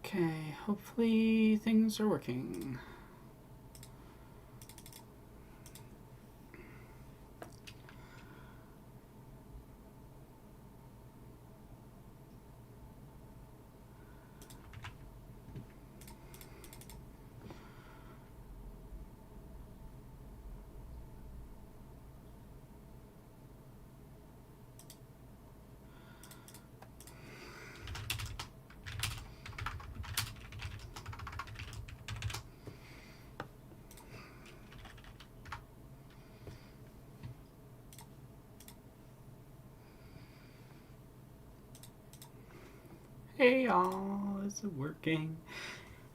Okay, hopefully things are working. Hey y'all, is it working?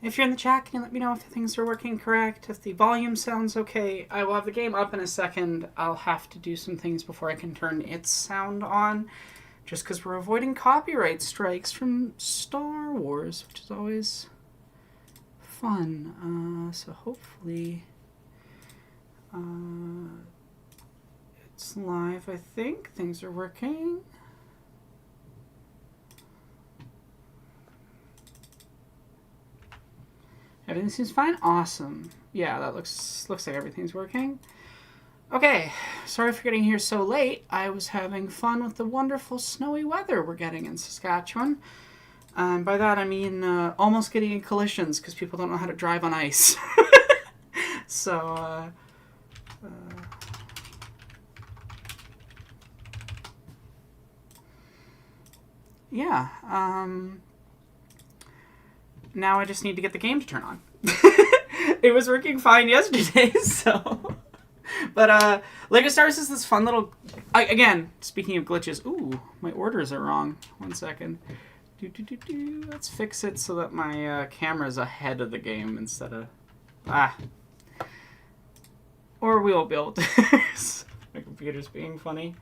If you're in the chat, can you let me know if things are working correct? If the volume sounds okay? I will have the game up in a second. I'll have to do some things before I can turn its sound on. Just because we're avoiding copyright strikes from Star Wars, which is always fun. So hopefully it's live, I think. Things are working. Everything seems fine. Awesome. Yeah, that looks like everything's working. Okay, sorry for getting here so late. I was having fun with the wonderful snowy weather we're getting in Saskatchewan. And by that I mean almost getting in collisions because people don't know how to drive on ice. So, yeah. Now I just need to get the game to turn on. It was working fine yesterday, so... But, LEGO Star Wars is this fun little... Again, speaking of glitches... Ooh, my orders are wrong. 1 second. Let's fix it so that my camera's ahead of the game instead of... Or we won't be able to... My computer's being funny.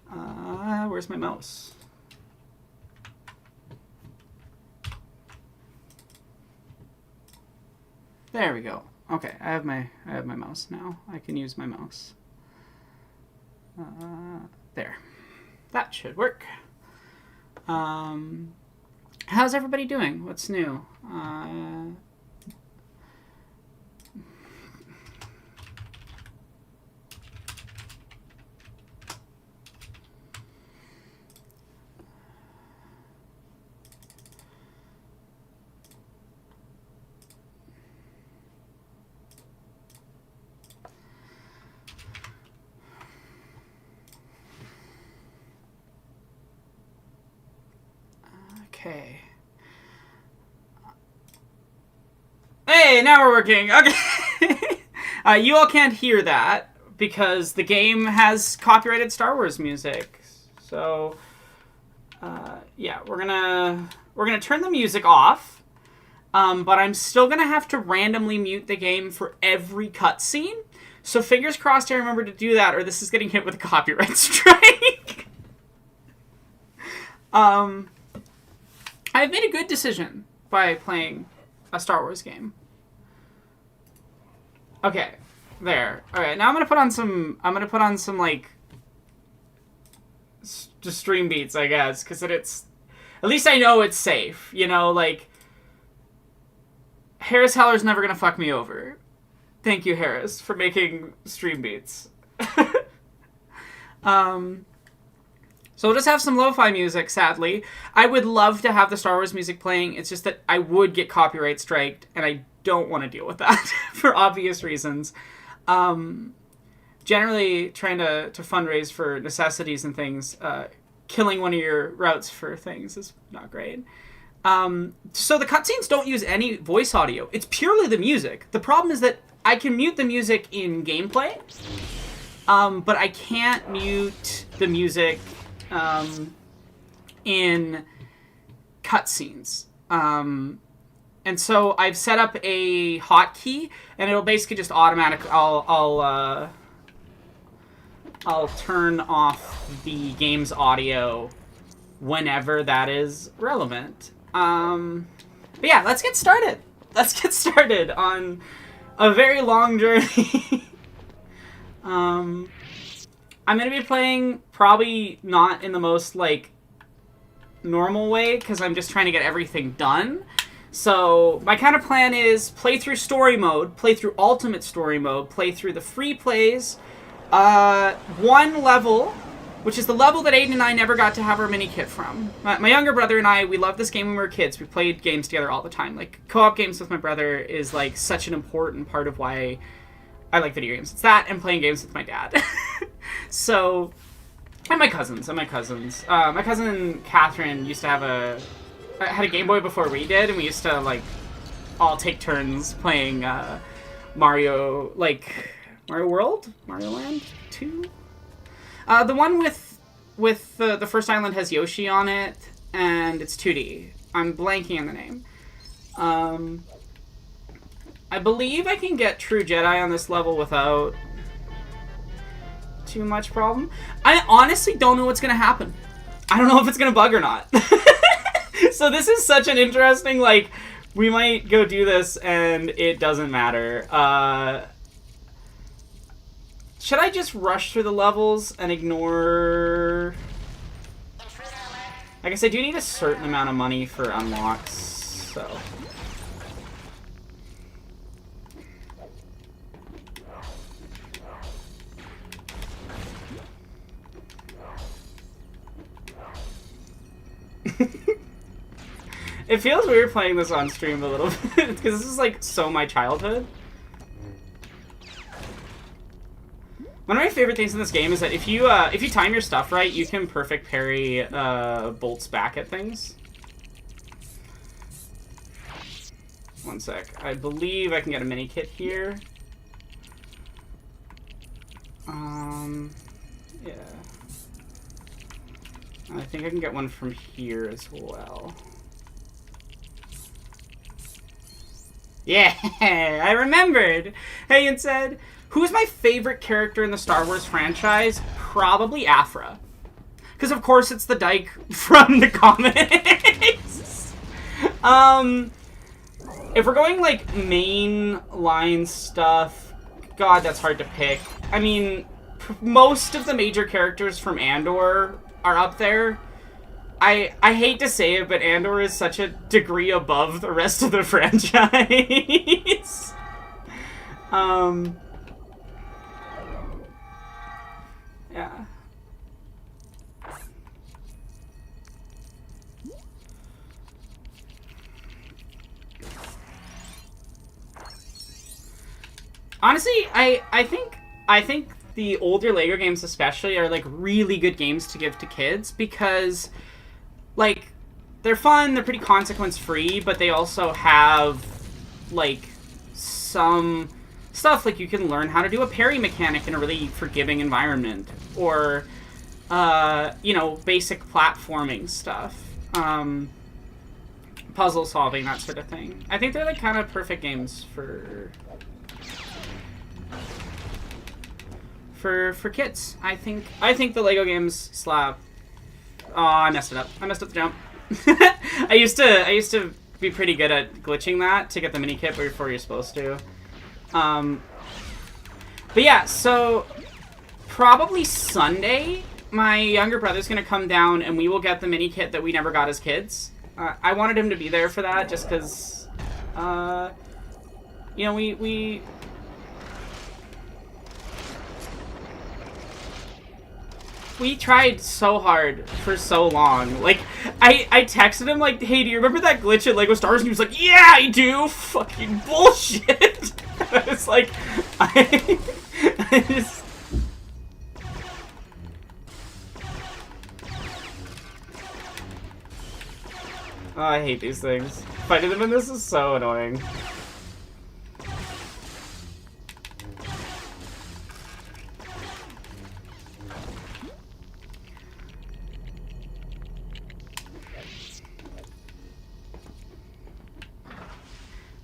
Where's my mouse? There we go. Okay, I have my mouse now. I can use my mouse. There. That should work. How's everybody doing? What's new? Okay. Hey, now we're working. Okay. You all can't hear that because the game has copyrighted Star Wars music. So, yeah, we're gonna turn the music off. But I'm still gonna have to randomly mute the game for every cutscene. So fingers crossed I remember to do that, or this is getting hit with a copyright strike. I've made a good decision by playing a Star Wars game. Okay, there. All right, now I'm gonna put on some like just stream beats, I guess, because it's at least I know it's safe. You know, like Harris Heller's never gonna fuck me over. Thank you, Harris, for making stream beats. So we'll just have some lo-fi music, sadly. I would love to have the Star Wars music playing. It's just that I would get copyright striked, and I don't want to deal with that for obvious reasons. Generally, trying to fundraise for necessities and things, killing one of your routes for things is not great. So the cutscenes don't use any voice audio. It's purely the music. The problem is that I can mute the music in gameplay, but I can't mute the music in cutscenes. And so I've set up a hotkey, and it'll basically just automatically... I'll turn off the game's audio whenever that is relevant. But yeah, let's get started. Let's get started on a very long journey. I'm going to be playing probably not in the most, like, normal way, because I'm just trying to get everything done. So my kind of plan is play through story mode, play through ultimate story mode, play through the free plays, one level, which is the level that Aiden and I never got to have our mini kit from. My younger brother and I, we loved this game when we were kids. We played games together all the time. Like, co-op games with my brother is, like, such an important part of why I like video games. It's that and playing games with my dad. So, and my cousins. My cousin Catherine used to had a Game Boy before we did, and we used to, like, all take turns playing Mario World? Mario Land 2? The one with the first island has Yoshi on it, and it's 2D. I'm blanking on the name. I believe I can get True Jedi on this level without too much problem. I honestly don't know what's going to happen. I don't know if it's going to bug or not. So this is such an interesting, like, we might go do this and it doesn't matter. Should I just rush through the levels and ignore... I guess I do need a certain amount of money for unlocks, so... It feels weird playing this on stream a little bit, because this is, like, so my childhood. One of my favorite things in this game is that if you time your stuff right, you can perfect parry bolts back at things. One sec. I believe I can get a mini kit here. Yeah. I think I can get one from here as well. Yeah, I remembered. Hey, and said, who's my favorite character in the Star Wars franchise? Probably Aphra. Because, of course, it's the Dyke from the comics. If we're going, like, main line stuff, God, that's hard to pick. I mean, most of the major characters from Andor are up there. I hate to say it, but Andor is such a degree above the rest of the franchise. Yeah. Honestly, I think the older Lego games especially are, like, really good games to give to kids because, like, they're fun, they're pretty consequence-free, but they also have, like, some stuff, like you can learn how to do a parry mechanic in a really forgiving environment, or, you know, basic platforming stuff, puzzle solving, that sort of thing. I think they're, like, kind of perfect games for kids. I think the Lego games slap. Oh, I messed it up. I messed up the jump. I used to be pretty good at glitching that to get the mini kit before you're supposed to. But yeah, so probably Sunday, my younger brother's gonna come down and we will get the mini kit that we never got as kids. I wanted him to be there for that just because, you know, we tried so hard for so long. Like, I texted him, like, hey, do you remember that glitch at LEGO Star Wars? And he was like, yeah, I do! Fucking bullshit! I was like, I just... Oh, I hate these things. Fighting them in this is so annoying.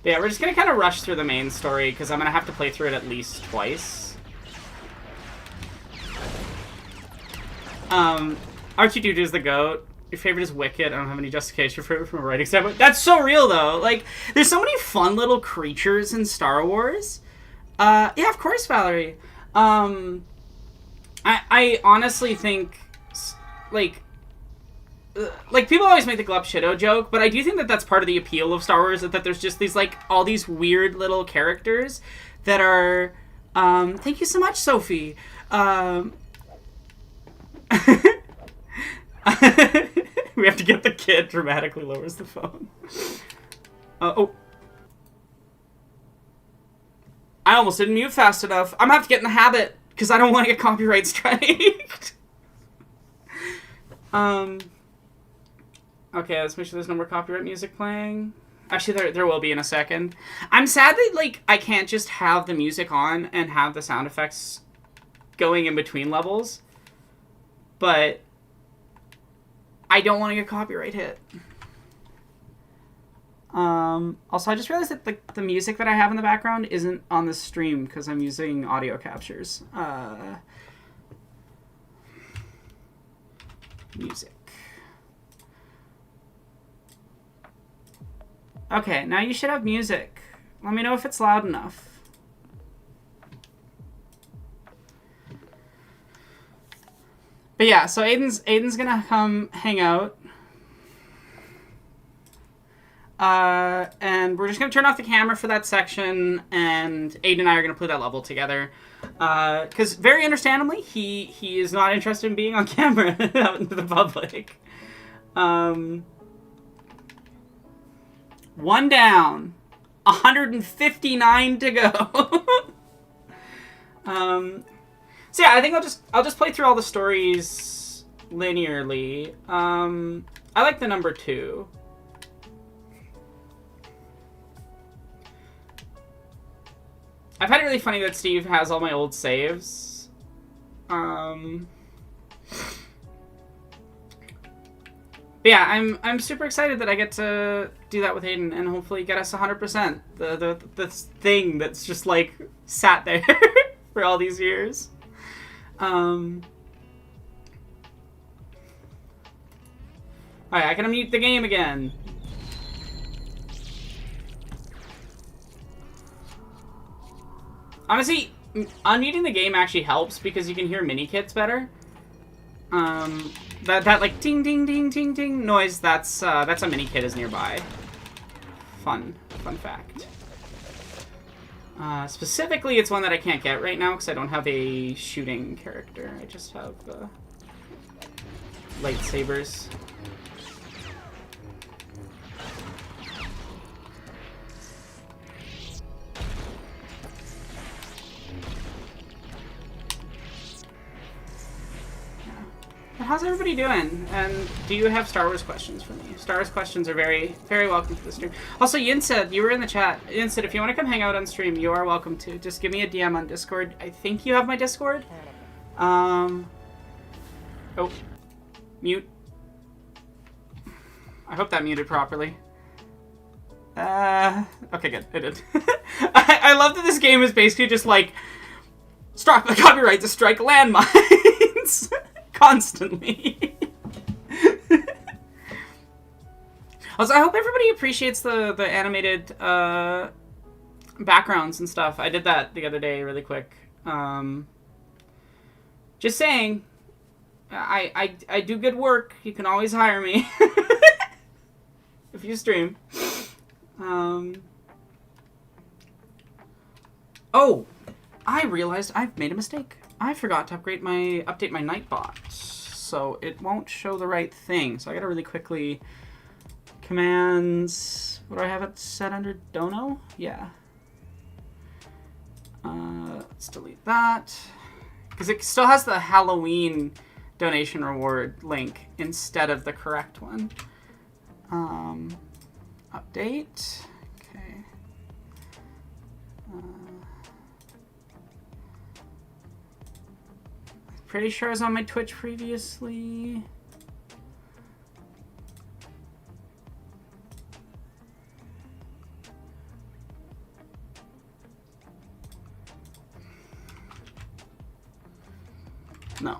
Yeah, we're just gonna kind of rush through the main story, because I'm gonna have to play through it at least twice. R2-D2 is the GOAT. Your favorite is Wicket. I don't have any justification for it from a writing standpoint. That's so real, though. Like, there's so many fun little creatures in Star Wars. Yeah, of course, Valerie. I honestly think, like, like, people always make the Glup Shido joke, but I do think that that's part of the appeal of Star Wars, that there's just these, like, all these weird little characters that are, thank you so much, Sophie. We have to get the kid dramatically lowers the phone. Oh. I almost didn't mute fast enough. I'm gonna have to get in the habit, because I don't want to get copyright striked. Okay, let's make sure there's no more copyright music playing. Actually, there will be in a second. I'm sad that, like, I can't just have the music on and have the sound effects going in between levels. But I don't want to get copyright hit. Also, I just realized that the music that I have in the background isn't on the stream because I'm using audio captures. Music. Okay, now you should have music. Let me know if it's loud enough. But yeah, so Aiden's gonna come hang out. And we're just gonna turn off the camera for that section, and Aiden and I are gonna play that level together. Because very understandably, he is not interested in being on camera out into the public. One down, 159 to go. So yeah, I think I'll just play through all the stories linearly. I like the number 2. I find it really funny that Steve has all my old saves. But yeah, I'm super excited that I get to do that with Aiden and hopefully get us 100%. The thing that's just like sat there for all these years. Alright, I can unmute the game again. Honestly, unmuting the game actually helps because you can hear mini kits better. That like ding ding ding ding ding noise, that's a mini kit is nearby. Fun fact. Specifically, it's one that I can't get right now because I don't have a shooting character. I just have lightsabers. How's everybody doing? And do you have Star Wars questions for me? Star Wars questions are very, very welcome to the stream. Also, Yin said, you were in the chat. Yin said, if you want to come hang out on stream, you are welcome to. Just give me a DM on Discord. I think you have my Discord. Oh. Mute. I hope that muted properly. Okay, good. It did. I love that this game is basically just like, stop the copyright to strike landmines. Constantly. Also, I hope everybody appreciates the animated backgrounds and stuff. I did that the other day really quick. Just saying, I do good work. You can always hire me if you stream. Oh, I realized I've made a mistake. I forgot to update my Nightbot, so it won't show the right thing. So I gotta really quickly commands. What do I have it set under? Dono? Yeah. Let's delete that because it still has the Halloween donation reward link instead of the correct one. Update. Okay. Pretty sure I was on my Twitch previously. No.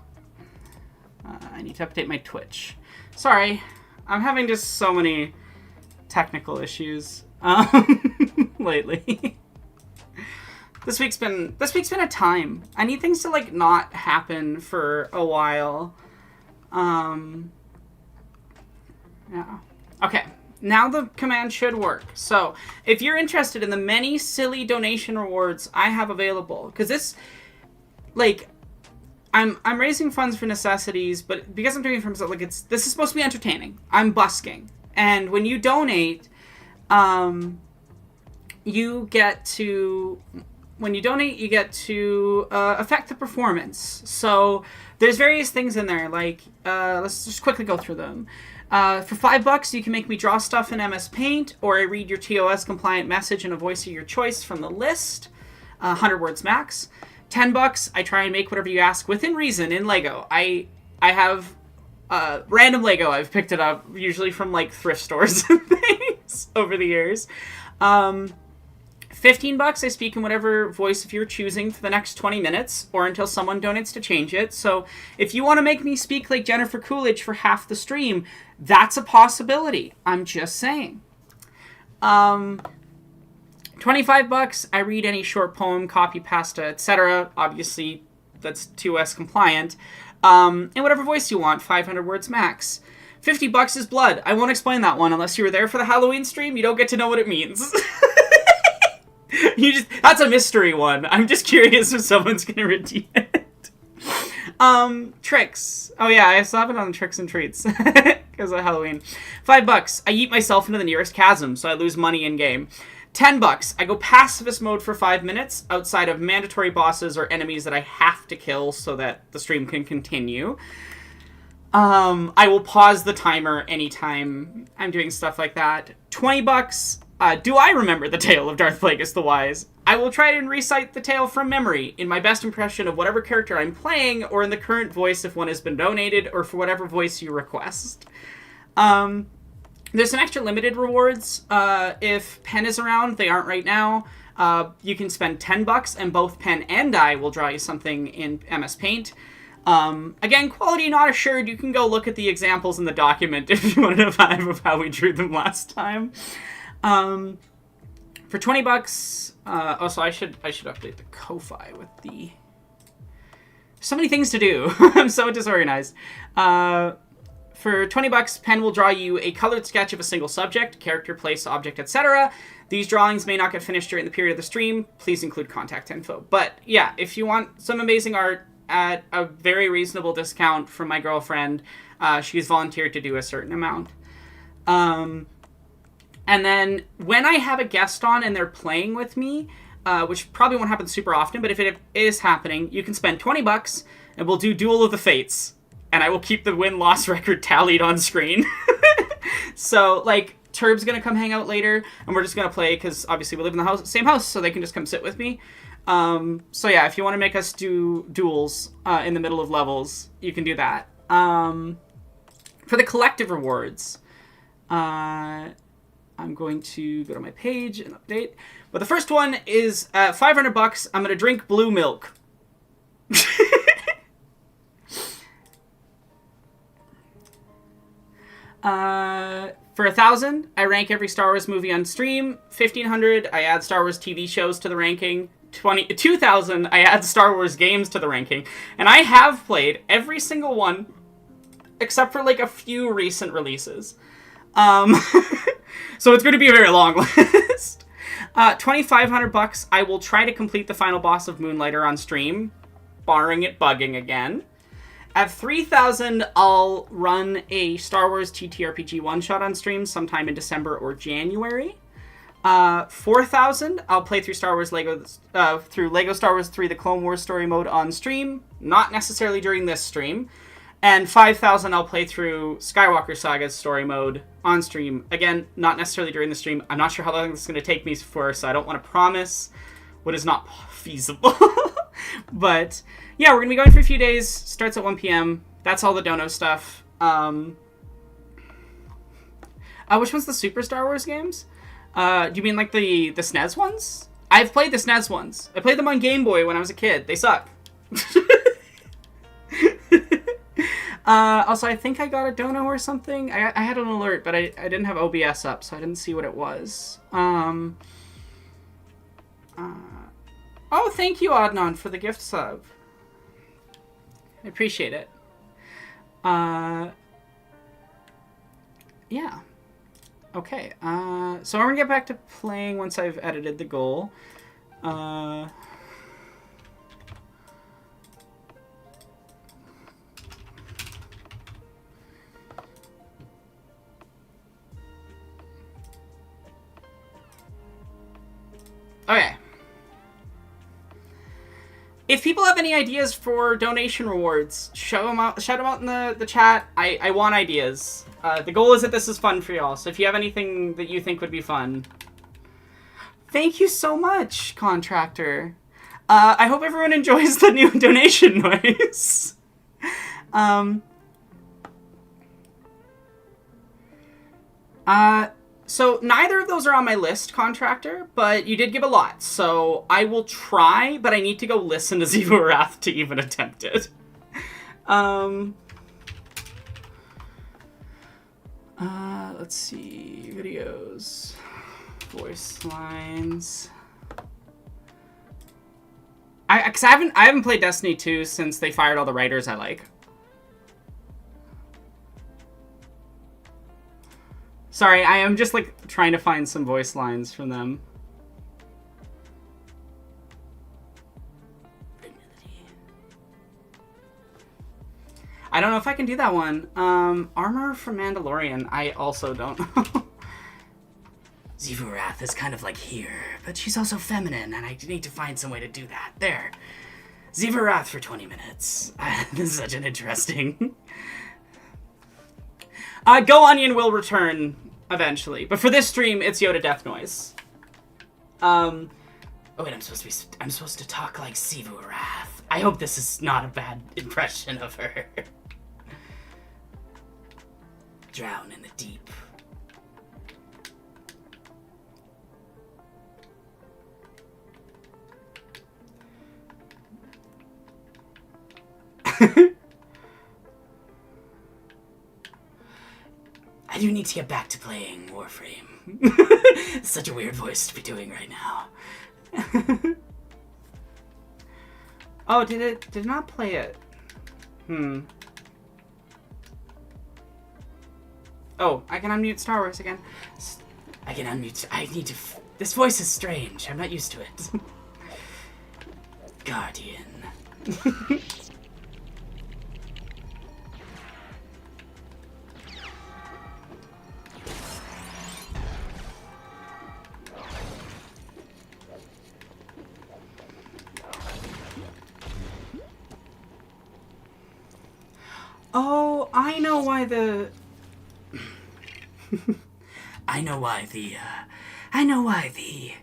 I need to update my Twitch. Sorry, I'm having just so many technical issues lately. This week's been a time. I need things to like not happen for a while. Yeah. Okay. Now the command should work. So, if you're interested in the many silly donation rewards I have available, because this, like, I'm raising funds for necessities, but because I'm doing it for myself, like, this is supposed to be entertaining. I'm busking, and when you donate, you get to affect the performance. So there's various things in there. Like, let's just quickly go through them. For $5, you can make me draw stuff in MS Paint, or I read your TOS compliant message in a voice of your choice from the list, 100 words max. $10, I try and make whatever you ask within reason in Lego. I have random Lego. I've picked it up usually from like thrift stores and things over the years. $15, I speak in whatever voice of your choosing for the next 20 minutes, or until someone donates to change it. So if you want to make me speak like Jennifer Coolidge for half the stream, that's a possibility. I'm just saying. $25, I read any short poem, copy, pasta, etc. Obviously, that's 2S compliant. In whatever voice you want, 500 words max. $50 is blood. I won't explain that one unless you were there for the Halloween stream. You don't get to know what it means. That's a mystery one. I'm just curious if someone's gonna redeem it. Tricks. Oh yeah, I still have it on tricks and treats because of Halloween. $5, I eat myself into the nearest chasm, so I lose money in game. $10, I go pacifist mode for 5 minutes outside of mandatory bosses or enemies that I have to kill so that the stream can continue. I will pause the timer anytime I'm doing stuff like that. $20, do I remember the tale of Darth Plagueis the Wise? I will try and recite the tale from memory in my best impression of whatever character I'm playing, or in the current voice if one has been donated, or for whatever voice you request. There's some extra limited rewards. If Pen is around, they aren't right now. You can spend $10 and both Pen and I will draw you something in MS Paint. Again, quality not assured. You can go look at the examples in the document if you want to know vibe of how we drew them last time. For $20, also I should update the Ko-Fi with the... So many things to do. I'm so disorganized. For $20, Pen will draw you a colored sketch of a single subject, character, place, object, etc. These drawings may not get finished during the period of the stream. Please include contact info. But yeah, if you want some amazing art at a very reasonable discount from my girlfriend, she's volunteered to do a certain amount. And then when I have a guest on and they're playing with me, which probably won't happen super often, but if it is happening, you can spend $20 and we'll do Duel of the Fates. And I will keep the win-loss record tallied on screen. So, like, Turb's gonna come hang out later, and we're just gonna play, because obviously we live in the same house, so they can just come sit with me. So yeah, if you want to make us do duels in the middle of levels, you can do that. For the collective rewards, I'm going to go to my page and update. But the first one is $500. I'm gonna drink blue milk. For 1,000, I rank every Star Wars movie on stream. 1,500, I add Star Wars TV shows to the ranking. 2,000, I add Star Wars games to the ranking. And I have played every single one, except for like a few recent releases. So it's going to be a very long list. $2,500, I will try to complete the final boss of Moonlighter on stream, barring it bugging again. At 3,000, I'll run a Star Wars TTRPG one-shot on stream sometime in December or January. 4,000, I'll play through Lego Star Wars 3: The Clone Wars story mode on stream, not necessarily during this stream. And 5,000, I'll play through Skywalker Saga's story mode on stream. Again, not necessarily during the stream. I'm not sure how long this is going to take me for, so I don't want to promise what is not feasible. But yeah, we're going to be going for a few days. Starts at 1 p.m. That's all the dono stuff. Which one's the Super Star Wars games? Do you mean like the SNES ones? I've played the SNES ones. I played them on Game Boy when I was a kid. They suck. Also, I think I got a dono or something. I had an alert, but I didn't have OBS up, so I didn't see what it was. Oh, thank you, Adnan, for the gift sub. I appreciate it. Yeah. Okay. So I'm gonna get back to playing once I've edited the goal. Okay. If people have any ideas for donation rewards, shout them out in the chat. I want ideas. The goal is that this is fun for y'all, so if you have anything that you think would be fun. Thank you so much, Contractor. I hope everyone enjoys the new donation noise. So neither of those are on my list, Contractor, but you did give a lot, so I will try, but I need to go listen to Xivu Arath to even attempt it. Let's see, videos, voice lines. Cause I haven't played Destiny 2 since they fired all the writers I like. Sorry, I am just, like, trying to find some voice lines from them. I don't know if I can do that one. Armor from Mandalorian, I also don't know. Xivu Arath is kind of like here, but she's also feminine, and I need to find some way to do that. There. Xivu Arath for 20 minutes. This is such an interesting... Go Onion will return eventually, but for this stream, it's Yoda Death Noise. Oh wait, I'm supposed to talk like Xivu Arath. I hope this is not a bad impression of her. Drown in the deep. I do need to get back to playing Warframe. It's such a weird voice to be doing right now. Oh, did not play it. Oh, I can unmute Star Wars again. I can unmute. I need to. This voice is strange. I'm not used to it. Guardian. Oh, I know why the... I know why the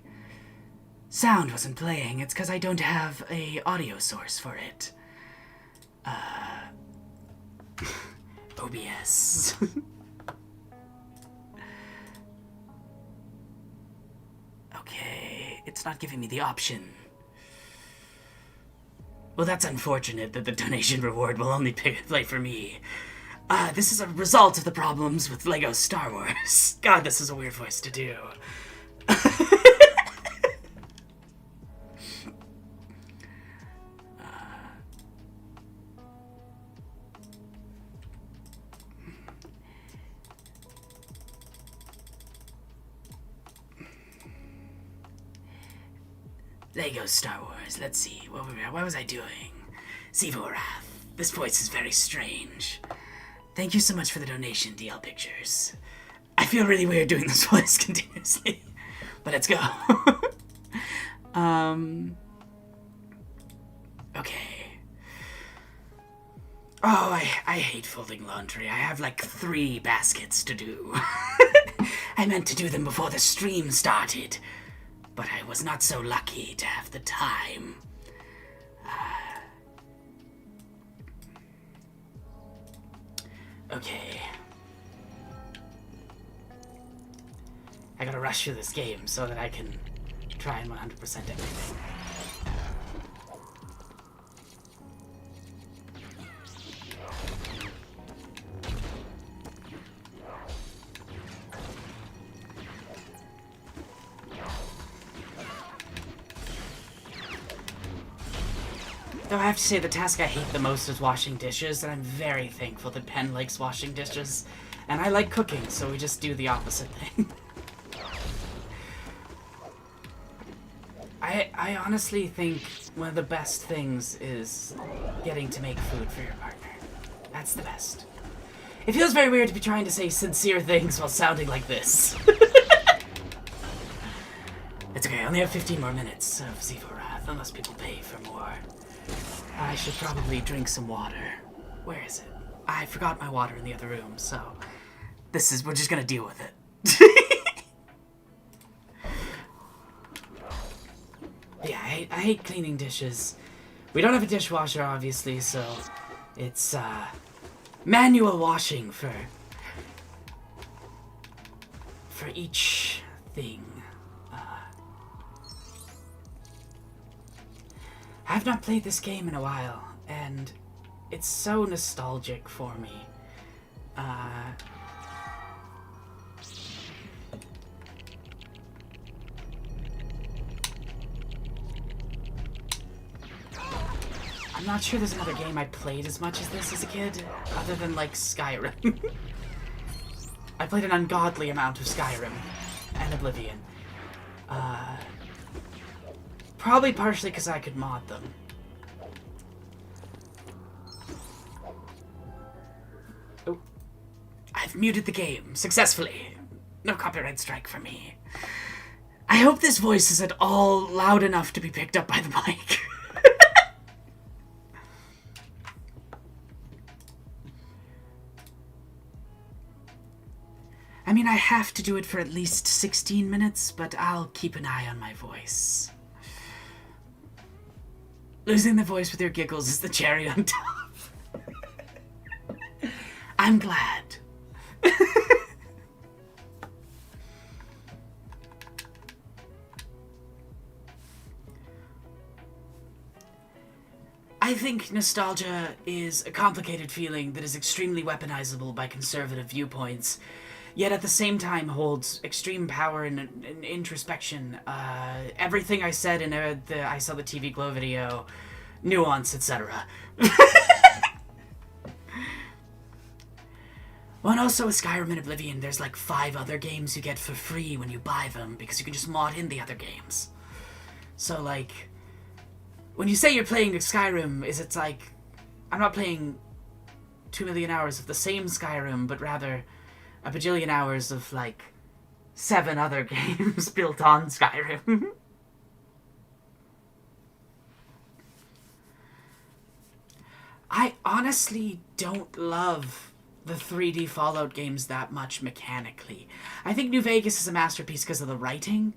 sound wasn't playing. It's because I don't have a audio source for it. OBS. Okay, it's not giving me the option. Well, that's unfortunate that the donation reward will only play for me. This is a result of the problems with LEGO Star Wars. God, this is a weird voice to do. LEGO Star Wars, let's see, what was I doing? Xivu Arath, this voice is very strange. Thank you so much for the donation, DL Pictures. I feel really weird doing this voice continuously, but let's go. Okay. Oh, I hate folding laundry. I have like 3 baskets to do. I meant to do them before the stream started, but I was not so lucky to have the time. Okay. I gotta rush through this game so that I can try and 100% everything. Though I have to say, the task I hate the most is washing dishes, and I'm very thankful that Penn likes washing dishes. And I like cooking, so we just do the opposite thing. I honestly think one of the best things is getting to make food for your partner. That's the best. It feels very weird to be trying to say sincere things while sounding like this. It's okay, I only have 15 more minutes of Ziva Wrath, unless people pay for more. I should probably drink some water. Where is it? I forgot my water in the other room, so... we're just gonna deal with it. Yeah, I hate cleaning dishes. We don't have a dishwasher, obviously, so... It's, manual washing for each thing. I've not played this game in a while, and it's so nostalgic for me. I'm not sure there's another game I played as much as this as a kid, other than, like, Skyrim. I played an ungodly amount of Skyrim and Oblivion. Probably partially because I could mod them. Oh. I've muted the game successfully. No copyright strike for me. I hope this voice is at all loud enough to be picked up by the mic. I mean, I have to do it for at least 16 minutes, but I'll keep an eye on my voice. Losing the voice with your giggles is the cherry on top. I'm glad. I think nostalgia is a complicated feeling that is extremely weaponizable by conservative viewpoints, yet at the same time holds extreme power and introspection. Everything I said in I Saw the TV Glow video, nuance, etc. Well, and also with Skyrim and Oblivion, there's like 5 other games you get for free when you buy them, because you can just mod in the other games. So, like, when you say you're playing Skyrim, it's like, I'm not playing 2 million hours of the same Skyrim, but rather a bajillion hours of, like, 7 other games built on Skyrim. I honestly don't love the 3D Fallout games that much mechanically. I think New Vegas is a masterpiece because of the writing.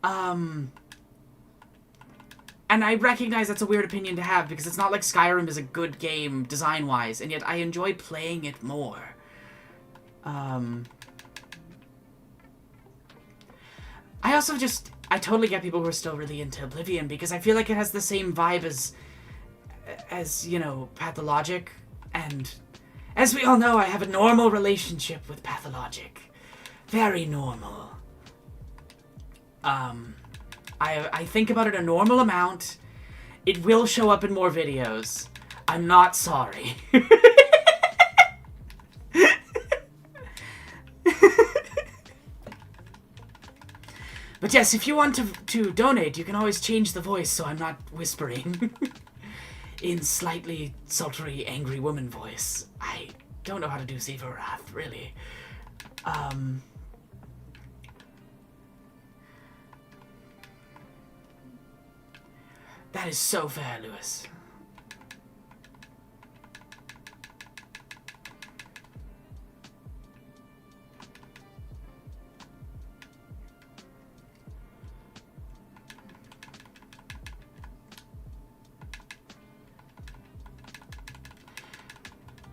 And I recognize that's a weird opinion to have, because it's not like Skyrim is a good game design-wise, and yet I enjoy playing it more. I also I totally get people who are still really into Oblivion, because I feel like it has the same vibe as, you know, Pathologic, and as we all know, I have a normal relationship with Pathologic. Very normal. I think about it a normal amount. It will show up in more videos. I'm not sorry. But yes, if you want to donate, you can always change the voice so I'm not whispering. In slightly sultry, angry woman voice. I don't know how to do Ziva Wrath, really. That is so fair, Lewis.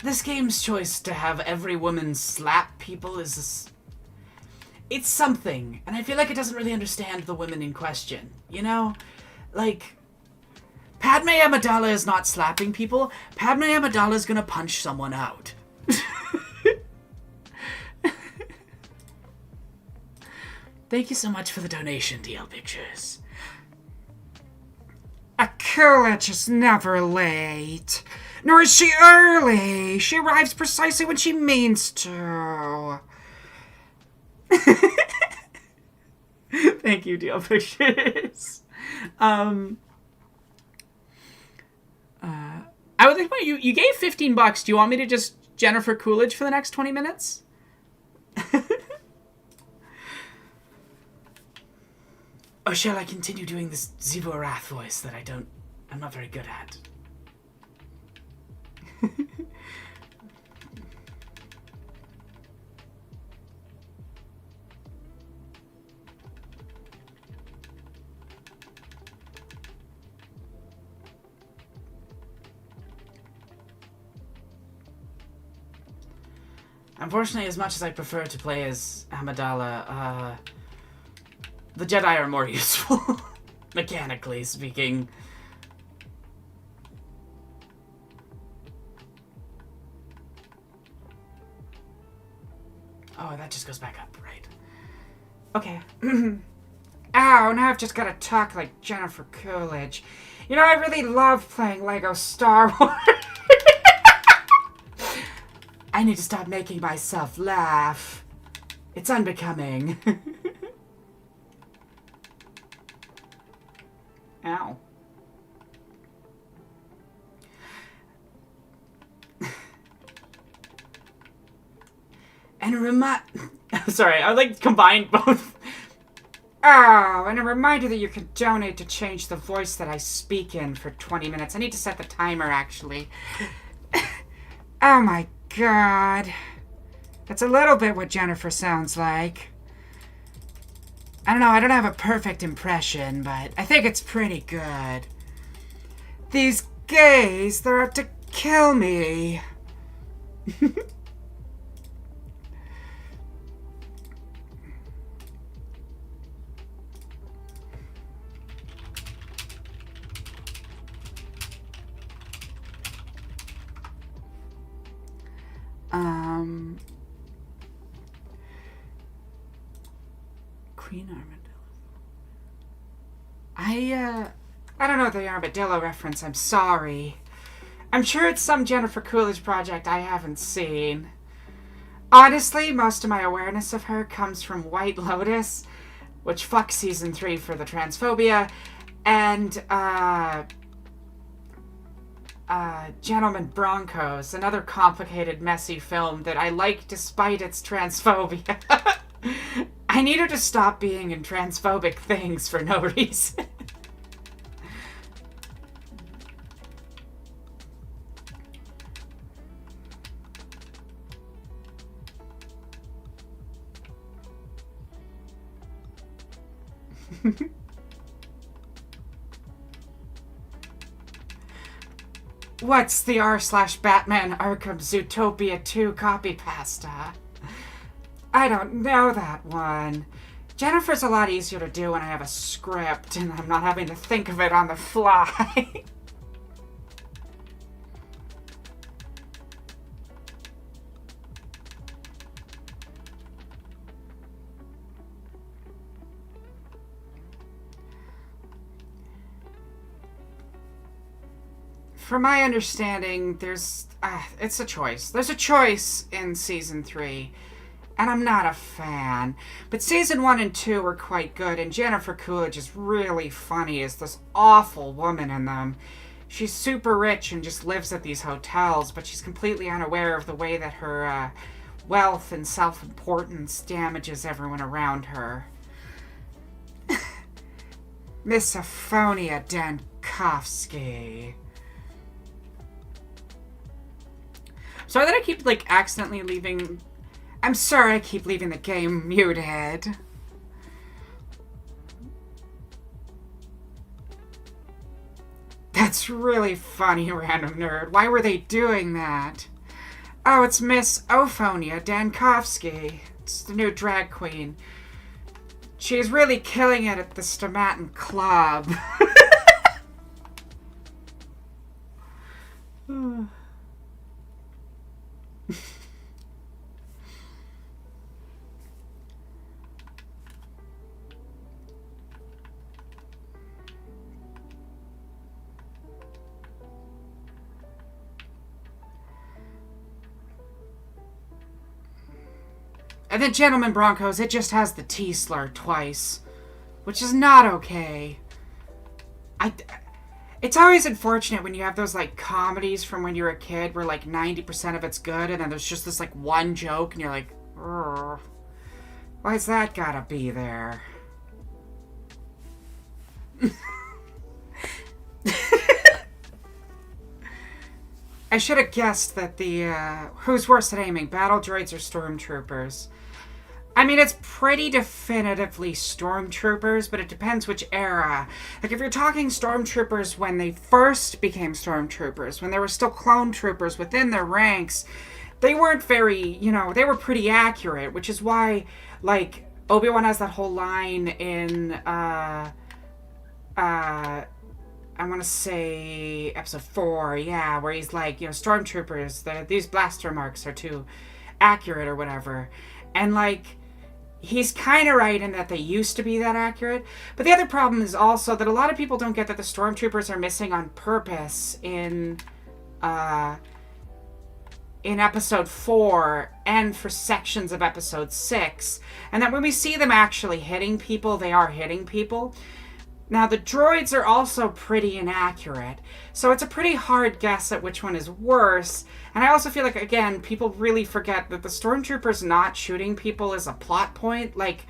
This game's choice to have every woman slap people is... It's something, and I feel like it doesn't really understand the women in question, you know? Like, Padme Amidala is not slapping people. Padme Amidala is gonna punch someone out. Thank you so much for the donation, DL Pictures. Ack. Coolidge is never late. Nor is she early. She arrives precisely when she means to. Thank you, Deal Pictures. I would think about you gave $15. Do you want me to just Jennifer Coolidge for the next 20 minutes? Or shall I continue doing this Zivo Wrath voice that I'm not very good at? Unfortunately, as much as I prefer to play as Amidala, the Jedi are more useful, mechanically speaking. Oh, that just goes back up, right? Okay. Ow, now I've just got to talk like Jennifer Coolidge. You know, I really love playing Lego Star Wars. I need to stop making myself laugh. It's unbecoming. Ow. And sorry, I like combined both. Oh, and a reminder that you can donate to change the voice that I speak in for 20 minutes. I need to set the timer, actually. Oh my god. That's a little bit what Jennifer sounds like. I don't know, I don't have a perfect impression, but I think it's pretty good. These gays, they're out to kill me. Queen Armadillo. I don't know the Armadillo reference, I'm sorry. I'm sure it's some Jennifer Coolidge project I haven't seen. Honestly, most of my awareness of her comes from White Lotus, which fuck season 3 for the transphobia, and, Gentleman Broncos, another complicated, messy film that I like despite its transphobia. I need her to stop being in transphobic things for no reason. What's the r/Batman Arkham Zootopia 2 copy pasta? I don't know that one. Jennifer's a lot easier to do when I have a script and I'm not having to think of it on the fly. From my understanding, it's a choice. There's a choice in season 3, and I'm not a fan. But season 1 and 2 were quite good, and Jennifer Coolidge is really funny as this awful woman in them. She's super rich and just lives at these hotels, but she's completely unaware of the way that her wealth and self-importance damages everyone around her. Miss Aphonia Dankovsky. Sorry that I keep, accidentally leaving... I'm sorry I keep leaving the game muted. That's really funny, random nerd. Why were they doing that? Oh, it's Miss Aphonia Dankovsky. It's the new drag queen. She's really killing it at the Stomatin Club. And then Gentleman Broncos, it just has the T slur twice, which is not okay. It's always unfortunate when you have those, like, comedies from when you were a kid where, like, 90% of it's good, and then there's just this, like, one joke, and you're like, "Urgh, why's that gotta be there?" I should have guessed that the, who's worse at aiming, battle droids or stormtroopers? I mean, it's pretty definitively stormtroopers, but it depends which era. Like, if you're talking stormtroopers when they first became stormtroopers, when there were still clone troopers within their ranks, they weren't very, they were pretty accurate, which is why, like, Obi-Wan has that whole line in, I want to say episode 4, yeah, where he's like, stormtroopers, these blaster marks are too accurate or whatever. And, like, he's kind of right in that they used to be that accurate. But the other problem is also that a lot of people don't get that the stormtroopers are missing on purpose in episode 4 and for sections of episode 6. And that when we see them actually hitting people, they are hitting people. Now, the droids are also pretty inaccurate, so it's a pretty hard guess at which one is worse. And I also feel like, again, people really forget that the stormtroopers not shooting people is a plot point. Like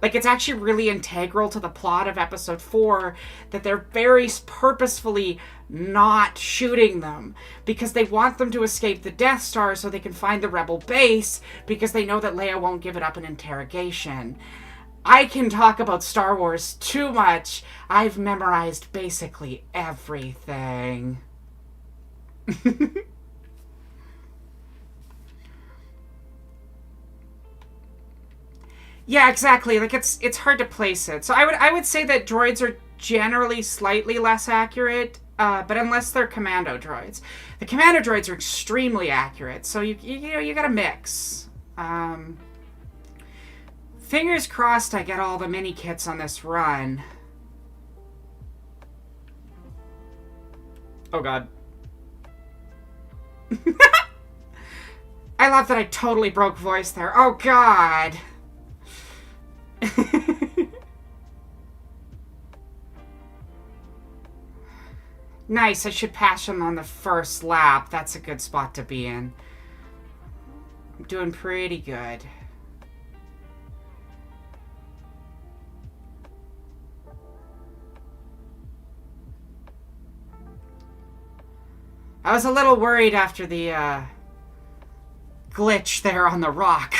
it's actually really integral to the plot of episode 4 that they're very purposefully not shooting them because they want them to escape the Death Star so they can find the Rebel base because they know that Leia won't give it up in interrogation. I can talk about Star Wars too much. I've memorized basically everything. Yeah, exactly. Like, it's hard to place it. So I would say that droids are generally slightly less accurate, but unless they're commando droids. The commando droids are extremely accurate, so you got a mix. Fingers crossed I get all the mini kits on this run. Oh god. I love that I totally broke voice there. Oh god. Nice, I should pass him on the first lap. That's a good spot to be in. I'm doing pretty good. I was a little worried after the glitch there on the rock.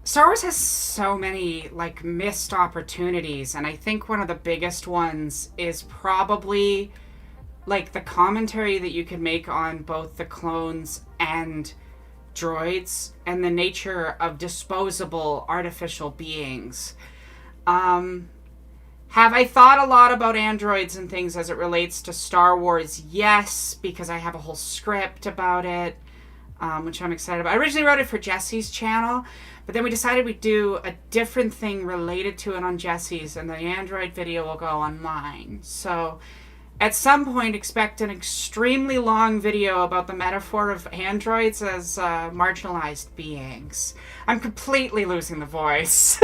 Star Wars has so many, like, missed opportunities, and I think one of the biggest ones is probably, like, the commentary that you can make on both the clones and droids and the nature of disposable artificial beings. Have I thought a lot about androids and things as it relates to Star Wars? Yes, because I have a whole script about it, which I'm excited about. I originally wrote it for Jesse's channel, but then we decided we'd do a different thing related to it on Jesse's, and the android video will go on mine. So at some point, expect an extremely long video about the metaphor of androids as marginalized beings. I'm completely losing the voice.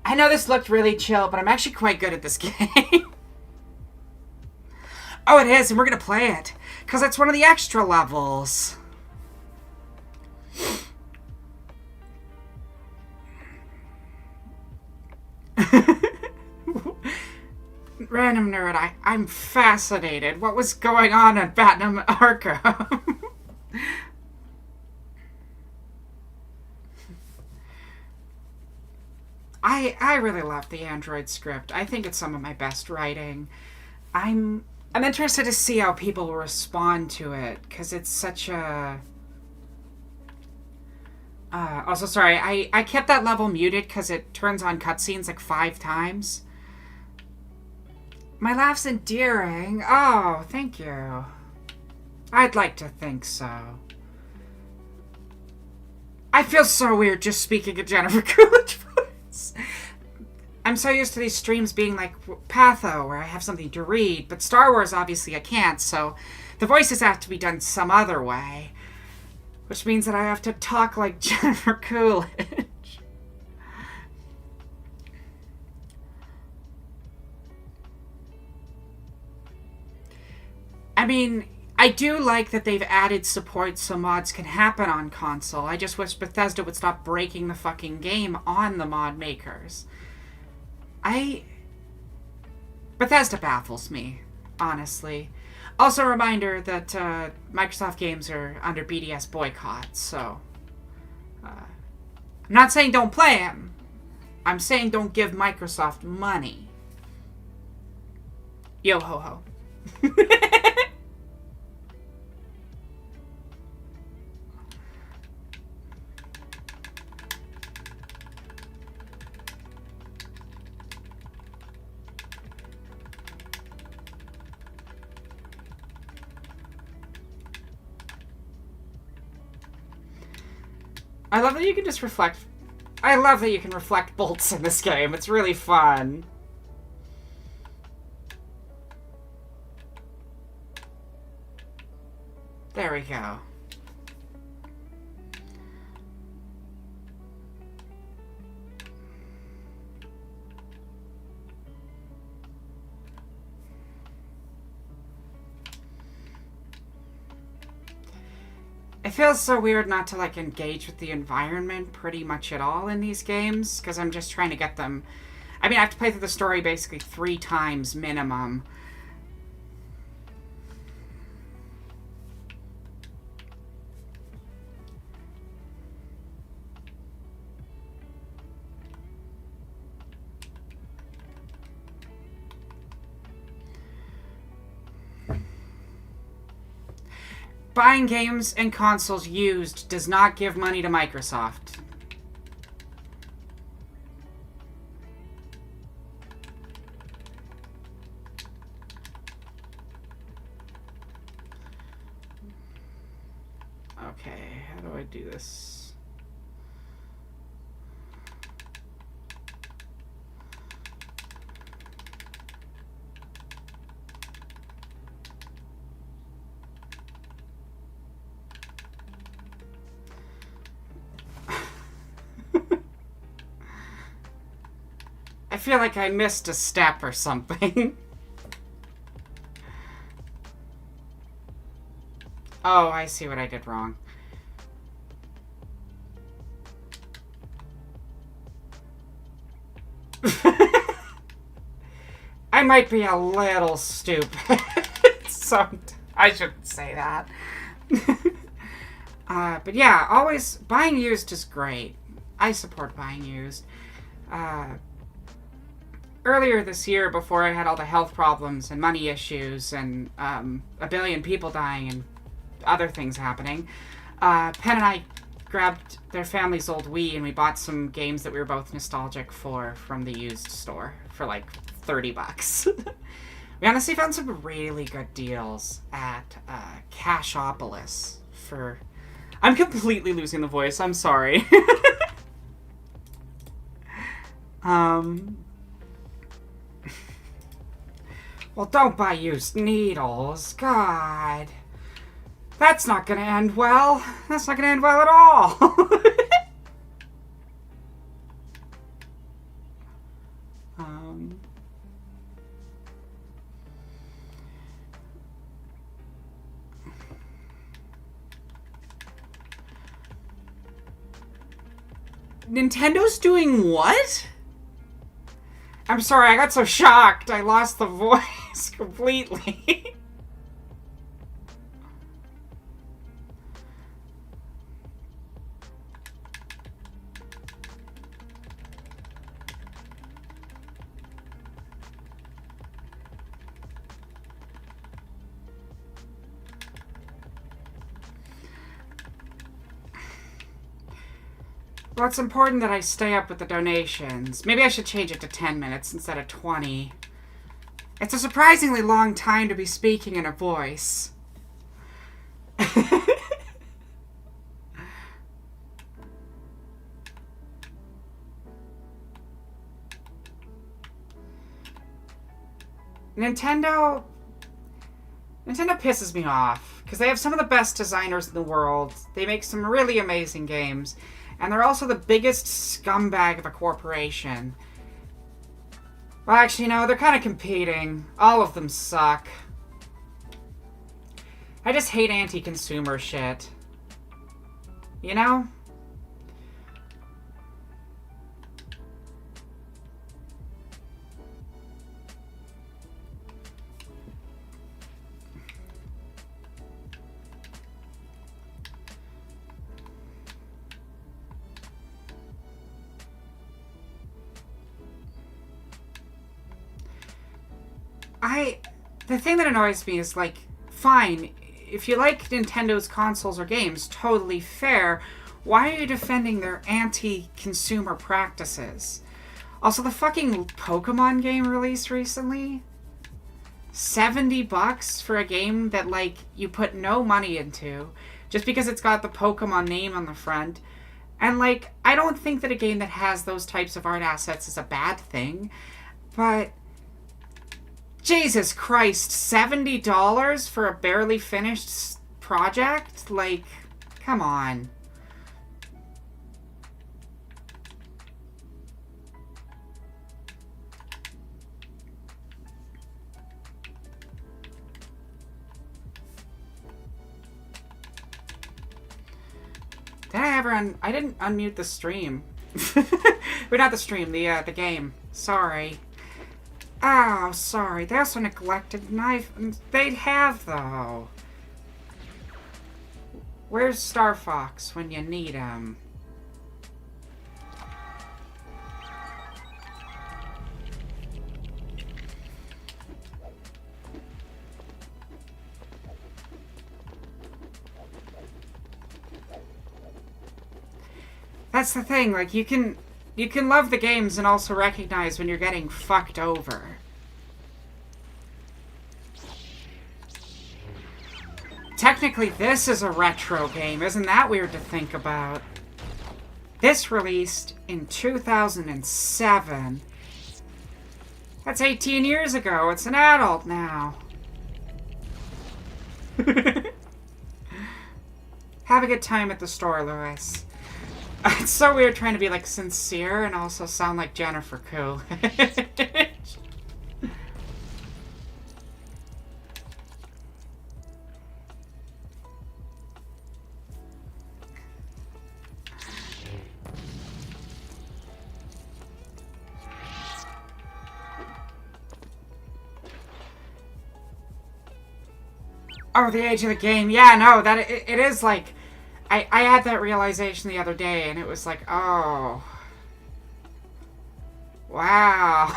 I know this looked really chill, but I'm actually quite good at this game. Oh, it is, and we're going to play it, because it's one of the extra levels. Random nerd, I'm fascinated. What was going on at Batman Arkham? I really love the Android script. I think it's some of my best writing. I'm interested to see how people will respond to it, because it's such a... also, sorry, I kept that level muted because it turns on cutscenes like 5 times. My laugh's endearing. Oh, thank you. I'd like to think so. I feel so weird just speaking a Jennifer Coolidge voice. I'm so used to these streams being like Patho, where I have something to read, but Star Wars obviously I can't, so the voices have to be done some other way. Which means that I have to talk like Jennifer Coolidge. I mean, I do like that they've added support so mods can happen on console. I just wish Bethesda would stop breaking the fucking game on the mod makers. Bethesda baffles me, honestly. Also, a reminder that Microsoft games are under BDS boycott, so... I'm not saying don't play them. I'm saying don't give Microsoft money. Yo ho ho. I love that you can just reflect... I love that you can reflect bolts in this game. It's really fun. There we go. It feels so weird not to, like, engage with the environment pretty much at all in these games, because I'm just trying to get them... I mean, I have to play through the story basically 3 times minimum. Buying games and consoles used does not give money to Microsoft. Okay, how do I do this? I feel like I missed a step or something. Oh, I see what I did wrong. I might be a little stupid. So, I shouldn't say that. But yeah, always, buying used is great. I support buying used. Earlier this year, before I had all the health problems and money issues and a billion people dying and other things happening, Penn and I grabbed their family's old Wii and we bought some games that we were both nostalgic for from the used store for like $30. We honestly found some really good deals at Cashopolis for... I'm completely losing the voice, I'm sorry. Well, don't buy used needles. God. That's not gonna end well. That's not gonna end well at all. Nintendo's doing what? I'm sorry, I got so shocked. I lost the voice completely. Well, it's important that I stay up with the donations. Maybe I should change it to 10 minutes instead of 20. It's a surprisingly long time to be speaking in a voice. Nintendo pisses me off because they have some of the best designers in the world. They make some really amazing games, and they're also the biggest scumbag of a corporation. Well, actually, no, they're kind of competing. All of them suck. I just hate anti-consumer shit. You know? The thing that annoys me is, like, fine, if you like Nintendo's consoles or games, totally fair. Why are you defending their anti-consumer practices? Also, the fucking Pokemon game released recently? $70 for a game that, like, you put no money into, just because it's got the Pokemon name on the front. And, like, I don't think that a game that has those types of art assets is a bad thing, but Jesus Christ, $70 for a barely finished project? Like, come on. Did I ever I didn't unmute the stream. Or not the stream, the game. Sorry. Oh, sorry. They also neglected knife. They'd have, though. Where's Star Fox when you need him? That's the thing, like, you can love the games and also recognize when you're getting fucked over. Technically, this is a retro game. Isn't that weird to think about? This released in 2007. That's 18 years ago. It's an adult now. Have a good time at the store, Lewis. It's so weird trying to be, like, sincere and also sound like Jennifer Coolidge. Oh, the age of the game. Yeah, no, that it is, like, I had that realization the other day, and it was like, oh. Wow.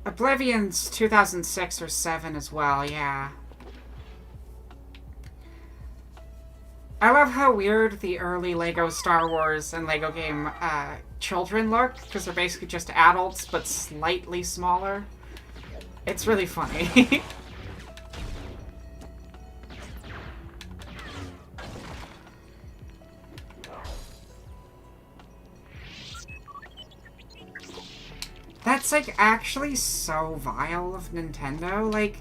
Oblivion's 2006 or 7 as well, yeah. I love how weird the early LEGO Star Wars and LEGO game children look, because they're basically just adults, but slightly smaller. It's really funny. That's, like, actually so vile of Nintendo. Like,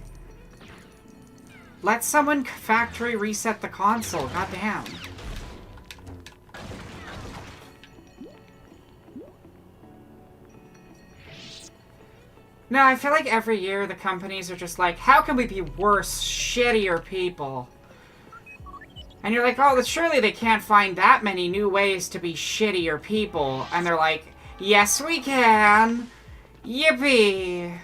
let someone factory reset the console, goddamn. No, I feel like every year the companies are just like, how can we be worse, shittier people? And you're like, oh, surely they can't find that many new ways to be shittier people. And they're like, yes, we can. Yippee.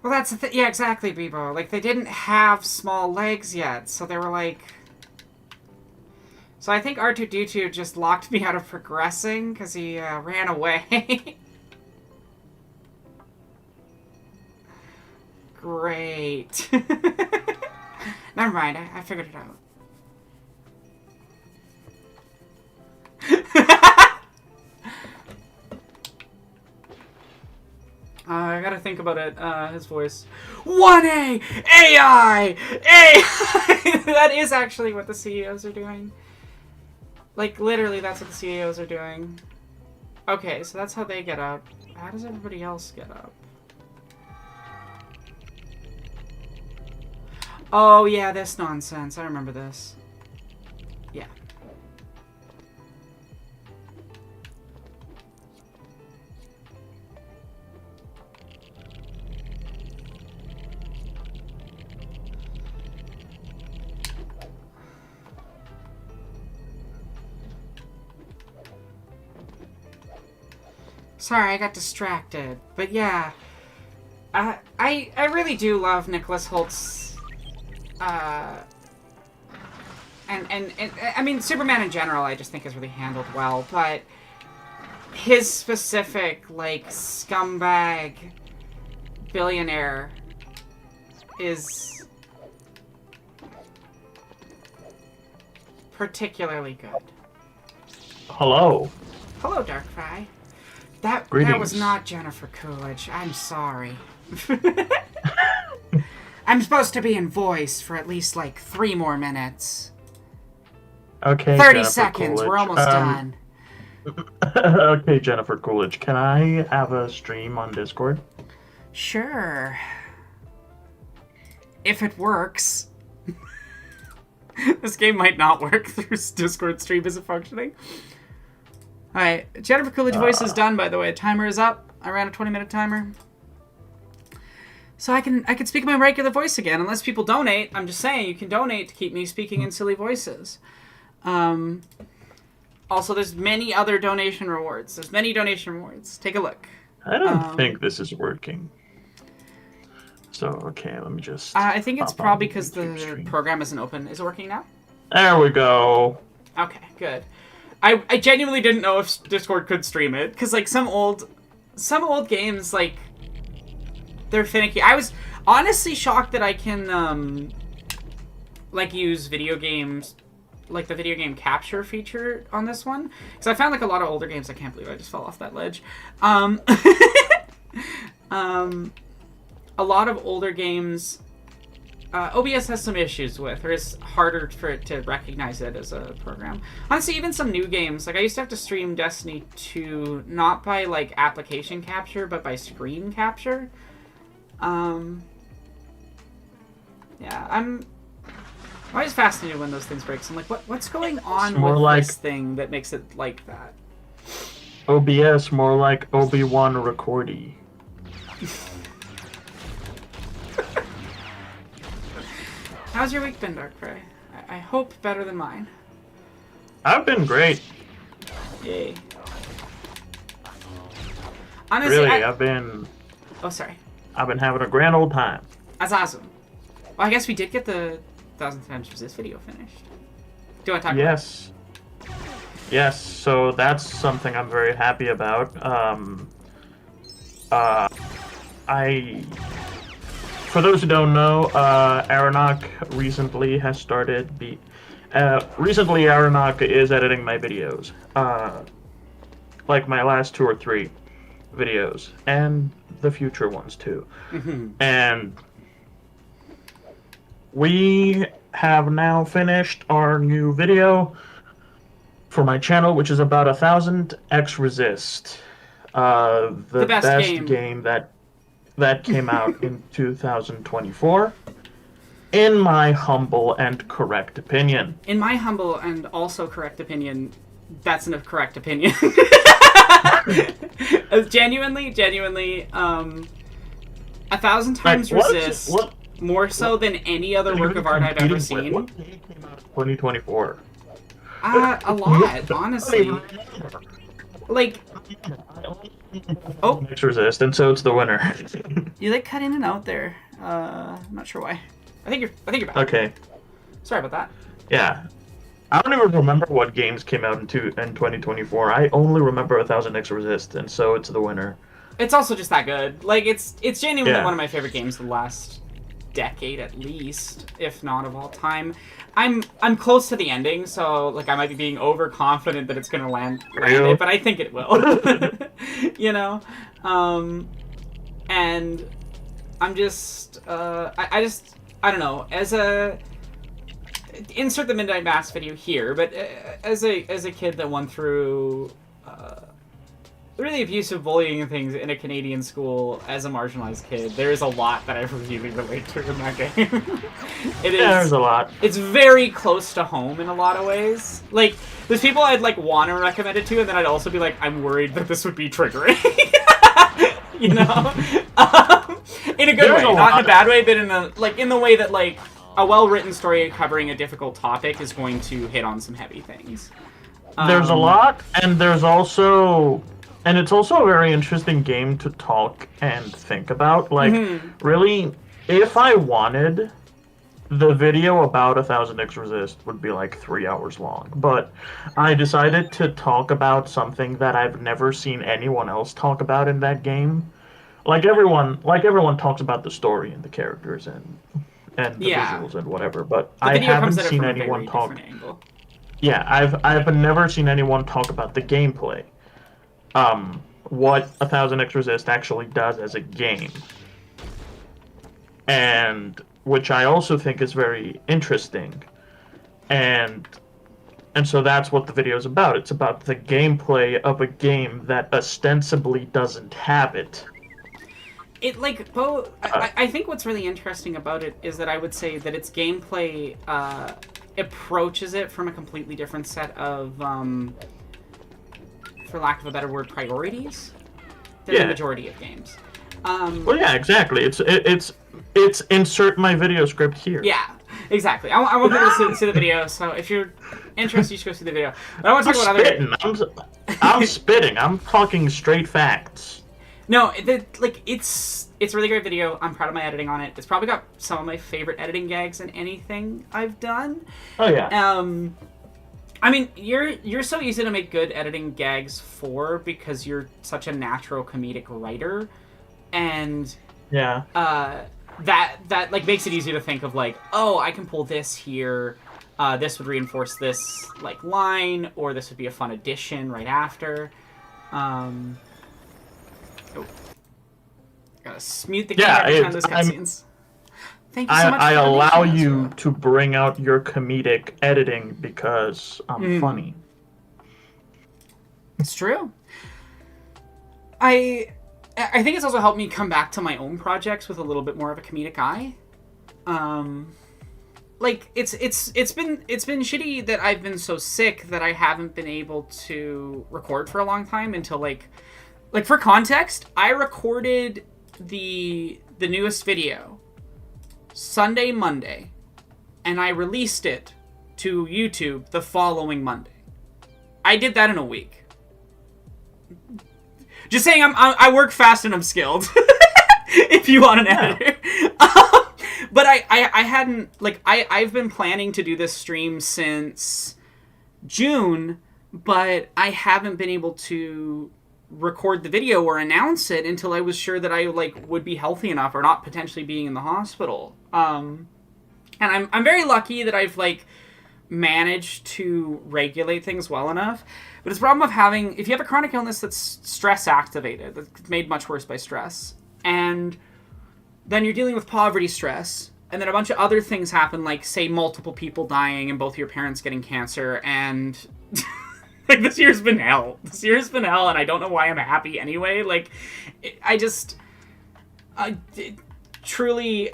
Well, that's the thing. Yeah, exactly, Bebo. Like, they didn't have small legs yet, so they were like... So I think R2-D2 just locked me out of progressing, because he ran away. Great. Never mind, I figured it out. I gotta think about it. His voice. 1A! AI! AI! That is actually what the CEOs are doing. Like, literally, that's what the CEOs are doing. Okay, so that's how they get up. How does everybody else get up? Oh, yeah, this nonsense. I remember this. Yeah. Sorry, I got distracted. But yeah, I really do love Nicholas Holt's, and I mean, Superman in general I just think is really handled well, but his specific, like, scumbag billionaire is particularly good. Hello. Hello, Darkfry. That was not Jennifer Coolidge. I'm sorry. I'm supposed to be in voice for at least, like, 3 more minutes. Okay, 30 Jennifer seconds. Coolidge. We're almost done. Okay, Jennifer Coolidge. Can I have a stream on Discord? Sure. If it works. This game might not work through Discord stream. Is it functioning? Alright, Jennifer Coolidge voice is done, by the way. Timer is up. I ran a 20-minute timer. So I can speak my regular voice again, unless people donate. I'm just saying, you can donate to keep me speaking in silly voices. Also, there's many other donation rewards. There's many donation rewards. Take a look. I don't think this is working. So, okay, let me just... I think it's hop on probably because the YouTube stream. program isn't open. Is it working now? There we go. Okay, good. I genuinely didn't know if Discord could stream it, because, like, some old games, like, they're finicky. I was honestly shocked that I can, like, use video games, like, the video game capture feature on this one, because I found, like, a lot of older games. I can't believe I just fell off that ledge. A lot of older games, OBS has some issues with, or it's harder for it to recognize it as a program. Honestly, even some new games, like I used to have to stream Destiny 2, not by, like, application capture, but by screen capture. Yeah, I'm always fascinated when those things break. So I'm like, what's going on with this thing that makes it like that? OBS, more like Obi-Wan Recordy. How's your week been, Darkfray? I hope better than mine. I've been great. Yay. Honestly, Really, I've been having a grand old time. That's awesome. Well, I guess we did get the 1,000 Times Resist video finished. Do you want to talk Yes. Yes, so that's something I'm very happy about. For those who don't know, Aronok recently has started recently Aronok is editing my videos. Like my last 2 or 3 videos. And the future ones too. Mm-hmm. And we have now finished our new video for my channel, which is about 1,000 X Resist. The best game that came out in 2024, in my humble and correct opinion. In my humble and also correct opinion, that's a correct opinion. Genuinely, 1,000 Times Resist, more so than any other work of art I've ever seen. What game came out in 2024? A lot, honestly. Like, oh, X Resist, and so it's the winner. You like cut in and out there. I'm not sure why. I think you're back. Okay. Sorry about that. Yeah. I don't even remember what games came out in 2024. I only remember 1,000 X Resist, and so it's the winner. It's also just that good. Like, it's genuinely Yeah. one of my favorite games of the last decade at least, if not of all time. I'm close to the ending, so like I might be being overconfident that it's gonna land it, but I think it will. You know, and And I'm just, I don't know, as a, insert the Midnight Mass video here, but as a kid that went through, really abusive bullying and things in a Canadian school as a marginalized kid, there is a lot that I really relate to in that game. It is. Yeah, there's a lot. It's very close to home in a lot of ways. Like, there's people I'd like want to recommend it to, and then I'd also be like, I'm worried that this would be triggering. You know, in a good way, not in a bad way, but in the way that like a well-written story covering a difficult topic is going to hit on some heavy things. There's a lot, and there's also. And it's also a very interesting game to talk and think about. Like, really, if I wanted, the video about 1000X Resist would be like 3 hours long. But I decided to talk about something that I've never seen anyone else talk about in that game. Like everyone talks about the story and the characters and the visuals and whatever. But I haven't seen anyone talk. Yeah, I've never seen anyone talk about the gameplay. What 1000X Resist actually does as a game. And which I also think is very interesting. And so that's what the video is about. It's about the gameplay of a game that ostensibly doesn't have it. It, like, both... I think what's really interesting about it is that I would say that its gameplay approaches it from a completely different set of... for lack of a better word, priorities than the majority of games. Well, yeah, exactly. It's insert my video script here. Yeah, exactly. I want people to see the video, so if you're interested, you should go see the video. But I want to talk about I'm spitting. I'm talking straight facts. No, it's a really great video. I'm proud of my editing on it. It's probably got some of my favorite editing gags in anything I've done. Oh yeah. I mean, you're so easy to make good editing gags for because you're such a natural comedic writer, and yeah, that like makes it easy to think of like, oh, I can pull this here, this would reinforce this like line, or this would be a fun addition right after. Oh, gotta mute the camera every time those cutscenes. Thank you so much. I allow you to bring out your comedic editing because I'm funny. It's true. I think it's also helped me come back to my own projects with a little bit more of a comedic eye. Like it's been shitty that I've been so sick that I haven't been able to record for a long time until like for context, I recorded the newest video Sunday, Monday, and I released it to YouTube the following Monday. I did that in a week. Just saying, I work fast and I'm skilled. If you want an editor. But I hadn't, like, I've been planning to do this stream since June, but I haven't been able to record the video or announce it until I was sure that I like would be healthy enough or not potentially being in the hospital. And I'm very lucky that I've like managed to regulate things well enough. But it's a problem of having, if you have a chronic illness that's stress activated, that's made much worse by stress, and then you're dealing with poverty stress, and then a bunch of other things happen, like say multiple people dying and both your parents getting cancer, and like, this year's been hell. This year's been hell, and I don't know why I'm happy anyway. Like, truly,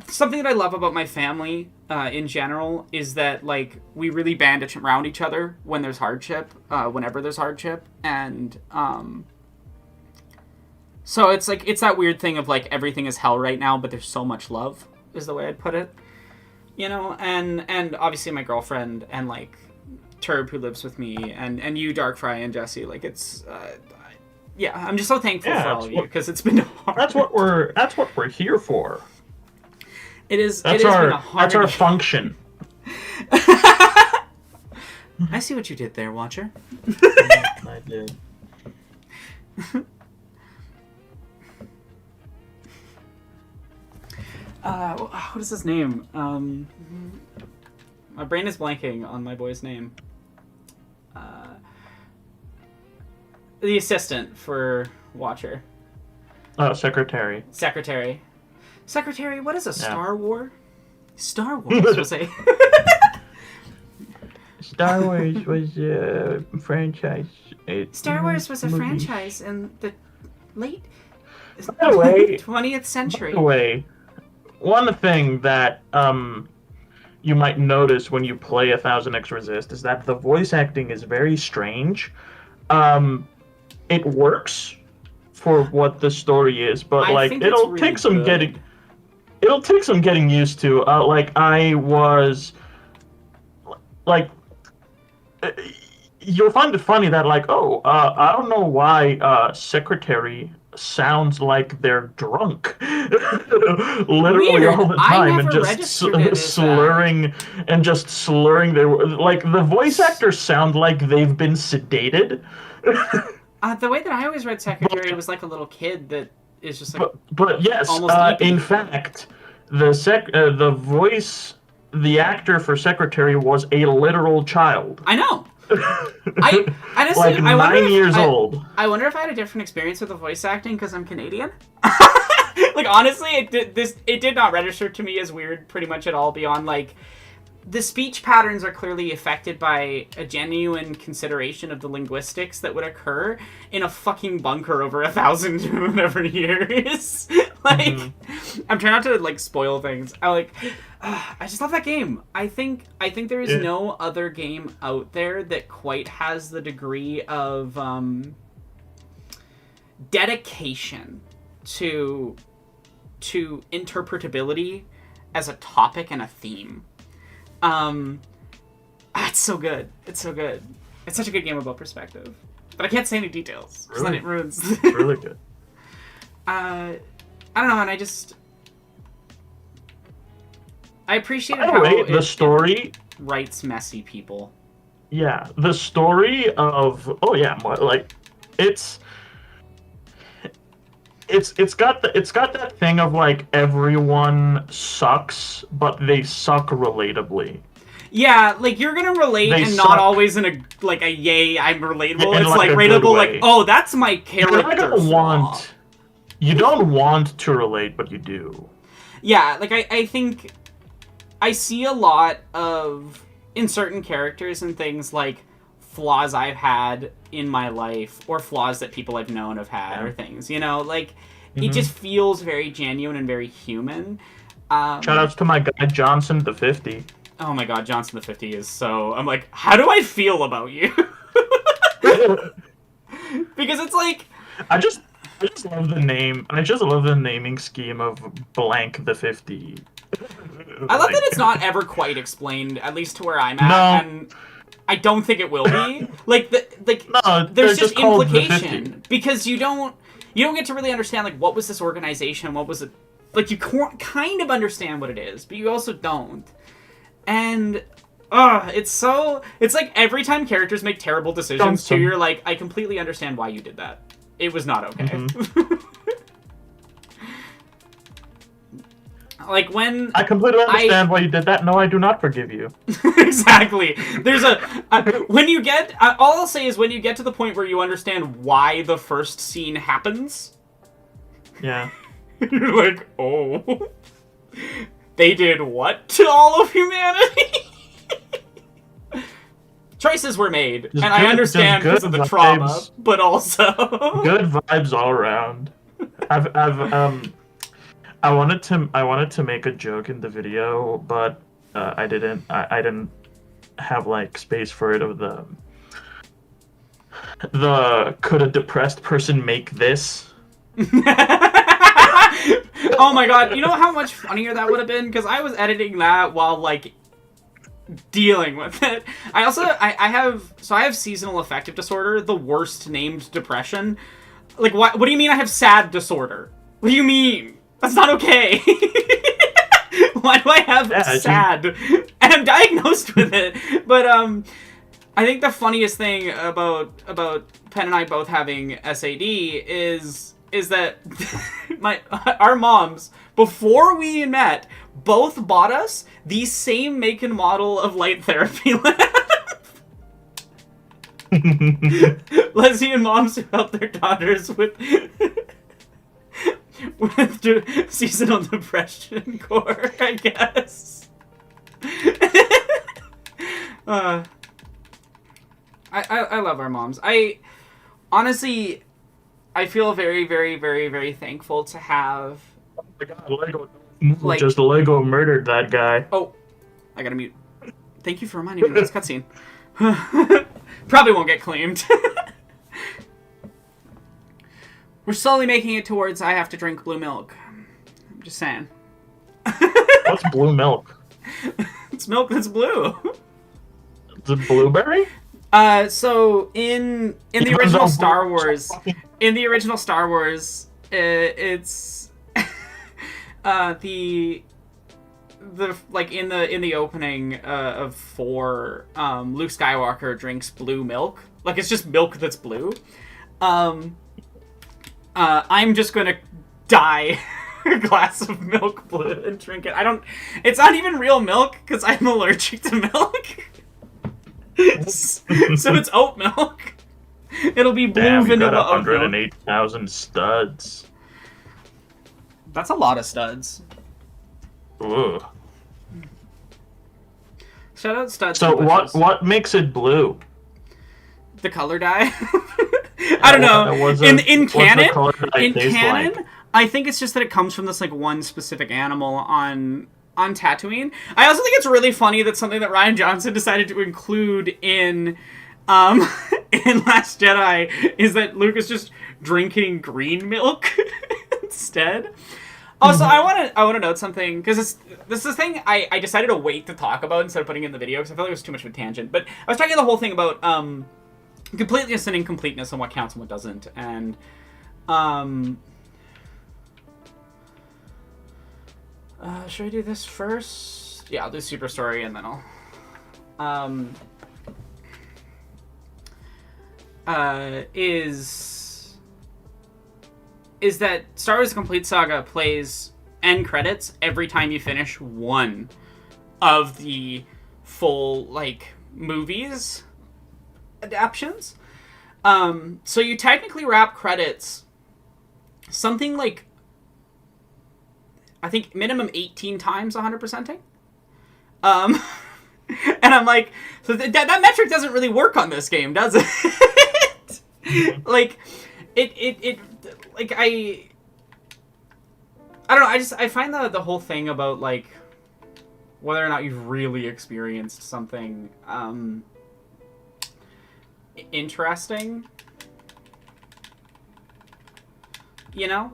something that I love about my family in general is that, like, we really band around each other when there's hardship, whenever there's hardship, and so it's like, it's that weird thing of, like, everything is hell right now, but there's so much love, is the way I'd put it. You know, and obviously my girlfriend, and, like, Turb, who lives with me, and you, Darkfry, and Jesse, like, it's, yeah, I'm just so thankful for all of you, because it's been hard. That's what we're here for. It is, been a hard... That's our function. I see what you did there, Watcher. I did. What is his name? My brain is blanking on my boy's name. The assistant for watcher? Secretary. Secretary. Secretary, what is a Star War? Star Wars was a... Star Wars was a franchise. Star Wars was a franchise in the late By the way, 20th century. By the way, one thing that you might notice when you play 1000X Resist is that the voice acting is very strange. It works for what the story is, but like it'll take some getting used to. Like I was like, you'll find it funny that like, I don't know why Secretary sounds like they're drunk literally all the time and just slurring their, like, the voice actors sound like they've been sedated. The way that I always read Secretary was like a little kid that is just like but yes, in fact the actor for Secretary was a literal child. I know. I honestly, like 9 years old. I wonder if I had a different experience with the voice acting because I'm Canadian. Like, honestly, it did not register to me as weird pretty much at all, beyond like the speech patterns are clearly affected by a genuine consideration of the linguistics that would occur in a fucking bunker over 1,000 whatever years. Like, I'm trying not to like spoil things. I just love that game. I think there is no other game out there that quite has the degree of dedication to interpretability as a topic and a theme. It's so good. It's so good. It's such a good game about perspective. But I can't say any details, because then it ruins. It's really good. I don't know, and I appreciate By the how way, the story writes messy people. Yeah, the story of like it's got that thing of like everyone sucks, but they suck relatably. Yeah, like you're gonna relate and not always in a yay, I'm relatable. It's like relatable, like, oh, that's my character. You don't want to relate, but you do. Yeah, like I think I see a lot of, in certain characters and things, like flaws I've had in my life or flaws that people I've known have had or things, you know, like it just feels very genuine and very human. Shout outs to my guy Johnson the 50. Oh my god, Johnson the 50 is so... I'm like, how do I feel about you? Because it's like... I just love the name. I just love the naming scheme of blank the 50. I love that it's not ever quite explained, at least to where I'm at, and I don't think it will be. There's just implication, because you don't get to really understand, like, what was this organization, what was it... Like, you kind of understand what it is, but you also don't. And, it's like every time characters make terrible decisions, too, you're like, I completely understand why you did that. It was not okay. Like, when... I completely understand why you did that. No, I do not forgive you. Exactly. There's when you get... all I'll say is when you get to the point where you understand why the first scene happens... Yeah. You're like, oh... They did what to all of humanity? Choices were made, I understand because of the trauma, but also... Good vibes all around. I wanted to make a joke in the video, but I didn't have like space for it. Of the could a depressed person make this? Oh my god, you know how much funnier that would have been? Because I was editing that while like dealing with it. I have seasonal affective disorder, the worst named depression. Like, what do you mean I have sad disorder? What do you mean? That's not okay. Why do I have sad? And I'm diagnosed with it. But I think the funniest thing about Pen and I both having SAD is that our moms, before we met, both bought us the same make and model of light therapy lamp. Lesbian moms who help their daughters with seasonal depression core, I guess. I love our moms. Honestly, I feel very, very, very, very thankful to have. Oh my God, Lego murdered that guy. Oh, I gotta mute. Thank you for reminding me of this cutscene. Probably won't get claimed. We're slowly making it towards I have to drink blue milk. I'm just saying. What's blue milk? It's milk that's blue. Is it blueberry? So in the original Star Wars, it's the like in the opening of 4, Luke Skywalker drinks blue milk. Like, it's just milk that's blue. I'm just gonna dye a glass of milk blue and drink it. It's not even real milk because I'm allergic to milk. So it's oat milk. It'll be blue Damn, vanilla you got oat milk. 108,000 studs. That's a lot of studs. Ugh. Shout out studs. So what makes it blue? The color dye. I don't know. In canon, like? I think it's just that it comes from this like one specific animal on Tatooine. I also think it's really funny that something that Rian Johnson decided to include in in Last Jedi is that Luke is just drinking green milk instead. Also, I want to note something, because this is the thing I decided to wait to talk about instead of putting it in the video, because I felt like it was too much of a tangent. But I was talking the whole thing about completeness and incompleteness and what counts and what doesn't. And should I do this first? Yeah, I'll do Super Story and then I'll is that Star Wars: The Complete Saga plays end credits every time you finish one of the full, like, movies adaptions. So you technically wrap credits something like, I think, minimum 18 times 100%ing. And I'm like, so that metric doesn't really work on this game, does it? Like, it like, I don't know, I find the whole thing about, like, whether or not you've really experienced something, interesting. You know?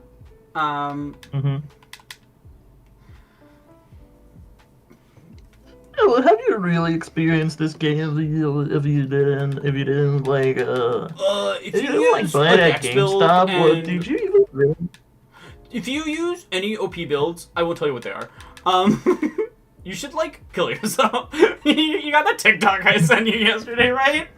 Well, have you really experienced this game? If you didn't like, if you didn't like buy it at GameStop, or did you even really? If you use any OP builds, I will tell you what they are. You should, like, kill yourself. You got that TikTok I sent you yesterday, right?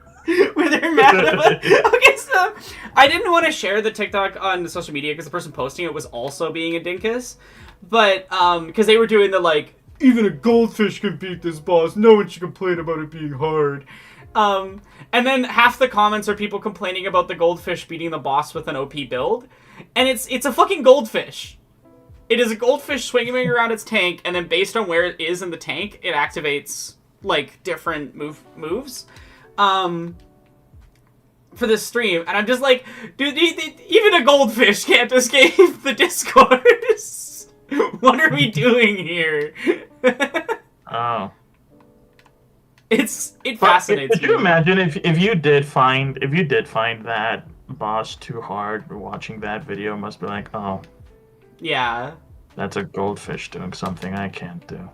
Where they're mad about. Okay, so I didn't want to share the TikTok on social media because the person posting it was also being a dinkus, but because they were doing the, like, even a goldfish can beat this boss. No one should complain about it being hard. And then half the comments are people complaining about the goldfish beating the boss with an OP build, and it's a fucking goldfish. It is a goldfish swinging around its tank, and then based on where it is in the tank, it activates, like, different moves. For this stream, and I'm just like, dude, even a goldfish can't escape the discourse. What are we doing here? Oh. It fascinates me. Could you imagine if you did find that boss too hard? Watching that video must be like, oh. Yeah. That's a goldfish doing something I can't do.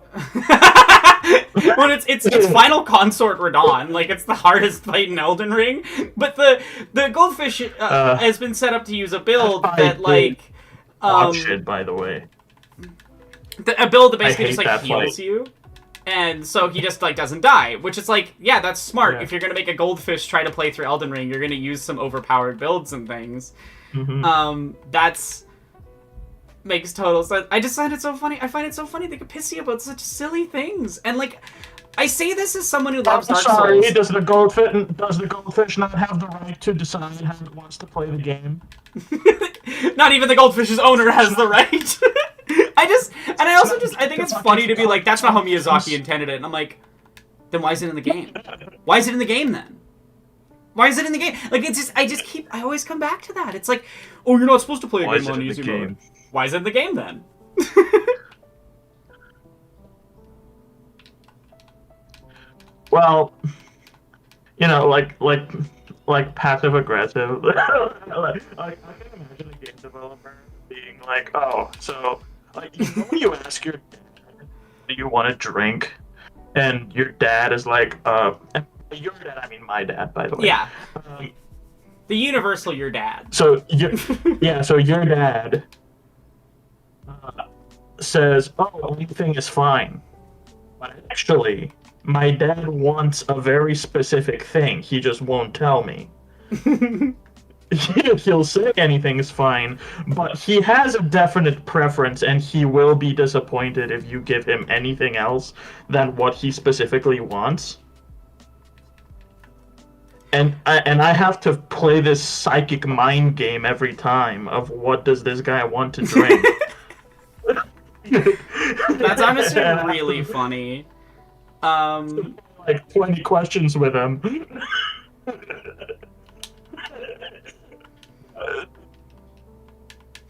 Well, it's Final Consort Radon. Like, it's the hardest fight in Elden Ring. But the goldfish has been set up to use a build that, like... watch it, by the way. A build that basically just, like, heals fight. you. And so he just, like, doesn't die. Which is like, yeah, that's smart. Yeah. If you're gonna make a goldfish try to play through Elden Ring, you're gonna use some overpowered builds and things. That's... makes total sense. I just find it so funny. I find it so funny they could piss you about such silly things. And, like, I say this as someone who loves Dark Sorry, Souls. does the goldfish not have the right to decide how it wants to play the game? Not even the goldfish's owner has the right. I think it's funny to be like, that's not how Miyazaki intended it. And I'm like, then why is it in the game? Why is it in the game then? Why is it in the game? Like, I always come back to that. It's like, oh, you're not supposed to play a game on easy mode. Why is it in the game then? Well, like passive aggressive. I can imagine a game developer being like, oh, so when you ask your dad, do you want a drink, and your dad is like, your dad, I mean my dad, by the way. Yeah. The universal your dad. So your dad says, oh, anything is fine, but actually, my dad wants a very specific thing. He just won't tell me. He'll say anything is fine, but he has a definite preference, and he will be disappointed if you give him anything else than what he specifically wants. And I have to play this psychic mind game every time of what does this guy want to drink. That's honestly really funny. Like 20 questions with him.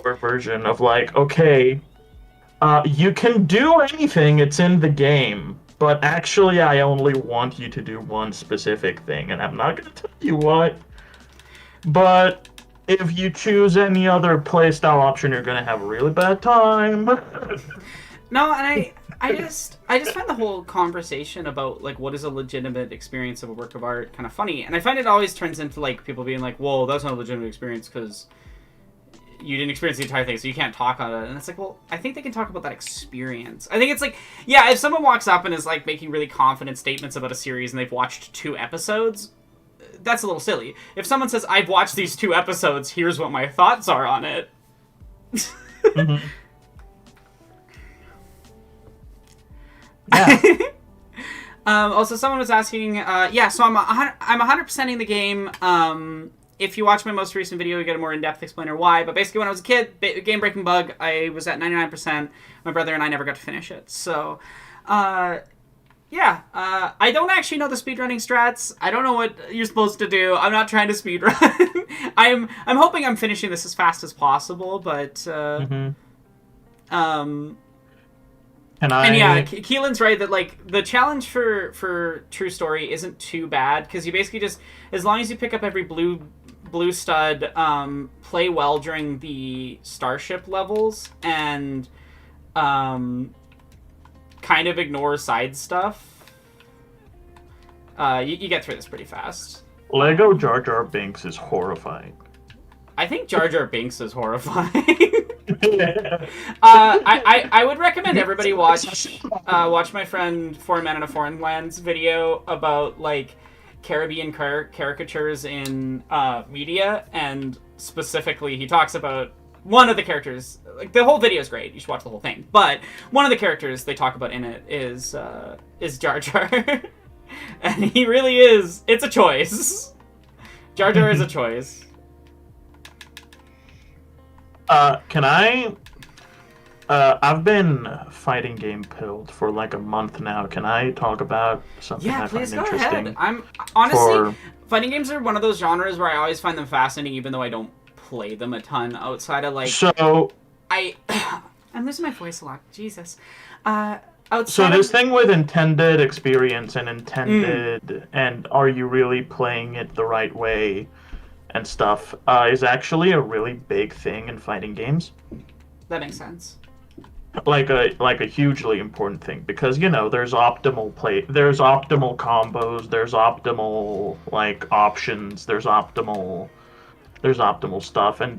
Or version of like, okay, you can do anything, it's in the game, but actually I only want you to do one specific thing, and I'm not gonna tell you what, but if you choose any other playstyle option, you're gonna have a really bad time. No, and I just find the whole conversation about like what is a legitimate experience of a work of art kind of funny, and I find it always turns into like people being like, "Whoa, that's not a legitimate experience because you didn't experience the entire thing, so you can't talk on it." And it's like, well, I think they can talk about that experience. I think it's like, yeah, if someone walks up and is like making really confident statements about a series and they've watched 2 episodes, that's a little silly. If someone says, "I've watched these 2 episodes, here's what my thoughts are on it." Mm-hmm. Yeah. Also, someone was asking, yeah, so I'm 100%ing the game. If you watch my most recent video, you get a more in-depth explainer why. But basically, when I was a kid, game-breaking bug, I was at 99%. My brother and I never got to finish it. So, yeah. I don't actually know the speedrunning strats. I don't know what you're supposed to do. I'm not trying to speedrun. I'm hoping I'm finishing this as fast as possible, but, And yeah, Keelan's right that like the challenge for True Story isn't too bad because you basically just, as long as you pick up every blue stud, play well during the starship levels, and kind of ignore side stuff, you get through this pretty fast. Lego Jar Jar Binks is horrifying. I think Jar Jar Binks is horrifying. I would recommend everybody watch my friend Foreign Man in a Foreign Lands video about like Caribbean caricatures in media, and specifically he talks about one of the characters. Like the whole video is great, you should watch the whole thing, but one of the characters they talk about in it is Jar Jar. And he really is, it's a choice. Jar Jar is a choice. Can I? I've been fighting game pilled for like a month now. Can I talk about something I find interesting? Yeah, please go ahead. I'm honestly, fighting games are one of those genres where I always find them fascinating, even though I don't play them a ton outside of like. So. I'm losing my voice a lot. Jesus. So this thing with intended experience and intended, and are you really playing it the right way? And stuff is actually a really big thing in fighting games. That makes sense. Like a hugely important thing, because there's optimal play, there's optimal combos, there's optimal like options, there's optimal stuff, and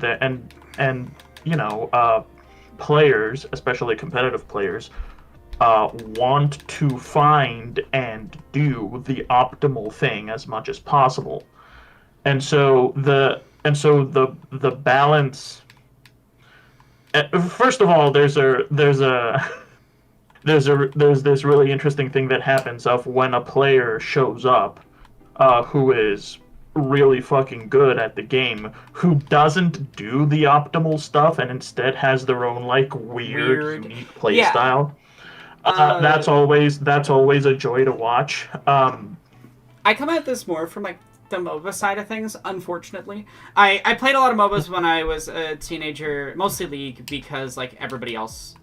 players, especially competitive players, want to find and do the optimal thing as much as possible. And so the balance. First of all, there's a there's this really interesting thing that happens of when a player shows up, who is really fucking good at the game, who doesn't do the optimal stuff and instead has their own like weird unique play yeah. style. That's always a joy to watch. I come at this more from like the MOBA side of things, unfortunately. I played a lot of MOBAs when I was a teenager, mostly League, because like everybody else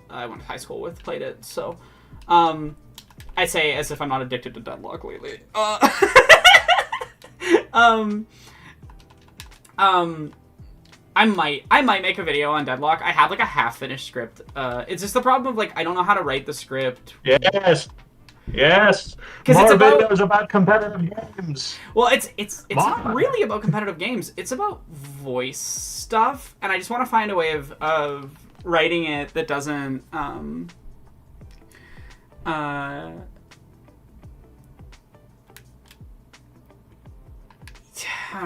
I went to high school with played it. So I say as if I'm not addicted to Deadlock lately. I might make a video on Deadlock. I have like a half-finished script. It's just the problem of like I don't know how to write the script. Yes. Because it's videos about competitive games. Well, it's not really about competitive games. It's about voice stuff, and I just want to find a way of writing it that doesn't how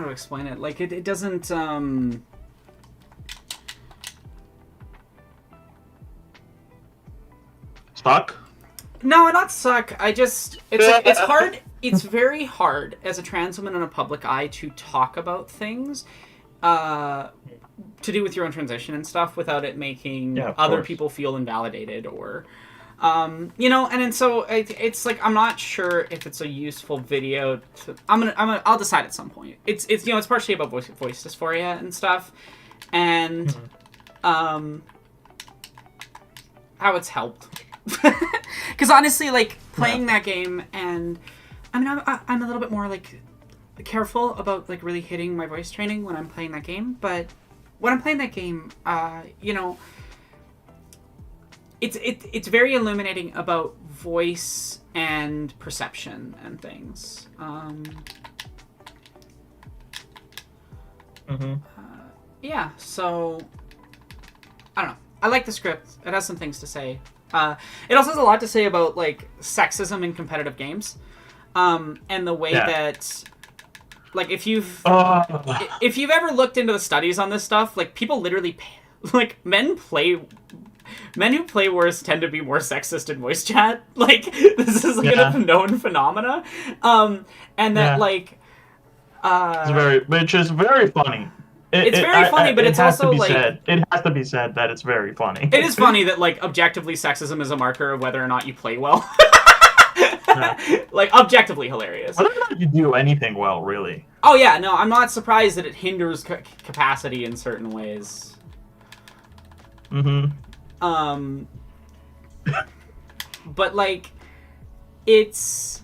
to explain it? Like it doesn't Suck? No, not suck. It's hard. It's very hard as a trans woman in a public eye to talk about things to do with your own transition and stuff without it making other people feel invalidated or and so it's like I'm not sure if it's a useful video to I'll decide at some point. It's it's partially about voice dysphoria and stuff and how it's helped. Because honestly, like playing that game, and I mean, I'm a little bit more like careful about like really hitting my voice training when I'm playing that game. But when I'm playing that game, it's very illuminating about voice and perception and things. Yeah, so I don't know. I like the script. It has some things to say. It also has a lot to say about like sexism in competitive games, and the way that, like, if you've ever looked into the studies on this stuff, like people literally, like men who play worse tend to be more sexist in voice chat. Like this is like a known phenomena, and that like, which is very funny. It's very funny, but it's also like... It has to be said that it's very funny. It is funny that, like, objectively sexism is a marker of whether or not you play well. Like, objectively hilarious. Whether or not you do anything well, really. Oh, yeah, no, I'm not surprised that it hinders capacity in certain ways. But, like, it's...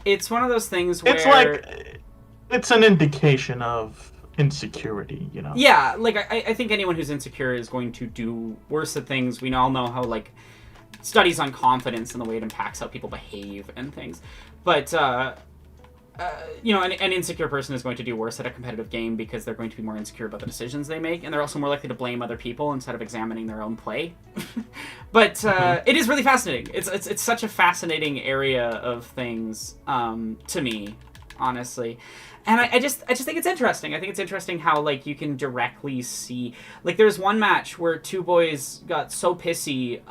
It's one of those things where... It's like... It's an indication of insecurity, you know? Yeah, like, I think anyone who's insecure is going to do worse at things. We all know how, like, studies on confidence and the way it impacts how people behave and things. But, an insecure person is going to do worse at a competitive game because they're going to be more insecure about the decisions they make, and they're also more likely to blame other people instead of examining their own play. But it is really fascinating. It's such a fascinating area of things to me, honestly. And I just think it's interesting. I think it's interesting how, like, you can directly see... Like, there's one match where two boys got so pissy.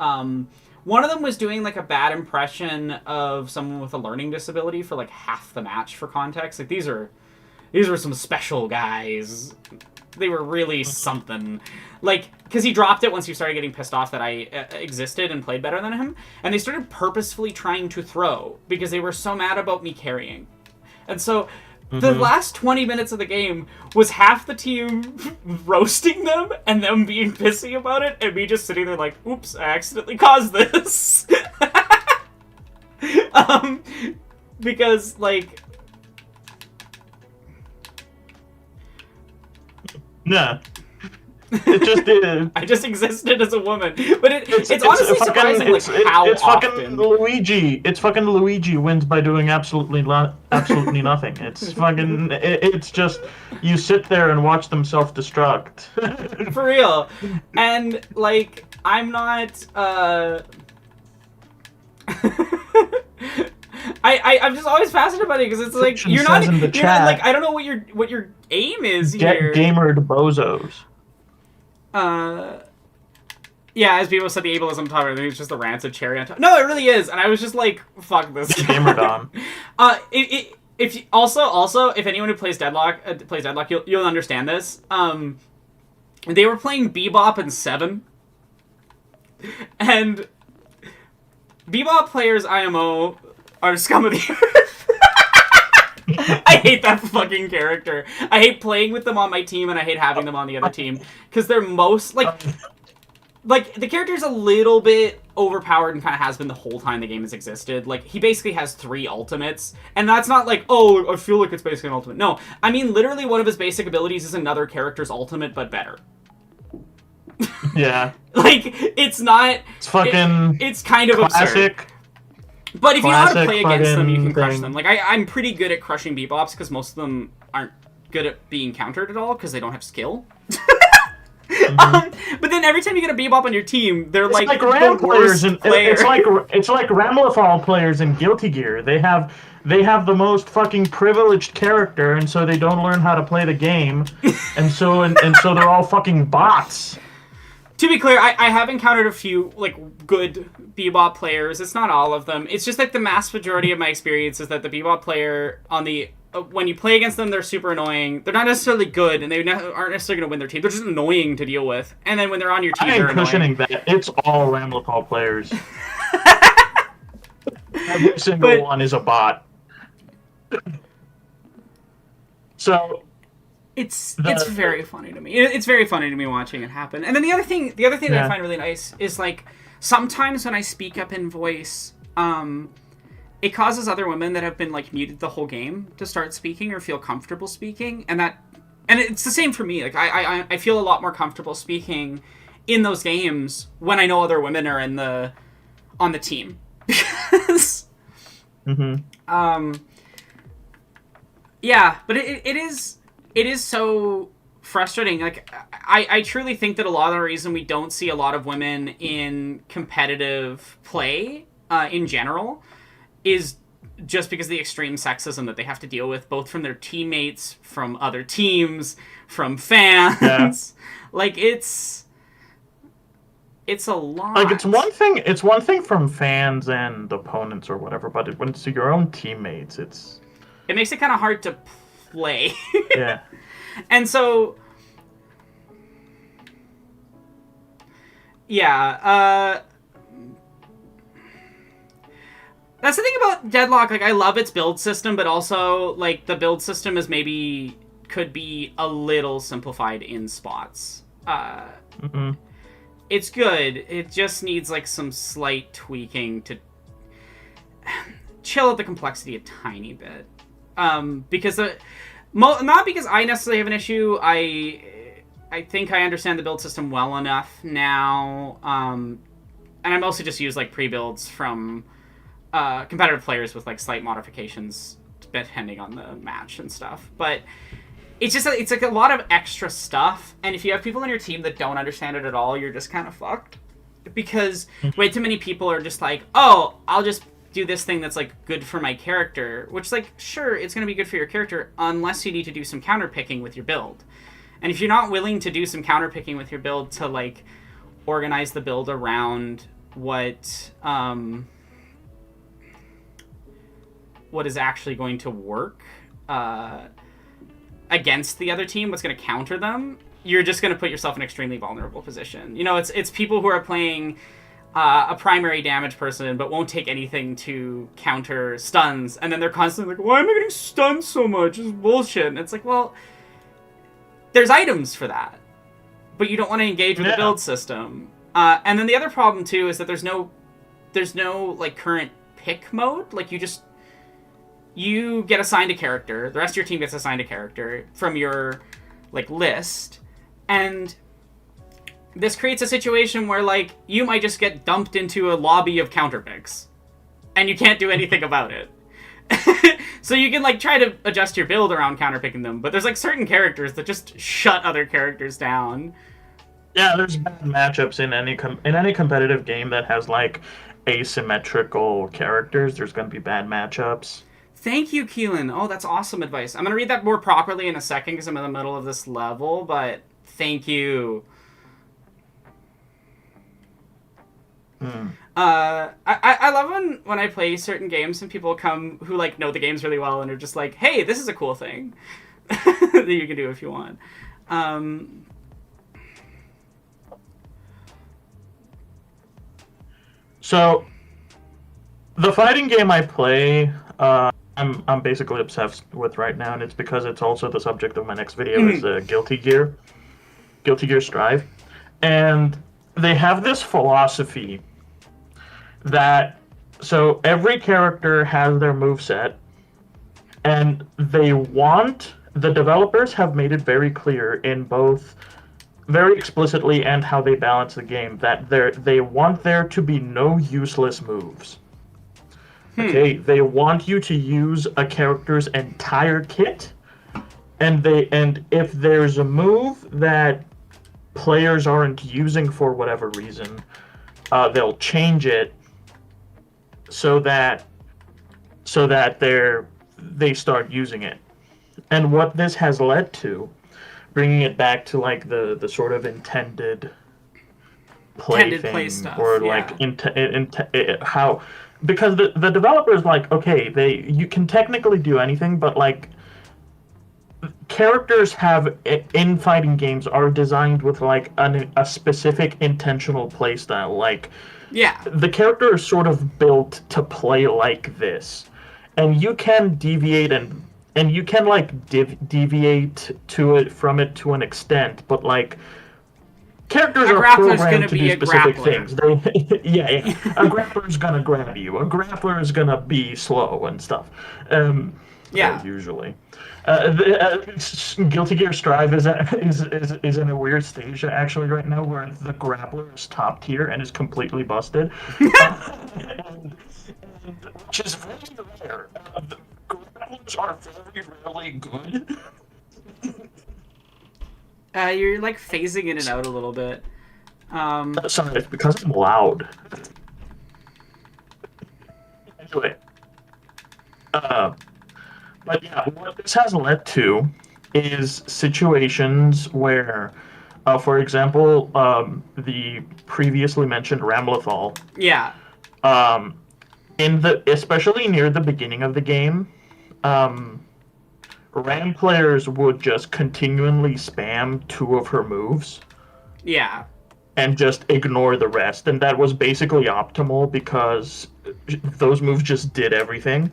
One of them was doing, like, a bad impression of someone with a learning disability for, like, half the match, for context. Like, these were some special guys. They were really something. Like, because he dropped it once he started getting pissed off that I existed and played better than him. And they started purposefully trying to throw because they were so mad about me carrying. And so... The last 20 minutes of the game was half the team roasting them and them being pissy about it, and me just sitting there like, oops, I accidentally caused this. Because, like... Nah. It just did. I just existed as a woman. But it's honestly surprising how it's often... fucking Luigi. It's fucking Luigi wins by doing absolutely nothing. It's fucking... It's just... You sit there and watch them self-destruct. For real. And, like, I'm not... I I'm just always fascinated by it because it's like you're not like I don't know what your aim is here. Gamer bozos. Yeah, as people said, the ableism top, I think it's just the rancid cherry on top. No, it really is, and I was just like, fuck this. Gamer Dom. If you, also, if anyone who plays Deadlock, you'll understand this. They were playing Bebop and 7, and Bebop players IMO are scum of the earth. I hate that fucking character. I hate playing with them on my team, and I hate having them on the other team because they're most like the character's a little bit overpowered and kind of has been the whole time the game has existed. Like, he basically has 3 ultimates, and that's not like, oh, I feel like it's basically an ultimate. No, I mean, literally one of his basic abilities is another character's ultimate, but better. Yeah. Like, it's not... It's fucking... It's kind of classic. Absurd. But if you know how to play against them, you can crush them. Like, I'm pretty good at crushing Bebops, because most of them aren't good at being countered at all, because they don't have skill. But then every time you get a Bebop on your team, they're it's like Ram players and it's like Ramlethal players in Guilty Gear. They have the most fucking privileged character, and so they don't learn how to play the game, and so they're all fucking bots. To be clear, I have encountered a few like good Bebop players. It's not all of them. It's just like the mass majority of my experience is that the Bebop player on the when you play against them, they're super annoying. They're not necessarily good, and they aren't necessarily going to win their team. They're just annoying to deal with. And then when they're on your team, they're annoying. I'm cushioning that. It's all Ramlethal players. Every single one is a bot. So it's very funny to me. It's very funny to me watching it happen. And then the other thing that I find really nice is like sometimes when I speak up in voice, it causes other women that have been like muted the whole game to start speaking or feel comfortable speaking, and it's the same for me. Like I feel a lot more comfortable speaking in those games when I know other women are on the team because yeah, but it is so frustrating. Like I truly think that a lot of the reason we don't see a lot of women in competitive play in general is just because of the extreme sexism that they have to deal with, both from their teammates, from other teams, from fans. Yeah. Like it's a lot. Like it's one thing from fans and opponents or whatever, but when it's your own teammates, it makes it kind of hard to play. Yeah. And so yeah, that's the thing about Deadlock. Like, I love its build system, but also, like, the build system could be a little simplified in spots. It's good. It just needs, like, some slight tweaking to chill out the complexity a tiny bit. Because not because I necessarily have an issue. I think I understand the build system well enough now. And I mostly just use, like, pre-builds from competitive players with like slight modifications depending on the match and stuff. But it's like a lot of extra stuff, and if you have people on your team that don't understand it at all, you're just kind of fucked, because way too many people are just like, oh, I'll just do this thing that's like good for my character, which like sure, it's going to be good for your character unless you need to do some counter picking with your build. And if you're not willing to do some counter picking with your build to like organize the build around what is actually going to work against the other team, what's going to counter them, you're just going to put yourself in an extremely vulnerable position. You know, it's people who are playing a primary damage person but won't take anything to counter stuns, and then they're constantly like, why am I getting stunned so much? It's bullshit. And it's like, well, there's items for that, but you don't want to engage with the build system. And then the other problem too is that there's no like current pick mode. Like you get assigned a character, the rest of your team gets assigned a character from your like list, and this creates a situation where like you might just get dumped into a lobby of counter picks and you can't do anything about it. So you can like try to adjust your build around counter picking them, but there's like certain characters that just shut other characters down. Yeah, there's bad matchups in any competitive game that has like asymmetrical characters, there's going to be bad matchups. Thank you, Keelan. Oh, that's awesome advice. I'm going to read that more properly in a second because I'm in the middle of this level, but thank you. I love when I play certain games and people come who like know the games really well and are just like, hey, this is a cool thing that you can do if you want. So the fighting game I play, I'm basically obsessed with right now, and it's because it's also the subject of my next video is Guilty Gear Strive, and they have this philosophy that so every character has their moveset, and the developers have made it very clear in both very explicitly and how they balance the game that they want there to be no useless moves. Okay, they want you to use a character's entire kit, and if there's a move that players aren't using for whatever reason, they'll change it so that they start using it. And what this has led to, bringing it back to like the sort of intended play stuff, or like how, because the developers like, okay, you can technically do anything, but like characters in fighting games are designed with like a specific intentional play style. Like, yeah, the character is sort of built to play like this, and you can deviate and you can like deviate from it to an extent, but like characters are programmed to do specific things. Yeah. A grappler is gonna grab you. A grappler is gonna be slow and stuff. Usually. Guilty Gear Strive is in a weird stage actually right now where the grappler is top tier and is completely busted, which is very rare. The grapplers are very rarely good. You're like phasing in and out a little bit. Sorry, it's because I'm loud. Anyway, but yeah, what this has led to is situations where, for example, the previously mentioned Ramlethal. Yeah. Especially near the beginning of the game, Ram players would just continually spam 2 of her moves. Yeah. And just ignore the rest, and that was basically optimal because those moves just did everything.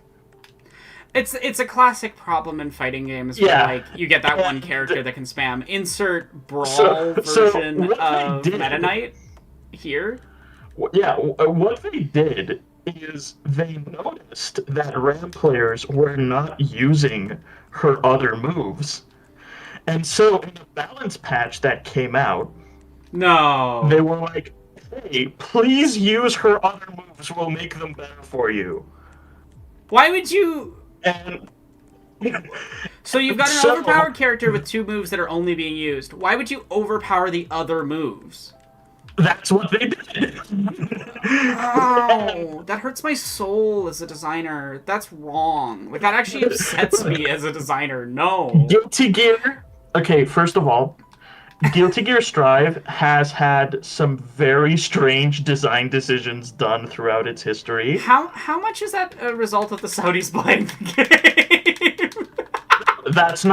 It's a classic problem in fighting games where like you get that one character that can spam. Insert brawl version of Meta Knight here. Yeah, what they did is they noticed that Ram players were not using her other moves. And so in a balance patch that came out, they were like, hey, please use her other moves, we'll make them better for you. Why would you... And so you've got an overpowered character with 2 moves that are only being used. Why would you overpower the other moves? That's what they did. Oh, that hurts my soul as a designer. That's wrong. Like, that actually upsets me as a designer. No. Guilty Gear... Okay, first of all, Guilty Gear Strive has had some very strange design decisions done throughout its history. How much is that a result of the Saudis buying the game? That's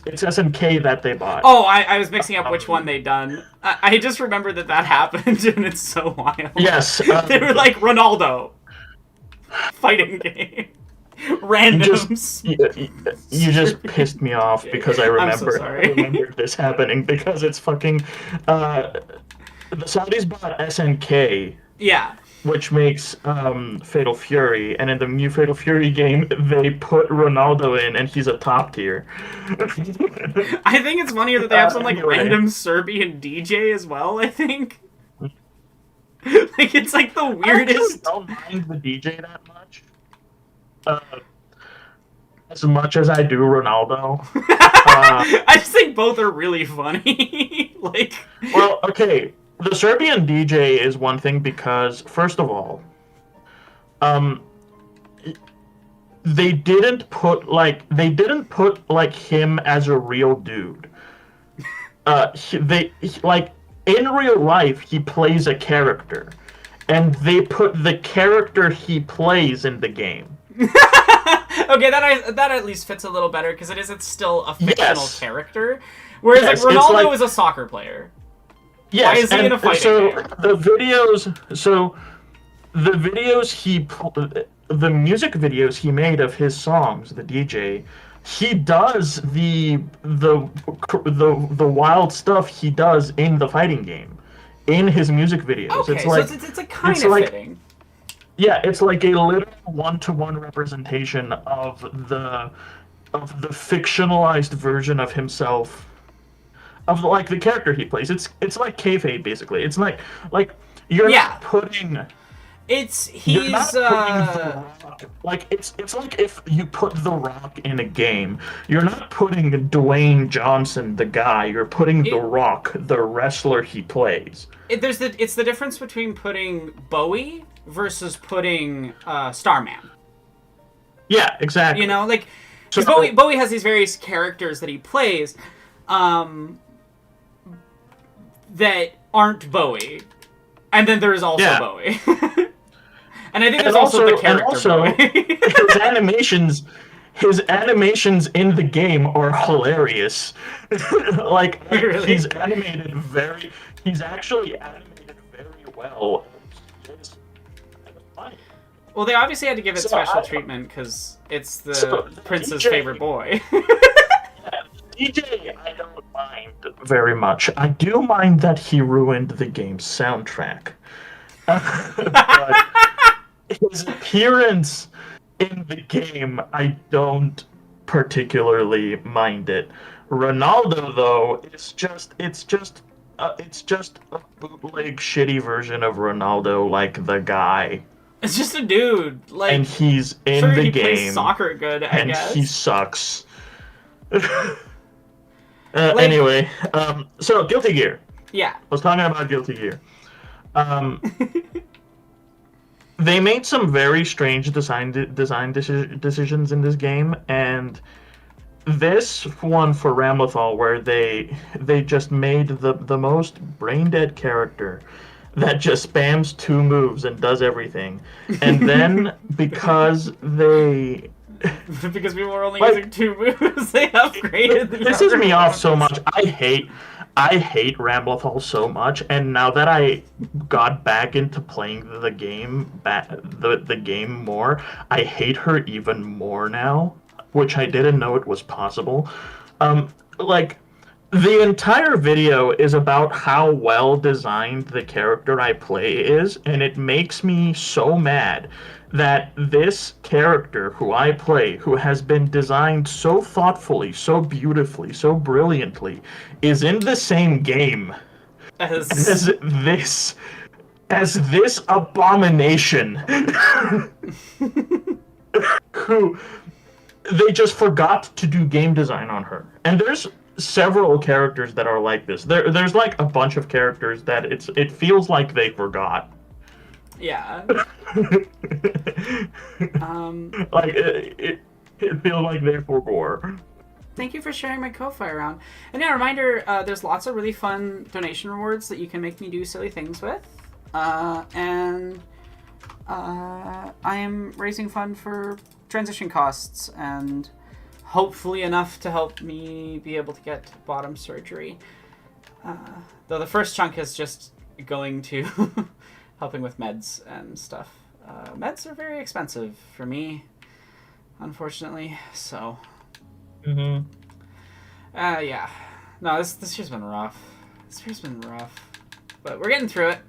it's SNK that they bought. Oh, I was mixing up which one they done. I just remember that happened, and it's so wild. Yes, they were like Ronaldo fighting game. Randoms. You just pissed me off because I remember I remembered this happening because it's fucking the Saudis bought SNK. Yeah. Which makes Fatal Fury, and in the new Fatal Fury game, they put Ronaldo in, and he's a top tier. I think it's funnier that they have some like random Serbian DJ as well. I think. Like it's like the weirdest. I don't mind the DJ that much. As much as I do Ronaldo. I just think both are really funny. Like. Well, okay. the Serbian DJ is one thing because, first of all, they didn't put him as a real dude. Like in real life he plays a character, and they put the character he plays in the game. Okay, that at least fits a little better because it's still a fictional character, whereas like Ronaldo is a soccer player. Yes, why is he in a fighting game? The music videos he made of his songs, the DJ, he does the wild stuff he does in the fighting game, in his music videos. Okay, it's like, so it's like kind of fitting. Yeah, it's like a literal one-to-one representation of the fictionalized version of himself, of like the character he plays. It's like kayfabe basically. It's like you're not putting. It's like it's like if you put The Rock in a game. You're not putting Dwayne Johnson, the guy. You're putting The Rock, the wrestler he plays. It's the difference between putting Bowie versus putting Starman. Yeah, exactly. You know, like because Bowie has these various characters that he plays, that aren't Bowie, and then there's also Bowie. And I think there's also the character Bowie. his animations in the game are hilarious. Like really? He's actually animated very well. Well, they obviously had to give it special treatment because it's the prince's favorite boy. DJ, I don't mind very much. I do mind that he ruined the game's soundtrack. But his appearance in the game, I don't particularly mind it. Ronaldo, though, it's just a bootleg, shitty version of Ronaldo, like the guy. It's just a dude, like, and he's in the he game. Plays soccer good, I guess. And he sucks. Anyway, so Guilty Gear. Yeah. I was talking about Guilty Gear. They made some very strange design decisions in this game, and this one for Ramlethal, where they just made the most brain dead character that just spams 2 moves and does everything, and then because people were only using 2 moves, they upgraded. This pisses me off so much. I hate Ramlethal so much, and now that I got back into playing the game, the game more, I hate her even more now, which I didn't know it was possible. Like, the entire video is about how well designed the character I play is, and it makes me so mad that this character who I play, who has been designed so thoughtfully, so beautifully, so brilliantly, is in the same game as this abomination who they just forgot to do game design on her. And there's several characters that are like this. There's like a bunch of characters that it feels like they forgot. Yeah. Like it feels like they forbore. Thank you for sharing my Ko-Fi around. And yeah, reminder, there's lots of really fun donation rewards that you can make me do silly things with. And I am raising fund for transition costs and hopefully enough to help me be able to get bottom surgery. Though the first chunk is just going to helping with meds and stuff. Meds are very expensive for me, unfortunately, so... Mm-hmm. Yeah. No, this year's been rough. This year's been rough. But we're getting through it.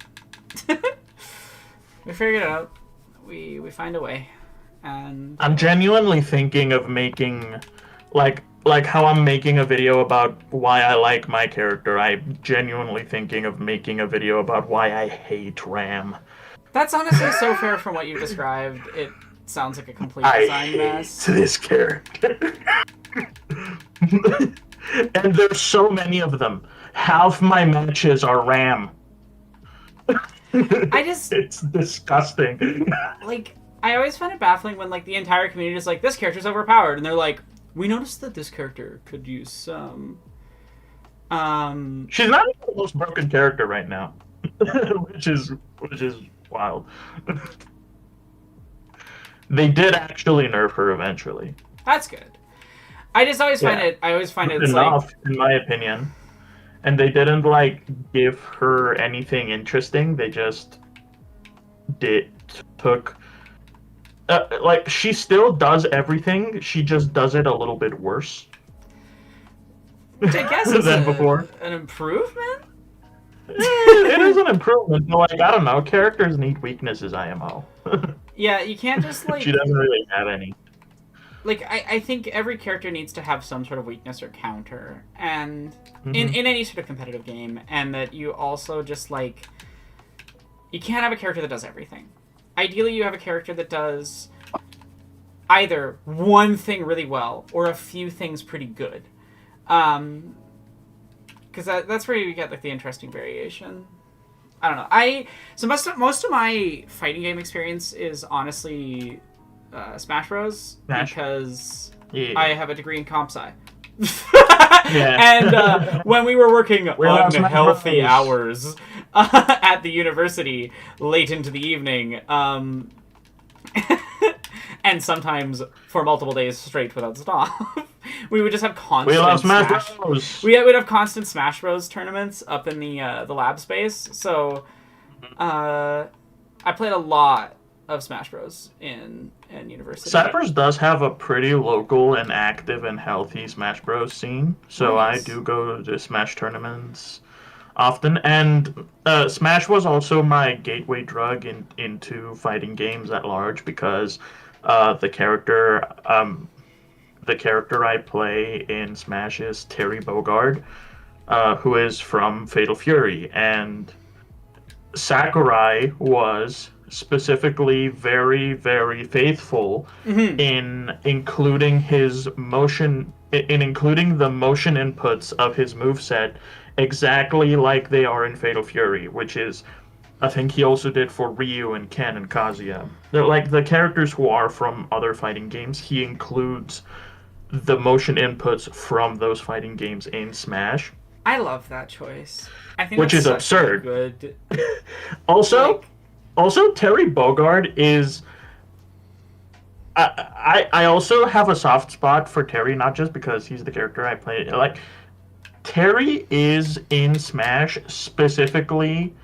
We figured it out. We find a way. And I'm genuinely thinking of making... Like how I'm making a video about why I like my character, I'm genuinely thinking of making a video about why I hate Ram. That's honestly so fair from what you described. It sounds like a complete design mess. This character. And there's so many of them. Half my matches are Ram. It's disgusting. Like, I always find it baffling when, like, the entire community is like, this character's overpowered, and they're like, we noticed that this character could use some... She's not even the most broken character right now, which is wild. They did actually nerf her eventually. That's good. I just always find it. I always find it enough, in my opinion. And they didn't like give her anything interesting. They just took. Like, she still does everything. She just does it a little bit worse. Which I guess is than before. An improvement. It is an improvement. But, like, I don't know. Characters need weaknesses. IMO. Yeah, you can't just like. She doesn't really have any. Like, I think every character needs to have some sort of weakness or counter, and in any sort of competitive game, and that you also just like. You can't have a character that does everything. Ideally, you have a character that does either one thing really well or a few things pretty good. Because that's where you get like the interesting variation. I don't know. So most of my fighting game experience is honestly Smash Bros. Because I have a degree in comp sci. And when we were working unhealthy hours at the university late into the evening, and sometimes for multiple days straight without stop, we would just have constant Smash Bros. We would have constant Smash Bros. Tournaments up in the lab space. So I played a lot of Smash Bros. in university. Smash Bros. Does have a pretty local and active and healthy Smash Bros. Scene, so nice. I do go to Smash tournaments often, and Smash was also my gateway drug into fighting games at large because the character I play in Smash is Terry Bogard, who is from Fatal Fury, and Sakurai was specifically very, very faithful in including the motion inputs of his moveset exactly like they are in Fatal Fury, which is, I think he also did for Ryu and Ken and Kazuya. They're like the characters who are from other fighting games, he includes the motion inputs from those fighting games in Smash. I love that choice. I think which is absurd. Good. Also, Terry Bogard is. I also have a soft spot for Terry, not just because he's the character I play. Like, Terry is in Smash specifically,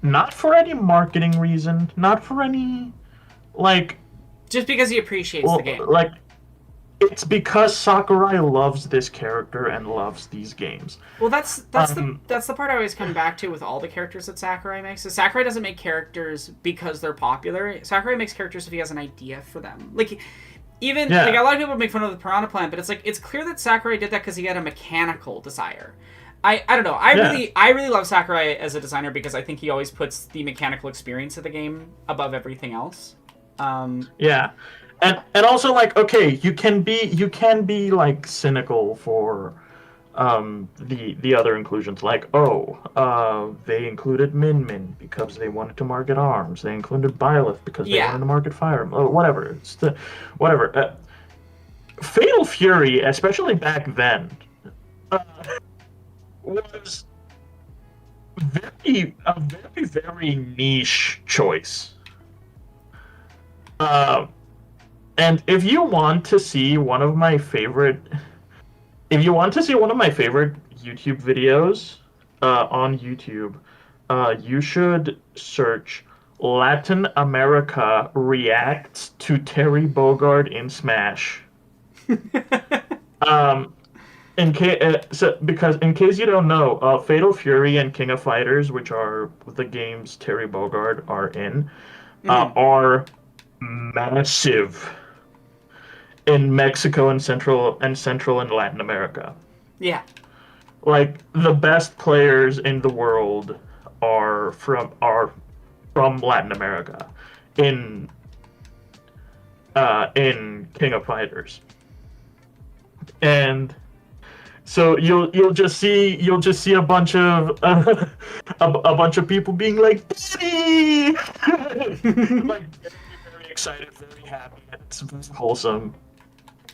not for any marketing reason, not for any, like. Just because he appreciates the game. Like, it's because Sakurai loves this character and loves these games. Well, that's the part I always come back to with all the characters that Sakurai makes. So Sakurai doesn't make characters because they're popular. Sakurai makes characters if he has an idea for them. Like, like a lot of people make fun of the Piranha Plant, but it's like it's clear that Sakurai did that because he had a mechanical desire. I don't know. I really love Sakurai as a designer because I think he always puts the mechanical experience of the game above everything else. And also, like, okay, you can be like cynical for the other inclusions, like, they included Min because they wanted to market arms, they included Byleth because they wanted to market fire, whatever. Fatal Fury, especially back then, was a very, very niche choice. And if you want to see one of my favorite YouTube videos on YouTube, you should search Latin America reacts to Terry Bogard in Smash. Because in case you don't know, Fatal Fury and King of Fighters, which are the games Terry Bogard are in, are massive in Mexico and Central and Latin America. Yeah. Like, the best players in the world are from Latin America in King of Fighters. And So you'll just see a bunch of a bunch of people being like, Daddy! Like very excited, very happy. It's wholesome.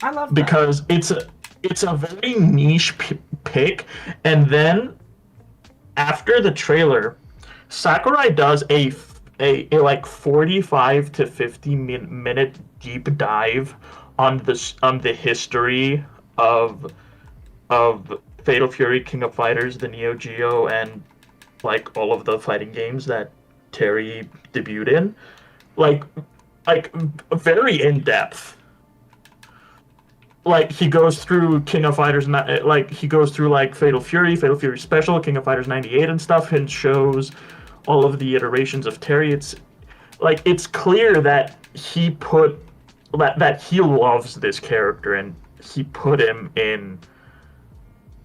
I love that. Because it's a very niche pick, and then after the trailer, Sakurai does a like 45 to 50 minute deep dive on the history of Fatal Fury, King of Fighters, the Neo Geo, and like all of the fighting games that Terry debuted in, like very in depth. Like he goes through King of Fighters, like he goes through like Fatal Fury Special, King of Fighters '98 and stuff, and shows all of the iterations of Terry. It's like it's clear that he put that he loves this character and he put him in.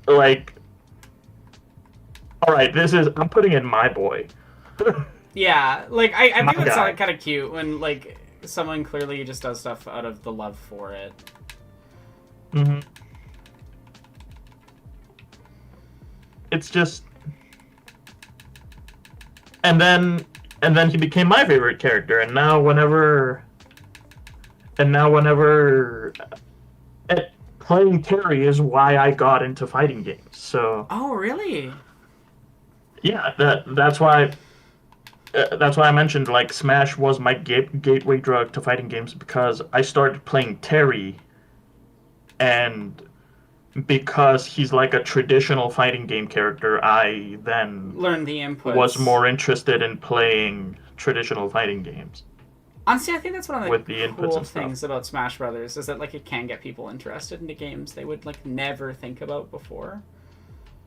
Like, all right, I'm putting in my boy. Yeah, like I My think it's guy. kind of cute when like someone clearly just does stuff out of the love for it. Mm-hmm. It's just, and then he became my favorite character, and now whenever playing Terry is why I got into fighting games. So Oh, really? yeah, that's why I mentioned like Smash was my gateway drug to fighting games, because I started playing Terry, and because he's like a traditional fighting game character, I then Learn the inputs. was more interested in playing traditional fighting games. Honestly, I think that's one of with the the inputs cool and stuff. things about Smash Brothers is that like it can get people interested into games they would like never think about before.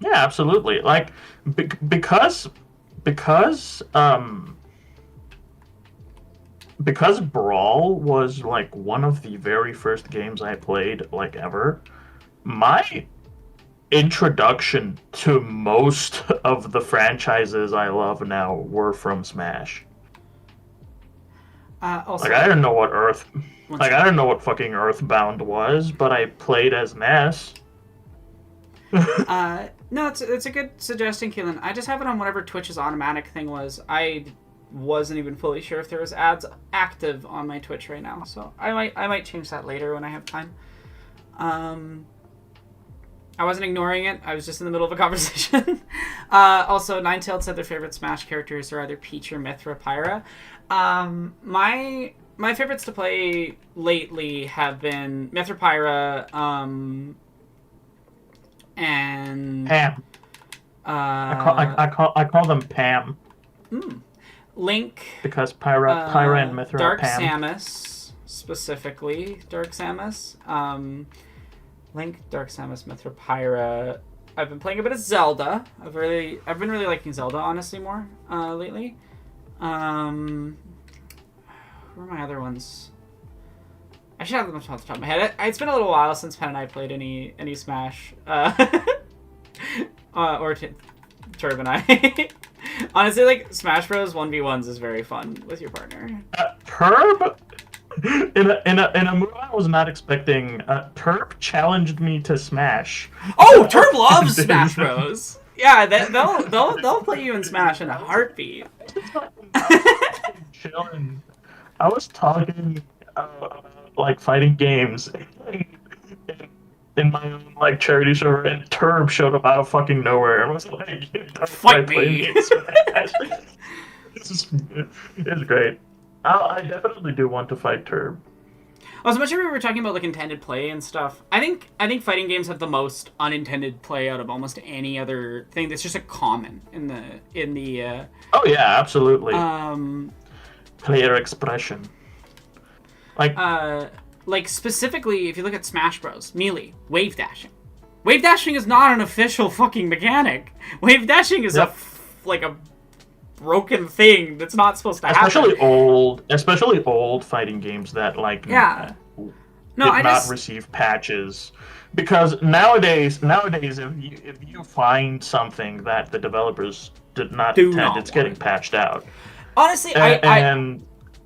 Yeah, absolutely. Like because Brawl was like one of the very first games I played like ever. My introduction to most of the franchises I love now were from Smash. Also, Like I didn't know what one I didn't know what fucking Earthbound was, but I played as Ness. no, it's a good suggestion, Keelan. I just have it on whatever Twitch's automatic thing was. I wasn't even fully sure if there was ads active on my Twitch right now, so I might change that later when I have time. I wasn't ignoring it. I was just in the middle of a conversation. Also, Ninetales said their favorite Smash characters are either Peach or Mithra Pyra. My favorites to play lately have been Mithra Pyra, and Pam. I call them Pam Link, because Pyra and Mithra are Dark Pam. Samus, specifically Dark Samus. Link, Dark Samus, Mithra Pyra. I've been playing a bit of Zelda. I've been really liking Zelda, honestly, more lately. Who are my other ones? I should have them off the top of my head. It's been a little while since Pen and I played any Smash. Or Turb and I. Honestly, like, Smash Bros. 1v1s is very fun with your partner. Turb, in a move I was not expecting, Turb challenged me to Smash. Oh, Turb loves Smash Bros. Yeah, they'll play you in Smash in a heartbeat. Chilling. I was talking like fighting games in my own like charity server, and Turb showed up out of fucking nowhere and was like, "Fight me!" It's great. I definitely do want to fight Turb. As much as we were talking about like intended play and stuff, I think fighting games have the most unintended play out of almost any other thing. That's just a common in the. Oh yeah, absolutely. Player expression. Like specifically, if you look at Smash Bros. Melee, wave dashing. Wave dashing is not an official fucking mechanic. Wave dashing is like a broken thing that's not supposed to happen. Especially old fighting games that like did not receive patches, because nowadays if you find something that the developers did not intend, it's getting patched out. Honestly,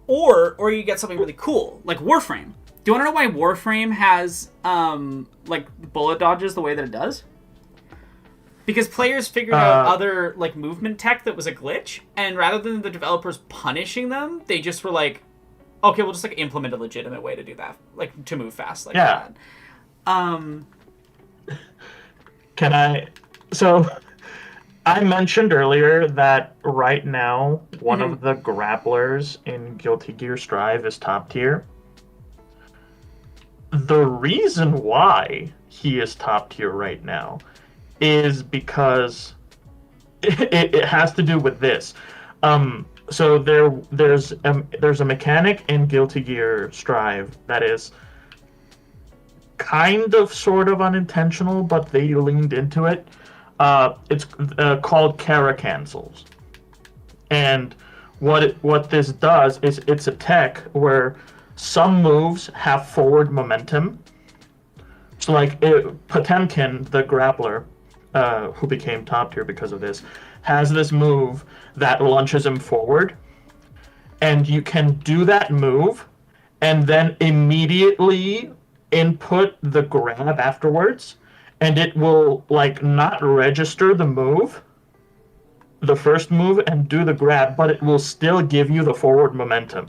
or you get something really cool like Warframe. Do you want to know why Warframe has like bullet dodges the way that it does? because players figured out other like movement tech that was a glitch, and rather than the developers punishing them, they just were like, okay, we'll just like implement a legitimate way to do that, like to move fast like that. Can I? So, I mentioned earlier that right now one of the grapplers in Guilty Gear Strive is top tier. The reason why he is top tier right now is because it has to do with this. So there's a mechanic in Guilty Gear Strive that is kind of sort of unintentional, but they leaned into it. It's called Kara cancels, and what this does is it's a tech where some moves have forward momentum. So like Potemkin, the grappler, who became top tier because of this, has this move that launches him forward, and you can do that move and then immediately input the grab afterwards, and it will like not register the move, the first move, and do the grab, but it will still give you the forward momentum.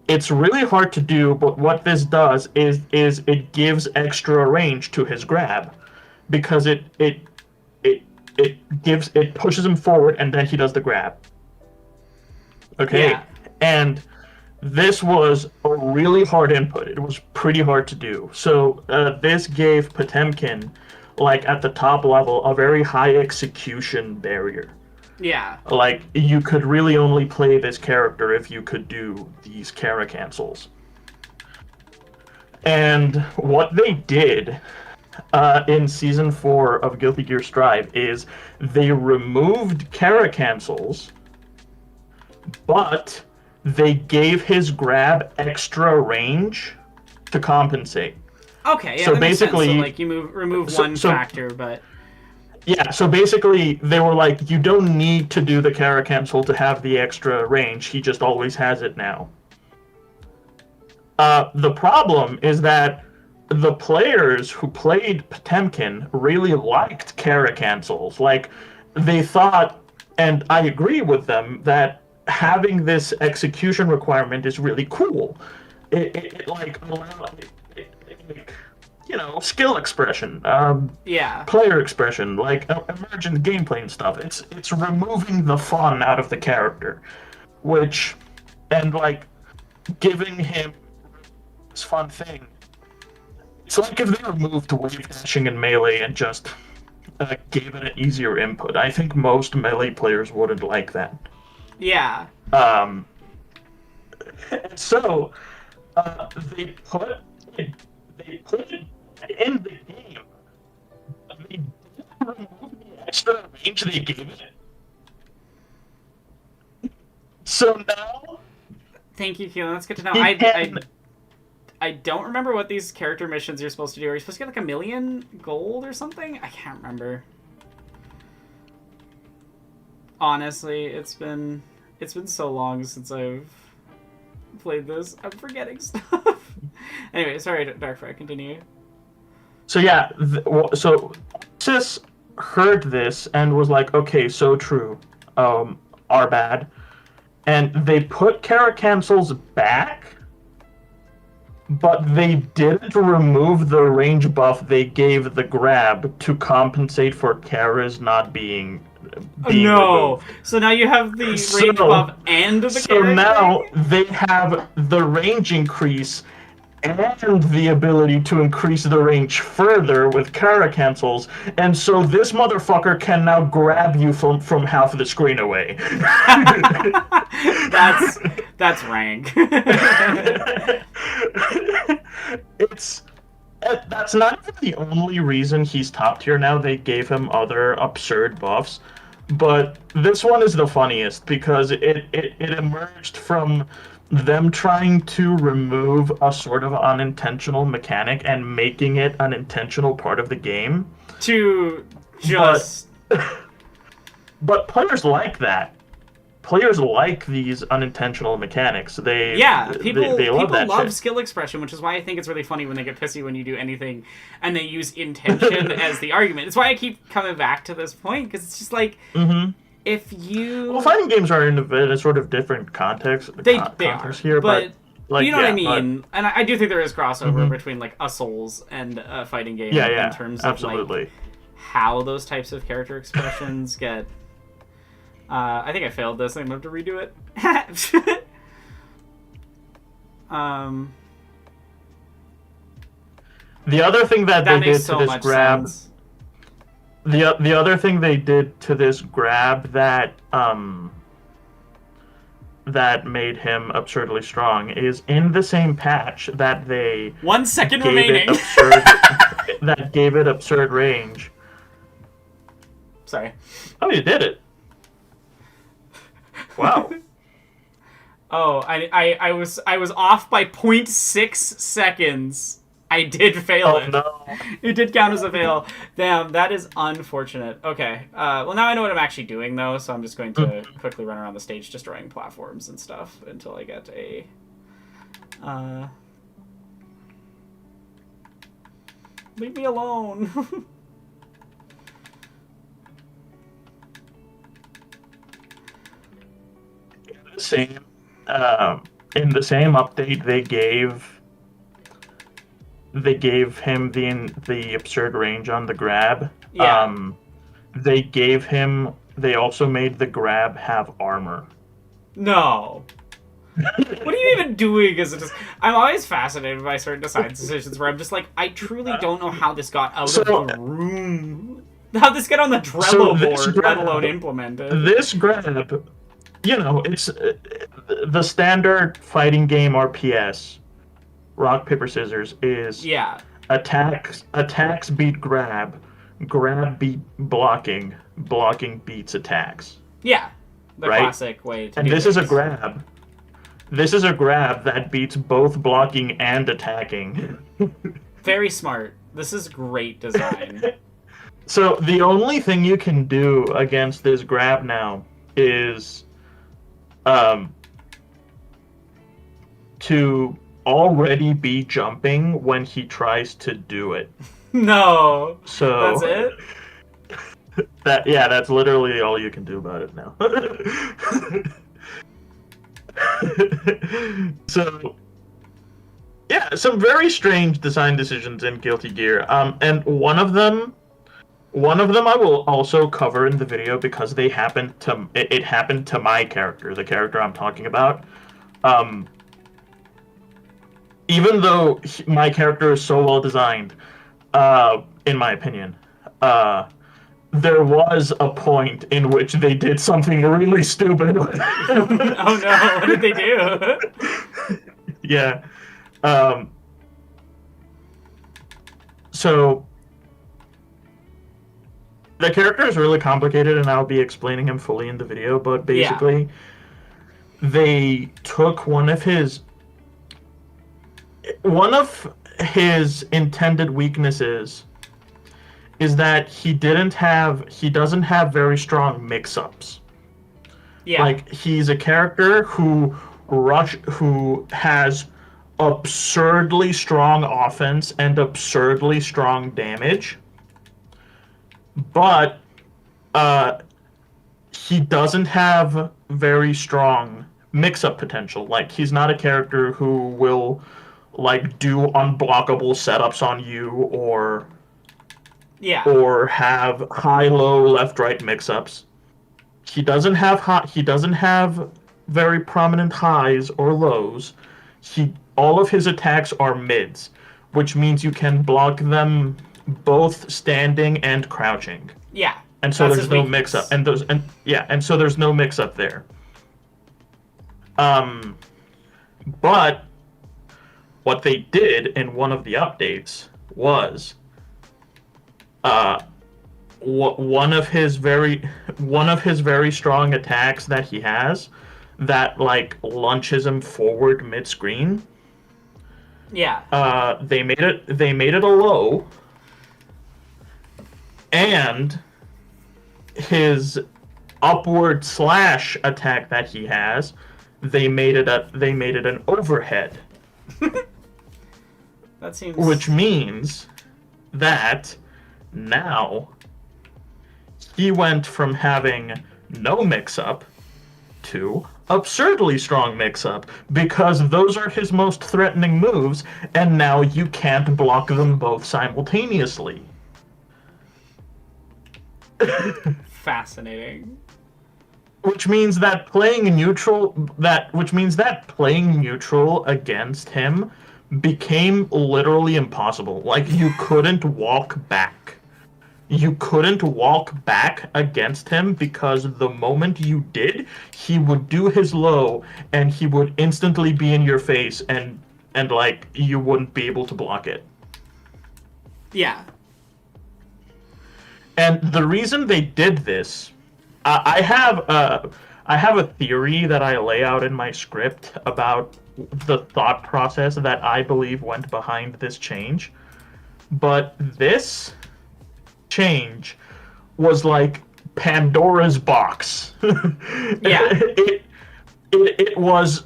It's really hard to do, but what this does is it gives extra range to his grab, because it pushes him forward and then he does the grab. Okay, yeah. And this was a really hard input. It was pretty hard to do. So this gave Potemkin, like at the top level, a very high execution barrier. Yeah. Like, you could really only play this character if you could do these Kara cancels. And what they did in Season 4 of Guilty Gear Strive is they removed Kara cancels, but they gave his grab extra range to compensate. Okay, yeah, so that basically, makes sense. So, like, you remove one factor, but... Yeah, so basically, they were like, you don't need to do the Kara cancel to have the extra range, he just always has it now. The problem is that the players who played Potemkin really liked Kara cancels. Like, they thought, and I agree with them, that having this execution requirement is really cool. It like, allows... you know, skill expression, player expression, like emergent gameplay and stuff. It's removing the fun out of the character, and like giving him this fun thing. It's like if they removed wave dashing and melee and just gave it an easier input. I think most melee players wouldn't like that. Yeah. So they put it in the game. They didn't remove the extra range they gave it. So now... Thank you, Keelan. That's good to know. I don't remember what these character missions you're supposed to do. Are you supposed to get like 1 million gold or something? I can't remember. Honestly, it's been so long since I've played this. I'm forgetting stuff. Anyway, sorry, Darkfire, continue. So yeah, so Sis heard this and was like, okay, so true, our bad. And they put Kara cancels back, but they didn't remove the range buff they gave the grab to compensate for Kara's not being removed. So now you have the range buff and the So now they have the range increase and the ability to increase the range further with Kara cancels, and so this motherfucker can now grab you from half of the screen away. That's rank. That's not even the only reason he's top tier now. They gave him other absurd buffs, but this one is the funniest because it emerged from them trying to remove a sort of unintentional mechanic and making it an intentional part of the game. To just... But players like that. players like these unintentional mechanics. They people love love shit. skill expression, which is why I think it's really funny when they get pissy when you do anything and they use intention as the argument. It's why I keep coming back to this point, because it's just like, if you... Well, fighting games are in a sort of different context. They are here, but like, you know what I mean? And I do think there is crossover between like a Souls and a fighting game in terms of like how those types of character expressions get... I think I failed this. I'm going to have to redo it. The other thing that they did to this grab... Sense. The other thing they did to this grab that that made him absurdly strong is in the same patch that they 1 second gave remaining that gave it absurd range. Sorry. Oh, you did it. Wow. Oh, I was off by 0.6 seconds. I did fail it. No. It did count as a fail. Damn, that is unfortunate. Okay. Well, now I know what I'm actually doing, though, so I'm just going to quickly run around the stage destroying platforms and stuff until I get a... Leave me alone. Same. In the same update, they gave him the absurd range on the grab. Yeah. They also made the grab have armor. No. What are you even doing? I'm always fascinated by certain design decisions where I'm just like, I truly don't know how this got out of the room. How this got on the Trello board, let alone implemented. This grab, it's the standard fighting game RPS. Rock, paper, scissors is attacks beat grab beat blocking beats attacks. Yeah, the right? classic way to and do this things. is a grab. This is a grab that beats both blocking and attacking. Very smart. This is great design. So the only thing you can do against this grab now is to already be jumping when he tries to do it. No. So that's it? That's literally all you can do about it now. So yeah, some very strange design decisions in Guilty Gear. And one of them I will also cover in the video because it happened to my character, the character I'm talking about. Even though my character is so well designed, in my opinion, there was a point in which they did something really stupid. Oh no, what did they do? Yeah. So the character is really complicated, and I'll be explaining him fully in the video, but basically they took one of his intended weaknesses is that he doesn't have very strong mix-ups. Yeah. Like, he's a character who has absurdly strong offense and absurdly strong damage, but he doesn't have very strong mix-up potential. Like, he's not a character who will do unblockable setups on you or have high-low left-right mix-ups. He doesn't have very prominent highs or lows. All of his attacks are mids, which means you can block them both standing and crouching. Yeah. And so there's no mix-up, and so there's no mix-up there. But what they did in one of the updates was one of his very strong attacks that he has that launches him forward mid-screen. Yeah. They made it a low, and upward slash attack that he has, they made it an overhead. That seems... Which means that now he went from having no mix-up to absurdly strong mix-up, because those are his most threatening moves, and now you can't block them both simultaneously. Fascinating. Which means that playing neutral against him became literally impossible. Like, you couldn't walk back. You couldn't walk back against him, because the moment you did, he would do his low and he would instantly be in your face, and like, you wouldn't be able to block it. Yeah. And the reason they did this, I have a theory that I lay out in my script about the thought process that I believe went behind this change. But this change was like Pandora's box. Yeah. It was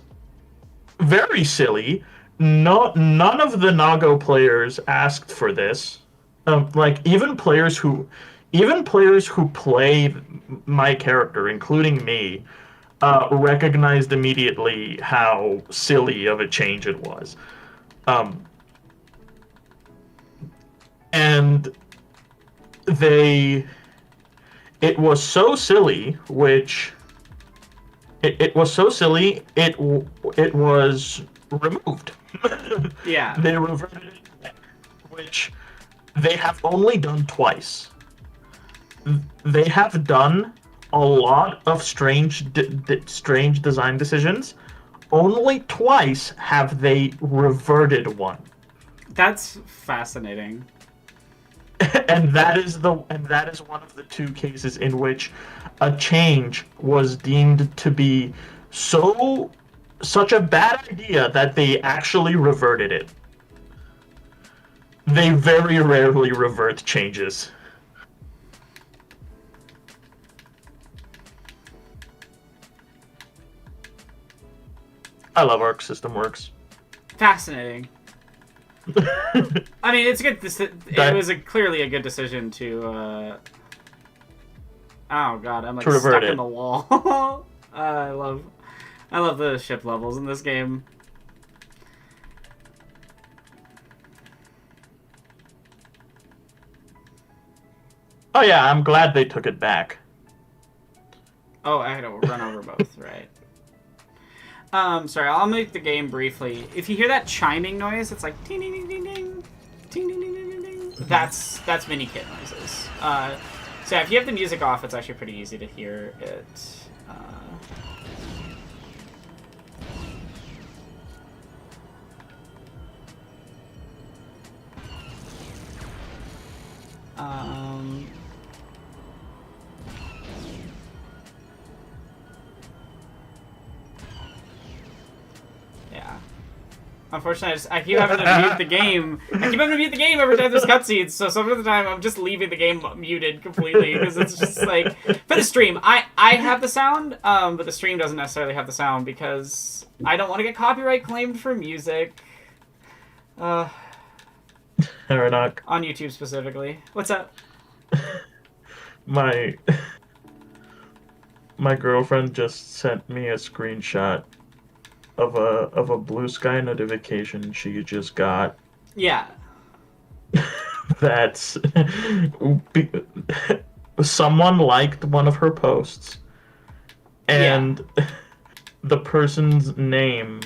very silly. None of the Nago players asked for this. Like, even players who play my character, including me, recognized immediately how silly of a change it was. And it was so silly, it was so silly, it was removed. Yeah. They reverted it, which they have only done twice. They have done a lot of strange design decisions. Only twice have they reverted one. That's fascinating. And that is one of the two cases in which a change was deemed to be such a bad idea that they actually reverted it. They very rarely revert changes. I love Arc System Works. Fascinating. I mean, it's good. It was clearly a good decision to. Oh god, I'm like stuck in the wall. I love the ship levels in this game. Oh yeah, I'm glad they took it back. Oh, I had to run over both, right? Sorry, I'll make the game briefly. If you hear that chiming noise, it's like ting ding ding ding ding, ting ding ding ding ding. That's mini kit noises. So yeah, if you have the music off, it's actually pretty easy to hear it. Yeah. Unfortunately, I keep having to mute the game. I keep having to mute the game every time there's cutscenes, so some of the time I'm just leaving the game muted completely, because it's just like... For the stream, I have the sound, but the stream doesn't necessarily have the sound, because I don't want to get copyright claimed for music. Aranak. On YouTube specifically. What's up? My girlfriend just sent me a screenshot of a Blue Sky notification she just got. Yeah. That's someone liked one of her posts, and the person's name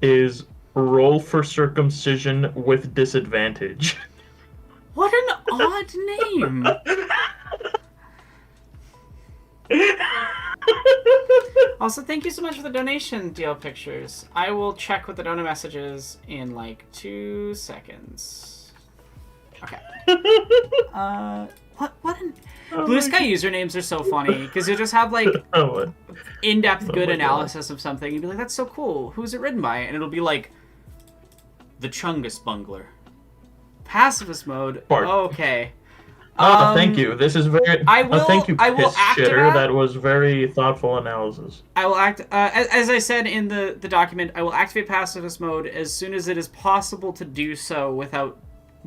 is Roll for Circumcision with Disadvantage. What an odd name. Also, thank you so much for the donation, DL Pictures. I will check with the donor messages in like 2 seconds. Okay. What an... Blue Sky usernames are so funny, because you'll just have like in-depth good analysis of something, and you'll be like, that's so cool. Who's it written by? And it'll be like, the Chungus Bungler. Pacifist mode. Bart. Okay. Thank you. This is very. Thank you, I will piss act shitter. that. That was very thoughtful analysis. I will act as I said in the document. I will activate pacifist mode as soon as it is possible to do so without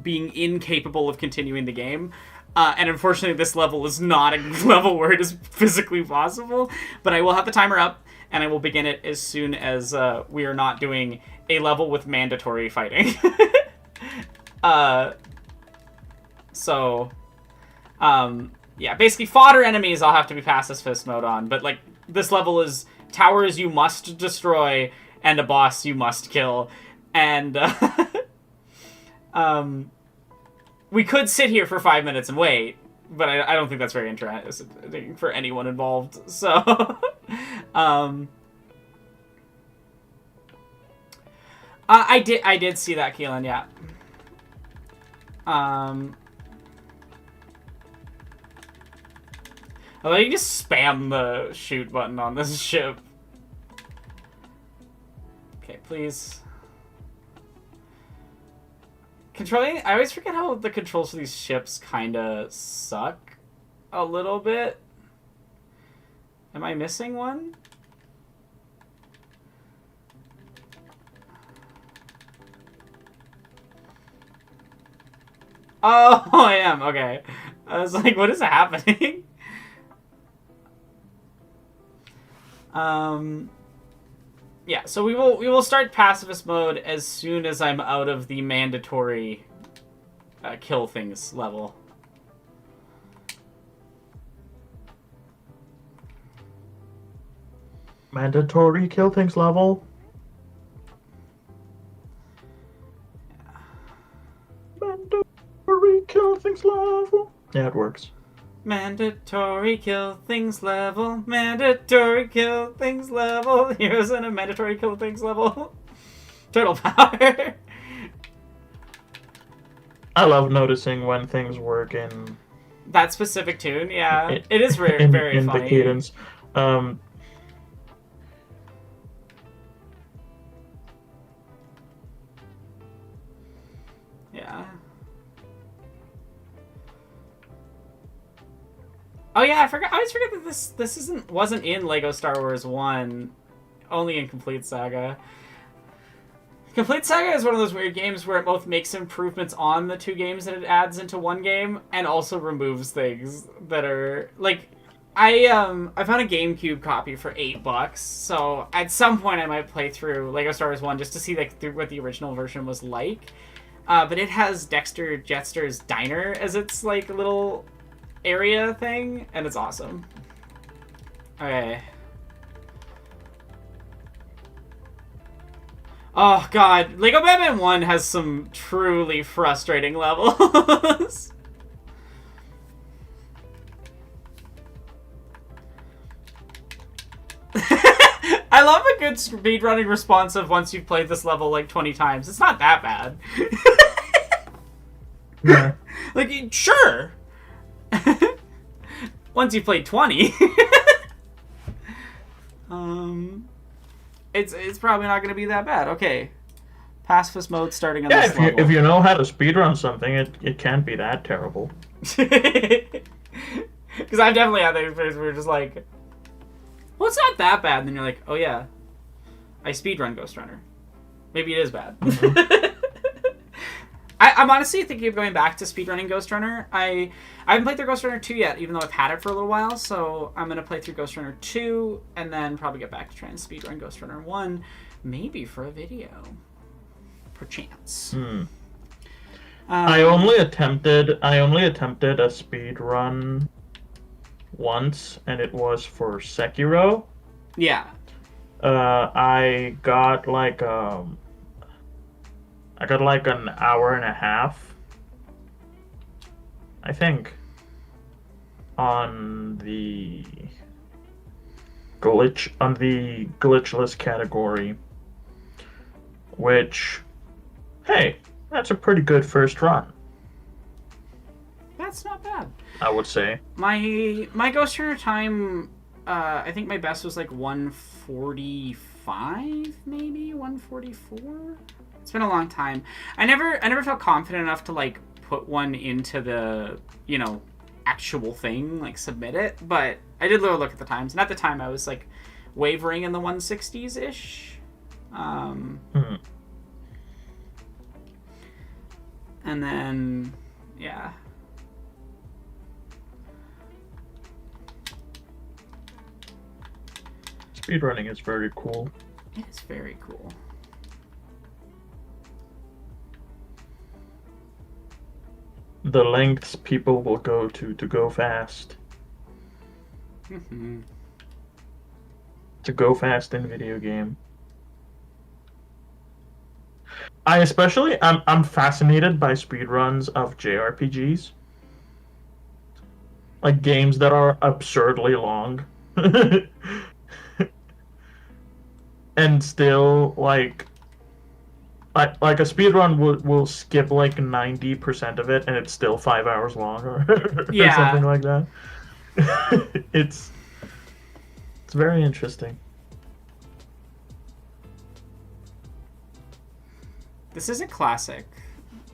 being incapable of continuing the game. And unfortunately, this level is not a level where it is physically possible. But I will have the timer up, and I will begin it as soon as we are not doing a level with mandatory fighting. Yeah, basically fodder enemies I'll have to be pacifist mode on, but like this level is towers you must destroy and a boss you must kill, and we could sit here for 5 minutes and wait, but I don't think that's very interesting for anyone involved. So, I did see that, Keelan. Yeah. Although you just spam the shoot button on this ship. Okay, please. Controlling... I always forget how the controls for these ships kinda suck a little bit. Am I missing one? Oh, I am. Okay. I was like, what is happening? Yeah, so we will start pacifist mode as soon as I'm out of the mandatory kill things level. Mandatory kill things level? Mandatory kill things level. Yeah, it works. Mandatory kill things level. Mandatory kill things level. Heroes in a mandatory kill things level. Turtle power. I love noticing when things work in that specific tune. Yeah, it is very very in funny. The cadence. Yeah. Oh yeah, I always forget that this wasn't in Lego Star Wars 1, only in Complete Saga. Complete Saga is one of those weird games where it both makes improvements on the two games that it adds into one game, and also removes things that are like. I found a GameCube copy for $8, so at some point I might play through Lego Star Wars 1 just to see like what the original version was like. But it has Dexter Jettster's diner as its like little area thing, and it's awesome. Okay. Oh god, Lego Batman 1 has some truly frustrating levels. I love a good speedrunning responsive once you've played this level like 20 times. It's not that bad. Yeah. Like, sure. Once you played 20. It's probably not going to be that bad. Okay. Pacifist mode starting on this level. If you know how to speedrun something, it can't be that terrible. Because I've definitely had that experience where you're just like, well, it's not that bad. And then you're like, oh yeah, I speedrun Ghost Runner. Maybe it is bad. Mm-hmm. I'm honestly thinking of going back to speedrunning Ghost Runner. I haven't played through Ghost Runner 2 yet, even though I've had it for a little while. So I'm going to play through Ghost Runner 2 and then probably get back to trying to speedrun Ghost Runner 1. Maybe for a video. Perchance. I only attempted a speedrun once, and it was for Sekiro. Yeah. I got like an hour and a half, I think, on the glitchless category, which, hey, that's a pretty good first run. That's not bad, I would say. My Ghost Runner time, I think my best was like 145, maybe 144. It's been a long time. I never felt confident enough to like put one into the, actual thing, like submit it. But I did look at the times, and at the time I was like wavering in the 160s ish. And then, yeah. Speedrunning is very cool. It is very cool. The lengths people will go to go fast. Mm-hmm. To go fast in video game. I'm fascinated by speedruns of JRPGs. Like games that are absurdly long. And still like a speedrun will skip like 90% of it and it's still 5 hours long or something like that. It's very interesting. This is a classic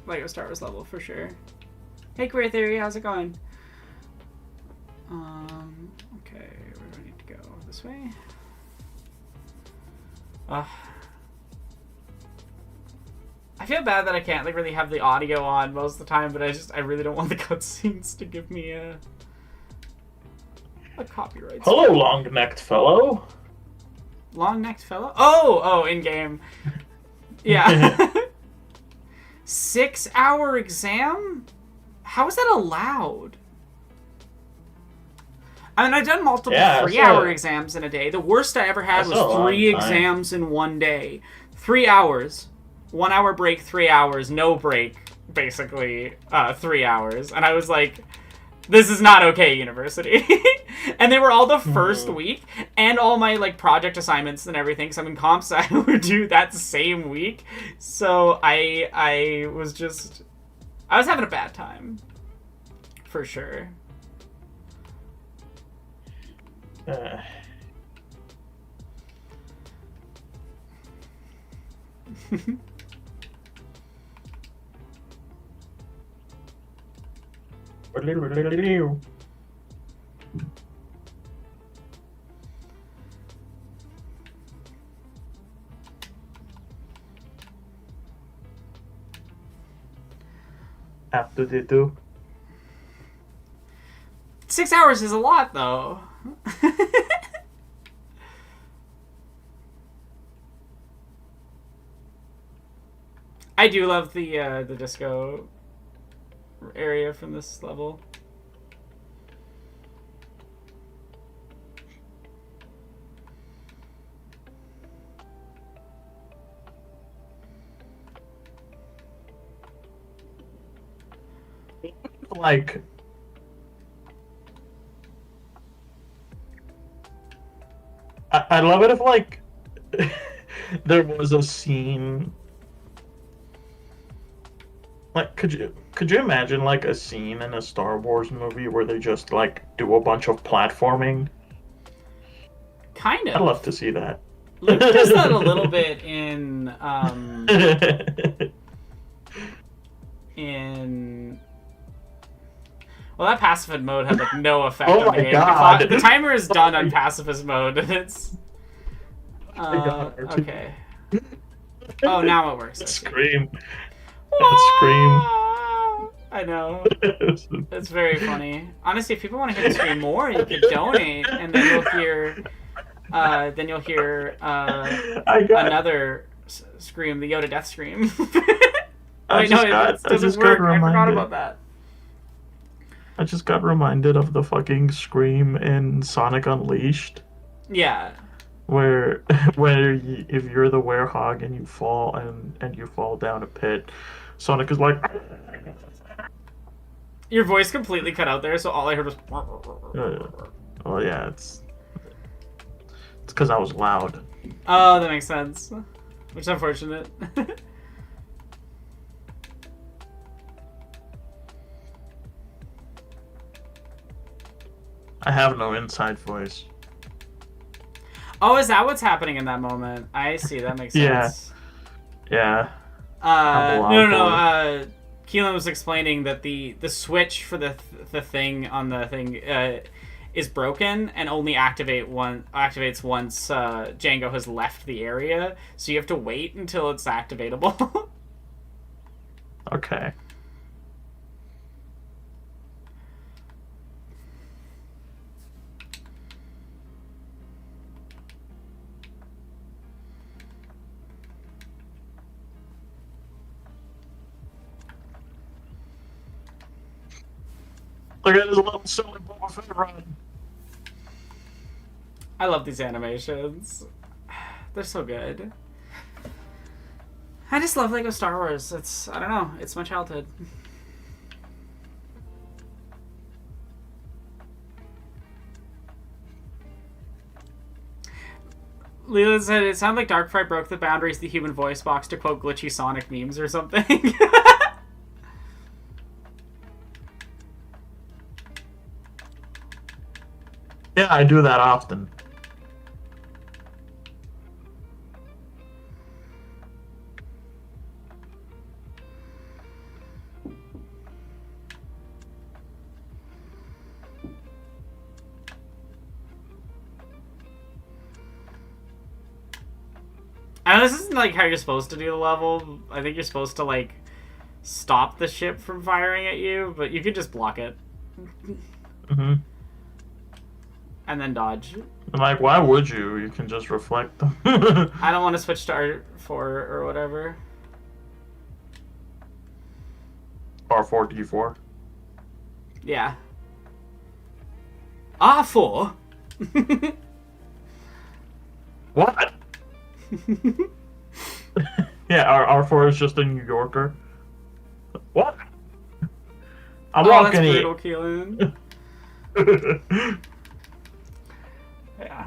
LEGO Star Wars level for sure. Hey, Queer Theory, how's it going? Okay, where do I need to go? This way? I feel bad that I can't really have the audio on most of the time, but I really don't want the cutscenes to give me a copyright. Hello, long-necked fellow. Long-necked fellow? Oh, in-game. Yeah. 6-hour exam? How is that allowed? I mean, I've done multiple 3-hour exams in a day. The worst I ever had was 3 exams in one day. 3 hours. 1 hour break, 3 hours, no break, basically, 3 hours. And I was like, this is not okay, university. And they were all the first week, and all my project assignments and everything, because I'm in comp sci, were due that same week. So I was having a bad time, for sure. After they do. 6 hours is a lot, though. I do love the disco area from this level. Like, I love it if there was a scene. Like, could you imagine a scene in a Star Wars movie where they just do a bunch of platforming? Kind of. I'd love to see that. Luke does that a little bit in well, that pacifist mode had no effect on the game. God. The timer is done on pacifist mode, and it's okay. Oh, now it works. Scream. Scream. I know. It's very funny. Honestly, if people want to hear the scream more, you could donate, and then you'll hear another scream, the Yoda death scream. Wait, no, it doesn't work. I forgot about that. I just got reminded of the fucking scream in Sonic Unleashed. Yeah. Where if you're the werehog and you fall and you fall down a pit, Sonic is like. Your voice completely cut out there, so all I heard was. Oh yeah, it's because I was loud. Oh, that makes sense. Which is unfortunate. I have no inside voice. Oh, is that what's happening in that moment? I see. That makes sense. Yeah. No. Keelan was explaining that the switch for the thing on the thing is broken and only activates once Django has left the area. So you have to wait until it's activatable. Okay. Look at this little silly Boba Fett run. I love these animations. They're so good. I just love Lego Star Wars. It's, I don't know, it's my childhood. Leela said it sounded like Darkfry broke the boundaries of the human voice box to quote glitchy Sonic memes or something. Yeah, I do that often. I know this isn't like how you're supposed to do the level. I think you're supposed to like stop the ship from firing at you, but you could just block it. Mm-hmm. And then dodge. I'm like, why would you? You can just reflect them. I don't want to switch to R4 or whatever. R4D4. Yeah. R4? What? Yeah, R4 is just a New Yorker. What? I'm walking that's in. brutal, Keelan. Yeah.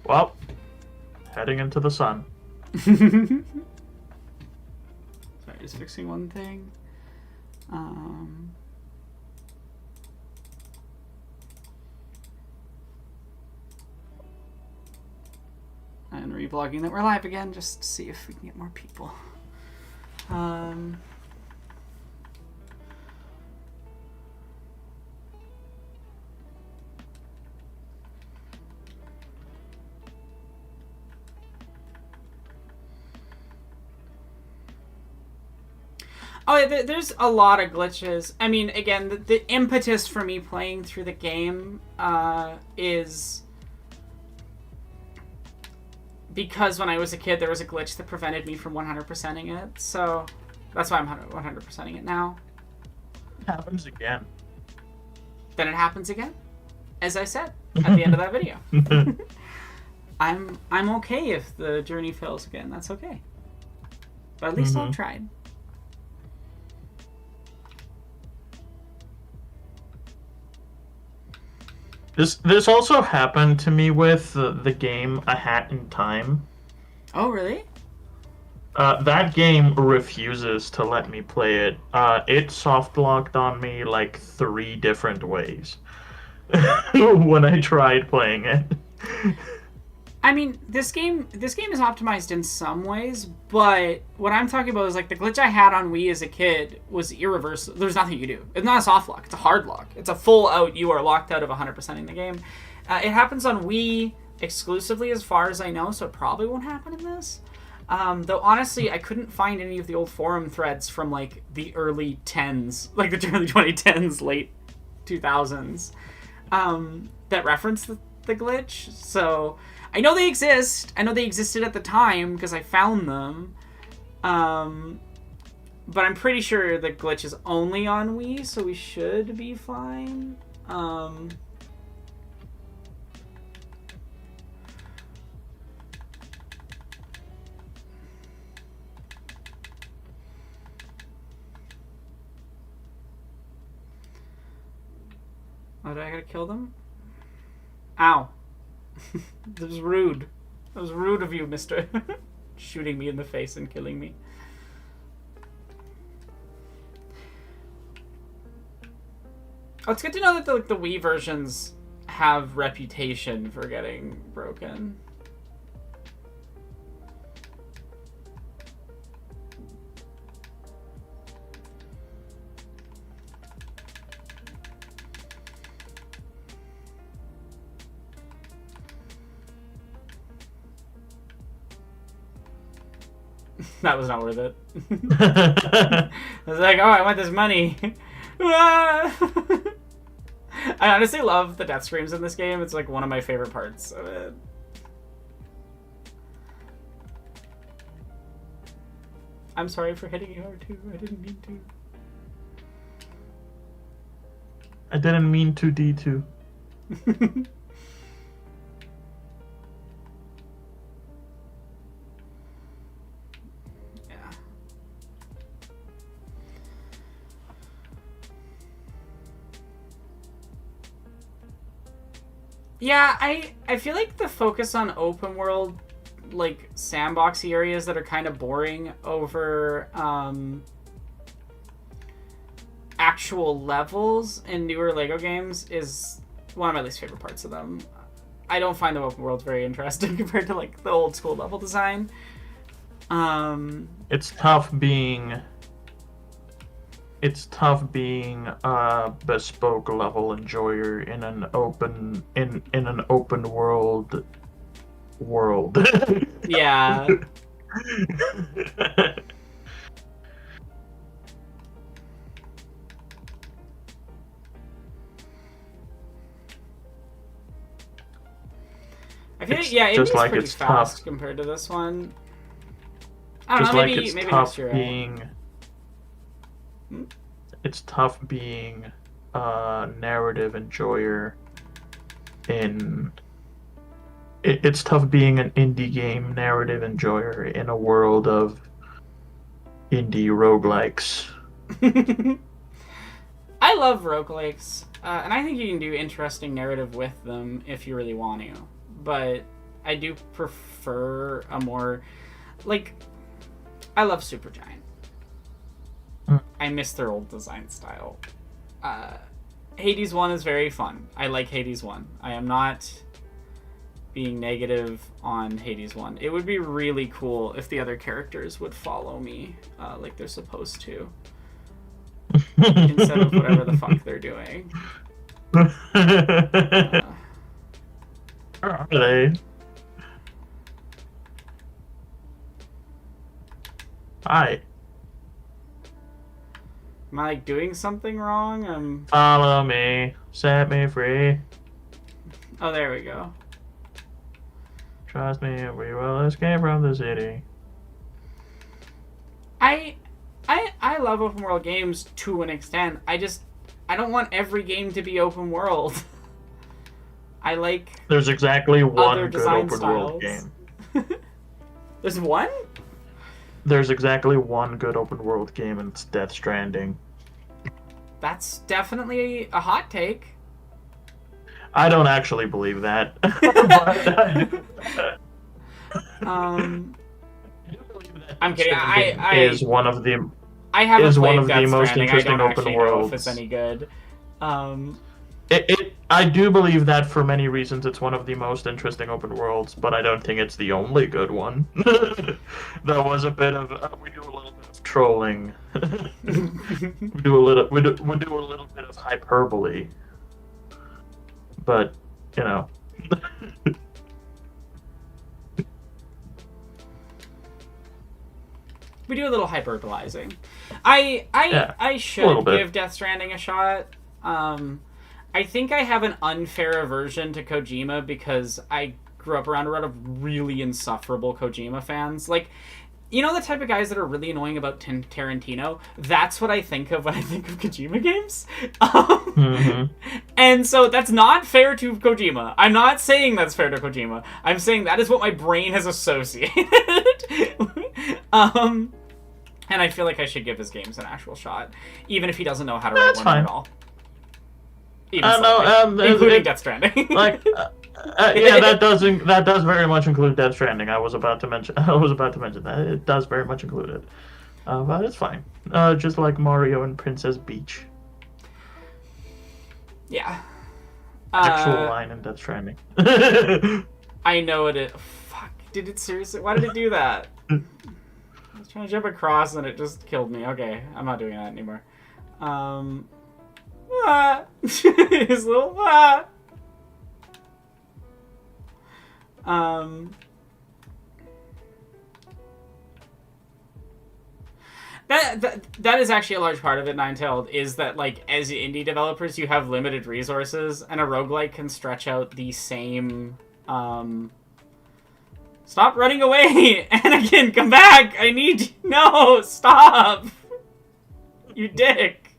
Well, heading into the sun. Sorry, just fixing one thing. And reblogging that we're live again, just to see if we can get more people. Oh, there's a lot of glitches. I mean, again, the impetus for me playing through the game is because when I was a kid, there was a glitch that prevented me from 100%ing it. So that's why I'm 100%ing it now. It happens again. Then it happens again, as I said at the end of that video. I'm okay if the journey fails again. That's okay. But at least I've tried. This also happened to me with the game A Hat in Time. Oh, really? That game refuses to let me play it. It soft locked on me like 3 different ways when I tried playing it. I mean, this game is optimized in some ways, but what I'm talking about is like the glitch I had on Wii as a kid was irreversible. There's nothing you do. It's not a soft lock. It's a hard lock. It's a full out. You are locked out of 100% in the game. It happens on Wii exclusively, as far as I know, so it probably won't happen in this. Though honestly, I couldn't find any of the old forum threads from like the early 10s, like the early 2010s, late 2000s, that reference the glitch. So I know they exist. I know they existed at the time because I found them. But I'm pretty sure the glitch is only on Wii, so we should be fine. Oh, did I gotta kill them? Ow. That was rude. That was rude of you, mister. Shooting me in the face and killing me. Oh, it's good to know that the Wii versions have reputation for getting broken. That was not worth it. I was like, oh, I want this money. I honestly love the death screams in this game. It's like one of my favorite parts of it. I'm sorry for hitting you, R2. I didn't mean to. I didn't mean to, D2. Yeah, I feel like the focus on open world, like, sandboxy areas that are kind of boring over actual levels in newer LEGO games is one of my least favorite parts of them. I don't find the open world very interesting compared to, like, the old school level design. It's tough being a bespoke level enjoyer in an open world. Yeah. I feel like, yeah, it is pretty fast tough compared to this one. I don't know, maybe next year. It's tough being a narrative enjoyer it's tough being an indie game narrative enjoyer in a world of indie roguelikes. I love roguelikes, and I think you can do interesting narrative with them if you really want to. But I do prefer a more, like, I love Supergiant. I miss their old design style. Hades 1 is very fun. I like Hades 1. I am not being negative on Hades 1. It would be really cool if the other characters would follow me like they're supposed to. Instead of whatever the fuck they're doing. Where are they? Hi. Am I, like, doing something wrong? Follow me. Set me free. Oh, there we go. Trust me, we will escape from the city. I love open world games to an extent. I don't want every game to be open world. I like There's exactly one other good design open styles. world game. There's one? There's exactly one good open world game, and it's Death Stranding. That's definitely a hot take. I don't actually believe that. I'm kidding. Is one of the I haven't is played one of Death the most Stranding. interesting I don't open actually worlds. know if it's any good. I do believe that for many reasons it's one of the most interesting open worlds, but I don't think it's the only good one. There was a bit of we do a little bit of trolling. we do a little bit of hyperbole, but you know. We do a little hyperbolizing. I should give Death Stranding a shot. I think I have an unfair aversion to Kojima because I grew up around a lot of really insufferable Kojima fans. Like, you know the type of guys that are really annoying about Tarantino? That's what I think of when I think of Kojima games. And so that's not fair to Kojima. I'm not saying that's fair to Kojima. I'm saying that is what my brain has associated. And I feel like I should give his games an actual shot, even if he doesn't know how to write one at all. Including Death Stranding. Like, yeah, that does very much include Death Stranding. I was about to mention that it does very much include it, but it's fine. Just like Mario and Princess Peach. Yeah. Actual line in Death Stranding. I know it. Fuck. Did it seriously? Why did it do that? I was trying to jump across and it just killed me. Okay, I'm not doing that anymore. His little That is actually a large part of it, Ninetailed, is that, like, as indie developers, you have limited resources, and a roguelike can stretch out the same, Stop running away! Anakin, come back! I need you! No! Stop! You dick!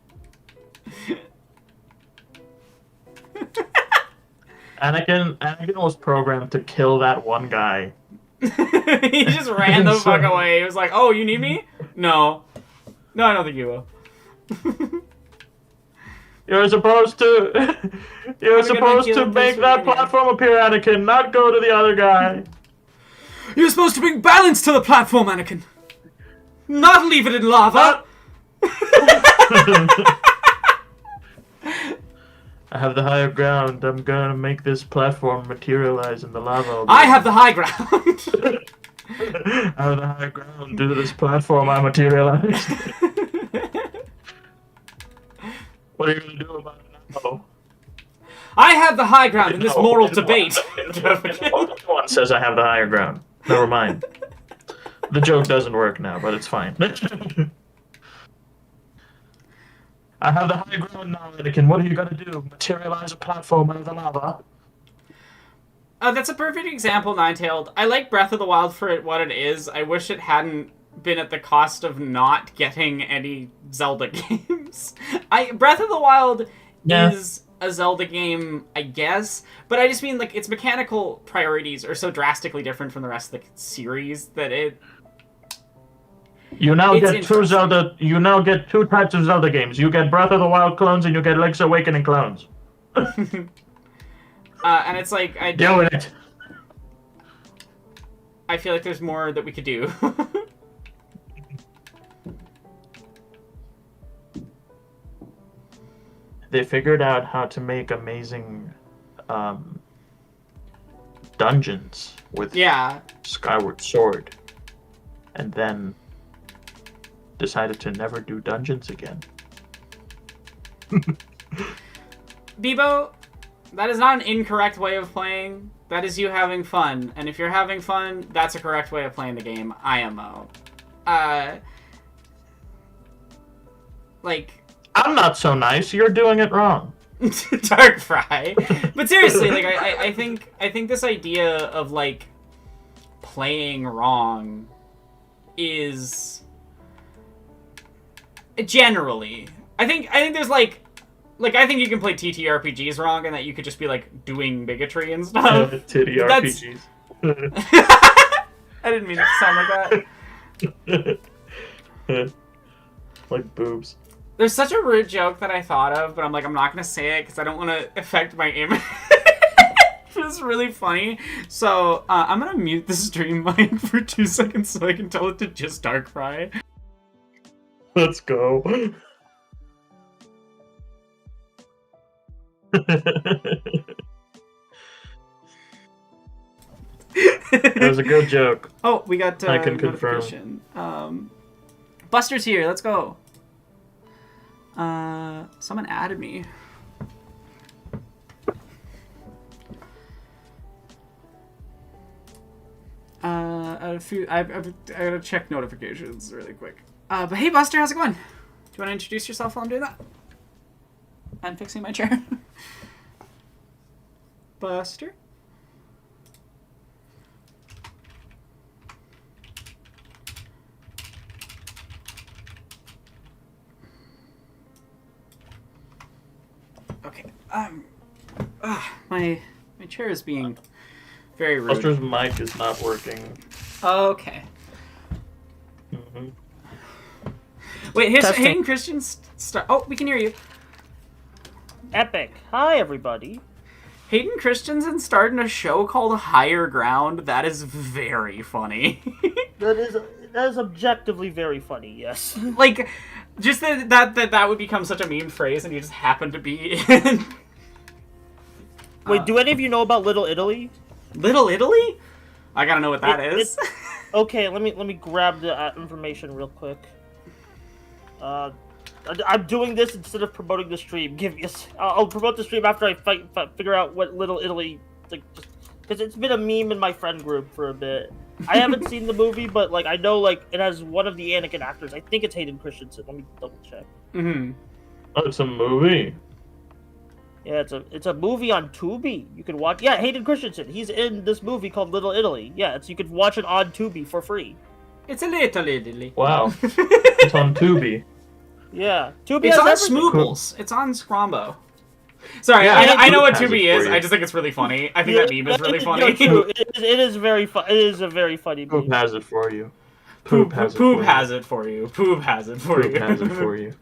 Anakin was programmed to kill that one guy. He just ran the fuck away. He was like, oh, you need me? No. No, I don't think you will. You're supposed to make that platform appear, Anakin, not go to the other guy. You're supposed to bring balance to the platform, Anakin. Not leave it in lava. I have the higher ground. I'm gonna make this platform materialize in the lava. I have the high ground. I have the high ground. Due to this platform, I materialized. What are you gonna do about it now? I have the high ground in this moral debate. One says I have the higher ground. Never mind. The joke doesn't work now, but it's fine. I have the high ground now, Anakin. What are you gonna do? Materialize a platform out of the lava? That's a perfect example, Ninetailed. I like Breath of the Wild for what it is. I wish it hadn't been at the cost of not getting any Zelda games. Breath of the Wild is a Zelda game, I guess, but I just mean, like, its mechanical priorities are so drastically different from the rest of the series that You now get two types of Zelda games. You get Breath of the Wild clones and you get Link's Awakening clones. And it's like, Deal with it. I feel like there's more that we could do. They figured out how to make amazing dungeons with Skyward Sword, and then decided to never do dungeons again. Bebo, that is not an incorrect way of playing. That is you having fun. And if you're having fun, that's a correct way of playing the game, IMO. I'm not so nice. You're doing it wrong. Darkfry. But seriously, like, I think this idea of, like, playing wrong is generally. I think there's like I think you can play TTRPGs wrong and that you could just be like doing bigotry and stuff. TTRPGs. I didn't mean it to sound like that. Like boobs. There's such a rude joke that I thought of, but I'm like, I'm not gonna say it because I don't want to affect my image. It's really funny. So I'm gonna mute the stream mic for 2 seconds so I can tell it to just Darkfry. Let's go. That was a good joke. Oh, we got I can confirm. Buster's here. Let's go. Someone added me. I gotta check notifications really quick. But hey, Buster, how's it going? Do you want to introduce yourself while I'm doing that? I'm fixing my chair. Buster? Okay. My chair is being very rude. Buster's mic is not working. Okay. Mm-hmm. Wait, here's Hayden Christian's start. Oh, we can hear you. Epic. Hi, everybody. Hayden Christensen started a show called Higher Ground. That is very funny. That is objectively very funny, yes. Like, just that would become such a meme phrase and you just happen to be in Wait, do any of you know about Little Italy? Little Italy? I gotta know what that is. Okay, let me grab the information real quick. I'm doing this instead of promoting the stream. I'll promote the stream after I figure out what Little Italy, like, just because it's been a meme in my friend group for a bit. I haven't seen the movie, but like I know like it has one of the Anakin actors. I think it's Hayden Christensen. Let me double check. Mm-hmm. Oh, it's a movie. Yeah, it's a movie on Tubi. You can watch. Yeah, Hayden Christensen. He's in this movie called Little Italy. Yeah, you can watch it on Tubi for free. It's a Little Italy. Wow. It's on Tubi. Yeah, Tubi. It's on has everything. Smoobles. It's on Scrombo. Sorry, Yeah, I know what Tubi has Tubi it for is. you. I just think it's really funny. I think that meme is really funny. No, true. It is very fun. It is a very funny meme. Poop has it for you. Poop has it for you. Poop has it for you. Poop has it for you.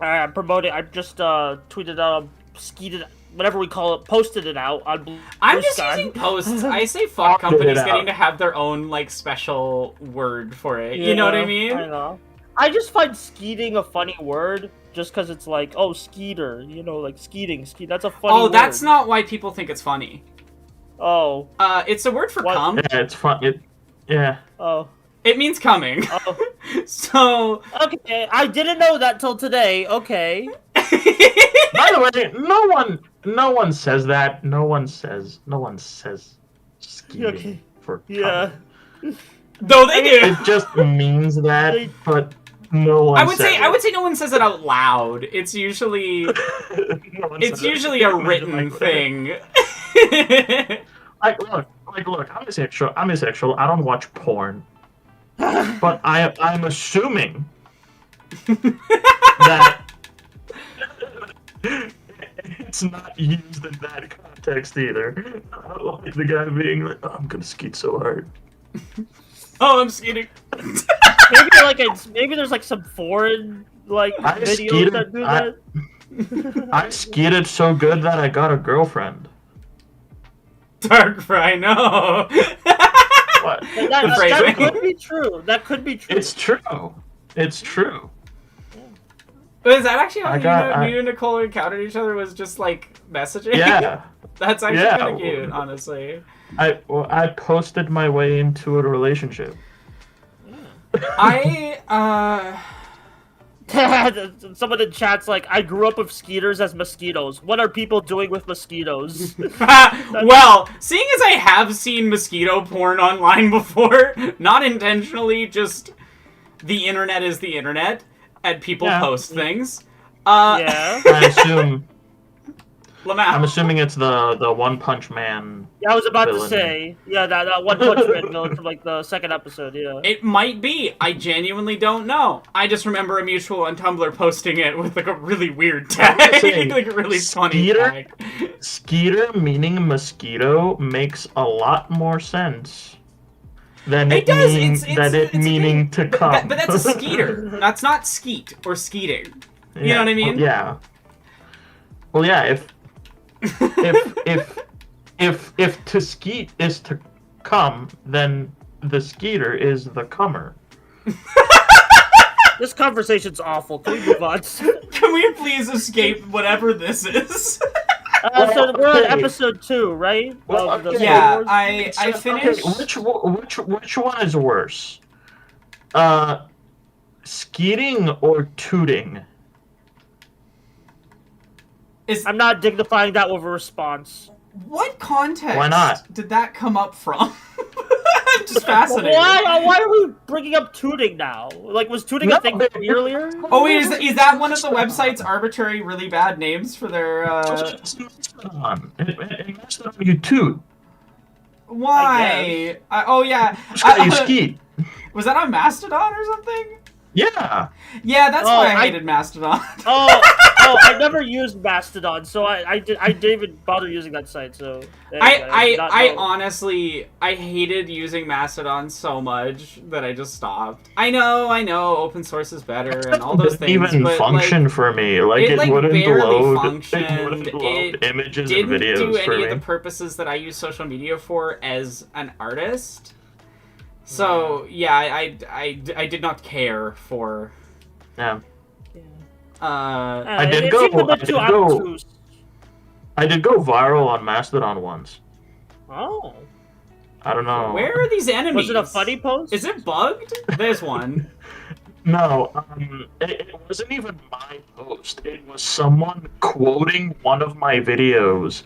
I'm promoting. I just tweeted out, skeeted, whatever we call it, posted it out on Blue I'm just Sky. using posts. I say fuck Opted it companies out. getting to have their own like special word for it. You know what I mean? I know. I just find skeeting a funny word just because it's like, oh, skeeter, you know, like skeeting. That's a funny word. Oh, that's not why people think it's funny. Oh. It's a word for What? cum. Yeah, it's fun. Yeah. Oh. It means coming. Oh. So. Okay, I didn't know that till today. Okay. By the way, no one says that. No one says skeeting Okay. for Yeah. cum. Though they do. It just means that, but no one. I would says say no one says it out loud. It's usually No one it's says it. usually a Imagine written like that. thing. Look, I'm asexual. I don't watch porn. But I'm assuming that it's not used in that context either. I don't like the guy being like, oh, I'm gonna skeet so hard. Oh, I'm skating. Maybe there's like some foreign like I videos skeeted- that do I- that. I skeeted so good that I got a girlfriend. Dark fry, no. What? That phrasing. could be true. That could be true. It's true. It's true. But is that actually how I you and Nicole encountered each other? Was just like messaging? Yeah. That's actually Yeah. kind of cute, honestly. I posted my way into a relationship. Someone in chat's like, I grew up with skeeters as mosquitoes. What are people doing with mosquitoes? Well, seeing as I have seen mosquito porn online before, not intentionally, just the internet is the internet, and people Yeah. post things. Yeah. I'm assuming it's the One Punch Man. Yeah, I was about to Villain. say. Yeah, that One Punch Man villain from like the second episode. Yeah. It might be. I genuinely don't know. I just remember a mutual on Tumblr posting it with like a really weird tag, saying, like a really funny Skeeter? tag. Skeeter meaning mosquito makes a lot more sense than It it, does. meaning to come. But that's a skeeter. That's not skeet or skeeting. You know what I mean? Yeah. Well, yeah. If to skeet is to come, then the skeeter is the comer. This conversation's awful. Can we move on? Can we please escape whatever this is? So we're on okay. episode 2, right? Well, Of the okay. Star Yeah, Wars? I finished. Okay, which one is worse? Skeeting or tooting? I'm not dignifying that with a response. What context Why not? did that come up from? I'm just fascinated. Why are we bringing up tooting now? Like, was tooting a thing earlier? Oh wait, is that one of the website's arbitrary, really bad names for their? It's Mastodon. In Mastodon, you toot. Why? Oh yeah. That's how you skeet. Was that on Mastodon or something? Yeah. Yeah, that's Oh, why I I- hated Mastodon. I never used Mastodon, so I didn't even bother using that site. So I honestly hated using Mastodon so much that I just stopped. I know, open source is better and all those things. Even but function like, for me. Like it, like, wouldn't barely load. functioned. It wouldn't load It images and didn't videos do for any me. of the purposes that I use social media for as an artist. So yeah, I did not care for. Yeah. I did it go. seemed a bit I too did go. obtuse. I did go viral on Mastodon once. Oh. I don't know. Where are these enemies? Was it a funny post? Is it bugged? There's one. No, it wasn't even my post. It was someone quoting one of my videos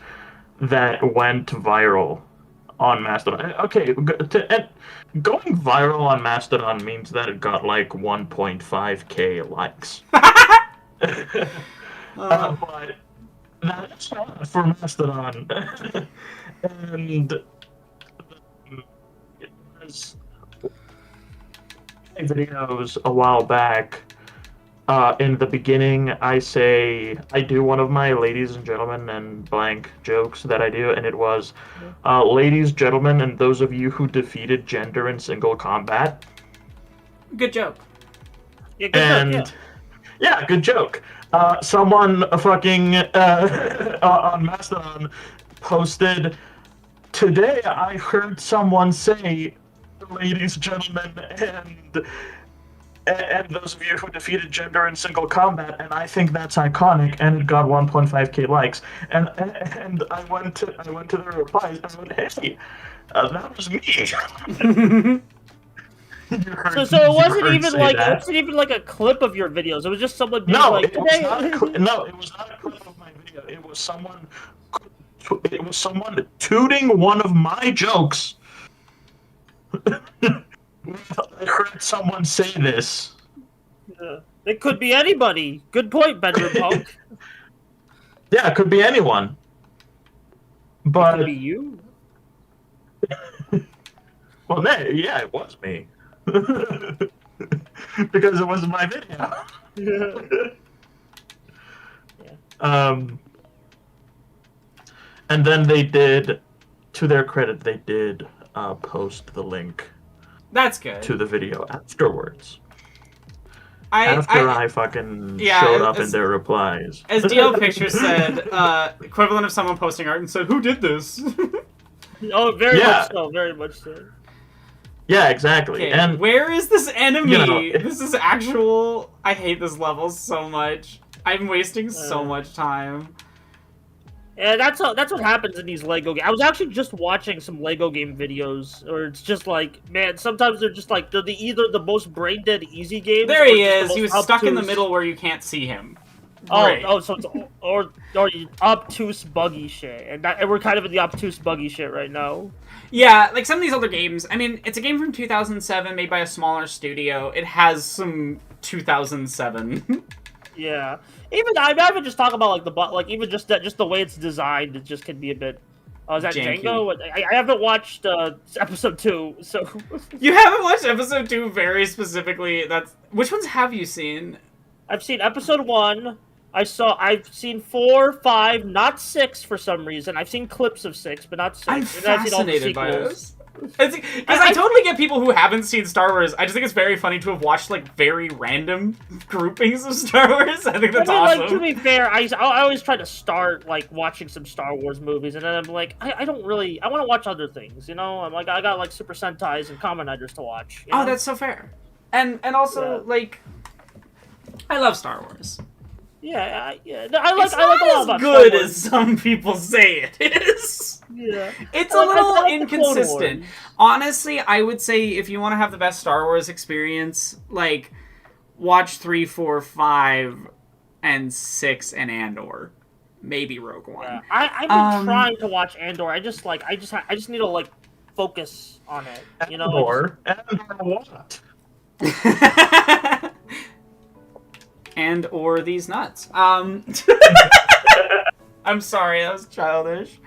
that went viral on Mastodon. Okay, going viral on Mastodon means that it got like 1.5k likes. But that's not for Mastodon. And it was videos a while back. In the beginning, I do one of my ladies and gentlemen and blank jokes that I do, and it was, ladies, gentlemen, and those of you who defeated gender in single combat. Good joke. Yeah, good joke, yeah, good joke. Someone fucking on Mastodon posted, "Today I heard someone say, ladies, gentlemen, and those of you who defeated gender in single combat, and I think that's iconic," and it got 1.5k likes. And I went to the replies and I went, "Hey, that was me." So it wasn't even like a clip of your videos. It was just someone being no, like, it was not it was not a clip of my video. It was someone tooting one of my jokes. I heard someone say this. Yeah. It could be anybody. Good point, Bedroom Punk. Yeah, it could be anyone. But It could be you. Well, yeah, it was me. Because it was my video. And then they did, to their credit, they did post the link. That's good. To the video afterwards. I fucking showed up in their replies. As DL Pictures said, equivalent of someone posting art and said, "Who did this?" Oh, very much so. Very much so. Yeah, exactly. Okay, and where is this enemy? You know, this is actual. I hate this level so much. I'm wasting so much time. Yeah, that's what happens in these Lego games. I was actually just watching some Lego game videos, or it's just like, man, sometimes they're just like they're either the most brain dead easy games. There he is. The He was stuck in the middle where you can't see him. Great. So it's or obtuse buggy shit, and we're kind of in the obtuse buggy shit right now. Yeah, like some of these older games. I mean, it's a game from 2007 made by a smaller studio. It has some 2007. Yeah, I would just talk about even just the way it's designed. It just can be a bit. Oh, is that janky. Django? I haven't watched episode 2, so. You haven't watched episode 2 very specifically. Which ones have you seen? I've seen episode 1. I've seen 4, 5, not 6 for some reason. I've seen clips of 6, but not 6. I'm and I've seen all the fascinated by sequels. this. Because I totally get people who haven't seen Star Wars. I just think it's very funny to have watched like very random groupings of Star Wars. I think that's awesome. Like, to be fair, I always try to start like watching some Star Wars movies, and then I'm like, I don't really. I want to watch other things, you know. I'm like, I got like Super Sentais and Kamen Riders to watch. You know? Oh, that's so fair. And also like, I love Star Wars. Yeah. It's I like not a lot about as good Star Wars. as some people say it is. Yeah. It's I a like little the Clone inconsistent. Wars. Honestly, I would say if you want to have the best Star Wars experience, like, watch 3, 4, 5, and 6 and Andor. Maybe Rogue One. Yeah. I've been trying to watch Andor. I just need to like focus on it. You know. Andor what? And/or these nuts. I'm sorry, that was childish.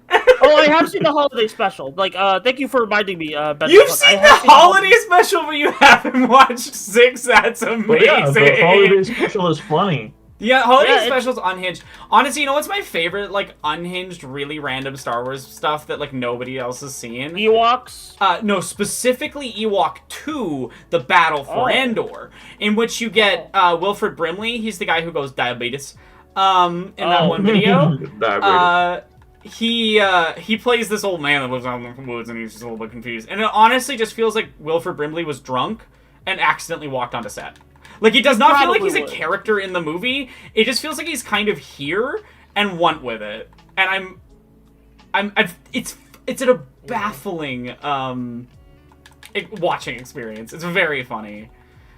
Oh, I have seen the holiday special. Like, thank you for reminding me. Ben You've Cook. seen the holiday special, but you haven't watched 6. That's amazing. But yeah, the holiday special is funny. Yeah, holiday special's unhinged. Honestly, you know what's my favorite, like, unhinged, really random Star Wars stuff that, like, nobody else has seen? Ewoks? No, specifically Ewok 2, The Battle for Andor, in which you get Wilford Brimley. He's the guy who goes diabetes in that one video. He plays this old man that lives out in the woods, and he's just a little bit confused. And it honestly just feels like Wilford Brimley was drunk and accidentally walked onto set. Like, it does not feel like Probably he's would. a character in the movie. It just feels like he's kind of here and went with it. And it's a baffling watching experience. It's very funny.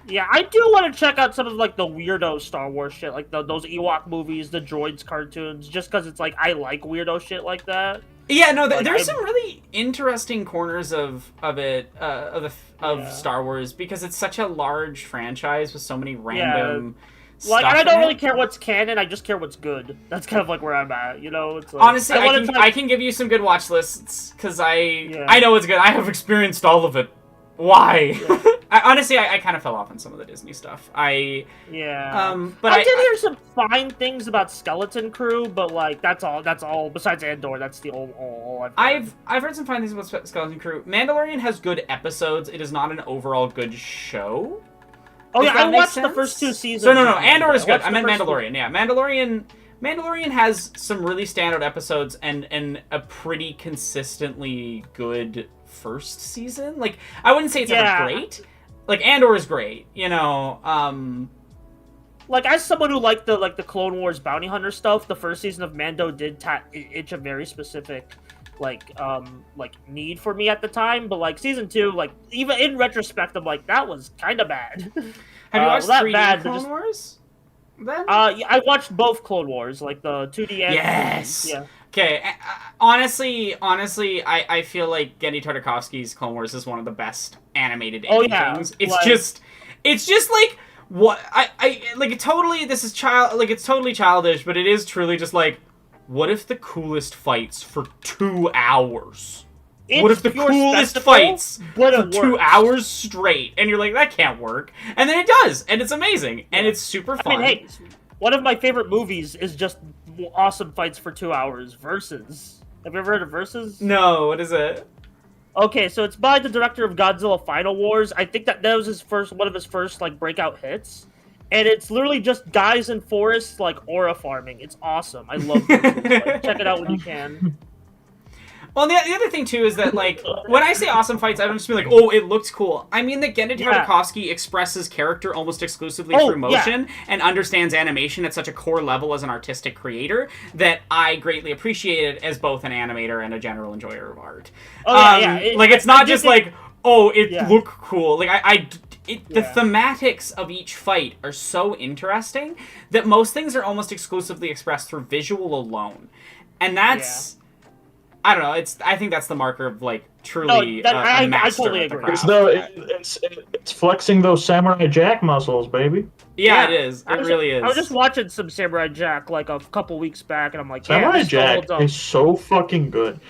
Yeah, I do want to check out some of like the weirdo Star Wars shit, like those Ewok movies, the Droids cartoons, just because it's like I like weirdo shit like that. Yeah, no, Like, there's some really interesting corners of Star Wars because it's such a large franchise with so many random. Like, stuff and I in don't it. really care what's canon. I just care what's good. That's kind of like where I'm at, you know. It's like, Honestly, wanna I can give you some good watch lists because Yeah. I know it's good. I have experienced all of it. Why? Honestly, I kind of fell off on some of the Disney stuff. But But I did hear some fine things about Skeleton Crew, but like that's all. Besides Andor, that's the all I've heard some fine things about Skeleton Crew. Mandalorian has good episodes. It is not an overall good show. Oh If yeah, that I makes watched the sense? first 2 seasons. So no, of Andor is good. watched I meant the first Mandalorian. Yeah, Mandalorian has some really standout episodes and a pretty consistently good first season. Like, I wouldn't say it's ever great. Like, Andor is great, you know. Like, as someone who liked the Clone Wars bounty hunter stuff, the first season of Mando did itch a very specific like need for me at the time. But like season 2, like even in retrospect, I'm like that was kind of bad. Have you watched that 3D bad, Clone Wars? Then? Yeah, I watched both Clone Wars, like the 2D and Yes. 3D. Yeah. Okay, honestly, I feel like Genndy Tartakovsky's Clone Wars is one of the best animated indie things. It's just like what I like. Totally, this is it's totally childish, but it is truly just like, what if the coolest fights for 2 hours? What if the coolest fights for 2 hours straight? And you're like, that can't work. And then it does, and it's amazing, and it's super fun. I mean, hey, one of my favorite movies is just awesome fights for 2 hours. Versus. Have you ever heard of Versus? No, what is it? Okay, so it's by the director of Godzilla Final Wars. I think that was one of his first like breakout hits. And it's literally just guys in forests like aura farming. It's awesome. I love Versus. Like, check it out when you can. Well, the other thing, too, is that, like, when I say awesome fights, I don't just mean like, oh, it looks cool. I mean that Genndy Tartakovsky expresses character almost exclusively through motion and understands animation at such a core level as an artistic creator that I greatly appreciate it as both an animator and a general enjoyer of art. It's not just like, oh, it look cool. Like, the thematics of each fight are so interesting that most things are almost exclusively expressed through visual alone. And that's... I don't know. I think that's the marker of like truly a master. I totally at the agree. craft. It's flexing those Samurai Jack muscles, baby. Yeah, it is. It really is. I was just watching some Samurai Jack like a couple weeks back, and I'm like, Samurai Jack is so fucking good.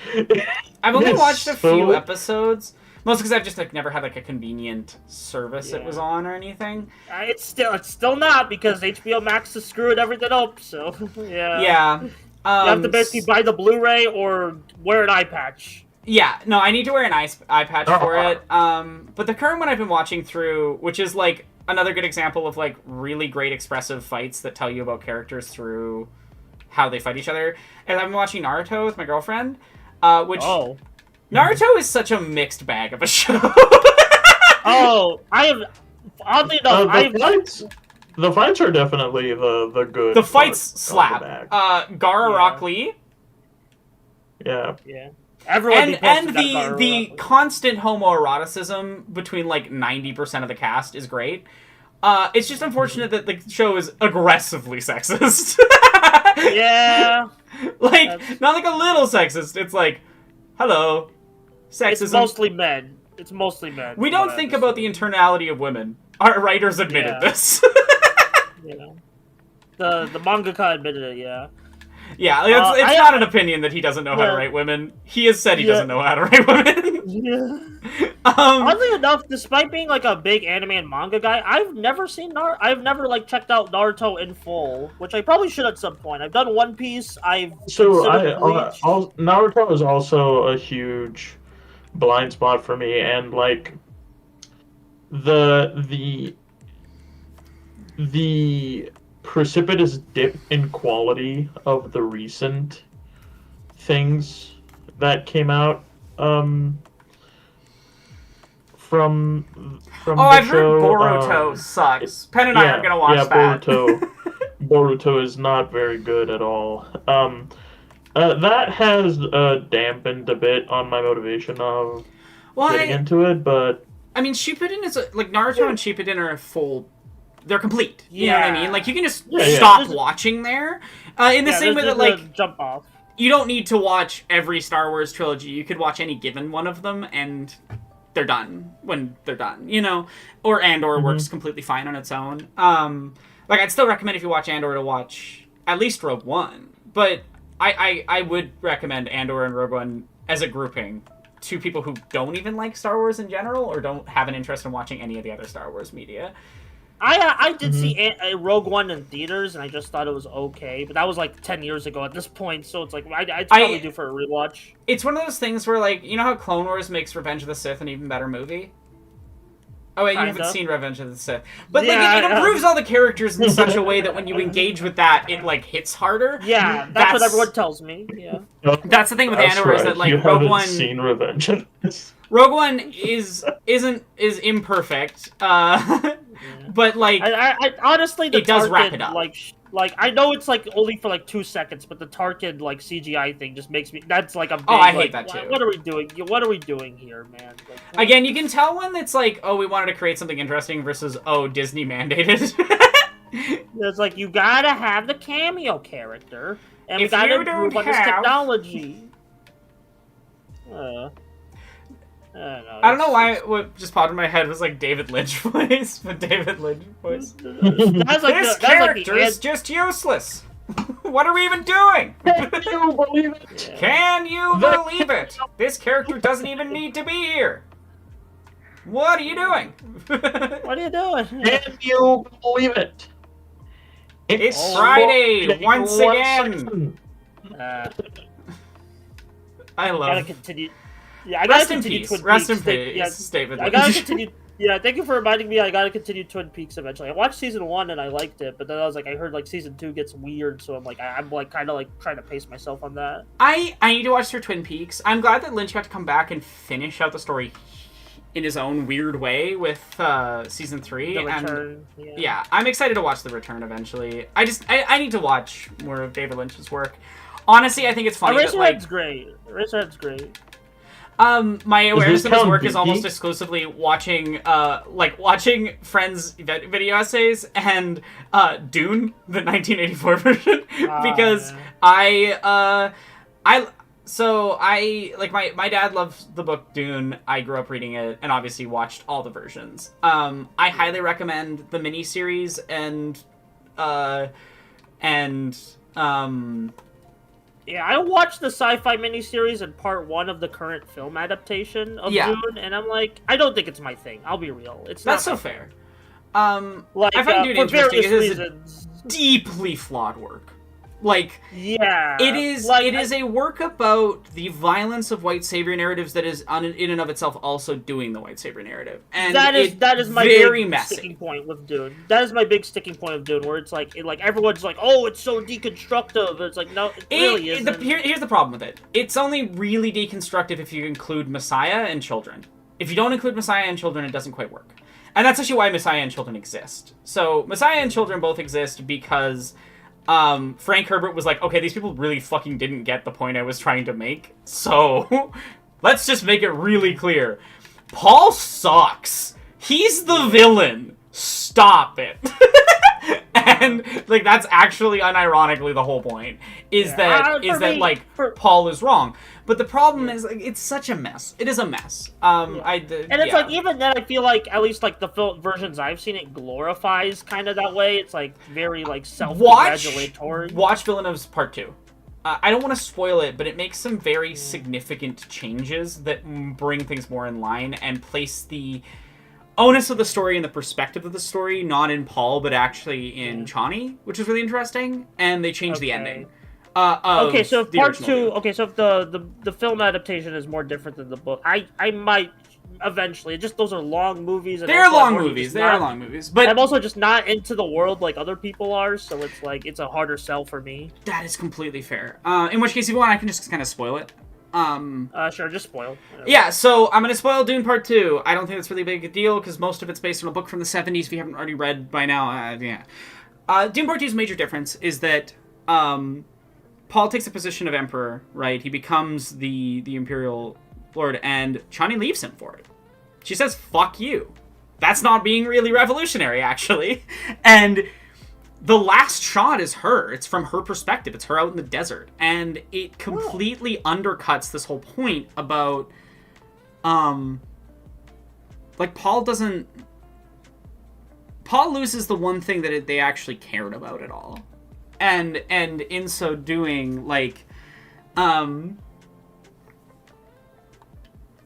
I've only watched a few episodes, mostly because I've just like never had like a convenient service it was on or anything. It's still not because HBO Max has screwed everything up. So yeah. Yeah. You have to basically buy the Blu-ray or wear an eye patch. Yeah, no, I need to wear an eye patch for it. But the current one I've been watching through, which is like another good example of like really great expressive fights that tell you about characters through how they fight each other. And I've been watching Naruto with my girlfriend, Naruto is such a mixed bag of a show. I have oddly enough, the fights are definitely the good. The fights slap. Gara Rock Lee. Yeah. Yeah. Everyone and the constant homoeroticism between like 90% of the cast is great. It's just unfortunate that the show is aggressively sexist. Yeah. Not like a little sexist. It's like, hello, sexism. It's mostly men. We don't think about the internality of women. Our writers admitted this. Yeah. The mangaka admitted it, yeah. Yeah, it's not an opinion that he doesn't know how to write women. He has said he doesn't know how to write women. Yeah. Oddly enough, despite being like a big anime and manga guy, I've never like checked out Naruto in full, which I probably should at some point. I've done One Piece. Naruto is also a huge blind spot for me, and like the precipitous dip in quality of the recent things that came out from Oh, the I've show. heard Boruto sucks. Penn and I are gonna watch that. Boruto is not very good at all. That has dampened a bit on my motivation of getting into it, but I mean, Shippuden is like Naruto and Shippuden are they're complete. You know what I mean? Like you can just stop watching there. In the same way that like jump off. You don't need to watch every Star Wars trilogy. You could watch any given one of them, and they're done when they're done. You know, or Andor works completely fine on its own. Like I'd still recommend if you watch Andor to watch at least Rogue One, but I would recommend Andor and Rogue One as a grouping to people who don't even like Star Wars in general or don't have an interest in watching any of the other Star Wars media. I did see Rogue One in theaters, and I just thought it was okay, but that was like 10 years ago at this point, so it's like I'd probably do for a rewatch. It's one of those things where, like, you know how Clone Wars makes Revenge of the Sith an even better movie? Oh wait, you haven't seen Revenge of the Sith. But like it improves all the characters in such a way that when you engage with that, it like hits harder. Yeah, that's what everyone tells me. Yeah. That's the thing with Andor is that like you Rogue One seen Revenge of the Sith. Rogue One is imperfect. But like I honestly it does wrap it up. Like I know it's like only for like 2 seconds, but the Tarkin like CGI thing just makes me. That's like a big. I hate that too. What are we doing? What are we doing here, man? Like, again, you can tell when it's like, oh, we wanted to create something interesting versus oh, Disney mandated. It's like you gotta have the cameo character, and we gotta improve on this technology. I don't know why what just popped in my head was like David Lynch voice, but David Lynch voice. This character is just useless. What are we even doing? Can you believe it? Can you believe it? This character doesn't even need to be here. What are you doing? What are you doing? Can you believe it? It's Friday once again. I love. Gotta continue. Yeah, I gotta continue Twin Peaks. Rest in peace, David Lynch. I gotta continue. Yeah, thank you for reminding me. I gotta continue Twin Peaks eventually. I watched season 1 and I liked it, but then I was like, I heard like season 2 gets weird, so I'm like kind of like trying to pace myself on that. I need to watch through Twin Peaks. I'm glad that Lynch got to come back and finish out the story in his own weird way with season 3. The Return. And, yeah, I'm excited to watch The Return eventually. I need to watch more of David Lynch's work. Honestly, I think it's funny. Eraserhead's great. Eraserhead's great. My awareness of his work is almost exclusively watching friends' video essays and Dune, the 1984 version, because my dad loves the book Dune. I grew up reading it and obviously watched all the versions. I highly recommend the miniseries Yeah, I watched the sci-fi miniseries in part 1 of the current film adaptation of Dune, and I'm like, I don't think it's my thing. I'll be real. It's not. That's so fair. I find Dune interesting because it's deeply flawed work. Like, yeah, it is a work about the violence of white savior narratives that is in and of itself also doing the white savior narrative, and that is my very big messy sticking point with Dune. That is my big sticking point of Dune, where it's like everyone's like, oh, it's so deconstructive. It's like no, it really isn't. Here's the problem with it. It's only really deconstructive if you include Messiah and children. If you don't include Messiah and children, it doesn't quite work. And that's actually why Messiah and children exist. So Messiah and children both exist because Frank Herbert was like, okay, these people really fucking didn't get the point I was trying to make, so let's just make it really clear. Paul sucks. He's the villain. Stop it. And like that's actually unironically the whole point is that Paul is wrong. But the problem is like it's such a mess. It is a mess. It's like even then I feel like at least like the film versions I've seen it glorifies kind of that way. It's like very like self-congratulatory. Watch Villeneuve's Part 2. I don't want to spoil it, but it makes some very significant changes that bring things more in line and place the onus of the story and the perspective of the story not in Paul but actually in Chani, which is really interesting. And they changed the ending. Okay, so if part 2, okay, so if the film adaptation is more different than the book, I might eventually. Just those are long movies. And they're long movies. They are long movies, but I'm also just not into the world like other people are, so it's like it's a harder sell for me. That is completely fair. In which case, if you want, I can just kind of spoil it. Sure, just spoil. Whatever. Yeah, so I'm going to spoil Dune Part 2. I don't think that's really big a deal, because most of it's based on a book from the 70s, if you haven't already read by now. Dune Part 2's major difference is that Paul takes the position of Emperor, right? He becomes the Imperial Lord, and Chani leaves him for it. She says, fuck you. That's not being really revolutionary, actually. And the last shot is her. It's from her perspective. It's her out in the desert. And it completely undercuts this whole point about, like, Paul loses the one thing that they actually cared about at all. And in so doing, like,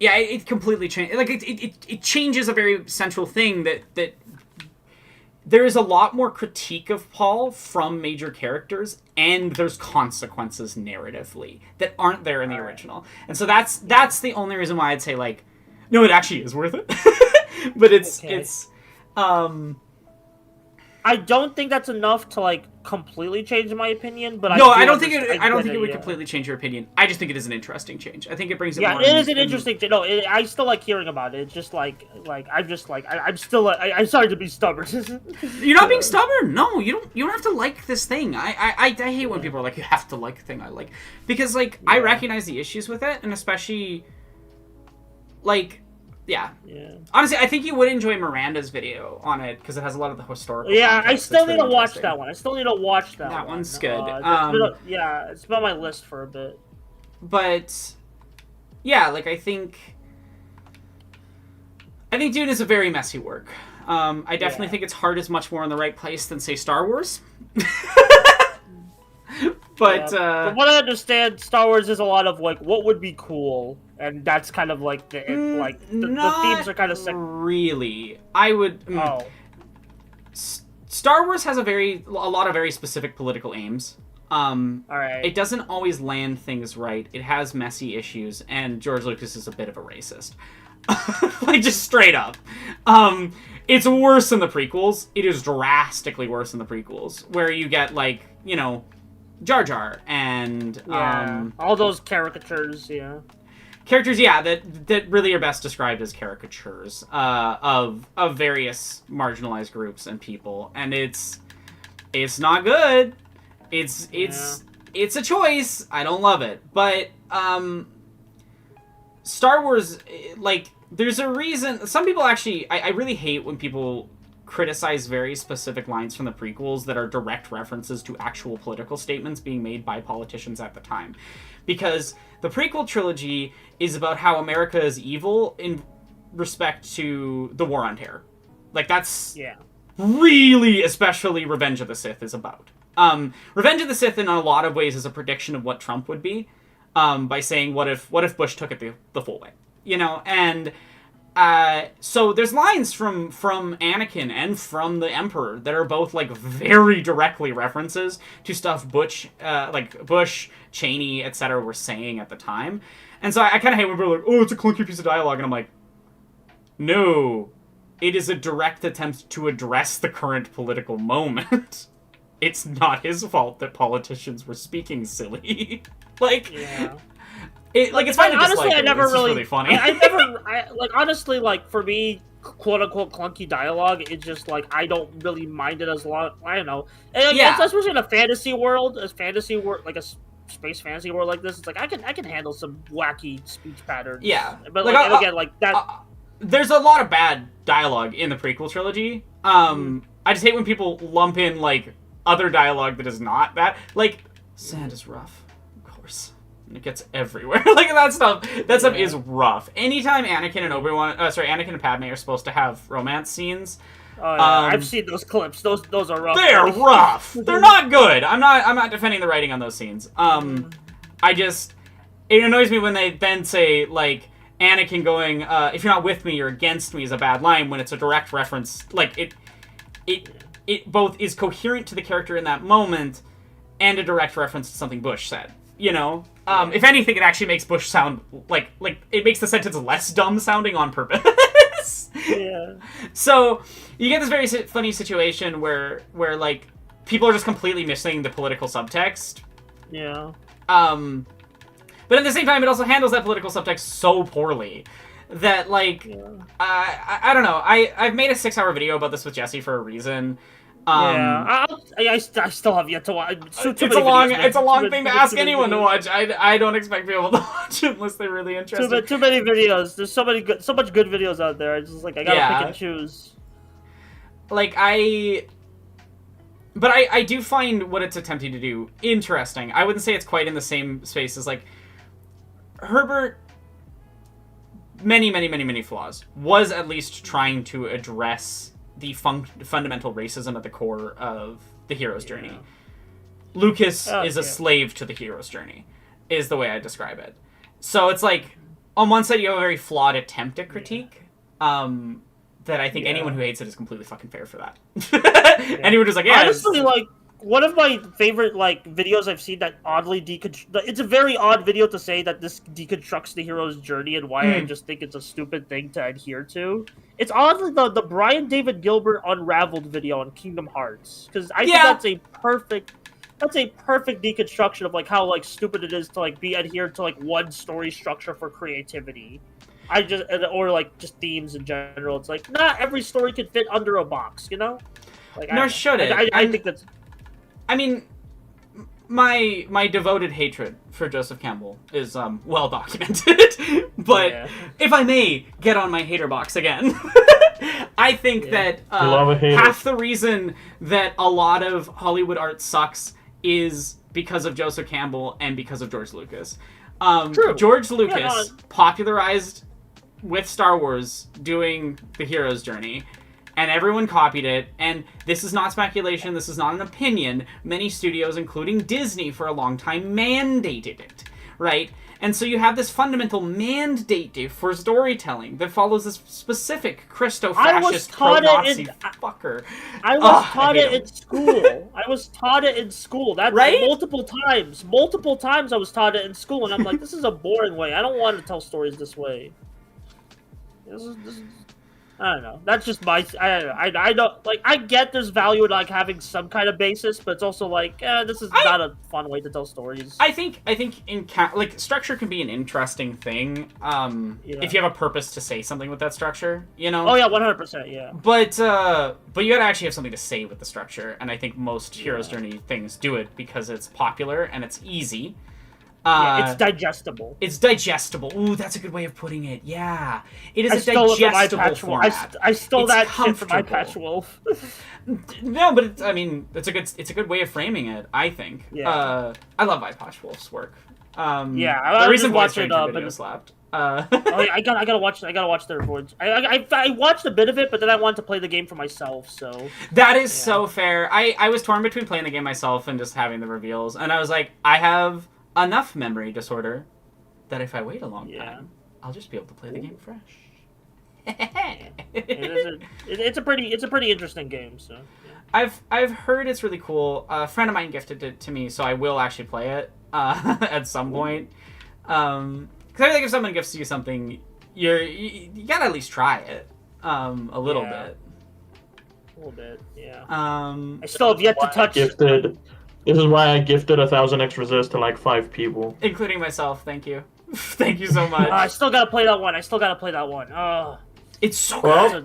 yeah, it completely changes. Like, it changes a very central thing that there is a lot more critique of Paul from major characters, and there's consequences narratively that aren't there in the original. And so that's the only reason why I'd say, like, no, it actually is worth it. But it's I don't think that's enough to, like, completely change my opinion, but I don't think it would completely change your opinion. I just think it is an interesting change. I think it brings it more. Yeah, it is an interesting change. No, I still like hearing about it. It's just like I'm still I'm sorry to be stubborn. You're not being stubborn. No, you don't have to like this thing. I hate when people are like, you have to like the thing I like, because, like, I recognize the issues with it, and especially, like, yeah. Honestly, I think you would enjoy Miranda's video on it, because it has a lot of the historical. Yeah, I still need to watch that one. That one's good. Yeah, it's been on my list for a bit. But yeah, like, I think Dune is a very messy work. I definitely think its heart is much more in the right place than, say, Star Wars. But from what I understand, Star Wars is a lot of, like, what would be cool, and that's kind of like the themes are kind of really. I would. Star Wars has a lot of very specific political aims. All right. It doesn't always land things right. It has messy issues, and George Lucas is a bit of a racist. Like, just straight up. It's worse than the prequels. It is drastically worse than the prequels, where you get, like, you know, Jar Jar and all those caricatures, characters, that really are best described as caricatures of various marginalized groups and people, and it's not good. It's a choice. I don't love it, but Star Wars, like, there's a reason. Some people actually, I really hate when people criticize very specific lines from the prequels that are direct references to actual political statements being made by politicians at the time. Because the prequel trilogy is about how America is evil in respect to the War on Terror. Like, that's really, especially Revenge of the Sith is about. Revenge of the Sith in a lot of ways is a prediction of what Trump would be, by saying, what if Bush took it the full way? You know, and so there's lines from Anakin and from the Emperor that are both, like, very directly references to stuff Bush, Cheney, etc. were saying at the time. And so I kind of hate when people are like, oh, it's a clunky piece of dialogue, and I'm like, no, it is a direct attempt to address the current political moment. It's not his fault that politicians were speaking silly. Like, it's fine to dislike honestly, it. It's really funny. Honestly, like, for me, quote unquote clunky dialogue, it's just like, I don't really mind it as long. I don't know. And especially in a fantasy world, like a space fantasy world like this, it's like I can handle some wacky speech patterns. Yeah, but like, again, like that. There's a lot of bad dialogue in the prequel trilogy. I just hate when people lump in, like, other dialogue that is not that. Like, sand is rough, of course. And it gets everywhere. Like, that stuff is rough. Anytime Anakin and Padme are supposed to have romance scenes. I've seen those clips. Those are rough. They're rough. They're not good. I'm not defending the writing on those scenes. It annoys me when they then say, like, Anakin going, if you're not with me, you're against me, is a bad line, when it's a direct reference. Like, it both is coherent to the character in that moment and a direct reference to something Bush said. You know? If anything, it actually makes Bush sound like it makes the sentence less dumb sounding on purpose. Yeah. So you get this very funny situation where like people are just completely missing the political subtext. Yeah. But at the same time, it also handles that political subtext so poorly that, like, I don't know. I've made a 6-hour video about this with Jesse for a reason. I still have yet to watch. It's a long thing to ask anyone to watch. I don't expect people to watch it unless they're really interested. Too many videos. There's so much good videos out there. It's just like I gotta pick and choose. Like I do find what it's attempting to do interesting. I wouldn't say it's quite in the same space as like Herbert. Many flaws. Was at least trying to address the fundamental racism at the core of the hero's journey. Lucas is a slave to the hero's journey, is the way I describe it. So it's like, on one side you have a very flawed attempt at critique, that I think anyone who hates it is completely fucking fair for that. Anyone who's like, honestly, like, one of my favorite, like, videos I've seen that oddly it's a very odd video to say that this deconstructs the hero's journey and why I just think it's a stupid thing to adhere to. It's oddly the Brian David Gilbert Unraveled video on Kingdom Hearts. Because I think that's a perfect deconstruction of, like, how, like, stupid it is to, like, be adhered to, like, one story structure for creativity. Or, like, just themes in general. It's like, not every story can fit under a box, you know? Like, nor should it. I think that's... I mean, my devoted hatred for Joseph Campbell is well documented. But if I may get on my hater box again, I think that half the reason that a lot of Hollywood art sucks is because of Joseph Campbell and because of George Lucas. George Lucas popularized with Star Wars doing the hero's journey. And everyone copied it, and this is not speculation, this is not an opinion. Many studios, including Disney, for a long time mandated it, right? And so you have this fundamental mandate for storytelling that follows this specific Christo-fascist pro-Nazi fucker. I was taught it in school. I was taught it in school. That's right? Multiple times. Multiple times I was taught it in school, and I'm like, this is a boring way. I don't want to tell stories this way. This is I don't know. That's just my. I don't like. I get there's value in like having some kind of basis, but it's also like this is not a fun way to tell stories. I think in like structure can be an interesting thing. If you have a purpose to say something with that structure, you know. Oh yeah, 100%. Yeah. But you gotta actually have something to say with the structure, and I think most Hero's Journey things do it because it's popular and it's easy. It's digestible. It's digestible. Ooh, that's a good way of putting it. Yeah. It is a digestible format. I stole that shit from my Patch Wolf. No, but it's a good way of framing it, I think. Yeah. I love Patch Wolf's work. The reason Voice Changer video slapped. I gotta watch their voice. I watched a bit of it, but then I wanted to play the game for myself, so... That is so fair. I was torn between playing the game myself and just having the reveals, and I was like, I have enough memory disorder that if I wait a long time, I'll just be able to play the game fresh. It's a pretty interesting game. So I've heard it's really cool. A friend of mine gifted it to me, so I will actually play it at some point. Because I think if someone gifts you something, you gotta at least try it a little bit. A little bit, yeah. I still have yet to touch. Gifted. This is why I gifted 1000X Resist to like 5 people, including myself. Thank you, thank you so much. I still gotta play that one. It's so good.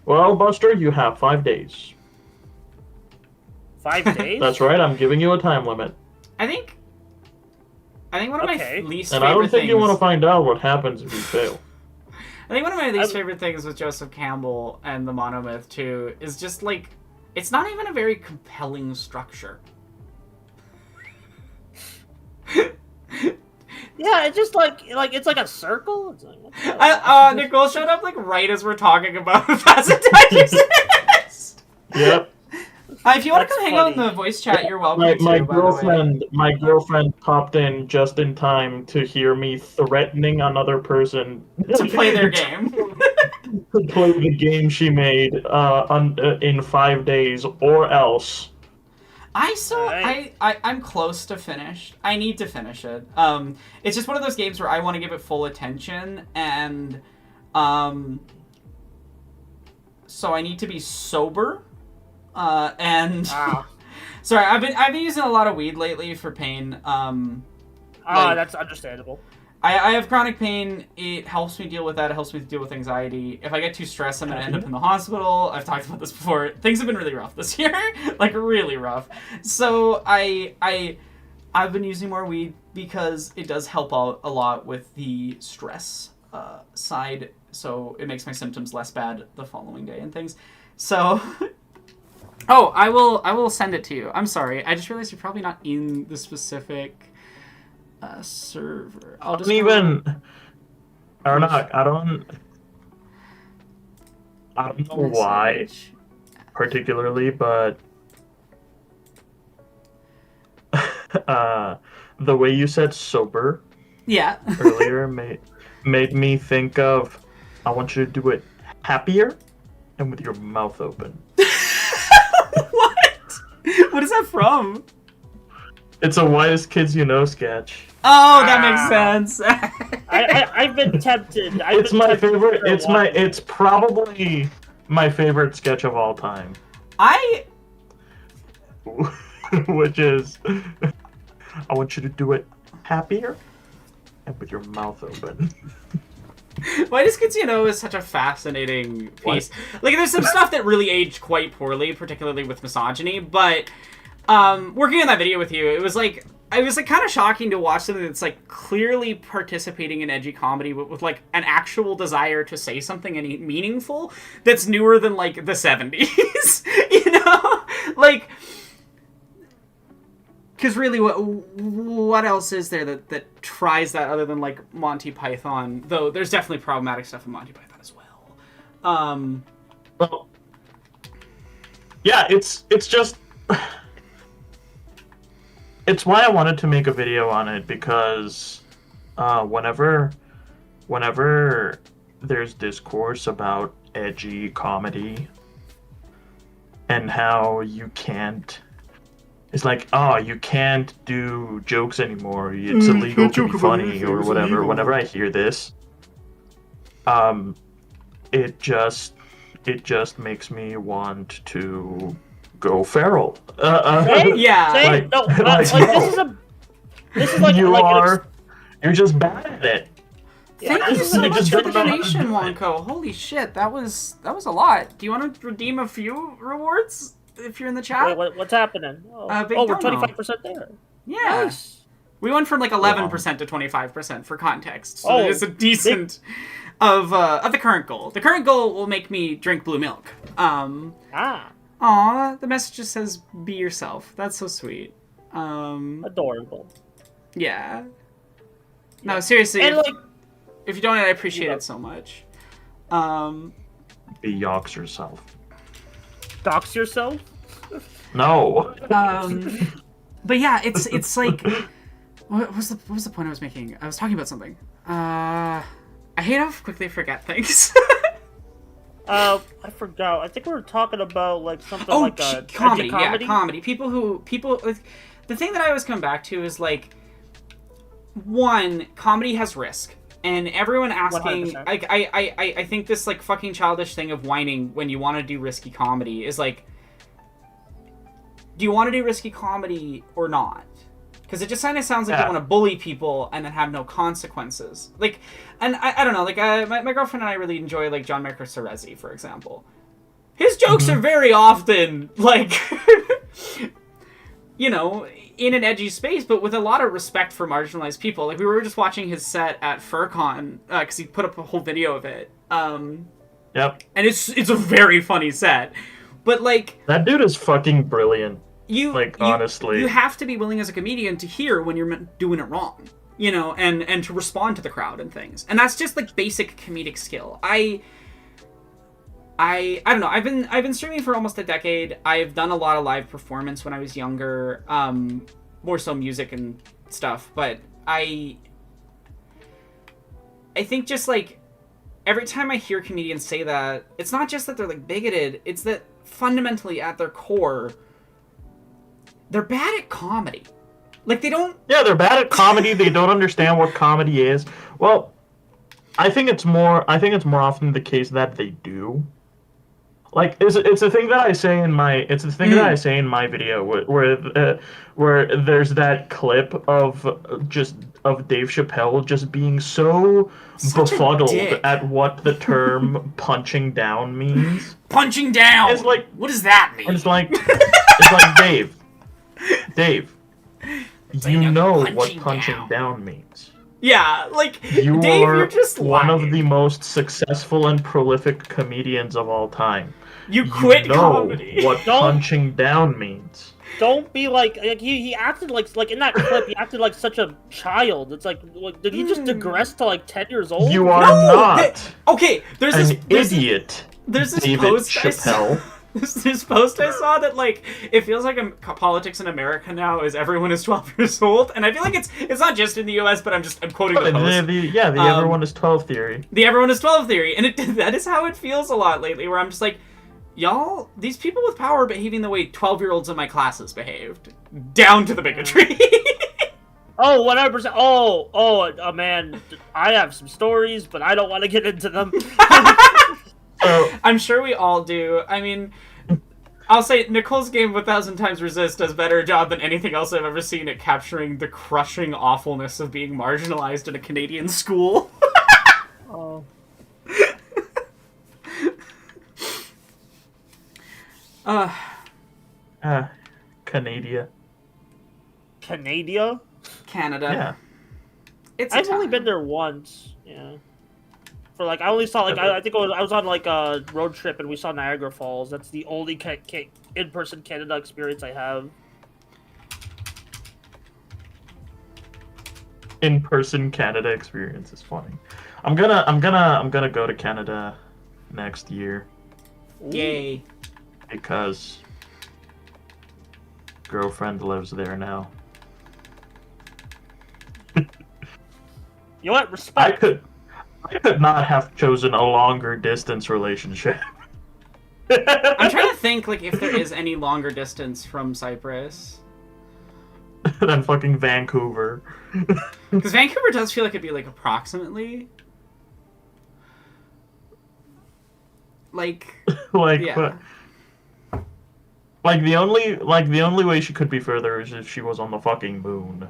Buster, you have 5 days. 5 days? That's right. I'm giving you a time limit. I think one of my least favorite things... And I don't think you want to find out what happens if you fail. I think one of my least favorite things with Joseph Campbell and the Monomyth 2 is just, like, it's not even a very compelling structure. Yeah, it's just like it's like a circle. It's like, Nicole showed up like right as we're talking about Fast Exist. Yep. If you want to come hang out in the voice chat, you're welcome. My girlfriend popped in just in time to hear me threatening another person to play their game. To play the game she made in 5 days, or else. I'm close to finished. I need to finish it. It's just one of those games where I want to give it full attention, and so I need to be sober. Sorry, I've been using a lot of weed lately for pain. That's understandable. I have chronic pain. It helps me deal with that. It helps me deal with anxiety. If I get too stressed, I'm going to end up in the hospital. I've talked about this before. Things have been really rough this year. Like, really rough. So I've been using more weed because it does help out a lot with the stress side. So it makes my symptoms less bad the following day and things. So... Oh, I will send it to you. I'm sorry. I just realized you're probably not in the specific... server. I'll just I don't know why particularly, but the way you said sober earlier made me think of, I want you to do it happier and with your mouth open. What? What is that from? It's a Whitest Kids You Know sketch. Oh, that makes sense. I've been tempted. It's my favorite. It's probably my favorite sketch of all time. Which is, I want you to do it happier and with your mouth open. Whitest Kids You Know is such a fascinating piece. Like, there's some stuff that really aged quite poorly, particularly with misogyny, but working on that video with you, it was like kind of shocking to watch something that's like clearly participating in edgy comedy, but with like an actual desire to say something any meaningful that's newer than like the 70s, you know? Like, because really, what else is there that tries that other than like Monty Python? Though there's definitely problematic stuff in Monty Python as well. Well, yeah, it's just. It's why I wanted to make a video on it, because whenever there's discourse about edgy comedy and how you can't, it's like, oh, you can't do jokes anymore, it's illegal to be funny or whatever. Whenever I hear this, it just makes me want to go feral. Yeah. This is like you're just bad at it. Thank you so much for the donation, Wonko. Holy shit, that was a lot. Do you want to redeem a few rewards if you're in the chat? Wait, what's happening? Oh, we're 25% there. Yeah. Nice. We went from like 11% to 25% for context. So it is a decent of the current goal. The current goal will make me drink blue milk. Aw, the message just says, be yourself. That's so sweet. Adorable. Yeah. No, seriously. And if you don't, I appreciate it so much. Be yox yourself. Dox yourself? No. But yeah, it's like, what was the point I was making? I was talking about something. I hate how quickly I forget things. I forgot. I think we were talking about like something like a comedy. Yeah, comedy. People. The thing that I always come back to is like, one, comedy has risk, and everyone asking 100%. Like I think this like fucking childish thing of whining when you want to do risky comedy is like, do you want to do risky comedy or not? Because it just kind of sounds like you want to bully people and then have no consequences. Like, and I don't know, like, my girlfriend and I really enjoy, like, John Michael Cerezi, for example. His jokes are very often, like, you know, in an edgy space, but with a lot of respect for marginalized people. Like, we were just watching his set at FurCon, because he put up a whole video of it. Yep. And it's a very funny set. But, like... That dude is fucking brilliant. Honestly. You have to be willing as a comedian to hear when you're doing it wrong, you know, and to respond to the crowd and things. And that's just like basic comedic skill. I don't know. I've been streaming for almost a decade. I've done a lot of live performance when I was younger, more so music and stuff, but I think just like every time I hear comedians say that, it's not just that they're like bigoted, it's that fundamentally at their core they're bad at comedy. Like, they don't... Yeah, they're bad at comedy. They don't understand what comedy is. Well, I think it's more often the case that they do. Like, it's a thing that I say in my... It's the thing that I say in my video where there's that clip of just of Dave Chappelle just being so Such a befuddled dick. at what the term punching down means. Punching down. It's like, what does that mean? and it's like Dave, you know what punching down means. Yeah, like You Dave, are you're just one lying. of the most successful and prolific comedians of all time. You quit know comedy. what Don't- punching down means. Don't be like he acted like in that clip. He acted like such a child. It's like did he just digress to like 10 years old? You are No, not Okay, there's an this idiot, there's this David post I Chappelle. saw. This post I saw that like it feels like politics in America now is everyone is 12 years old, and I feel like it's not just in the U.S. but I'm quoting the post. The everyone is 12 theory. The everyone is 12 theory, and that is how it feels a lot lately. Where I'm just like, y'all, these people with power are behaving the way 12-year-olds in my classes behaved, down to the bigotry. Oh, 100%. Oh, man, I have some stories, but I don't want to get into them. So, I'm sure we all do. I mean, I'll say Nicole's game of 1,000 Times Resist does a better job than anything else I've ever seen at capturing the crushing awfulness of being marginalized in a Canadian school. Oh. Canada. Canada? Canada. Yeah. It's a I've only time. been there once. Yeah. For like, I only saw like I think I was on like a road trip and we saw Niagara Falls. That's the only in-person Canada experience I have. In-person Canada experience is funny. I'm gonna go to Canada next year Yay. because girlfriend lives there now. You know what? I Respect. could not have chosen a longer distance relationship. I'm trying to think like if there is any longer distance from Cyprus. than fucking Vancouver. Because Vancouver does feel like it'd be like approximately. Like, like, yeah. like the only way she could be further is if she was on the fucking moon.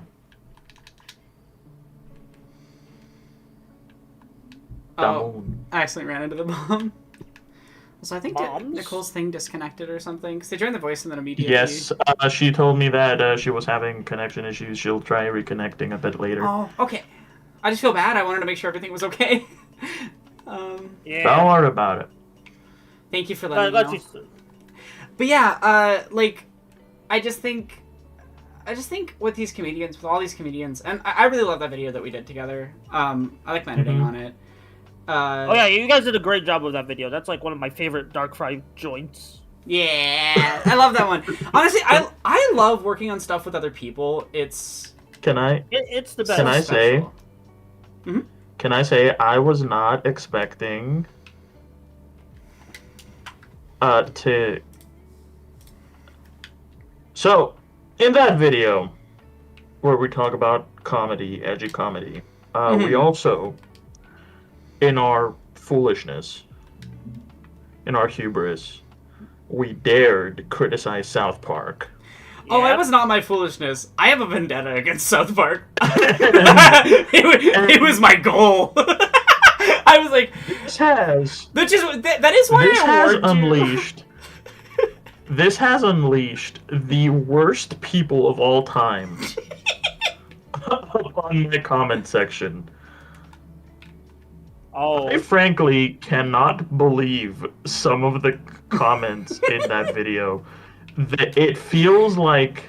The Oh, moon. I accidentally ran into the bomb. So I think Moms? Nicole's thing disconnected or something. Because they joined the voice and then immediately... Yes, she told me that she was having connection issues. She'll try reconnecting a bit later. Oh, okay. I just feel bad. I wanted to make sure everything was okay. Yeah. Don't worry about it. Thank you for letting me know. Let's just, But yeah, like, I just think with these comedians, with all these comedians, and I really love that video that we did together. I like my editing on it. oh yeah, you guys did a great job with that video. That's like one of my favorite Dark Fry joints. Yeah, I love that one. Honestly, I love working on stuff with other people. It's Can I It's the best. Can I say? special. Mhm. Can I say I was not expecting to. So, in that video where we talk about comedy, edgy comedy, we also, in our foolishness, in our hubris, we dared criticize South Park. Oh, Yeah. that was not my foolishness. I have a vendetta against South Park. it was my goal. I was like, This has that is why this I has warned you. unleashed. This has unleashed the worst people of all time on the comment section. Oh, I frankly cannot believe some of the comments in that video. That it feels like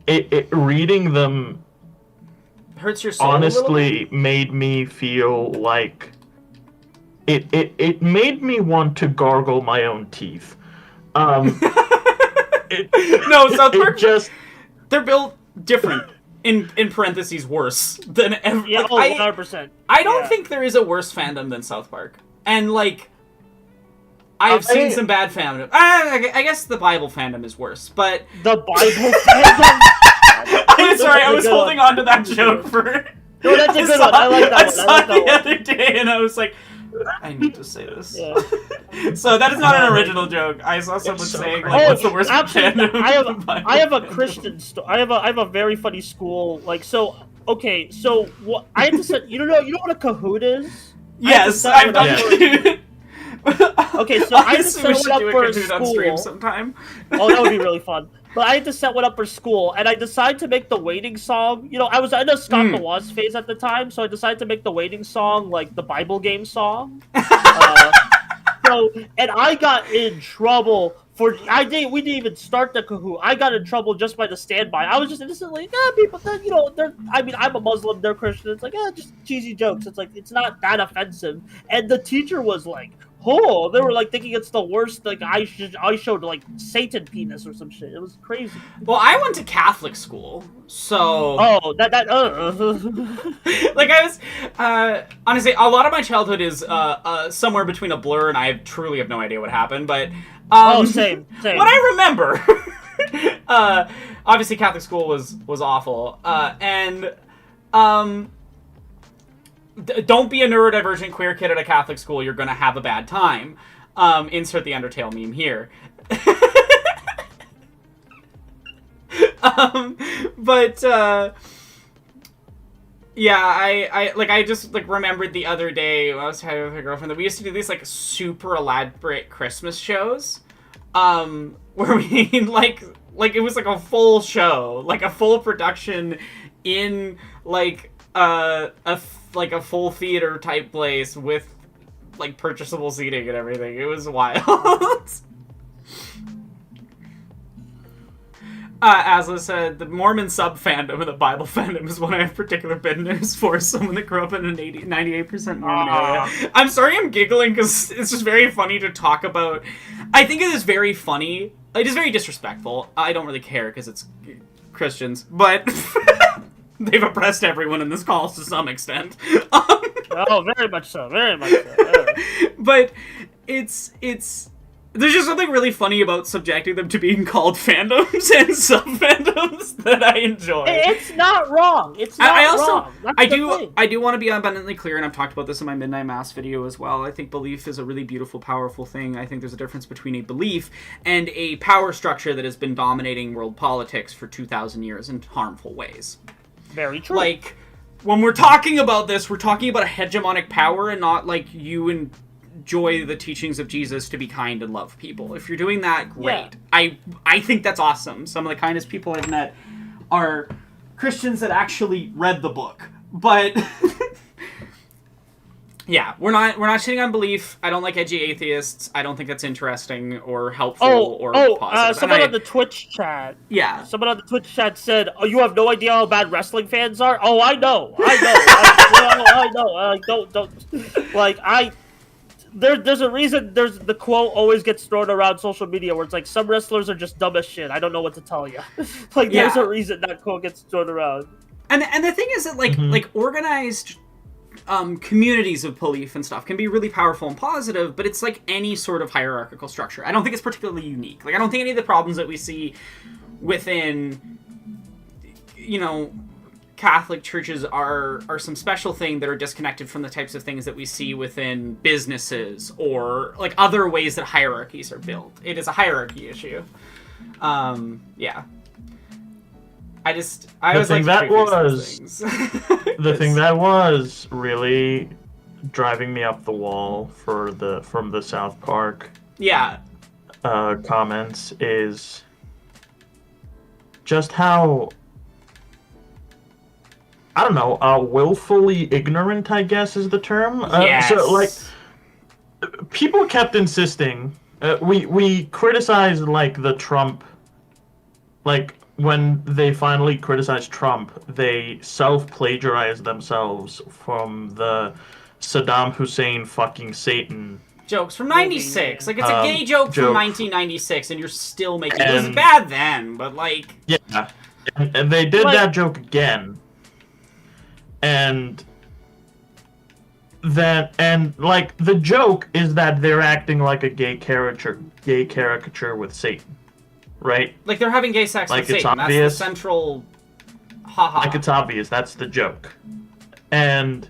it reading them Hurts your soul a little honestly made me feel like it made me want to gargle my own teeth. No, South Park, just they're built different. In parentheses, worse than ever. yeah, Like, 100%. I don't Yeah. think there is a worse fandom than South Park. And, like, I have seen some bad fandom. I guess the Bible fandom is worse, but... The Bible fandom. I'm sorry, I was That's a good holding one. on to that joke for... No, that's a good one. I like that one. I saw like it that the one. other day, and I was like, I need to say this. Yeah. So that is not an original joke. I saw someone so saying, crazy. like, "What's the worst actually, fandom?" I have a Christian story. I have a very funny school. Like, so okay, so what I had to set. You know what a Kahoot is? Yes, I I've had to set done one it. Okay, so I had to Honestly, set we one should up do a for a Kahoot on stream school. sometime. Oh, that would be really fun. But I had to set one up for school, and I decided to make the waiting song. You know, I was in a Scott the Woz phase at the time, so I decided to make the waiting song like the Bible game song. And I got in trouble for we didn't even start the Kahoot. I got in trouble just by the standby. I was just innocently, people, you know, I mean, I'm a Muslim, they're Christian. It's like, just cheesy jokes. It's like, it's not that offensive. And the teacher was like, oh, they were like thinking it's the worst. Like I showed like Satan penis or some shit. It was crazy. Well, I went to Catholic school, so Oh, like I was honestly, a lot of my childhood is somewhere between a blur, and I truly have no idea what happened. But same. What I remember, obviously Catholic school was awful, and don't be a neurodivergent queer kid at a Catholic school. You're gonna have a bad time. Insert the Undertale meme here. Yeah, I just like remembered the other day when I was talking with my girlfriend that we used to do these like super elaborate Christmas shows, where we like it was like a full show, like a full production in like a full theater type place with like purchasable seating and everything. It was wild. Asla said, the Mormon sub-fandom and the Bible fandom is one I have particular bitterness for, someone that grew up in a 98% Mormon area. I'm sorry I'm giggling, because it's just very funny to talk about. I think it is very funny. It is very disrespectful. I don't really care, because it's Christians, but they've oppressed everyone in this call to some extent. Oh, very much so. Very much so. Yeah. But it's... There's just something really funny about subjecting them to being called fandoms and sub-fandoms that I enjoy. It's not wrong. It's not wrong. I do want to be abundantly clear, and I've talked about this in my Midnight Mass video as well. I think belief is a really beautiful, powerful thing. I think there's a difference between a belief and a power structure that has been dominating world politics for 2,000 years in harmful ways. Very true. Like, when we're talking about this, we're talking about a hegemonic power and not like you enjoy the teachings of Jesus to be kind and love people. If you're doing that, great. Yeah. I think that's awesome. Some of the kindest people I've met are Christians that actually read the book. But yeah, we're not shitting on belief. I don't like edgy atheists. I don't think that's interesting or helpful or positive. Someone on the Twitch chat. Yeah. Someone on the Twitch chat said, "Oh, you have no idea how bad wrestling fans are." Oh, I know. I know. Don't like I. There's a reason. There's the quote always gets thrown around social media where it's like some wrestlers are just dumb as shit. I don't know what to tell you. Like there's a reason that quote gets thrown around. And the thing is that like organized communities of belief and stuff can be really powerful and positive, but it's like any sort of hierarchical structure. I don't think it's particularly unique. Like I don't think any of the problems that we see within, you know, Catholic churches are some special thing that are disconnected from the types of things that we see within businesses or like other ways that hierarchies are built. It is a hierarchy issue. Yeah. I was like the thing that was really driving me up the wall from the South Park comments is just how, I don't know, willfully ignorant, I guess is the term. Yes. So, like, people kept insisting. We criticized, like, the Trump. Like, when they finally criticized Trump, they self-plagiarized themselves from the Saddam Hussein fucking Satan jokes from 96. Like, it's a gay joke from 1996, and you're still making it. It was bad then, but, like... Yeah. And they did that joke again. And like the joke is that they're acting like a gay caricature with Satan, right? Like they're having gay sex with Satan. Obvious. That's the central haha. Like it's obvious, that's the joke. And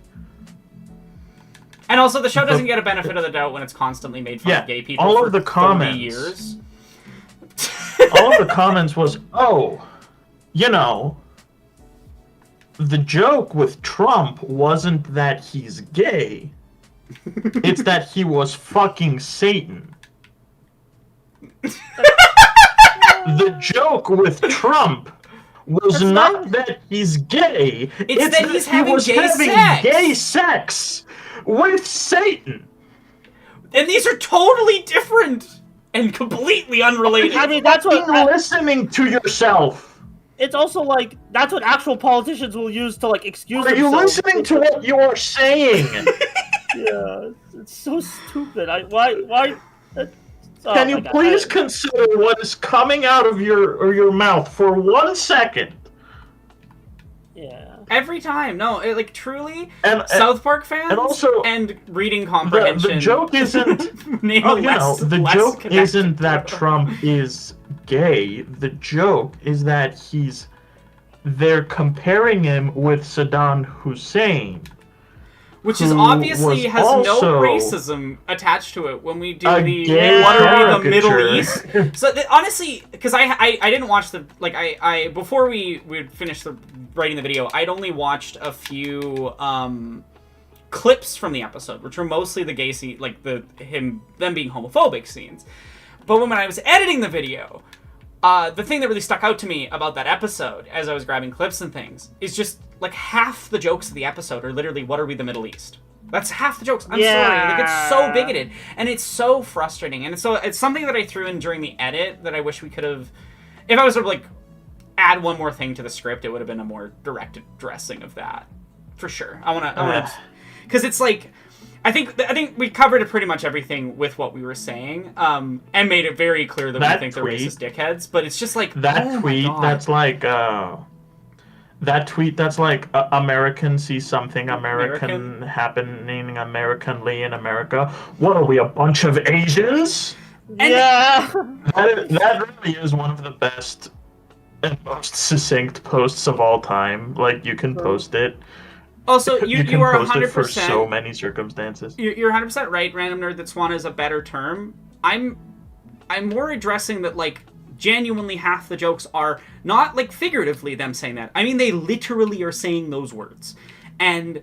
And also, the show doesn't get a benefit of the doubt when it's constantly made fun of gay people all for of the 30 comments, years. all of the comments was, oh, you know, the joke with Trump wasn't that he's gay. It's that he was fucking Satan. The joke with Trump was not that he's gay. It's that he's having he was having sex. gay sex with Satan. And these are totally different and completely unrelated. I mean, that's what Listening to yourself. it's also like that's what actual politicians will use to like excuse Are you themselves. listening to what you are saying? Yeah, it's so stupid. Why? Oh Can you please consider what is coming out of your mouth for 1 second? Yeah. Every time, no, like truly, And South Park fans and also and reading comprehension. the joke isn't. name Oh, less- the less joke connected isn't to that them. Trump is gay. The joke is that they're comparing him with Saddam Hussein. Which is who obviously was has no also racism attached to it when we do a the gay what are we, the Middle caricature. East. So honestly, because I didn't watch the like I before we finished writing the video, I'd only watched a few clips from the episode, which were mostly the gay scene, like them being homophobic scenes. But when I was editing the video, the thing that really stuck out to me about that episode, as I was grabbing clips and things, is just like half the jokes of the episode are literally, "What are we, the Middle East?" That's half the jokes. I'm sorry, like it's so bigoted, and it's so frustrating, and it's something that I threw in during the edit that I wish we could have. If I was to like add one more thing to the script, it would have been a more direct addressing of that, for sure. I want to, because it's like. I think we covered pretty much everything with what we were saying, and made it very clear that we think they're racist dickheads. But it's just like that tweet. That's like that tweet. That's like American see something American happening Americanly in America. What are we, a bunch of Asians? Yeah. That really is one of the best and most succinct posts of all time. Like you can post it. Also, you can are post it 100%. for so many circumstances. You're 100% right. Random nerd that Swan is a better term. I'm more addressing that like genuinely half the jokes are not like figuratively them saying that. I mean they literally are saying those words, and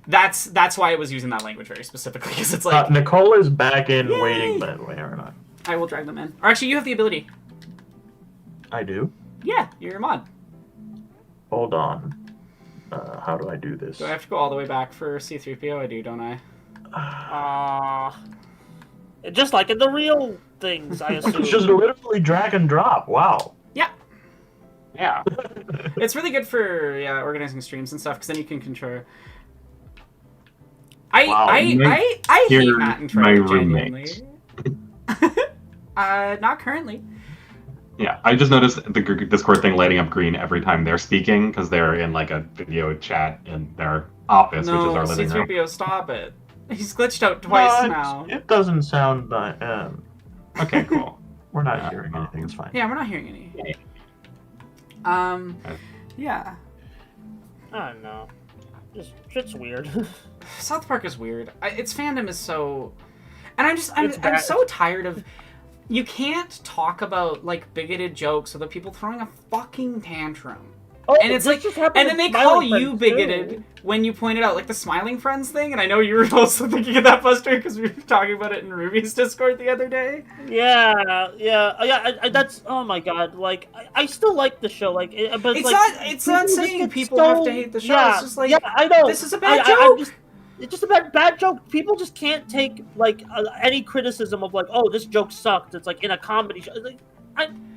that's why I was using that language very specifically because it's like Nicole is back in waiting, by the way, or not? I will drag them in. Or actually, you have the ability. I do. Yeah, you're a mod. Hold on. How do I do this? Do I have to go all the way back for C-3PO? I do, don't I? Just like in the real things, I assume. It's just literally drag and drop. Wow. Yeah. Yeah. It's really good for organizing streams and stuff because then you can control. I hate Matt and Trey genuinely. Not currently. Yeah, I just noticed the Discord thing lighting up green every time they're speaking because they're in like a video chat in their office, which is our living room. C-3PO, stop it. He's glitched out twice now. It doesn't sound like. Okay, cool. We're not hearing anything. It's fine. Yeah, we're not hearing any. Yeah. I don't know. It's weird. South Park is weird. Its fandom is so, and I'm bad. so tired of. You can't talk about like bigoted jokes without people throwing a fucking tantrum. Oh, And it's like, and then they call you bigoted when you point it out, like the Smiling Friends thing. And I know you were also thinking of that, Buster, because we were talking about it in Ruby's Discord the other day. Yeah. That's oh my god. Like I still like the show. Like, but It's like, not. It's not just saying get people so- have to hate the show. Yeah, It's just like, yeah, I know. this is a bad I'm joke. it's just a bad joke. People just can't take like any criticism of like, oh, this joke sucked. It's like in a comedy show. Like,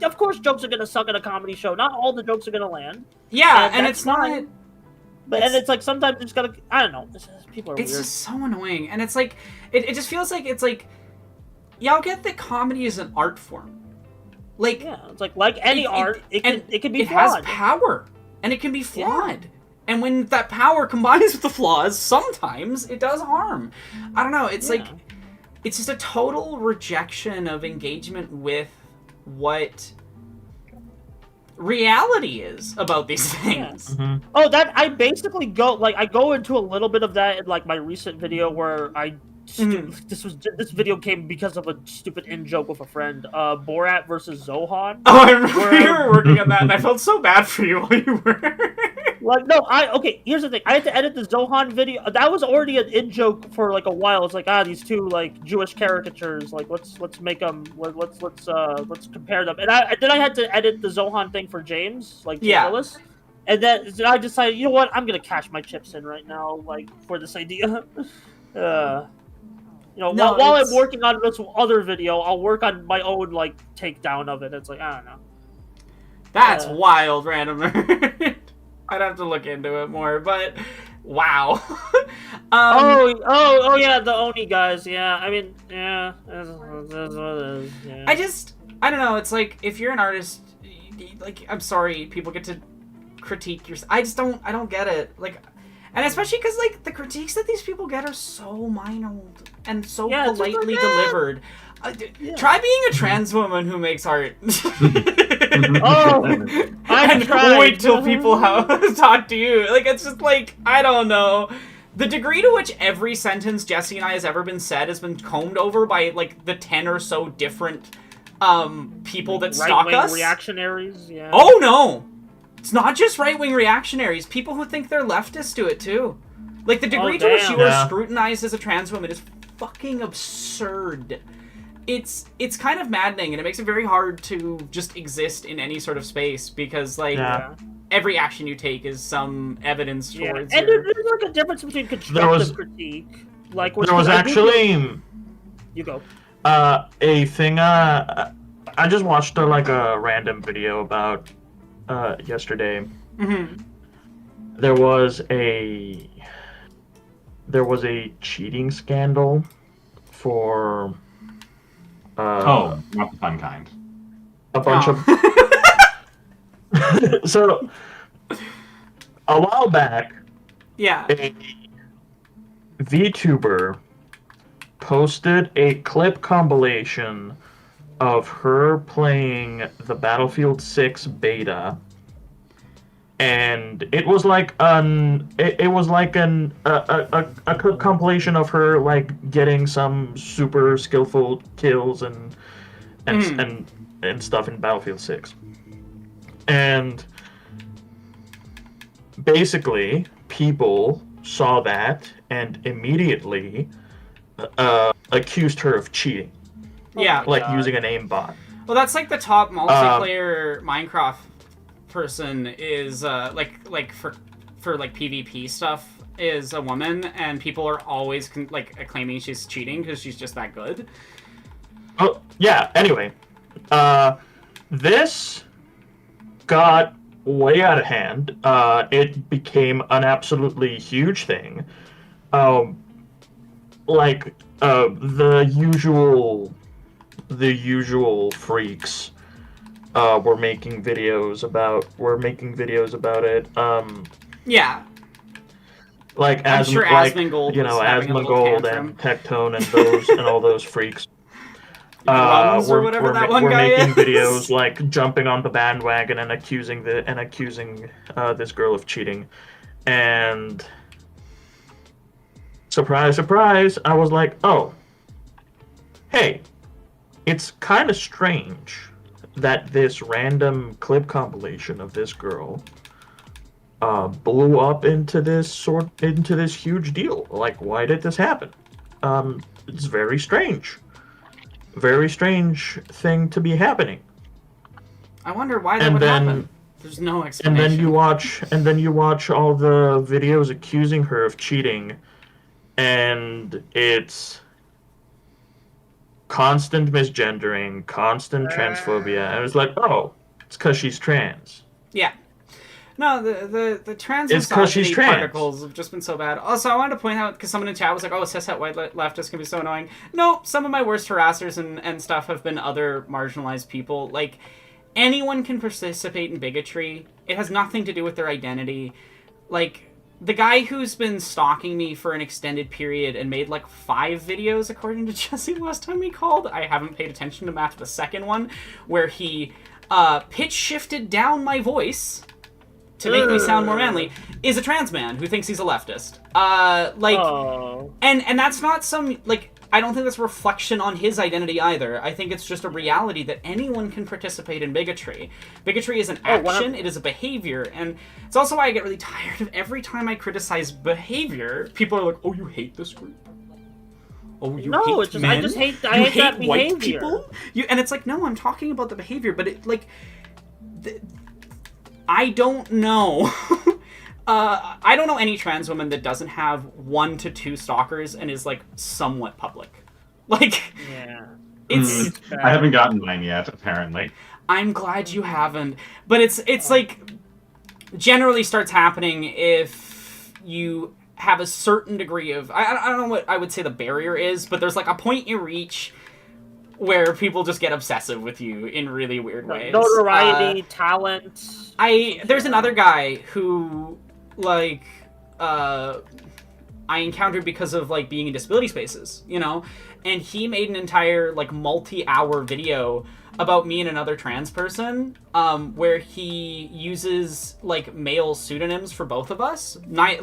of course, jokes are gonna suck in a comedy show. Not all the jokes are gonna land. Yeah, and that's it's not. fine. But and it's like sometimes you just gotta. I don't know. People are It's weird. just so annoying, and it's like it just feels like it's like, y'all get that comedy is an art form, like Yeah, it's like any art, it can be it flawed. has power, and it can be flawed. And when that power combines with the flaws, sometimes it does harm. I don't know. It's like it's just a total rejection of engagement with what reality is about these things. Mm-hmm. Oh, that I basically go into a little bit of that in like my recent video where this video came because of a stupid in joke with a friend. Borat versus Zohan. Oh, I remember you were working on that, and I felt so bad for you while you were. Like, no, okay, here's the thing. I had to edit the Zohan video. That was already an in-joke for, like, a while. It's like, these two, like, Jewish caricatures. Like, let's make them, let's compare them. And then I had to edit the Zohan thing for James, like, Yeah. Willis. And then I decided, you know what, I'm gonna cash my chips in right now, like, for this idea. While I'm working on this other video, I'll work on my own, like, takedown of it. It's like, I don't know. That's wild, Random. I'd have to look into it more, but wow. Oh yeah, the Oni guys. Yeah, I mean, yeah, that's what it is. Yeah. I don't know. It's like if you're an artist, like I'm sorry, people get to critique your. I don't get it. Like, and especially because like the critiques that these people get are so minor and so politely delivered. Try being a trans woman who makes art. And wait till people talk to you. Like, it's just like, I don't know. The degree to which every sentence Jesse and I has ever been said has been combed over by, like, the 10 or so different people that stalk us. Reactionaries, yeah. Oh, no! It's not just right-wing reactionaries. People who think they're leftist do it, too. Like, the degree to which you are scrutinized as a trans woman is fucking absurd. It's kind of maddening, and it makes it very hard to just exist in any sort of space because, like, every action you take is some evidence towards. And there's like a difference between constructive critique, like there was actually you go a thing. I just watched a random video about yesterday. Mm-hmm. There was a cheating scandal for. Not the fun kind. A bunch of. So, a while back, a VTuber posted a clip compilation of her playing the Battlefield 6 beta, and it was like a compilation of her like getting some super skillful kills and stuff in Battlefield 6. And basically people saw that and immediately accused her of cheating. Yeah. Using an aimbot. Well, that's like the top multiplayer Minecraft person is for like PvP stuff is a woman, and people are always claiming she's cheating because she's just that good. Oh yeah. Anyway, this got way out of hand. It became an absolutely huge thing. The usual freaks were making videos about it. Yeah. Like I'm sure Asmongold, Asmongold and Tectone and those and all those freaks. Or whatever that one guy making is. videos like jumping on the bandwagon and accusing this girl of cheating, and surprise, surprise, I was like, oh, hey, it's kind of strange that this random clip compilation of this girl blew up into this huge deal. Like, why did this happen? It's very strange. Very strange thing to be happening. I wonder why that would happen. There's no explanation. And then you watch all the videos accusing her of cheating, and it's constant misgendering, constant transphobia, and it's like, oh, it's because she's trans. Yeah. No, the trans particles have just been so bad. Also, I wanted to point out, because someone in chat was like, oh, cishet white leftists can be so annoying. No, some of my worst harassers and stuff have been other marginalized people. Like, anyone can participate in bigotry. It has nothing to do with their identity. Like, the guy who's been stalking me for an extended period and made, like, 5 videos, according to Jesse last time he called. I haven't paid attention to Matt the second one, where he pitch shifted down my voice to make me sound more manly, is a trans man who thinks he's a leftist. And that's not some, like, I don't think that's a reflection on his identity either. I think it's just a reality that anyone can participate in bigotry. Bigotry is an action, it is a behavior, and it's also why I get really tired of every time I criticize behavior, people are like, oh, you hate this group? Oh, you hate it's just, men? I just hate, you hate that white behavior. People? And it's like, no, I'm talking about the behavior, but it, like, I don't know. I don't know any trans woman that doesn't have 1 to 2 stalkers and is, like, somewhat public. Like, it's... I haven't gotten mine yet, apparently. I'm glad you haven't. But it's like, generally starts happening if you have a certain degree of... I don't know what I would say the barrier is, but there's, like, a point you reach where people just get obsessive with you in really weird ways. Notoriety, talent. There's another guy who... like, I encountered because of, like, being in disability spaces, you know? And he made an entire, like, multi-hour video about me and another trans person, where he uses, like, male pseudonyms for both of us. My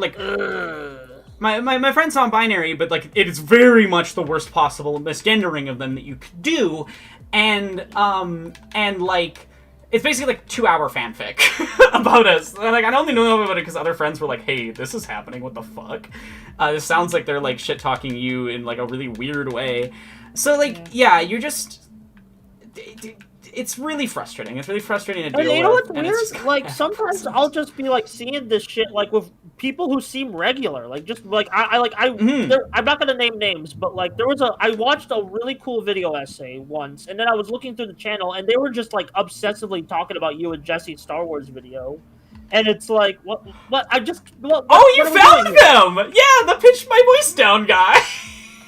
friend's non-binary, but, like, it is very much the worst possible misgendering of them that you could do. And like... it's basically like 2-hour fanfic about us. And like I only know about it because other friends were like, "Hey, this is happening. What the fuck? This sounds like they're like shit talking you in like a really weird way." So like, yeah, you're just. It's really frustrating. It's really frustrating to deal with. And you know what's and weird? Like sometimes I'll just be like seeing this shit like with people who seem regular. Like just like I'm not gonna name names, but like I watched a really cool video essay once, and then I was looking through the channel, and they were just like obsessively talking about you and Jesse's Star Wars video, and it's like what I just what you found them? Yeah, the pitch my voice down guy.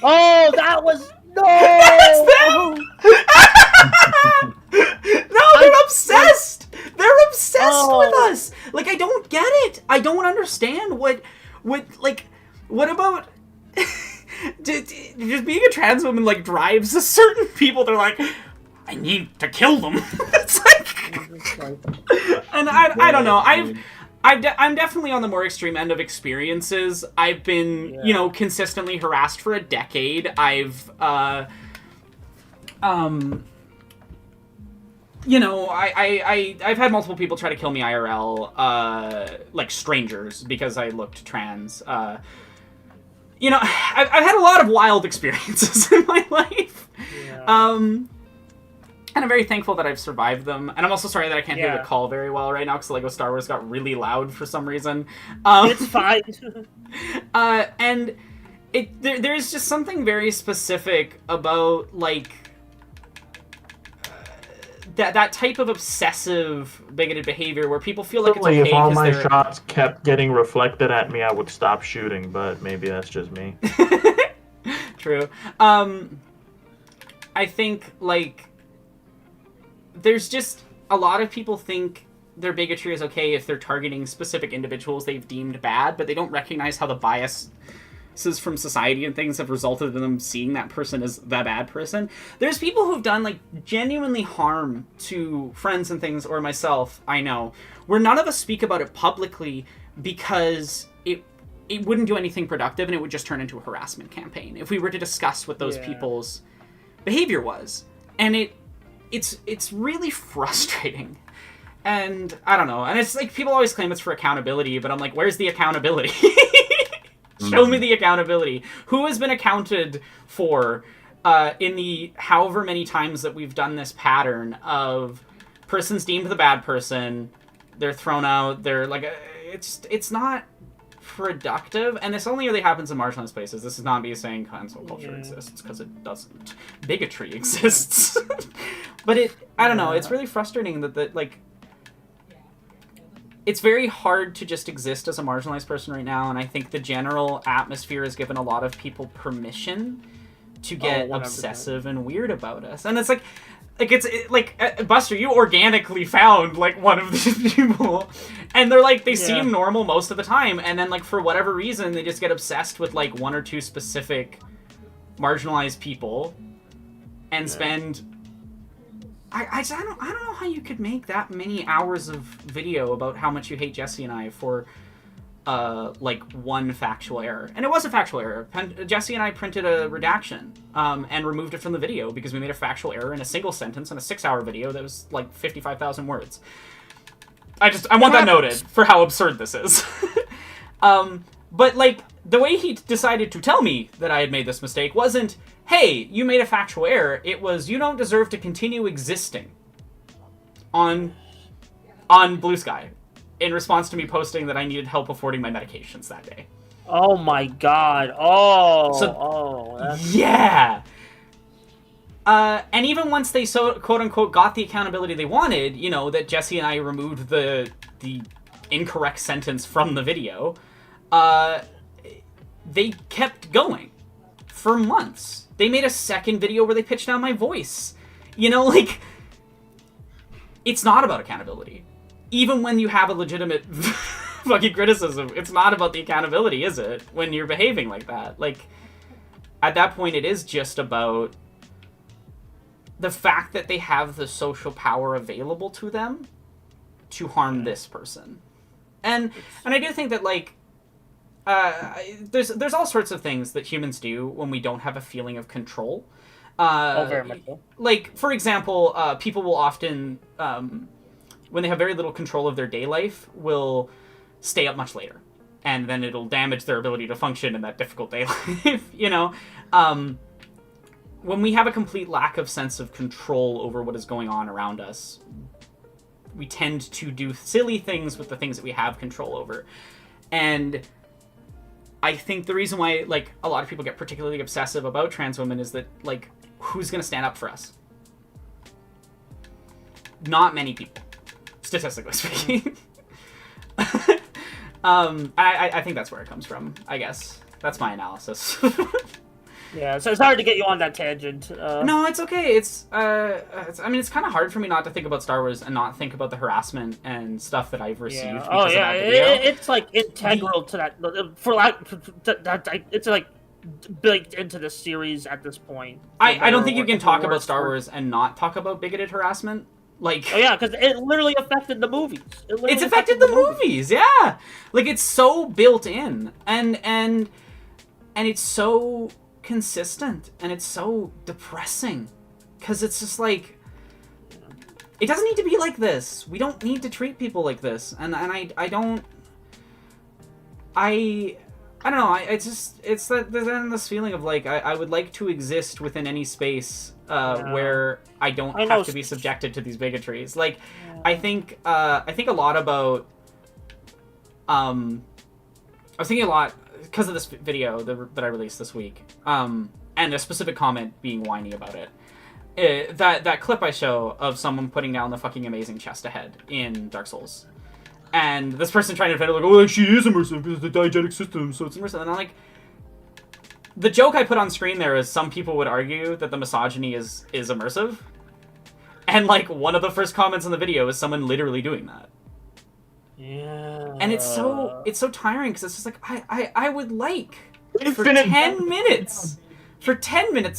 Oh, that was no. That's them. No, they're obsessed. They're obsessed with us. Like, I don't get it. I don't understand what about just being a trans woman like drives a certain people. They're like, I need to kill them. It's like, and I don't know. I'm definitely on the more extreme end of experiences. I've been, consistently harassed for a decade. I've I've had multiple people try to kill me IRL, like strangers, because I looked trans. I've had a lot of wild experiences in my life. Yeah. And I'm very thankful that I've survived them. And I'm also sorry that I can't hear the call very well right now, because LEGO Star Wars got really loud for some reason. It's fine. And there's just something very specific about, like, that type of obsessive, bigoted behavior where people feel like it's okay. If all my shots kept getting reflected at me, I would stop shooting, but maybe that's just me. True. I think, like, there's just a lot of people think their bigotry is okay if they're targeting specific individuals they've deemed bad, but they don't recognize how the biases from society and things have resulted in them seeing that person as the bad person. There's people who've done, like, genuinely harm to friends and things, or myself, I know, where none of us speak about it publicly because it wouldn't do anything productive, and it would just turn into a harassment campaign if we were to discuss what those people's behavior was. And it's really frustrating. And I don't know. And it's like, people always claim it's for accountability, but I'm like, where's the accountability? Show me the accountability. Who has been accounted for in the however many times that we've done this pattern of persons deemed the bad person, they're thrown out, they're like, it's not productive, and this only really happens in marginalized places. This is not me saying cancel culture exists, because it doesn't. Bigotry exists. But I don't know, it's really frustrating that like, it's very hard to just exist as a marginalized person right now, and I think the general atmosphere has given a lot of people permission to get obsessive and weird about us. And it's like Buster, you organically found, like, one of these people, and they're like, they seem normal most of the time, and then, like, for whatever reason, they just get obsessed with, like, 1 or 2 specific marginalized people and spend I don't know how you could make that many hours of video about how much you hate Jesse and I for like one factual error. And it was a factual error. Jesse and I printed a redaction and removed it from the video because we made a factual error in a single sentence in a 6-hour video that was like 55,000 words. I want that noted for how absurd this is. But like the way he decided to tell me that I had made this mistake wasn't, hey, you made a factual error. It was, you don't deserve to continue existing on Blue Sky, in response to me posting that I needed help affording my medications that day. Oh my god. Yeah. And even once they quote unquote got the accountability they wanted, you know, that Jesse and I removed the incorrect sentence from the video, they kept going for months. They made a second video where they pitched down my voice. You know, like, it's not about accountability. Even when you have a legitimate fucking criticism, it's not about the accountability, is it? When you're behaving like that. Like, at that point, it is just about the fact that they have the social power available to them to harm this person. And I do think that, like, there's all sorts of things that humans do when we don't have a feeling of control. Very much so. Like, for example, people will often, when they have very little control of their day life, will stay up much later. And then it'll damage their ability to function in that difficult day life, you know? When we have a complete lack of sense of control over what is going on around us, we tend to do silly things with the things that we have control over. And I think the reason why, like, a lot of people get particularly obsessive about trans women is that, like, who's going to stand up for us? Not many people, statistically speaking. I think that's where it comes from, I guess. That's my analysis. Yeah, so it's hard to get you on that tangent. No, it's okay. I mean, it's kind of hard for me not to think about Star Wars and not think about the harassment and stuff that I've received. Yeah. Because of that video. It's like integral to that. It's like built into the series at this point. I don't think you can talk about Star Wars and not talk about bigoted harassment. Like, oh yeah, because it literally affected the movies. It's affected the movies, yeah. Like, it's so built in, and it's so consistent, and it's so depressing, because it's just like, it doesn't need to be like this. We don't need to treat people like this, and I don't know. It's that there's then this feeling of like I would like to exist within any space where I don't have to be subjected to these bigotries. Like, I think a lot about I was thinking a lot because of this video that I released this week, and a specific comment being whiny about it. That clip I show of someone putting down the fucking amazing chest ahead in Dark Souls. And this person trying to defend it, like, oh, like, she is immersive because it's a diegetic system, so it's immersive. And I'm like, the joke I put on screen there is some people would argue that the misogyny is immersive. And, like, one of the first comments in the video is someone literally doing that. Yeah. And it's so tiring, because it's just like, I would like, for 10 minutes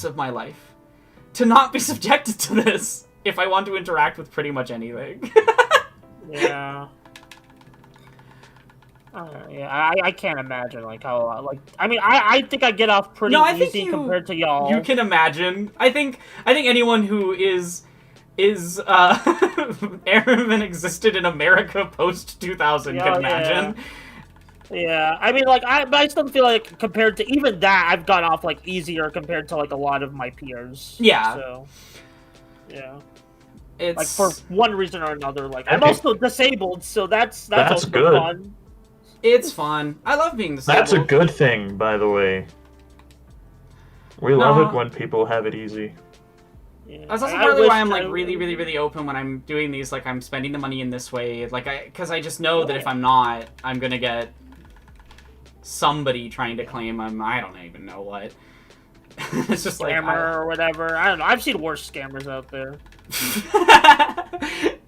of my life, to not be subjected to this if I want to interact with pretty much anything. Yeah. Yeah, I can't imagine, like, how, like, I mean, I think I get off pretty easy compared to y'all. You can imagine. I think anyone who is airman existed in America post 2000 can imagine. Yeah, I mean, like, but I still feel like compared to even that, I've gone off, like, easier compared to, like, a lot of my peers. Yeah. So, yeah. It's like, for one reason or another, like, I'm also disabled, so that's also good. fun. It's fun. I love being disabled. That's a good thing, by the way. We love it when people have it easy. Yeah. That's also partly why I'm, like, really, really, really open when I'm doing these. Like, I'm spending the money in this way. Like, because I just know that if I'm not, I'm gonna get somebody trying to claim I don't even know what. It's just like scammer or whatever. I don't know. I've seen worse scammers out there.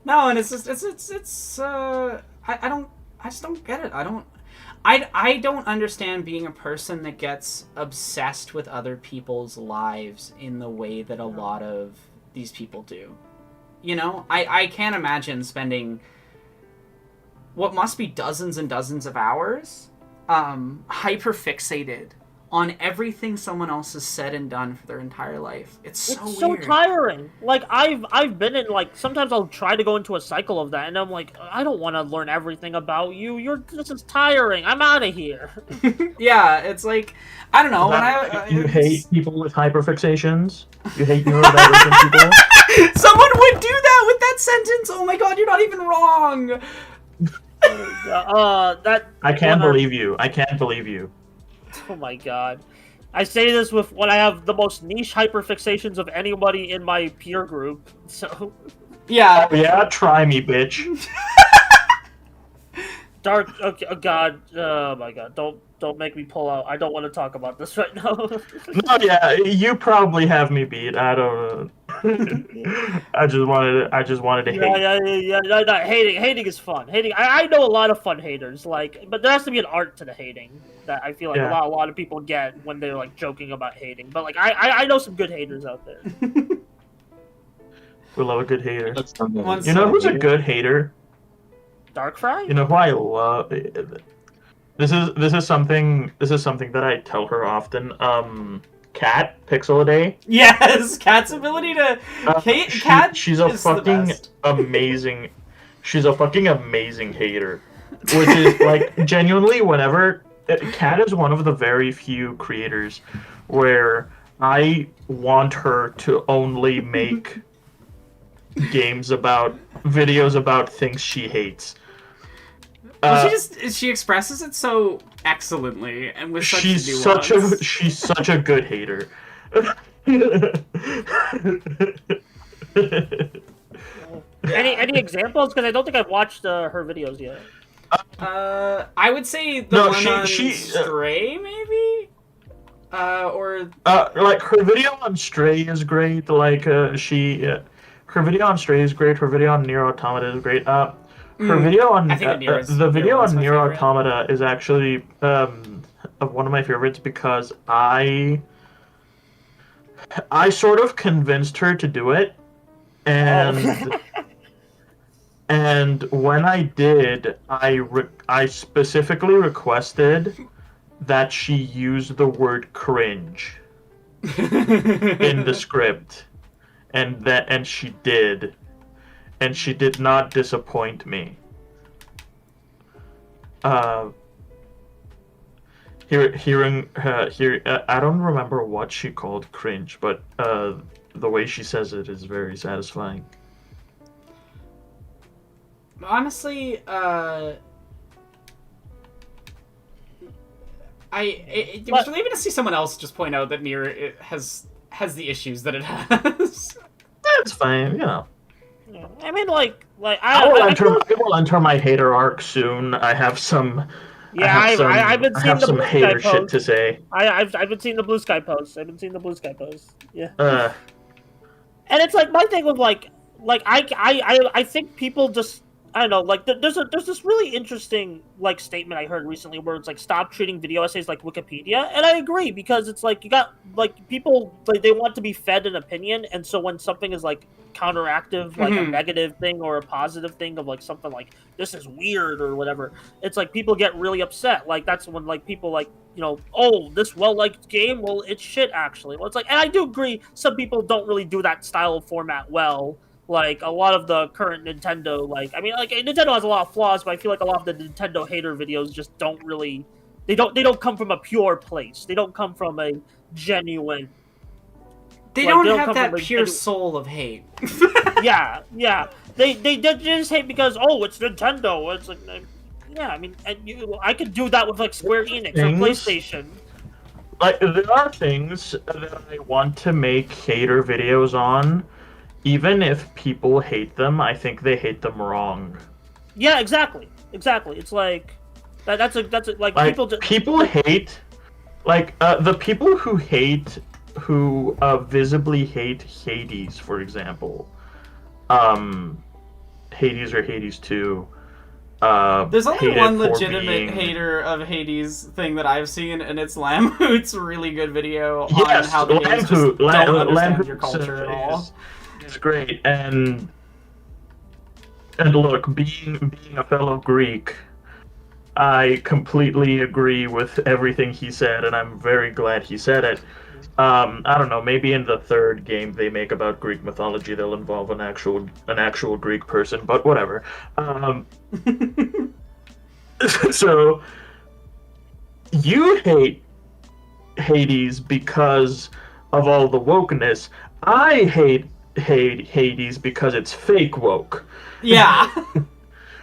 No, and it's just I just don't get it. I don't understand being a person that gets obsessed with other people's lives in the way that a lot of these people do. You know, I can't imagine spending what must be dozens and dozens of hours hyper fixated on everything someone else has said and done for their entire life. It's so weird. Tiring. Like I've been in, like, sometimes I'll try to go into a cycle of that, and I'm like, I don't want to learn everything about you. This is tiring. I'm out of here. Yeah, it's like, I don't know. You hate people with hyperfixations? You hate neurodivergent people? Someone would do that with that sentence. Oh my god, you're not even wrong. I can't believe you. I can't believe you. Oh my god. I say this with when I have the most niche hyperfixations of anybody in my peer group, so... Yeah. Oh, yeah, try me, bitch. Dark... Okay, oh god. Oh my god. Don't make me pull out. I don't want to talk about this right now. No, yeah, you probably have me beat. I don't... I just wanted to hate. Yeah. Hating is fun. I know a lot of fun haters, like, but there has to be an art to the hating that I feel like a lot of people get when they're like joking about hating. But like, I know some good haters out there. We love a good hater. You know who's a good hater? Darkfry? You know who I love? This is something that I tell her often. Cat Pixel a Day. Yes, Cat's ability to Cat. She's a fucking amazing. She's a fucking amazing hater, which is like genuinely whenever. Cat is one of the very few creators where I want her to only make videos about things she hates. Well, she expresses it so excellently and with such nuance. She's such a good hater. Any examples? Because I don't think I've watched her videos yet. I would say the one on Stray, maybe. Or like her video on Stray is great. Like her video on Stray is great. Her video on Nier Automata is great. Her video on the video on Nier Automata is actually one of my favorites because I sort of convinced her to do it, and and when I did, I specifically requested that she use the word cringe in the script, and she did. And she did not disappoint me. Hearing I don't remember what she called cringe, but the way she says it is very satisfying. Honestly, it was relieving to see someone else just point out that Nier has the issues that it has. That's fine, you know. I mean, like I will enter my hater arc soon. I have some. Yeah, I've been seeing the Blue Sky hater shit to say. I've been seeing the Blue Sky posts. Yeah. And it's like my thing with like I think people just, I don't know, like there's this really interesting like statement I heard recently where it's like stop treating video essays like Wikipedia, and I agree because it's like you got like people like they want to be fed an opinion, and so when something is like counteractive, like a negative thing or a positive thing of like something like this is weird or whatever, it's like people get really upset. Like that's when like people like, you know, oh, this well-liked game, well, it's shit actually. Well, it's like, and I do agree some people don't really do that style of format well. Like a lot of the current Nintendo, like I mean, like Nintendo has a lot of flaws, but I feel like a lot of the Nintendo hater videos just don't really, they don't come from a pure place. They don't come from a genuine. They don't have that pure soul of hate. yeah. They just hate because it's Nintendo. It's like, yeah, I mean, I could do that with like Square Enix or PlayStation. Like there are things that I want to make hater videos on. Even if people hate them, I think they hate them wrong. Yeah, exactly. It's like that's like people hate, like the people who visibly hate Hades, for example. Hades or Hades 2. There's only one legitimate hater of Hades thing that I've seen, and it's Lamhoot's really good video on how the games just don't understand your culture at all. It's great, and And look, being a fellow Greek, I completely agree with everything he said, and I'm very glad he said it. I don't know. Maybe in the third game they make about Greek mythology, they'll involve an actual Greek person, but whatever. So you hate Hades because of all the wokeness. I hate Hades because it's fake woke. Yeah.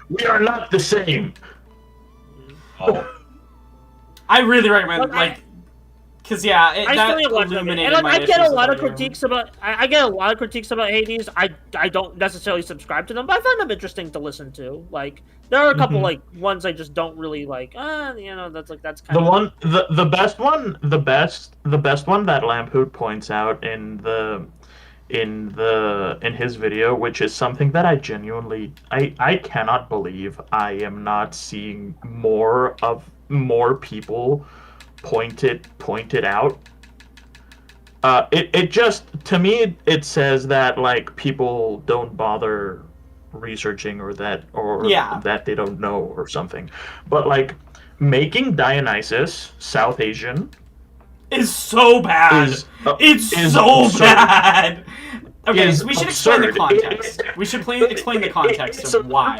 We are not the same. Oh. I really recommend because that illuminated and my I get a issues lot with of the critiques about. I get a lot of critiques about Hades. I don't necessarily subscribe to them, but I find them interesting to listen to. Like there are a couple ones I just don't really like. That's kind of the best one that Lampoot points out in his video, which is something that I genuinely I cannot believe I am not seeing more people point it out. It just, to me, it says that like people don't bother researching or that they don't know or something. But like making Dionysus South Asian is so bad. It's so bad. Okay, so we should explain the context. We should explain the context of why.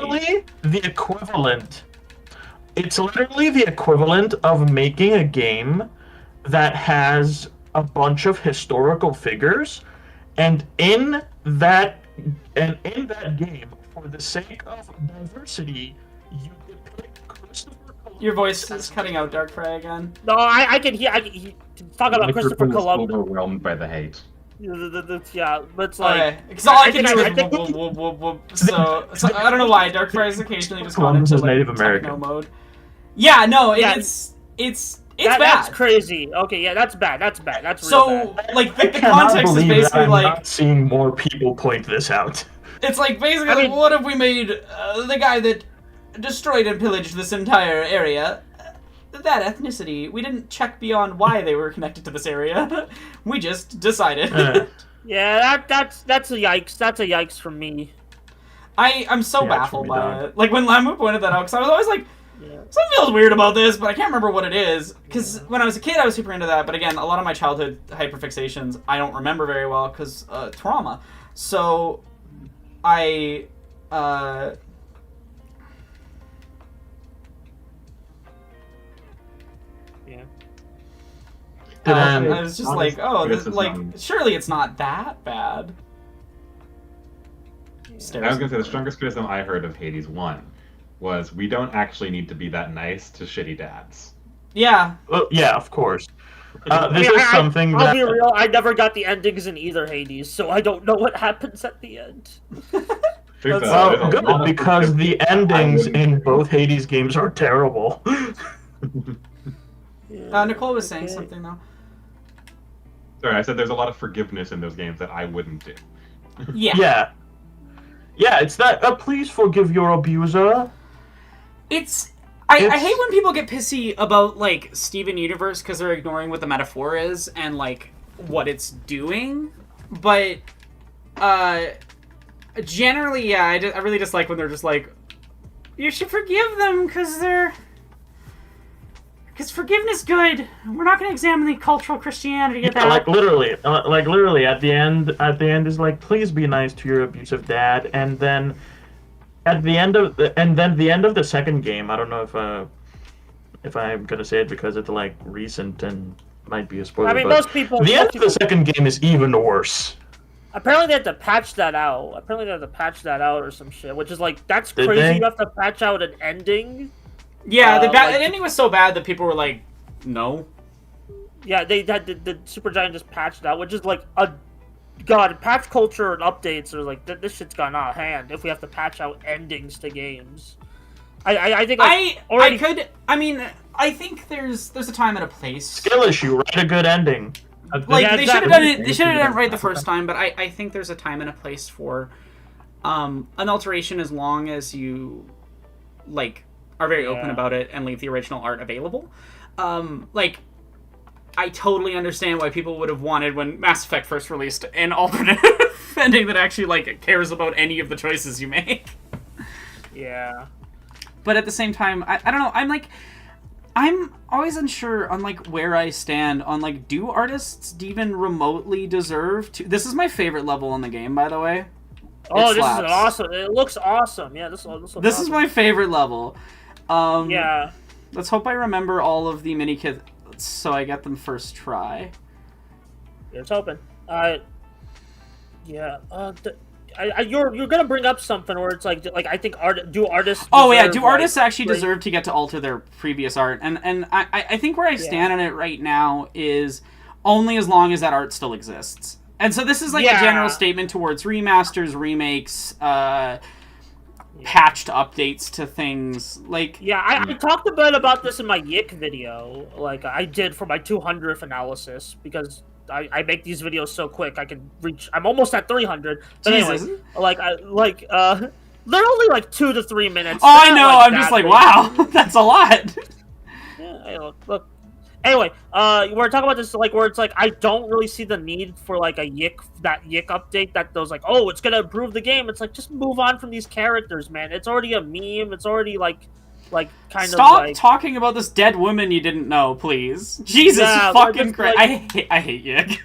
It's literally the equivalent of making a game that has a bunch of historical figures, and in that game, for the sake of diversity, you depict Christopher Columbus. Your voice is cutting out, Darkfry, again. No, I can hear. Talk about Christopher Columbus. Overwhelmed by the hate. Yeah, but it's like. Okay, because all I can do is so I don't know why Darkfry is occasionally just gone into like Native American techno mode. Yeah, no, it's bad. That's crazy. Okay, yeah, that's bad. That's real so bad. Like the context is basically I'm like not seeing more people point this out. It's like basically what if we made the guy that destroyed and pillaged this entire area that ethnicity? We didn't check beyond why they were connected to this area. We just decided. Yeah, that's a yikes. That's a yikes from me. I'm so baffled by it. Like when Lamu pointed that out, because I was always like, something feels weird about this, but I can't remember what it is. Because when I was a kid, I was super into that. But again, a lot of my childhood hyperfixations I don't remember very well because trauma. So I I was just like, oh, surely it's not that bad. I was gonna say the strongest criticism I heard of Hades 1 was we don't actually need to be that nice to shitty dads. Yeah. Yeah, of course. This is something that... I'll be real, I never got the endings in either Hades, so I don't know what happens at the end. Well, good, because the endings in both Hades games are terrible. Nicole was saying something, though. Sorry, I said there's a lot of forgiveness in those games that I wouldn't do. Yeah. Yeah, it's that, please forgive your abuser. I hate when people get pissy about, like, Steven Universe because they're ignoring what the metaphor is and, like, what it's doing. But, generally, yeah, I really dislike when they're just like, you should forgive them because forgiveness good. We're not going to examine the cultural Christianity of that. Like literally, at the end is like, please be nice to your abusive dad, and then at the end of the second game, I don't know if I'm gonna say it because it's like recent and might be a spoiler. I mean, most people. The end of the second game is even worse. Apparently, they have to patch that out. Or some shit, which is like that's crazy. You have to patch out an ending. Yeah, the ending was so bad that people were like, no. Yeah, they had the Supergiant just patched out, which is like patch culture and updates are like this shit's gone out of hand if we have to patch out endings to games. I think I think there's a time and a place. Skill issue, write a good ending. Like they should have done it. They should have done it right the first time, but I think there's a time and a place for an alteration as long as you are very open about it and leave the original art available. I totally understand why people would have wanted when Mass Effect first released an alternate ending that actually cares about any of the choices you make. Yeah. But at the same time, I don't know. I'm always unsure on like where I stand on like, do artists even remotely deserve to? This is my favorite level in the game, by the way. Oh, this is awesome! It looks awesome. Yeah, this looks This awesome. is my favorite level. Yeah. Let's hope I remember all of the mini kits so I get them first try. Here's hoping. Yeah. You're gonna bring up something where it's like I think do artists? Oh yeah, do like, artists actually deserve to get to alter their previous art? And I think where I stand on it right now is only as long as that art still exists. And so this is like a general statement towards remasters, remakes, patched updates to things like. Yeah, I talked a bit about this in my Yik video, like I did for my 200th analysis, because I make these videos so quick I can reach. I'm almost at 300. But Jesus. anyway, they're only like 2 to 3 minutes. Oh, I know. I'm just like, wow, that's a lot. Yeah, hey, look. Anyway, we're talking about this like where it's like I don't really see the need for like a Yik update that was like, oh, it's gonna improve the game. It's like, just move on from these characters, man. It's already a meme. It's already like kind Stop of like... talking about this dead woman you didn't know, please. Jesus fucking Christ! Like... I hate Yik.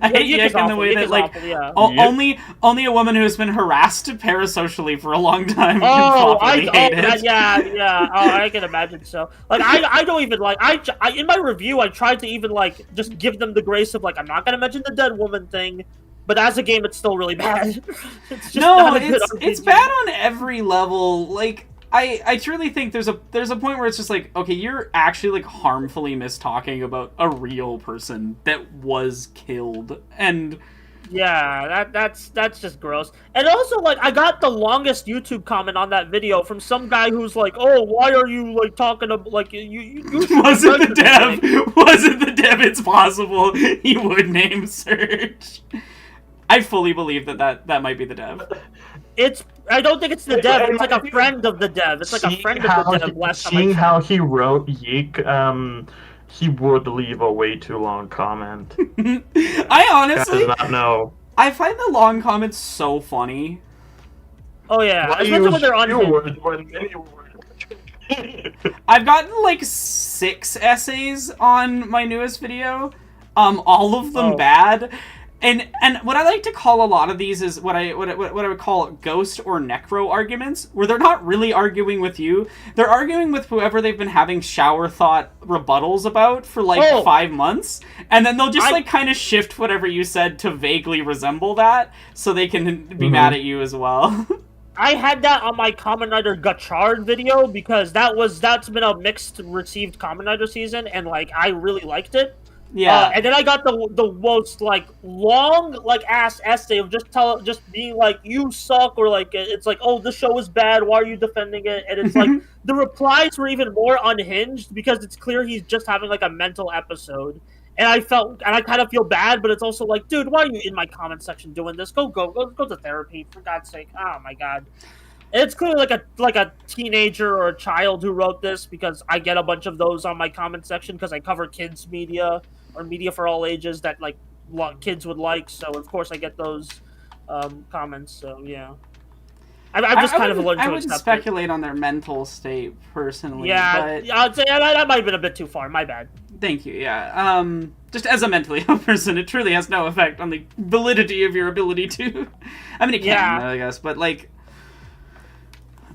I hate Yik in the way that like only a woman who's been harassed parasocially for a long time can properly hate it. Yeah. Oh, I can imagine so. Like I don't even like I in my review I tried to even like just give them the grace of like, I'm not gonna mention the dead woman thing. But as a game, it's still really bad. It's bad on every level. Like, I truly think there's a point where it's just like, okay, you're actually like harmfully mistalking about a real person that was killed, and yeah, that's just gross. And also, like, I got the longest YouTube comment on that video from some guy who's like, "Oh, why are you like talking about like you wasn't the dev? Wasn't the dev? It's possible he would name search." I fully believe that might be the dev. I don't think it's the dev. It's like a friend of the dev. It's like a friend of the dev. Seeing how he wrote Yeek, he would leave a way too long comment. I honestly does not know. I find the long comments so funny. Oh yeah, especially when they're on I've gotten like 6 essays on my newest video, all of them bad. And what I like to call a lot of these is what I would call ghost or necro arguments, where they're not really arguing with you. They're arguing with whoever they've been having shower thought rebuttals about for like 5 months, and then they'll just like kind of shift whatever you said to vaguely resemble that, so they can be mad at you as well. I had that on my Kamen Rider Gachard video because that's been a mixed received Kamen Rider season, and like I really liked it. Yeah, and then I got the most like long like ass essay of just being like, you suck, or like it's like, oh, this show is bad, why are you defending it? And it's like the replies were even more unhinged because it's clear he's just having like a mental episode. And I kind of feel bad, but it's also like, dude, why are you in my comment section doing this? Go to therapy, for God's sake. Oh my God. And it's clearly like a teenager or a child who wrote this, because I get a bunch of those on my comment section because I cover kids media or media for all ages that like kids would like. So of course I get those comments. So yeah, I've just kind of learned to accept it. I wouldn't speculate on their mental state personally. Yeah, but... I'd say that might have been a bit too far. My bad. Thank you. Yeah. Just as a mentally ill person, it truly has no effect on the validity of your ability to. I mean, it can, I guess, but like.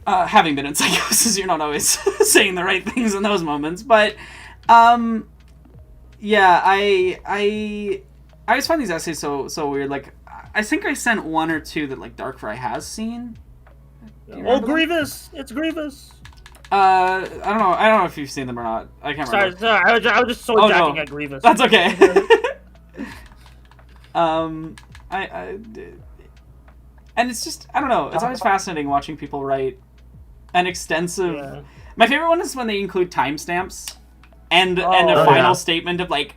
Having been in psychosis, you're not always saying the right things in those moments. But, yeah, I always find these essays so weird. Like, I think I sent 1 or 2 that like Darkfry has seen. Oh, Grievous! It's Grievous. I don't know if you've seen them or not. I can't remember. Sorry, I was just jacking at Grievous. That's okay. And it's just, I don't know. It's always fascinating watching people write an extensive. Yeah. My favorite one is when they include timestamps and a final statement of like,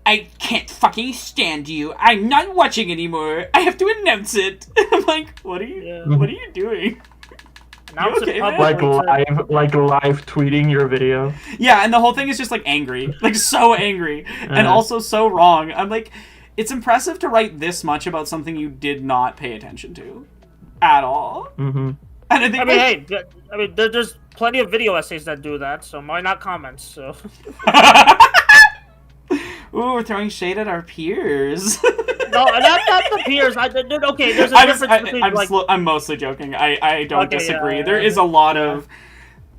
I can't fucking stand you. I'm not watching anymore. I have to announce it. I'm like, what are you doing? Announce okay, like live tweeting your video. Yeah, and the whole thing is just like angry, like so angry, and also so wrong. I'm like, it's impressive to write this much about something you did not pay attention to at all. Mm-hmm. And I think I mean, hey, there's plenty of video essays that do that, so why not comments? So. Ooh, we're throwing shade at our peers. No, not the peers. Okay, there's a difference between I'm mostly joking. I don't Okay, disagree. yeah, There is a lot of,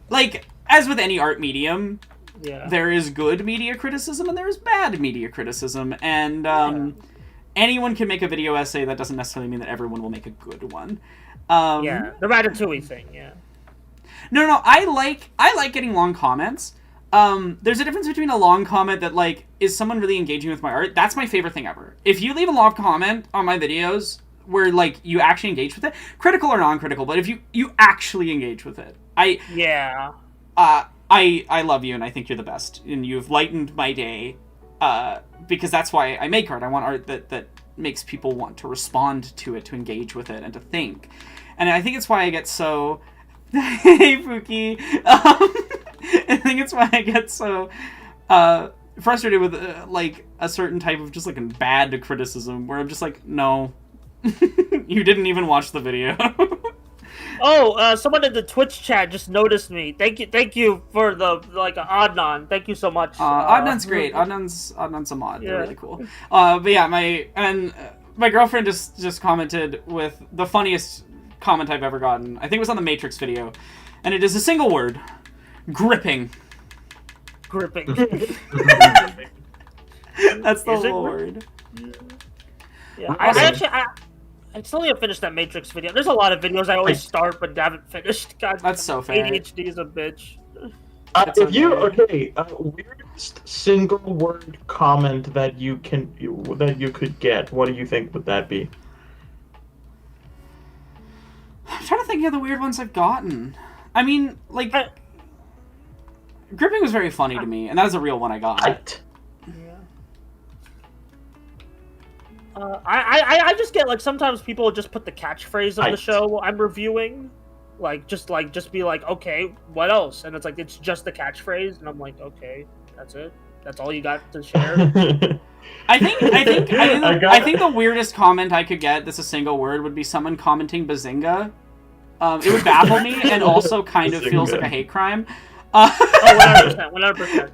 like, as with any art medium, yeah. there is good media criticism and there is bad media criticism, and anyone can make a video essay. That doesn't necessarily mean that everyone will make a good one. Yeah, the Ratatouille thing. Yeah. No, I like getting long comments. There's a difference between a long comment that, like, is someone really engaging with my art? That's my favorite thing ever. If you leave a long comment on my videos where, like, you actually engage with it, critical or non-critical, but if you actually engage with it, I love you and I think you're the best and you've lightened my day, because that's why I make art. I want art that makes people want to respond to it, to engage with it, and to think. And I think it's why I get so... Hey, Fuki! I think it's why I get so frustrated with like a certain type of just like bad criticism where I'm just like, no, you didn't even watch the video. Someone in the Twitch chat just noticed me. Thank you for the Adnan. Thank you so much. Adnan's great. Adnan's a mod. Yeah. They're really cool. But yeah, my girlfriend just commented with the funniest comment I've ever gotten. I think it was on the Matrix video, and it is a single word. Gripping. That's the whole word. Yeah. I still need to finish that Matrix video. There's a lot of videos I always start but haven't finished. God, that's so fair. ADHD is a bitch. Weirdest single word comment that you could get, what do you think would that be? I'm trying to think of the weird ones I've gotten. I mean, like, gripping was very funny to me, and that was a real one I got. Right. Yeah. I just get, like, sometimes people will just put the catchphrase of the show I'm reviewing, just be like, okay, what else? And it's like, it's just the catchphrase, and I'm like, okay, that's it. That's all you got to share. I think the weirdest comment I could get, that's a single word, would be someone commenting Bazinga. It would baffle me, and also kind of feels like a hate crime. 100%.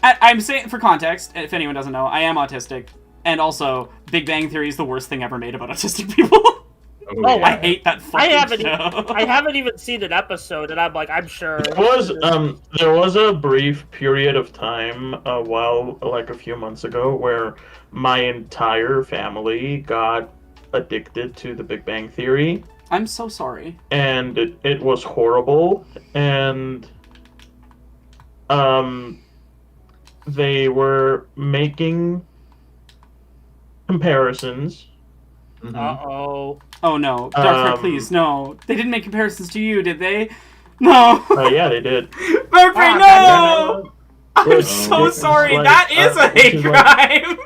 I'm saying, for context, if anyone doesn't know, I am autistic, and also Big Bang Theory is the worst thing ever made about autistic people. I hate that fucking show. I haven't even seen an episode, and I'm like, I'm sure. There was a brief period of time, a few months ago, where my entire family got addicted to the Big Bang Theory. I'm so sorry. And it was horrible, and they were making comparisons. Mm-hmm. Uh-oh. Oh no. Darkford, please, no. They didn't make comparisons to you, did they? No! Yeah, they did. Darkford, no! I'm so sorry, that is a hate crime!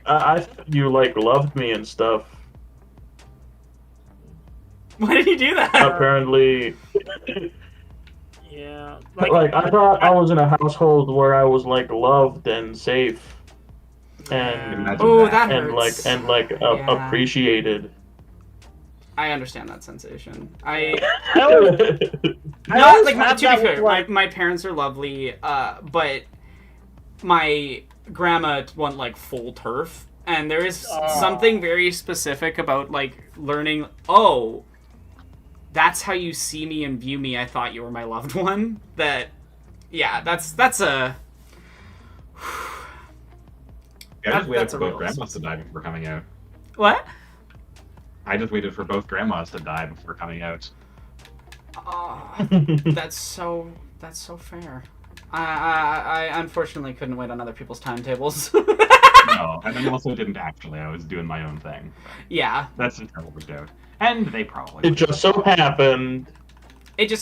I thought you, loved me and stuff. Why did he do that? Apparently... Yeah. I thought I was in a household where I was, loved and safe. And that hurts. Appreciated. I understand that sensation. To be fair, my parents are lovely, but my grandma went full turf, and there is something very specific about learning. Oh, that's how you see me and view me. I thought you were my loved one. That's a. I just waited for both grandmas to die before coming out. What? I just waited for both grandmas to die before coming out. That's so fair. I unfortunately couldn't wait on other people's timetables. No, and I also didn't actually. I was doing my own thing. Yeah. That's a terrible doubt. And they probably... It just so happened. It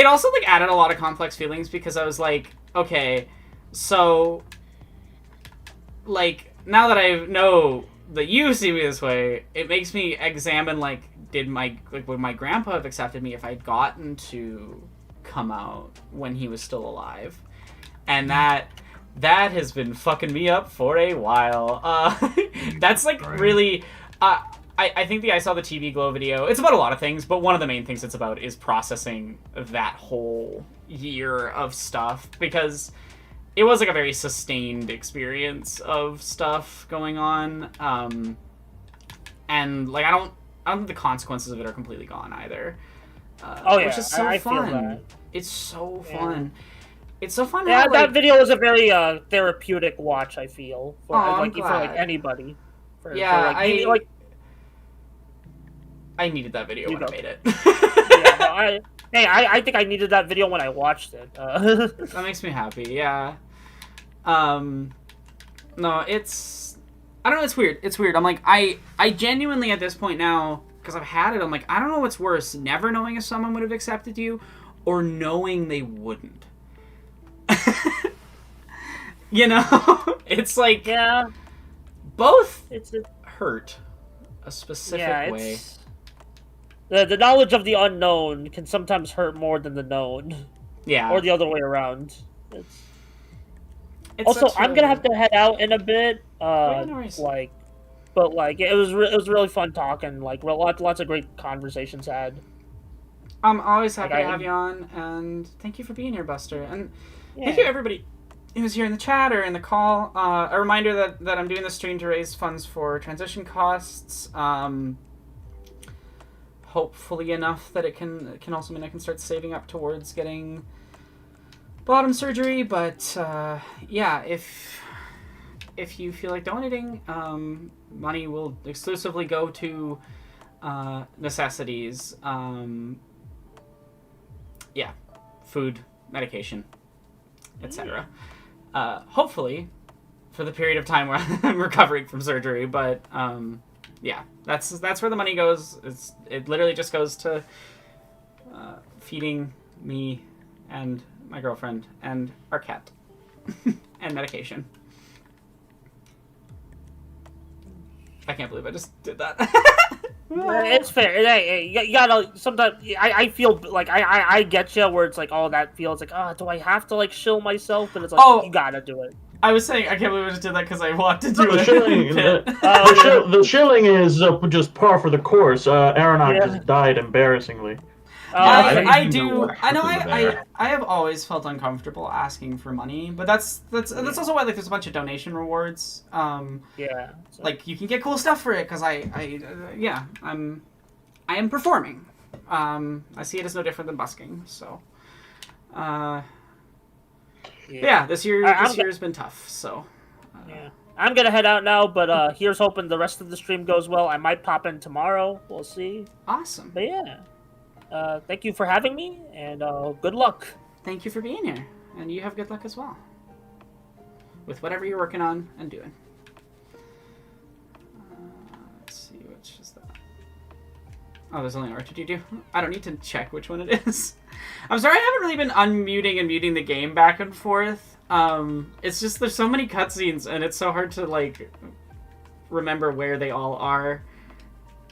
also added a lot of complex feelings because I was like, okay, so now that I know that you see me this way, it makes me examine would my grandpa have accepted me if I'd gotten to come out when he was still alive? And that has been fucking me up for a while. That's really I I think the I Saw the TV Glow video, it's about a lot of things, but one of the main things it's about is processing that whole year of stuff, because it was like a very sustained experience of stuff going on. And like I don't think the consequences of it are completely gone either. Which is so fun. Feel that. It's so fun. It's so fun. Yeah, how, that video was a very therapeutic watch. I feel for anybody. I needed that video when I made it. I think I needed that video when I watched it. That makes me happy. Yeah. No, it's. I don't know. It's weird. It's weird. I'm like I genuinely at this point now, because I've had it. I'm like I don't know what's worse: never knowing if someone would have accepted you, or knowing they wouldn't. You know, it's like both. Hurt a specific way. The knowledge of the unknown can sometimes hurt more than the known. Yeah. Or the other way around. Also, I'm gonna have to head out in a bit. It was really fun talking. Like lots of great conversations had. I'm always happy to have you on, and thank you for being here, Buster. And thank you everybody who's here in the chat or in the call. A reminder that I'm doing the stream to raise funds for transition costs. Hopefully enough that it can also mean I can start saving up towards getting bottom surgery. But yeah, if you feel like donating, money will exclusively go to necessities. Food, medication, etc. Hopefully, for the period of time where I'm recovering from surgery. But yeah, that's where the money goes. It literally just goes to feeding me and my girlfriend and our cat and medication. I can't believe I just did that. It's fair. You gotta sometimes. I feel like I get you where it's like, oh, that feels like, oh, do I have to like shill myself? But it's like, you gotta do it. I was saying I can't believe I just did that because I walked into the a shilling. pit. The shilling is just par for the course. Aeronaut just died embarrassingly. I have always felt uncomfortable asking for money, but that's also why like there's a bunch of donation rewards. Like you can get cool stuff for it because I am performing. I see it as no different than busking. So, this year has been tough. So, I'm gonna head out now, but here's hoping the rest of the stream goes well. I might pop in tomorrow. We'll see. Awesome. But thank you for having me, and good luck. Thank you for being here, and you have good luck as well with whatever you're working on and doing. Let's see, which is that? Oh, there's only R2D2. I don't need to check which one it is. I'm sorry I haven't really been unmuting and muting the game back and forth. It's just there's so many cutscenes, and it's so hard to like remember where they all are,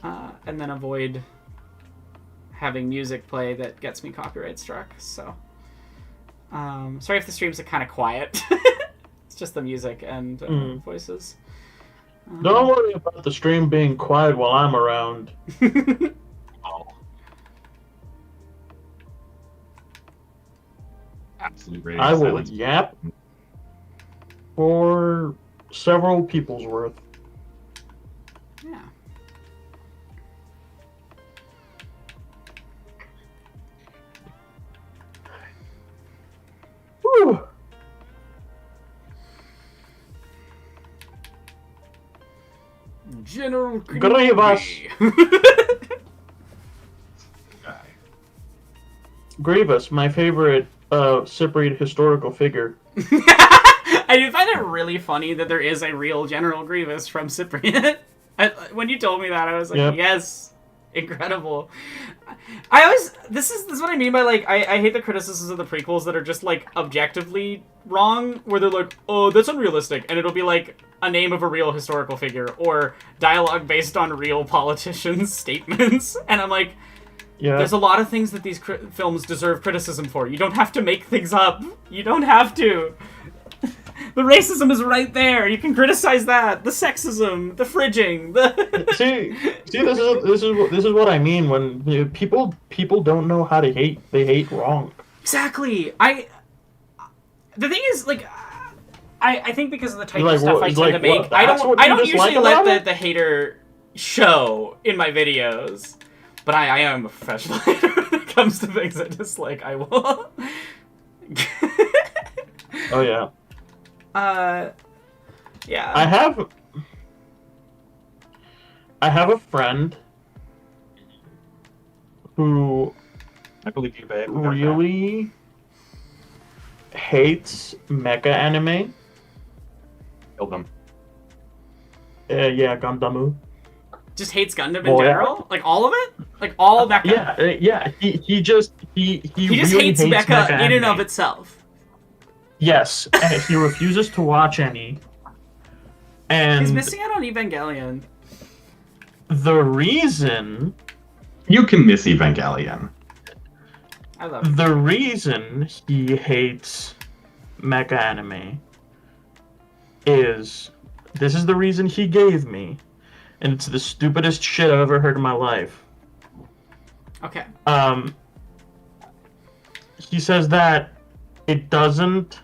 and then avoid having music play that gets me copyright struck. So sorry if the streams are kind of quiet. It's just the music and voices. Don't worry about the stream being quiet while I'm around. Absolutely. I will yap for several people's worth. Yeah. Whew. General Grievous. Grievous, my favorite Cypriot historical figure. I do find it really funny that there is a real General Grievous from Cypriot. When you told me that, I was like, yes, incredible. This is what I mean by like I hate the criticisms of the prequels that are just like objectively wrong, where they're like, oh, that's unrealistic, and it'll be like a name of a real historical figure or dialogue based on real politicians' statements, and I'm like, there's a lot of things that these films deserve criticism for. You don't have to make things up. You don't have to. The racism is right there. You can criticize that. The sexism, the fridging, the see, this is what I mean when people don't know how to hate. They hate wrong. Exactly. The thing is, like, I think because of the type Like, of stuff what- I tend like, to make, what, I that's don't what you usually dislike let about it? the hater show in my videos. But I am a professional hater when it comes to things I dislike. I will. Oh yeah. Yeah. I have a friend who I believe you, babe. really hates mecha anime. Kill them. Yeah, Gandamu. Just hates Gundam in Well, yeah. general? Like all of it? Like all mecha? Yeah. He just He really just hates mecha in and anime. of itself. Yes, and he refuses to watch any. And He's missing out on Evangelion. the reason You can miss Evangelion. I love it. the reason he hates mecha anime is this is the reason he gave me, and it's the stupidest shit I've ever heard in my life. Okay. He says that it doesn't.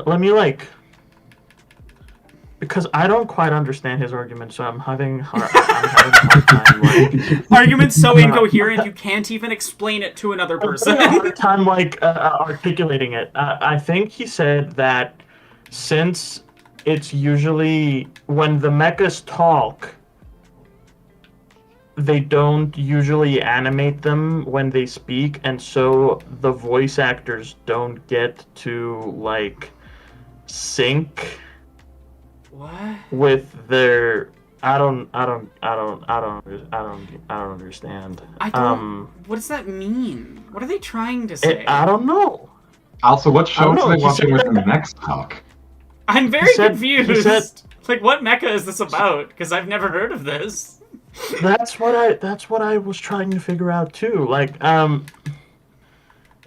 Let me because I don't quite understand his argument, so I'm having a hard time. Argument's so incoherent you can't even explain it to another I'm person. having a hard time articulating it. I think he said that since it's usually when the mechas talk, they don't usually animate them when they speak, and so the voice actors don't get to sync What? with their. I don't understand. I don't. What does that mean? What are they trying to say? I don't know. Also, what shows know, are they he watching said with the next talk? I'm very he confused. said- Like, what mecha is this about? Because I've never heard of this. That's what I was trying to figure out too.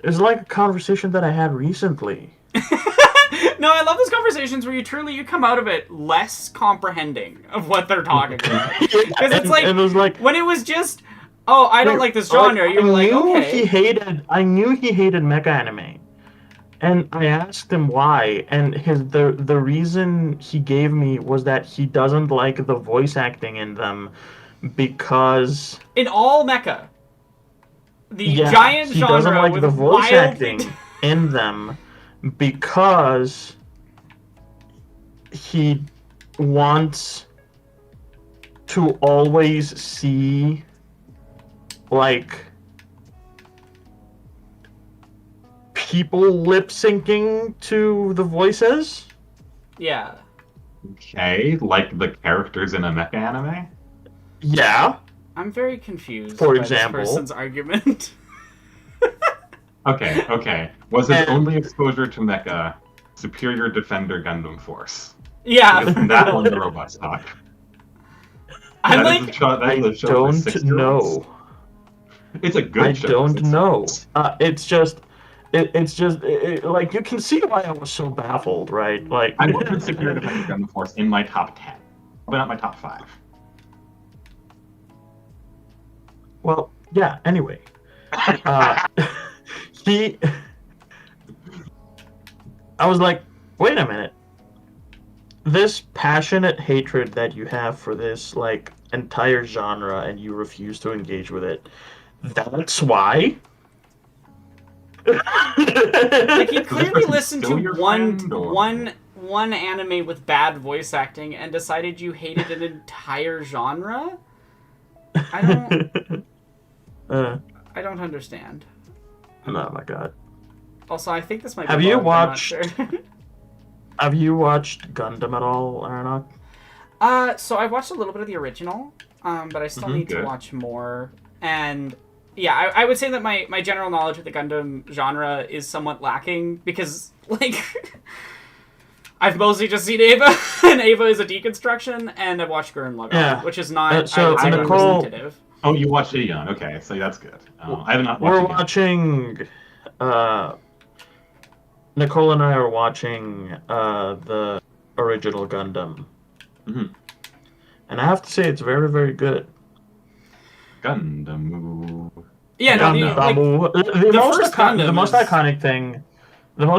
It's like a conversation that I had recently. No, I love those conversations where you come out of it less comprehending of what they're talking about. Because it's like, it was like when it was just, oh, I don't like this genre, you were like, okay. I knew he hated mecha anime, and I asked him why, and the reason he gave me was that he doesn't like the voice acting in them because In all mecha, the he giant genre doesn't like with the voice wildly acting in them because he wants to always see people lip syncing to the voices. Yeah. Okay, like the characters in a mecha anime? Yeah. I'm very confused For by example. this person's argument. Okay. Was his And- only exposure to mecha Superior Defender Gundam Force? Yeah. Isn't that one the robots talk? I'm That is like, a show- that I is a show for don't 6-year-olds. know. It's a good I show. don't It's- know. It's just you can see why I was so baffled, right? I put Superior Defender Gundam Force in my top 10, but not my top 5. Well, yeah. Anyway, I was like, wait a minute. This passionate hatred that you have for this entire genre, and you refuse to engage with it. That's why. like he clearly listened still to your friend, or- one anime with bad voice acting and decided you hated an entire genre. I don't understand. Oh my god. Also, I think this might. Have be you bugged, I'm not watched- sure. Have you watched Gundam at all, Aranok? So I watched a little bit of the original, but I still need to good. watch more. And yeah, I would say that my general knowledge of the Gundam genre is somewhat lacking because I've mostly just seen Ava, and Ava is a deconstruction, and I've watched Gurren Lagann, Yeah. which is not So, I would say Nicole- representative. Oh, you watched Ideon. Okay, so that's good. I have not We're watched Ideon. watching Nicole and I are watching the original Gundam. Mhm. And I have to say, it's very, very good. Gundam. Yeah, no, The most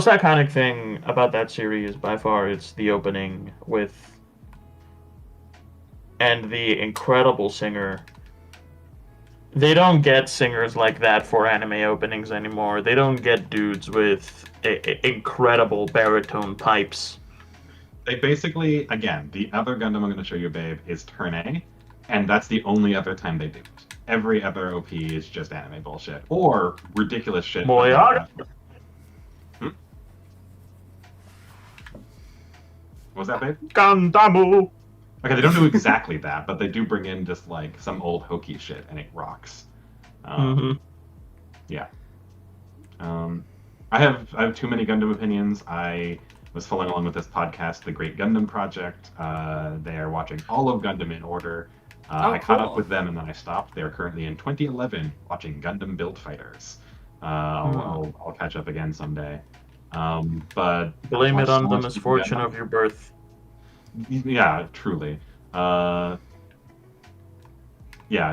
iconic thing about that series by far is the opening and the incredible singer. They don't get singers like that for anime openings anymore. They don't get dudes with incredible baritone pipes. They basically, again, the other Gundam I'm going to show you, babe, is Turn A, and that's the only other time they do it. Every other OP is just anime bullshit or ridiculous shit. Moyara. What was that, babe? Gandamu. Okay, they don't do exactly that, but they do bring in just like some old hokey shit, and it rocks. Yeah. I have too many Gundam opinions. I was following along with this podcast, The Great Gundam Project. They are watching all of Gundam in order. I caught up with them and then I stopped. They're currently in 2011 watching Gundam Build Fighters. I'll catch up again someday. But blame it on the misfortune of your birth. Yeah, truly. Yeah,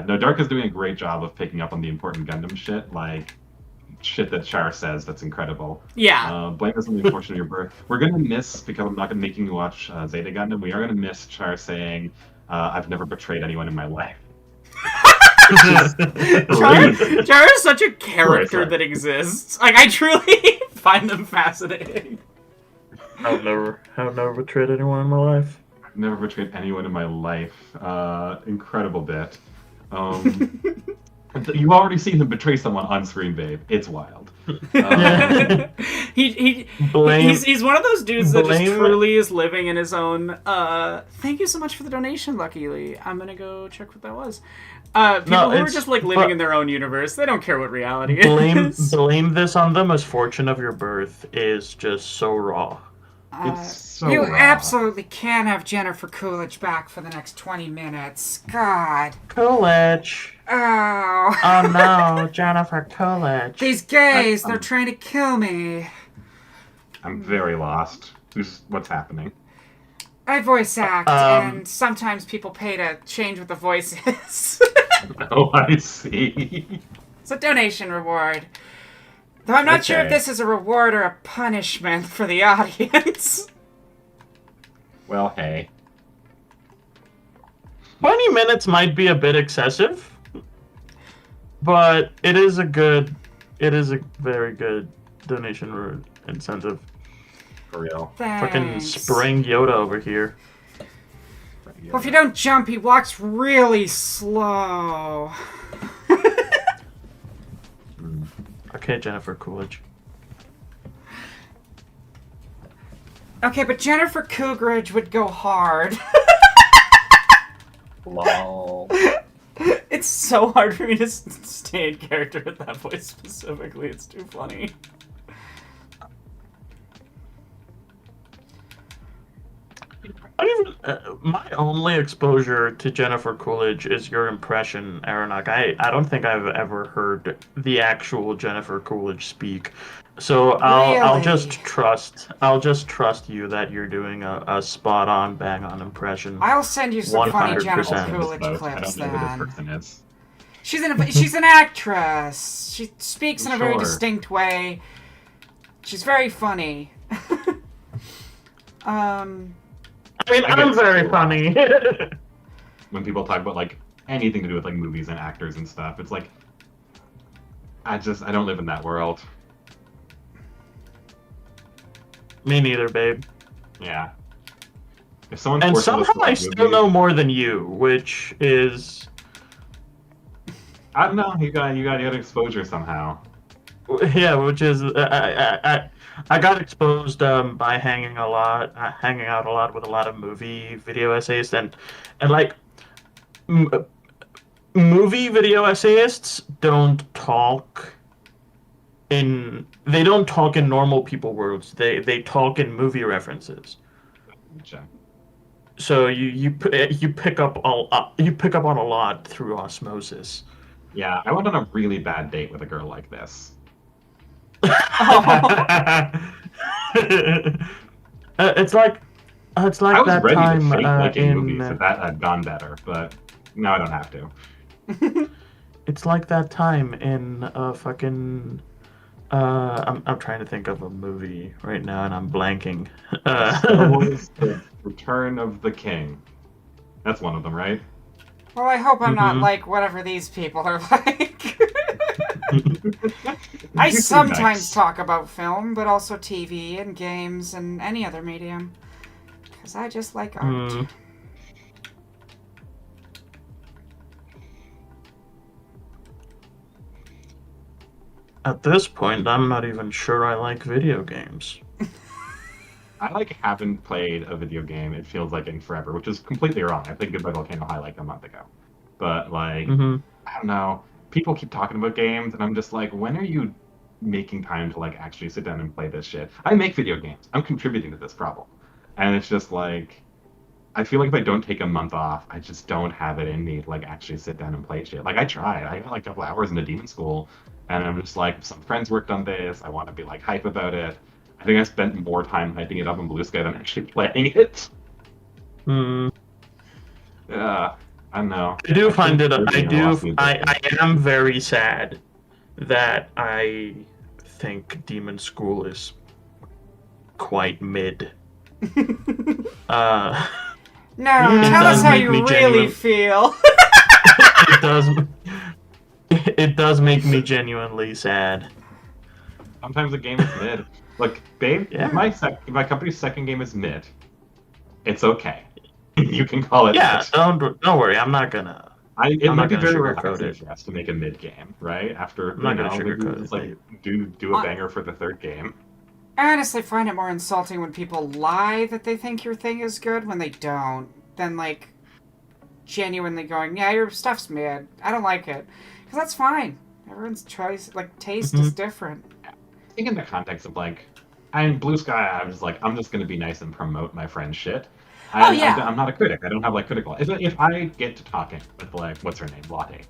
no, Dark is doing a great job of picking up on the important Gundam shit, like shit that Char says that's incredible. Yeah. Blame us on the unfortunate of your birth. We're gonna miss, because I'm not gonna making you watch Zeta Gundam, we are gonna miss Char saying, I've never betrayed anyone in my life. Char is such a character that exists. Like, I truly find them fascinating. I've never betrayed anyone in my life. I've never betrayed anyone in my life. Incredible bit. You've already seen him betray someone on screen, babe. It's wild. He's one of those dudes that just truly is living in his own. Thank you so much for the donation, Lucky Lee. I'm gonna go check what that was. People who are just like living in their own universe, they don't care what reality is. Blame this on the misfortune of your birth is just so raw. It's so you raw. absolutely can't have Jennifer Coolidge back for the next 20 minutes. God. Coolidge. Oh. Oh no, Jennifer Coolidge. These gays, they're trying to kill me. I'm very lost. What's happening? I voice act, and sometimes people pay to change what the voice is. Oh, I see. It's a donation reward. Though I'm not sure if this is a reward or a punishment for the audience. Well, hey. 20 minutes might be a bit excessive, but it is a very good donation incentive. For real. Thanks. Fucking spraying Yoda over here. Well, if you don't jump, he walks really slow. Okay, Jennifer Coolidge. Okay, but Jennifer Coolidge would go hard. Lol. It's so hard for me to stay in character with that voice specifically. It's too funny. My only exposure to Jennifer Coolidge is your impression, Aronok. I don't think I've ever heard the actual Jennifer Coolidge speak. So I'll just trust you that you're doing a spot on, bang on impression. I'll send you some funny Jennifer 100%. Coolidge I clips don't know who then. this person is. She's an actress. She speaks in a very Sure. distinct way. She's very funny. I mean, I'm very funny. When people talk about like anything to do with like movies and actors and stuff, it's like I don't live in that world. Me neither, babe. Yeah. If someone And forces us somehow to watch I still movies- know more than you, which is I don't know. You got exposure somehow. yeah, which is I got exposed by hanging out a lot with a lot of movie video essayists and like movie video essayists don't talk in normal people words. They talk in movie references. Gotcha. So you pick up on a lot through osmosis. Yeah, I went on a really bad date with a girl like this. It's like I was that ready time to fake making in. movies if that had gone better, but now I don't have to. It's like that time in fucking. I'm trying to think of a movie right now, and I'm blanking. Star Wars: The Return of the King. That's one of them, right? Well, I hope I'm not Mhm. like whatever these people are like. I You seem sometimes nice. talk about film, but also TV and games and any other medium. Because I just like art. Mm. At this point, I'm not even sure I like video games. I haven't played a video game. It feels like in forever, which is completely wrong. I played Goodbye Volcano High like a month ago, but like Hmm. I don't know. People keep talking about games, and I'm just like, when are you making time to like actually sit down and play this shit? I make video games. I'm contributing to this problem, and it's just like I feel like if I don't take a month off, I just don't have it in me to like actually sit down and play shit. Like I tried. I got like a couple hours into Demon School, and I'm just like, some friends worked on this. I want to be like hype about it. I think I spent more time hyping it up in Blue Sky than actually playing it. Mm. I don't know. I do find it. Kirby and Lost Music I am very sad that I think Demon School is quite mid. Uh, No, It tell does us how make you me really genuine. feel. it does. It does make me genuinely sad. Sometimes a game is mid. Look, babe, Yeah. if my company's second game is mid, it's okay. You can call it Yeah, mid. don't worry. I'm not gonna. It I'm might not be gonna very sugarcoat relaxing it. for us to make a mid game, right? After I'm not gonna maybe sugarcoat just it, like do a banger for the third game. I honestly find it more insulting when people lie that they think your thing is good when they don't, than like genuinely going, yeah, your stuff's mid. I don't like it. Because that's fine. Everyone's choice, like, taste is different. I think in the context of like, in Blue Sky, I'm just gonna be nice and promote my friend's shit. I'm not a critic. I don't have like critical. If I get to talking with like what's her name, Lotte,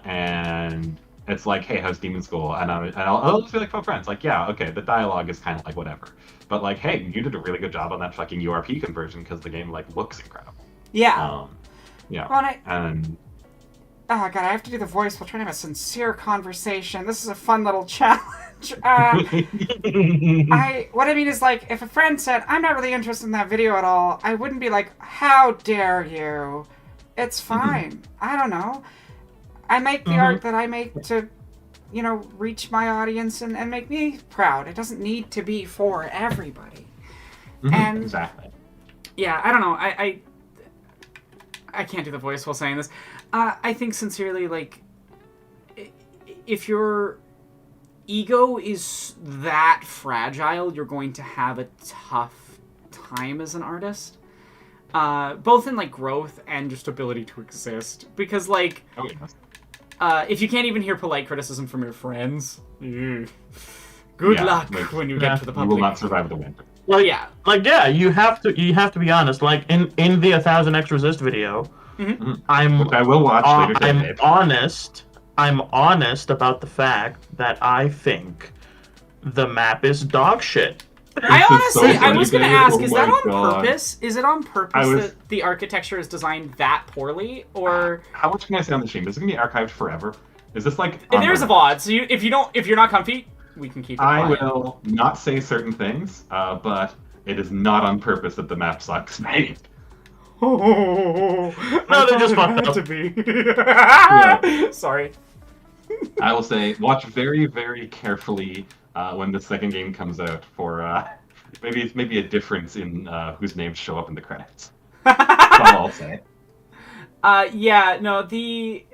and it's like, hey, how's Demon School? And I'll just be like, fun friends. Like, yeah, okay, the dialogue is kind of like whatever, but like, hey, you did a really good job on that fucking URP conversion because the game like looks incredible. Yeah. Yeah, Well, and oh god, I have to do the voice while trying to have a sincere conversation. This is a fun little challenge. What I mean is, like, if a friend said, I'm not really interested in that video at all, I wouldn't be like, how dare you? It's fine. I don't know. I make the art that I make to, reach my audience and make me proud. It doesn't need to be for everybody. And exactly. yeah, I don't know. I can't do the voice while saying this. I think sincerely, like, if your ego is that fragile, you're going to have a tough time as an artist. Both in, like, growth and just ability to exist. Because, like, if you can't even hear polite criticism from your friends, good luck when you get to the public. You will not survive the winter. Like, Yeah. you have to be honest. Like in the 1000x resist video, I'm Which I will watch later today. I'm honest about the fact that I think the map is dog shit. I honestly, I was going to ask, Oh is that my on God. purpose? Is it on purpose I was- that the architecture is designed that poorly? Or... How much can I say on the stream? Is it gonna be archived forever? Is this like? And there's a VOD, so if you're not comfy, we can keep it I quiet. will not say certain things, but it is not on purpose that the map sucks. Right? No, they just fucked up. to be. Sorry. I will say, watch very, very carefully when the second game comes out for maybe a difference in whose names show up in the credits. That's all I'll say. Yeah, no, the...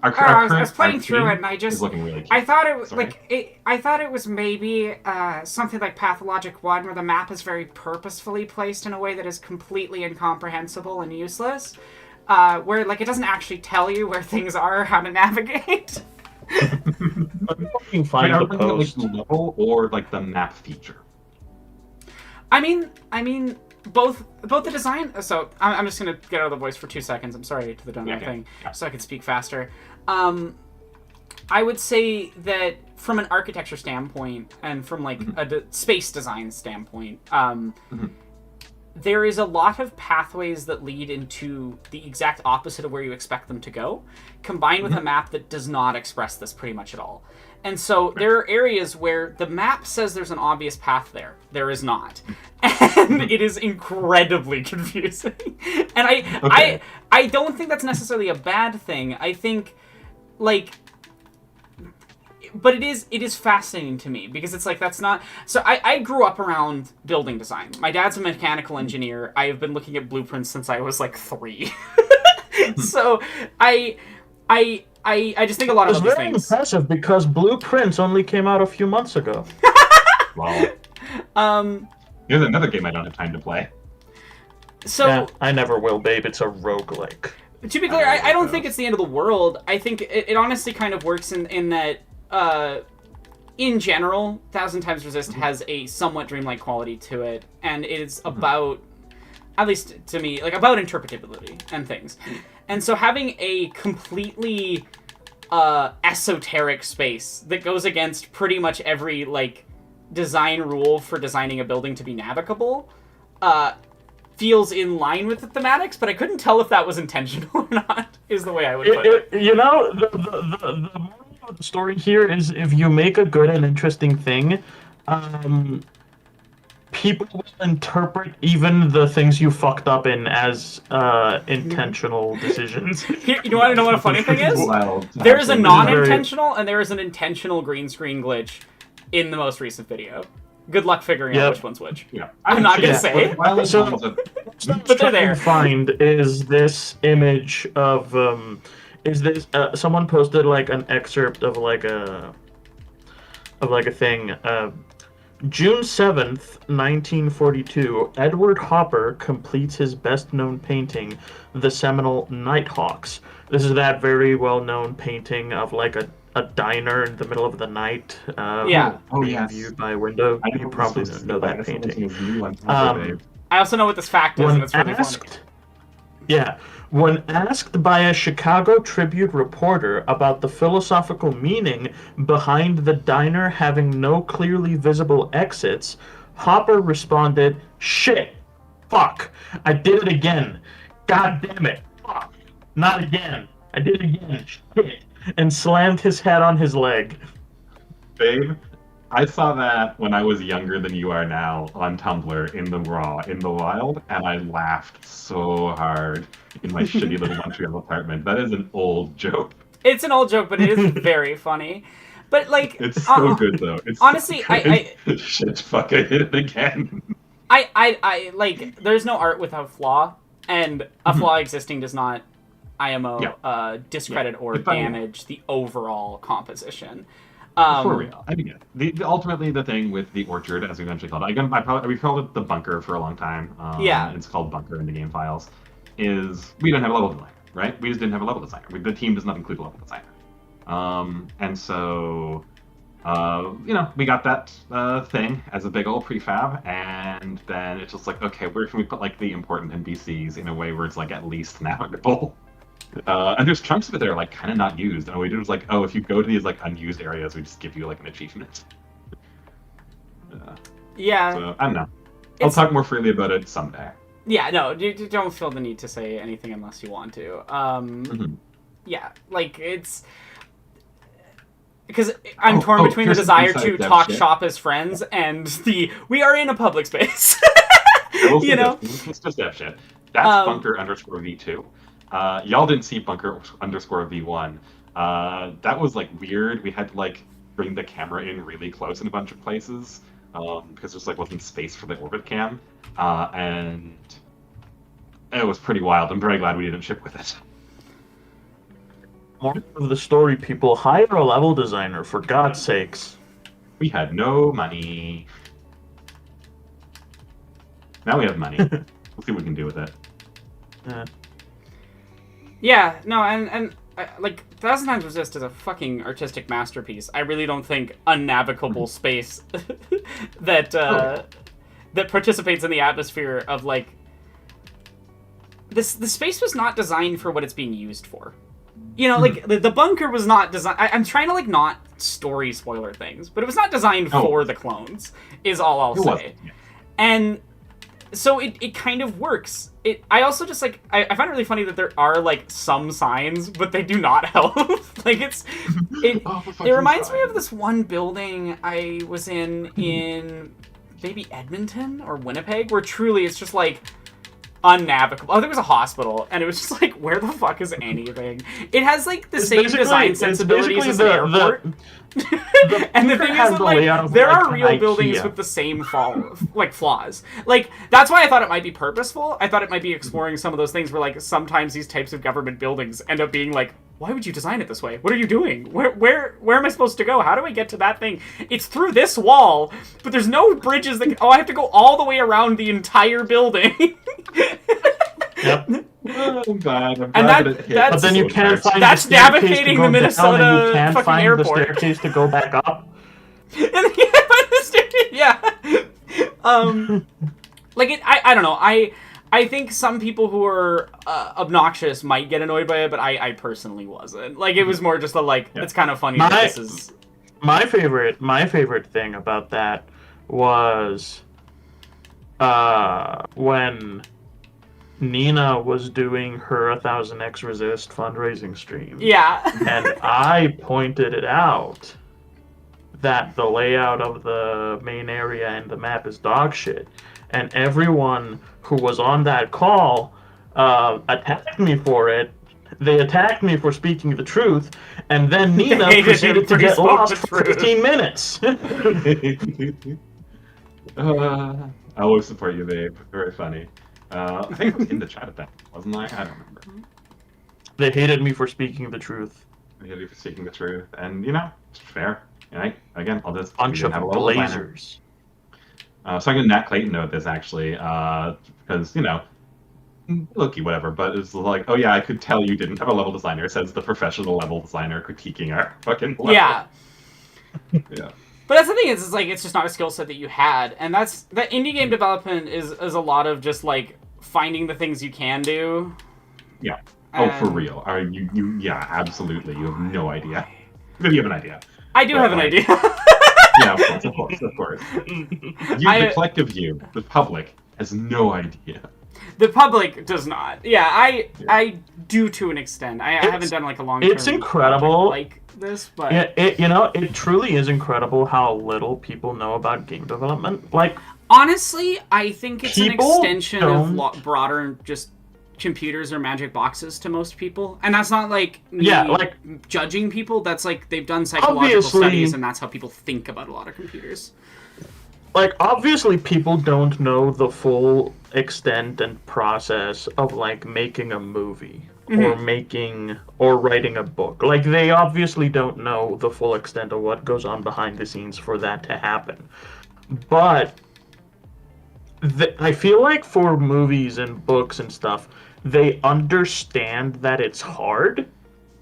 Our I was playing through it, and I is just... looking really cute. I thought it was Sorry. I thought it was maybe something like Pathologic 1, where the map is very purposefully placed in a way that is completely incomprehensible and useless. Where like it doesn't actually tell you where things are, or how to navigate. I'm fucking Wait, find are the we looking at, like, post. the level or like the map feature? I mean, both the design. So I'm just gonna get out of the voice for 2 seconds. I'm sorry to the donut Okay. thing, Yeah. so I can speak faster. I would say that from an architecture standpoint and from like a space design standpoint, there is a lot of pathways that lead into the exact opposite of where you expect them to go, combined with a map that does not express this pretty much at all. And so there are areas where the map says there's an obvious path there. There is not. And it is incredibly confusing. And I don't think that's necessarily a bad thing. I think, like... But it is fascinating to me, because it's like, that's not... So I grew up around building design. My dad's a mechanical engineer. I have been looking at blueprints since I was like 3. So I just think a lot of these things... It's very impressive, because Blueprints only came out a few months ago. Well, here's another game I don't have time to play. So yeah, I never will, babe. It's a roguelike. To be clear, I don't think it's the end of the world. I think it honestly kind of works in that... in general, Thousand Times Resist has a somewhat dreamlike quality to it, and it is about, at least to me, like about interpretability and things. And so having a completely esoteric space that goes against pretty much every like design rule for designing a building to be navigable feels in line with the thematics, but I couldn't tell if that was intentional or not, is the way I would put it. You know, the the story here is, if you make a good and interesting thing, people will interpret even the things you fucked up in as intentional decisions. Here, you want to know what a funny thing is? There is a non-intentional and there is an intentional green screen glitch in the most recent video. Good luck figuring out which one's which. Yeah. I'm not going to say. So, but they're there. Find is this image of someone posted like an excerpt of like a thing. June 7th, 1942, Edward Hopper completes his best-known painting, The Seminole Nighthawks. This is that very well-known painting of like a diner in the middle of the night, being viewed by a window. You probably don't know that painting. I also know what this fact is, and it's really funny. Yeah. When asked by a Chicago Tribune reporter about the philosophical meaning behind the diner having no clearly visible exits, Hopper responded, "Shit. Fuck. I did it again. God damn it. Fuck. Not again. I did it again. Shit." And slammed his head on his leg. Babe, I saw that when I was younger than you are now on Tumblr in the wild, and I laughed so hard in my shitty little Montreal apartment. That is an old joke. It's an old joke, but it is very funny. But like, it's so good though. It's honestly, so I shit, fuck, I hit it again. I like. There's no art without flaw, and a flaw existing does not IMO discredit or damage the overall composition. For real. I mean, ultimately the thing with the orchard, as we eventually called it, we called it the bunker for a long time. It's called bunker in the game files. Is we don't have a level designer, right? We just didn't have a level designer. The team does not include a level designer. And so, we got that thing as a big old prefab, and then it's just like, okay, where can we put like the important NPCs in a way where it's like at least navigable? And there's chunks of it that are like kind of not used, and what we did was like, oh, if you go to these like unused areas, we just give you like an achievement. So I don't know. I'll talk more freely about it someday. Yeah, no, you don't feel the need to say anything unless you want to. Yeah, like it's because I'm torn between the desire to talk shop as friends and the we are in a public space. You know, it's just that shit. That's bunker _ V2. Y'all didn't see bunker _ V1. That was like weird. We had to like bring the camera in really close in a bunch of places because there's like wasn't space for the orbit cam, and it was pretty wild. I'm very glad we didn't ship with it. More of the story, people. Hire a level designer, for God's sakes. We had no money. Now we have money. We'll see what we can do with it. Yeah, no, and like Thousand Times Resist is a fucking artistic masterpiece. I really don't think unnavigable space that that participates in the atmosphere of like the space was not designed for what it's being used for. you know, like the bunker was not designed. I'm trying to like not story spoiler things, but it was not designed for the clones. Is all I'll say. Yeah. And so it kind of works. I also just like I find it really funny that there are like some signs, but they do not help. Like it reminds me of this one building I was in maybe Edmonton or Winnipeg, where truly it's just like unnavigable. Oh, there was a hospital, and it was just like, where the fuck is anything? It has like the same design sensibilities as an airport. And the thing is that like there are real buildings with the same flaws. Like that's why I thought it might be purposeful. I thought it might be exploring some of those things where like sometimes these types of government buildings end up being like, why would you design it this way? What are you doing? Where am I supposed to go? How do I get to that thing? It's through this wall, but there's no bridges that I have to go all the way around the entire building. Yep. I'm glad And that it hit. But then you can't find that's the staircase navigating to go the Minnesota down, and you can't fucking find airport. the staircase to go back up. Yeah. Like I don't know. I think some people who are obnoxious might get annoyed by it, but I personally wasn't. Like it was more just it's kind of funny that this is. My favorite thing about that was when Nina was doing her 1000X Resist fundraising stream. Yeah. And I pointed it out that the layout of the main area and the map is dog shit. And everyone who was on that call attacked me for it. They attacked me for speaking the truth, and then Nina proceeded to get lost for 15 minutes. I always support you, babe. Very funny. I think I was in the chat at that, wasn't I? I don't remember. They hated me for speaking the truth. They hated you for speaking the truth, and it's fair. Again, I'll just Bunch of blazers. So I'm gonna Nat Clayton note this actually, because Loki, whatever. But it's like, oh yeah, I could tell you didn't have a level designer. Says the professional level designer critiquing our fucking level. Yeah. Yeah. But that's the thing is, it's just not a skill set that you had, and that indie game development is a lot of just like finding the things you can do. Yeah. Oh, for real? Are you? Yeah, absolutely. You have no idea. But you have an idea. I do have an idea. Yeah, of course. The collective you, the public, has no idea. The public does not. Yeah, I do to an extent. I haven't done like a long. It's incredible. Like this, but it truly is incredible how little people know about game development. Like honestly, I think it's an extension don't... of broader just computers or magic boxes to most people, and that's not like me judging people. That's like they've done psychological studies, and that's how people think about a lot of computers. Like obviously people don't know the full extent and process of like making a movie or writing a book. Like they obviously don't know the full extent of what goes on behind the scenes for that to happen. But I feel like for movies and books and stuff, they understand that it's hard.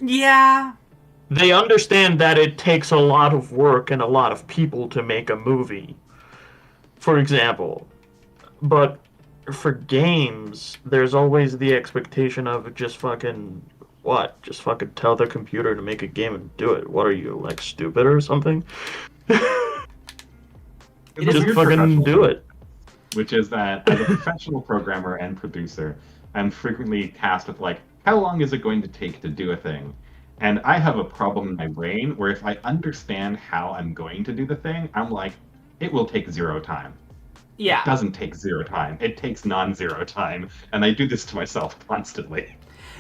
Yeah. They understand that it takes a lot of work and a lot of people to make a movie, for example. But for games, there's always the expectation of just fucking tell the computer to make a game and do it. What are you, like, stupid or something? Just fucking do it. Which is that as a professional programmer and producer, I'm frequently tasked with like, how long is it going to take to do a thing? And I have a problem in my brain where if I understand how I'm going to do the thing, I'm like, it will take 0 time. Yeah. It doesn't take 0 time. It takes non-zero time. And I do this to myself constantly.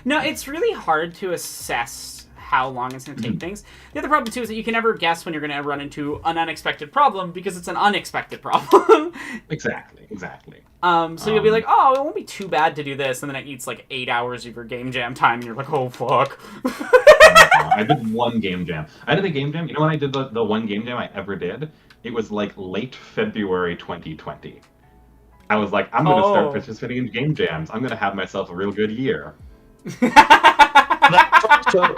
No, it's really hard to assess how long it's going to take things. The other problem, too, is that you can never guess when you're going to run into an unexpected problem because it's an unexpected problem. Exactly. So you'll be like, oh, it won't be too bad to do this, and then it eats like 8 hours of your game jam time, and you're like, oh, fuck. I did one game jam. I did a game jam. You know when I did the one game jam I ever did? It was like late February 2020. I was like, I'm going to start participating in game jams. I'm going to have myself a real good year. So,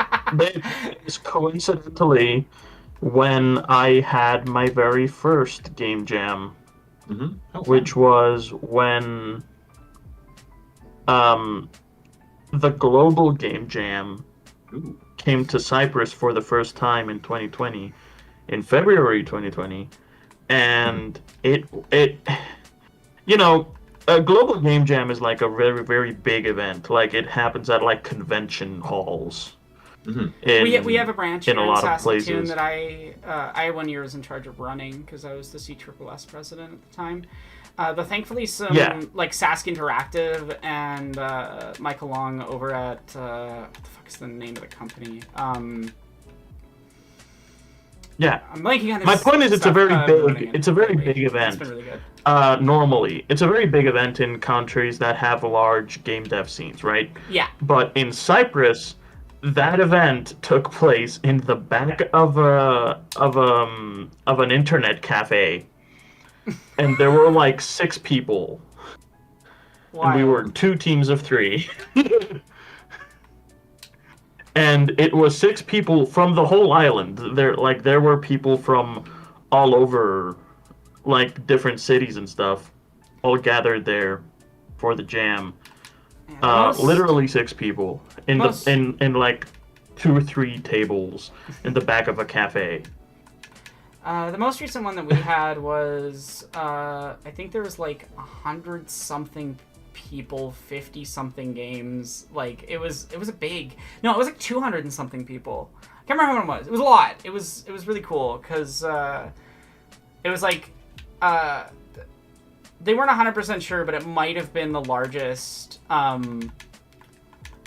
it's coincidentally when I had my very first game jam, which was when the global game jam came to Cyprus for the first time in 2020, in February 2020, and it a global game jam is like a very, very big event. Like it happens at like convention halls. We have a branch in here a lot in of Saskatoon places. that I 1 year was in charge of running because I was the CSSS president at the time. But thankfully, some like Sask Interactive and Michael Long over at what the fuck is the name of the company? Yeah. I'm blanking on this. My point is, it's a very big event. It's been really good. Normally, it's a very big event in countries that have large game dev scenes, right? Yeah. But in Cyprus, that event took place in the back of an internet cafe, and there were like 6 people, and we were 2 teams of 3. And it was 6 people from the whole island. There were people from all over, like different cities and stuff, all gathered there for the jam. Literally 6 people in like 2 or 3 tables in the back of a cafe. The most recent one that we had was I think there was like 100-something people, 50-something games. Like it was a big. No, it was like 200 and something people. I can't remember how many it was. It was a lot. It was really cool because it was like they weren't 100% sure, but it might have been the largest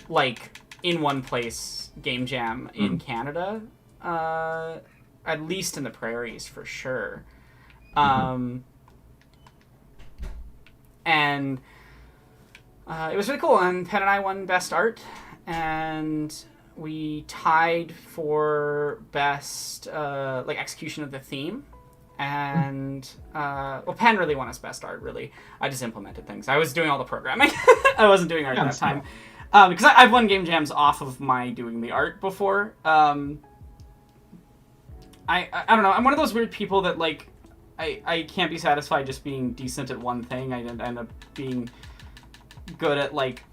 like in one place game jam in Canada. At least in the prairies for sure. And it was really cool, and Penn and I won Best Art, and we tied for Best like execution of the theme, and well, Penn really won us Best Art, really. I just implemented things. I was doing all the programming. I wasn't doing art at that time. Because I've won game jams off of my doing the art before. I don't know, I'm one of those weird people that like, I can't be satisfied just being decent at one thing. I end up being good at like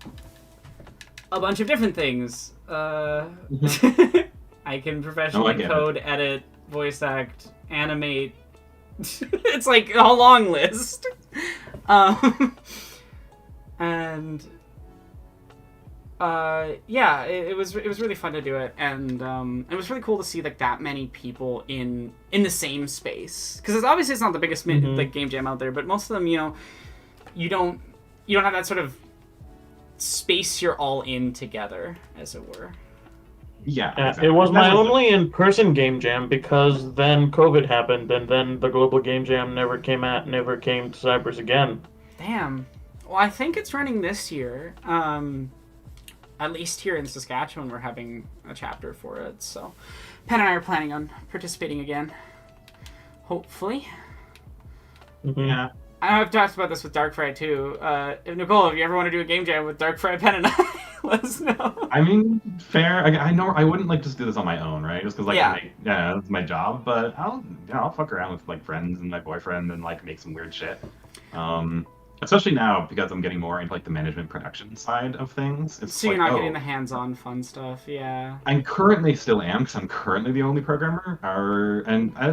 a bunch of different things. I can professionally code, edit, voice act, animate. It's like a long list. And yeah, it was really fun to do it, and it was really cool to see like that many people in the same space, because obviously it's not the biggest like game jam out there, but most of them, you don't have that sort of space you're all in together, as it were. Yeah, exactly. It was my only in-person game jam because then COVID happened, and then the global game jam never came to Cyprus again. Damn. Well, I think it's running this year. At least here in Saskatchewan, we're having a chapter for it. So, Penn and I are planning on participating again. Hopefully. Yeah. I've talked about this with Darkfry too. Nicole, if you ever want to do a game jam with Darkfry, Penn, and I, let us know. I mean, fair. I know I wouldn't like just do this on my own, right? Just because like that's my job. But I'll fuck around with like friends and my boyfriend and like make some weird shit. Especially now because I'm getting more into like the management production side of things. It's so you're not getting the hands-on fun stuff, yeah. I currently still am, because I'm currently the only programmer.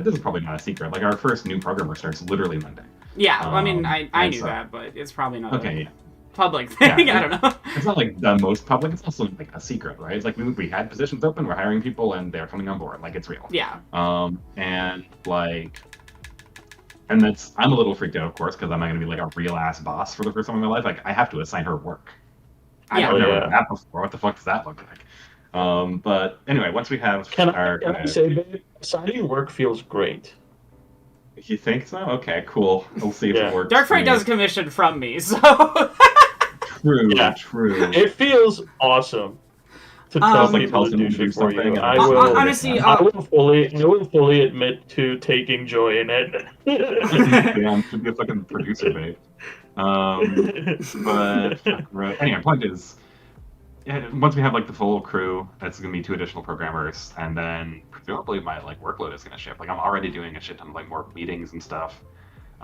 This is probably not a secret. Like our first new programmer starts literally Monday. Yeah, I mean, I knew that, but it's probably not a public Yeah, thing. I don't know. It's not like the most public. It's also like a secret, right? It's like we had positions open, we're hiring people, and they're coming on board. Like it's real. Yeah. And like. And I'm a little freaked out, of course, because I'm not going to be like a real ass boss for the first time in my life. Like I have to assign her work. I've never done that before. What the fuck does that look like? But anyway, once we have Can I say, babe, assigning work feels great. You think so? Okay, cool. We'll see if it works. Darkfry does commission from me, so. True. It feels awesome to tell people to do shit for you. I will honestly. I will fully admit to taking joy in it. Damn, should be a fucking producer, babe. But anyway, point is, once we have like the full crew, that's gonna be 2 additional programmers, and then presumably my like workload is gonna shift. Like I'm already doing a shit ton of like more meetings and stuff.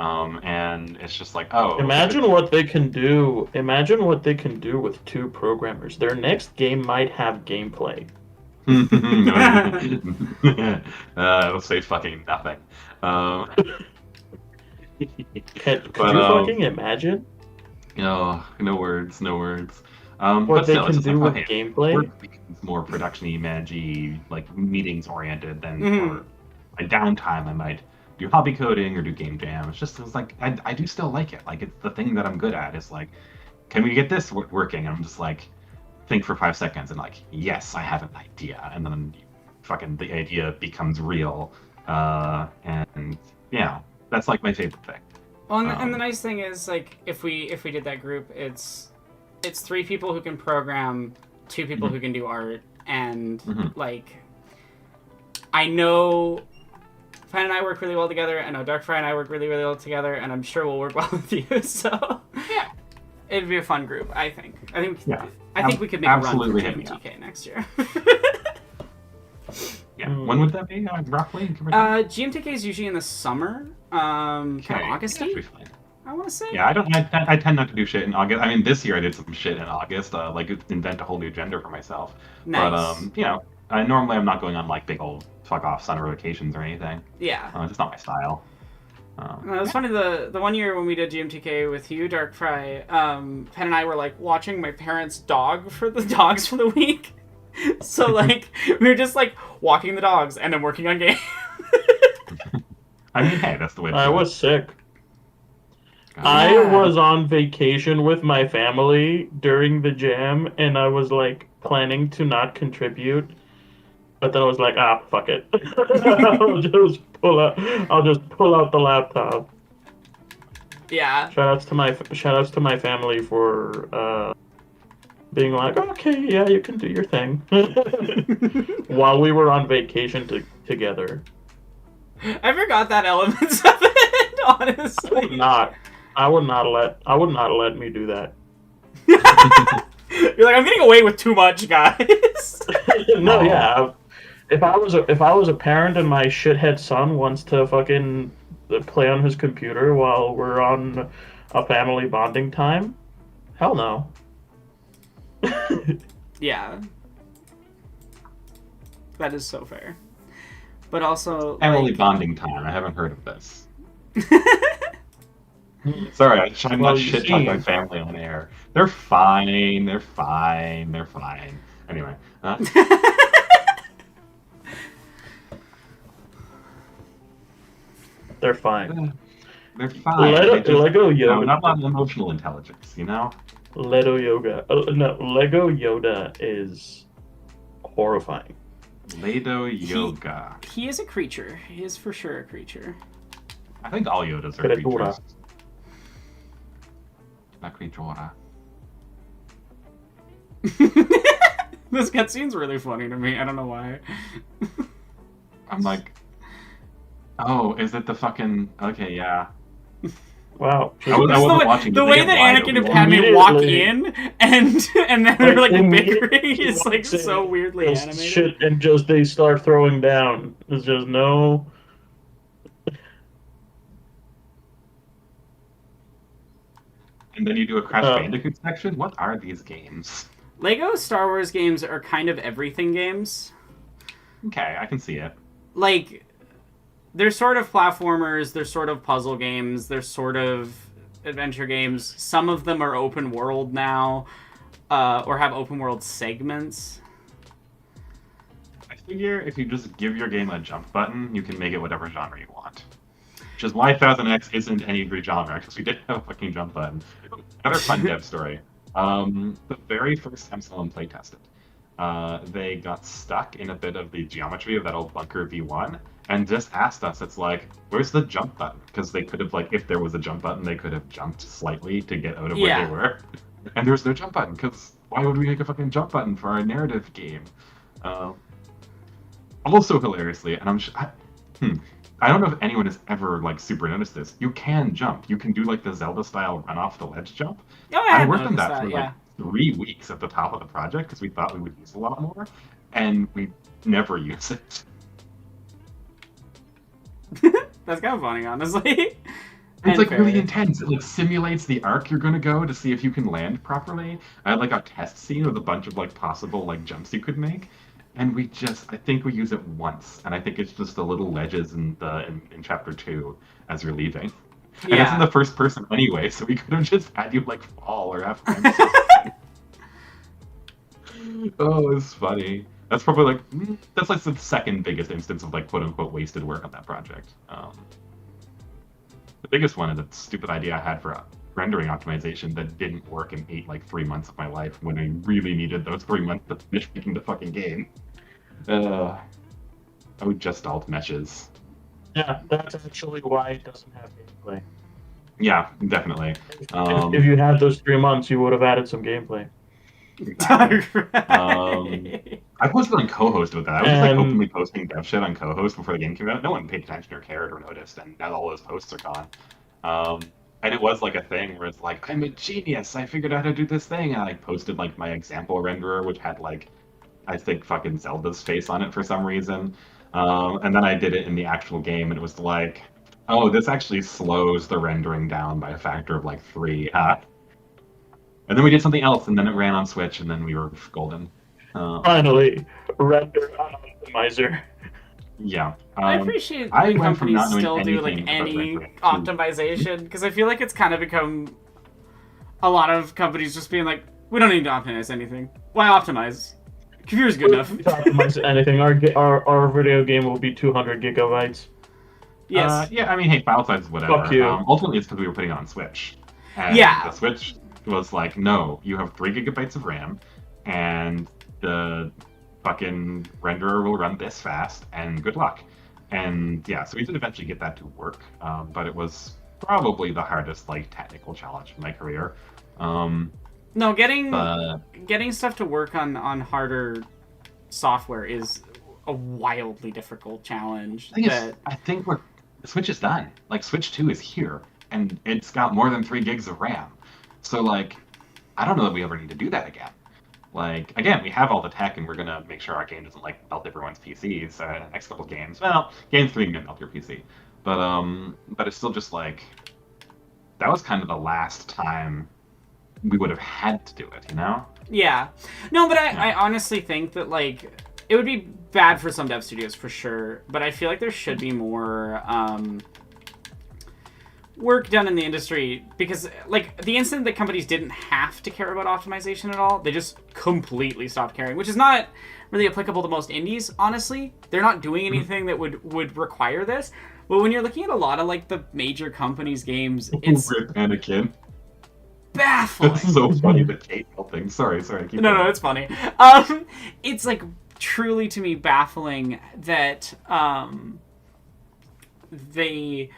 And it's just like, imagine what they can do. Imagine what they can do with 2 programmers. Their next game might have gameplay. It'll say fucking nothing. Could you fucking imagine? No, no words, no words. What but they still, can it's do like, with okay, gameplay? work becomes more production-y, managey, like meetings oriented than Mhm. for my downtime. I might do hobby coding or do game jam. It's like I do still like it. Like it's the thing that I'm good at. Is like, can we get this working? And I'm just like, think for 5 seconds and like, yes, I have an idea, and then fucking the idea becomes real. And yeah, that's like my favorite thing. Well, and the nice thing is, like, if we did that group, it's 3 people who can program, 2 people who can do art, and like, I know Fan and I work really well together. I know Darkfry and I work really well together, and I'm sure we'll work well with you. So Yeah. it'd be a fun group. I think. I think we could make Absolutely a run hit for me up. GMTK next year. Yeah, when would that be? Roughly? GMTK is usually in the summer, kind of Augusty. Fine. I want to say. Yeah, I tend not to do shit in August. I mean, this year I did some shit in August, like invent a whole new gender for myself. Nice. But you know, normally I'm not going on like big old fuck off summer vacations or anything. Yeah. It's just not my style. It was funny, the one year when we did GMTK with you, Darkfry, Pen and I were like watching my parents' dogs for the week. So like we were just like walking the dogs and then working on games. I mean, hey, that's the way. I was sick. God. I was on vacation with my family during the jam, and I was like planning to not contribute, but then I was like, fuck it. I'll just pull out the laptop. Yeah. Shoutouts to my family for being like, okay, yeah, you can do your thing, while we were on vacation together. I forgot that element of it, honestly. I would not let me do that. You're like, I'm getting away with too much, guys. No, yeah. If I was a parent and my shithead son wants to fucking play on his computer while we're on a family bonding time, hell no. Yeah. That is so fair. But also, Family like... bonding time. I haven't heard of this. Sorry, I try not shit talk my family on air. They're fine. They're fine. They're fine. Anyway. They're fine. They're fine. Lego Yoda. Not a lot of emotional intelligence, you know? Lego Yoda is horrifying. Lego Yoga. He is a creature. He is for sure a creature. I think all Yodas are Creatura. creatures. La creatura. This cutscene's really funny to me. I don't know why. I'm like, oh, is it the fucking... Okay, yeah. Wow. I wasn't watching. The way that Anakin and Padme walk in and then they're like bickering is like so weirdly animated. Shit, and just they start throwing down. There's just no. And then you do a Crash Bandicoot section? What are these games? Lego Star Wars games are kind of everything games. Okay, I can see it. Like, they're sort of platformers, they're sort of puzzle games, they're sort of adventure games. Some of them are open world now, or have open world segments. I figure if you just give your game a jump button, you can make it whatever genre you want. Which is why 1000X isn't any genre, because we did have a fucking jump button. Another fun dev story. The very first time someone playtested, they got stuck in a bit of the geometry of that old bunker V1, and just asked us, it's like, where's the jump button? Because they could have, like, if there was a jump button, they could have jumped slightly to get out of where they were. And there's no jump button, because why would we make a fucking jump button for our narrative game? Also hilariously, and I don't know if anyone has ever, like, super noticed this. You can jump. You can do, like, the Zelda-style run-off-the-ledge jump. Oh, I worked on that for, like, 3 weeks at the top of the project, because we thought we would use a lot more, and we never use it. That's kind of funny, honestly. It's like really intense. It like simulates the arc you're gonna go to see if you can land properly. I had like a test scene with a bunch of like possible like jumps you could make, and I think we use it once, and I think it's just the little ledges in chapter 2 as you're leaving. And it's in the first person anyway, so we could have just had you like fall or have friends. Oh, it's funny. That's probably that's like the second biggest instance of like quote unquote wasted work on that project. The biggest one is a stupid idea I had for rendering optimization that didn't work and ate like 3 months of my life when I really needed those 3 months to finish making the fucking game. Just alt meshes. Yeah, that's actually why it doesn't have gameplay. Yeah, definitely. If you had those 3 months, you would have added some gameplay. Exactly. I posted on co-host with that. I was just like openly posting dev shit on co-host before the game came out. No one paid attention or cared or noticed, and now all those posts are gone. And it was like a thing where it's like, I'm a genius, I figured out how to do this thing, and I posted like my example renderer, which had like, I think fucking Zelda's face on it for some reason. And then I did it in the actual game, and it was like, oh, this actually slows the rendering down by a factor of like 3. And then we did something else, and then it ran on Switch, and then we were golden. Finally, render on optimizer. Yeah. I appreciate when companies still do like any optimization, because I feel like it's kind of become a lot of companies just being like, we don't need to optimize anything. Why optimize? Computer's good enough. Optimize anything. Our video game will be 200 gigabytes. Yes. Yeah, I mean, hey, file size is whatever. Fuck you. Ultimately, it's because we were putting it on Switch. And the Switch was like, no, you have 3 gigabytes of RAM, and the fucking renderer will run this fast, and good luck. And yeah, so we did eventually get that to work, but it was probably the hardest like technical challenge in my career. No, getting stuff to work on harder software is a wildly difficult challenge. I think the Switch is done. Like, Switch 2 is here, and it's got more than 3 gigs of RAM. So, like, I don't know that we ever need to do that again. Like, again, we have all the tech, and we're gonna make sure our game doesn't, like, melt everyone's PCs next couple games. Well, game 3 can melt your PC. But it's still just, like, that was kind of the last time we would have had to do it, you know? Yeah. No, but I honestly think that, like, it would be bad for some dev studios, for sure, but I feel like there should be more, work done in the industry, because like the instant that companies didn't have to care about optimization at all, they just completely stopped caring, which is not really applicable to most indies, honestly. They're not doing anything that would require this, but when you're looking at a lot of like the major companies' games, it's Rip Anakin. Baffling. That's so funny, the Kate thing. Sorry, keep no, going. it's funny. It's like truly to me baffling that they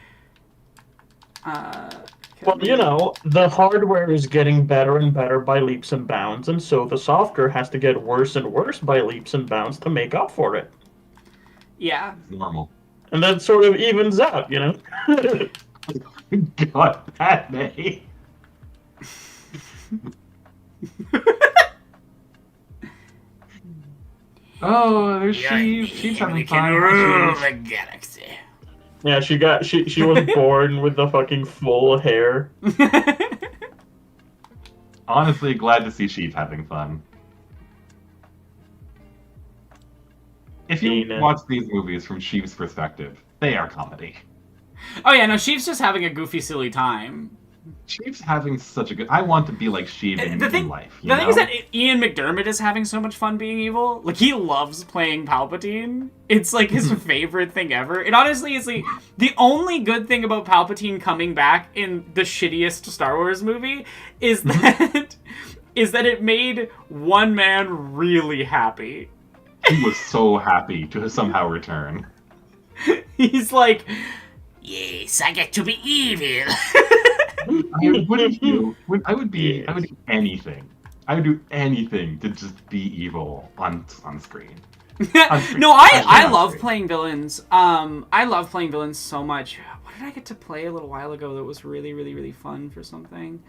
well, you know, the hardware is getting better and better by leaps and bounds, and so the software has to get worse and worse by leaps and bounds to make up for it. Yeah. Normal. And that sort of evens out, you know? God, that may. Oh, there's she's having fun. Rule the galaxy. Yeah, she was born with the fucking full hair. Honestly, glad to see Sheep having fun. If you watch these movies from Sheep's perspective, they are comedy. Oh yeah, no, Sheep's just having a goofy, silly time. Sheep's having such a good... I want to be like Sheep in life. The thing is that Ian McDermott is having so much fun being evil. Like, he loves playing Palpatine. It's like his favorite thing ever. It honestly is like the only good thing about Palpatine coming back in the shittiest Star Wars movie is that it made one man really happy. He was so happy to somehow return. He's like, yes, I get to be evil. I would do anything. I would do anything to just be evil on screen. No, I love playing villains. I love playing villains so much. What did I get to play a little while ago that was really, really, really fun for something?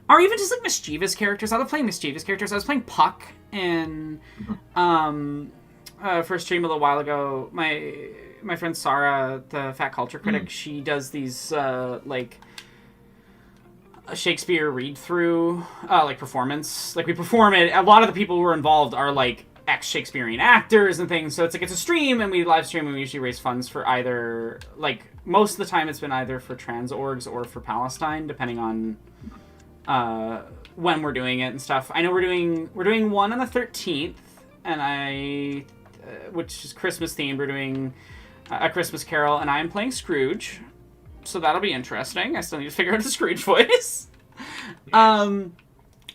Or even just like mischievous characters. I love playing mischievous characters. I was playing Puck in for a stream a little while ago. My friend Sarah, the Fat Culture Critic, she does these like a Shakespeare read-through like performance. Like, we perform it. A lot of the people who are involved are like ex-Shakespearean actors and things. So it's a stream, and we live stream, and we usually raise funds for either, like, most of the time it's been either for trans orgs or for Palestine, depending on when we're doing it and stuff. I know we're doing one on the 13th, and which is Christmas themed. We're doing A Christmas Carol, and I'm playing Scrooge, so that'll be interesting. I still need to figure out the Scrooge voice. Yes.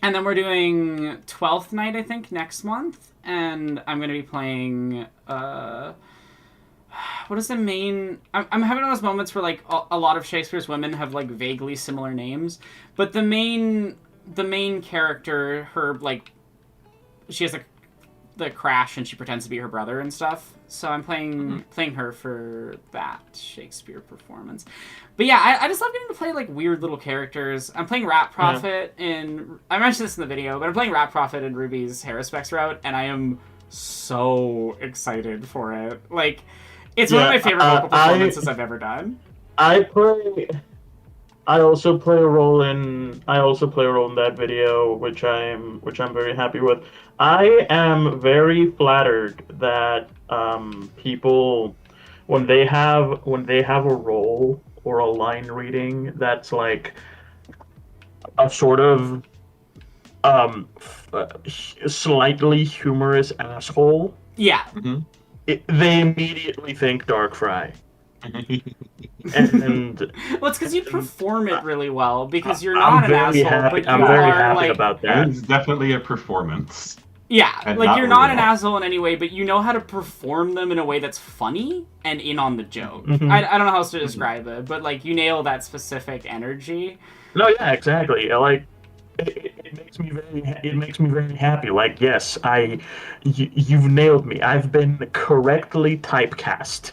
And then we're doing Twelfth Night, I think, next month, and I'm going to be playing, what is the main... I'm having those moments where, like, a lot of Shakespeare's women have, like, vaguely similar names, but the main character, her, like, she has, the crash, and she pretends to be her brother and stuff, so I'm playing her for that Shakespeare performance. But yeah, I just love getting to play, like, weird little characters. I'm playing Rat Prophet in... I mentioned this in the video, but I'm playing Rat Prophet in Ruby's Haruspex route, and I am so excited for it. Like, it's one of my favorite vocal performances I've ever done. I also play a role in that video, which I'm very happy with. I am very flattered that people, when they have a role or a line reading that's like a sort of slightly humorous asshole. Yeah. They immediately think Darkfry. And well, it's because you perform it really well, because you're not an asshole, but I'm very happy about that. It's definitely a performance. Yeah, and like, you're not an real. asshole in any way, but you know how to perform them in a way that's funny and in on the joke. I don't know how else to describe it, but, like, you nail that specific energy. No, yeah, exactly. Like, it makes me very happy. Like, yes, you've nailed me. I've been correctly typecast.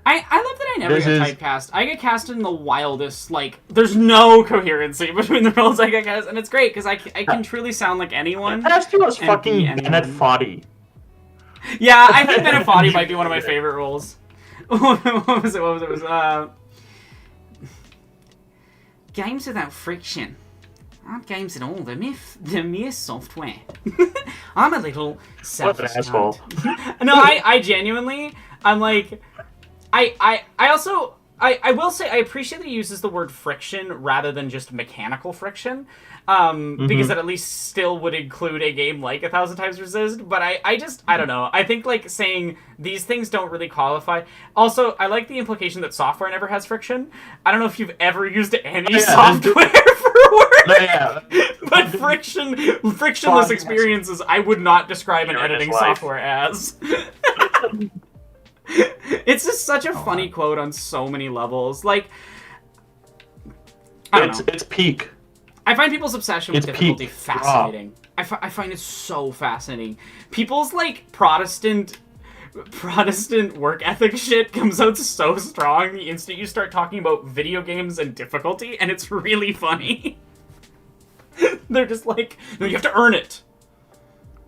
I love that I never get typecast. I get casted in the wildest, like, there's no coherency between the roles I get cast, and it's great, because I can truly sound like anyone. Cast you as fucking Bennett Foddy. Yeah, I think Bennett Foddy might be one of my favorite roles. What was it? It was, games without friction aren't games at all. They're mere software. I'm a little selfish. Asshole. No, I genuinely, I'm like... I also will say I appreciate that he uses the word friction rather than just mechanical friction, because that at least still would include a game like 1,000 Times Resist. But I don't know. I think, like, saying these things don't really qualify. Also, I like the implication that software never has friction. I don't know if you've ever used any software for work, but frictionless experiences I would not describe an editing software as. It's just such a funny quote on so many levels. Like, I don't know. It's peak. I find people's obsession with difficulty fascinating. I find it so fascinating. People's, like, Protestant work ethic shit comes out so strong the instant you start talking about video games and difficulty, and it's really funny. They're just like, no, you have to earn it.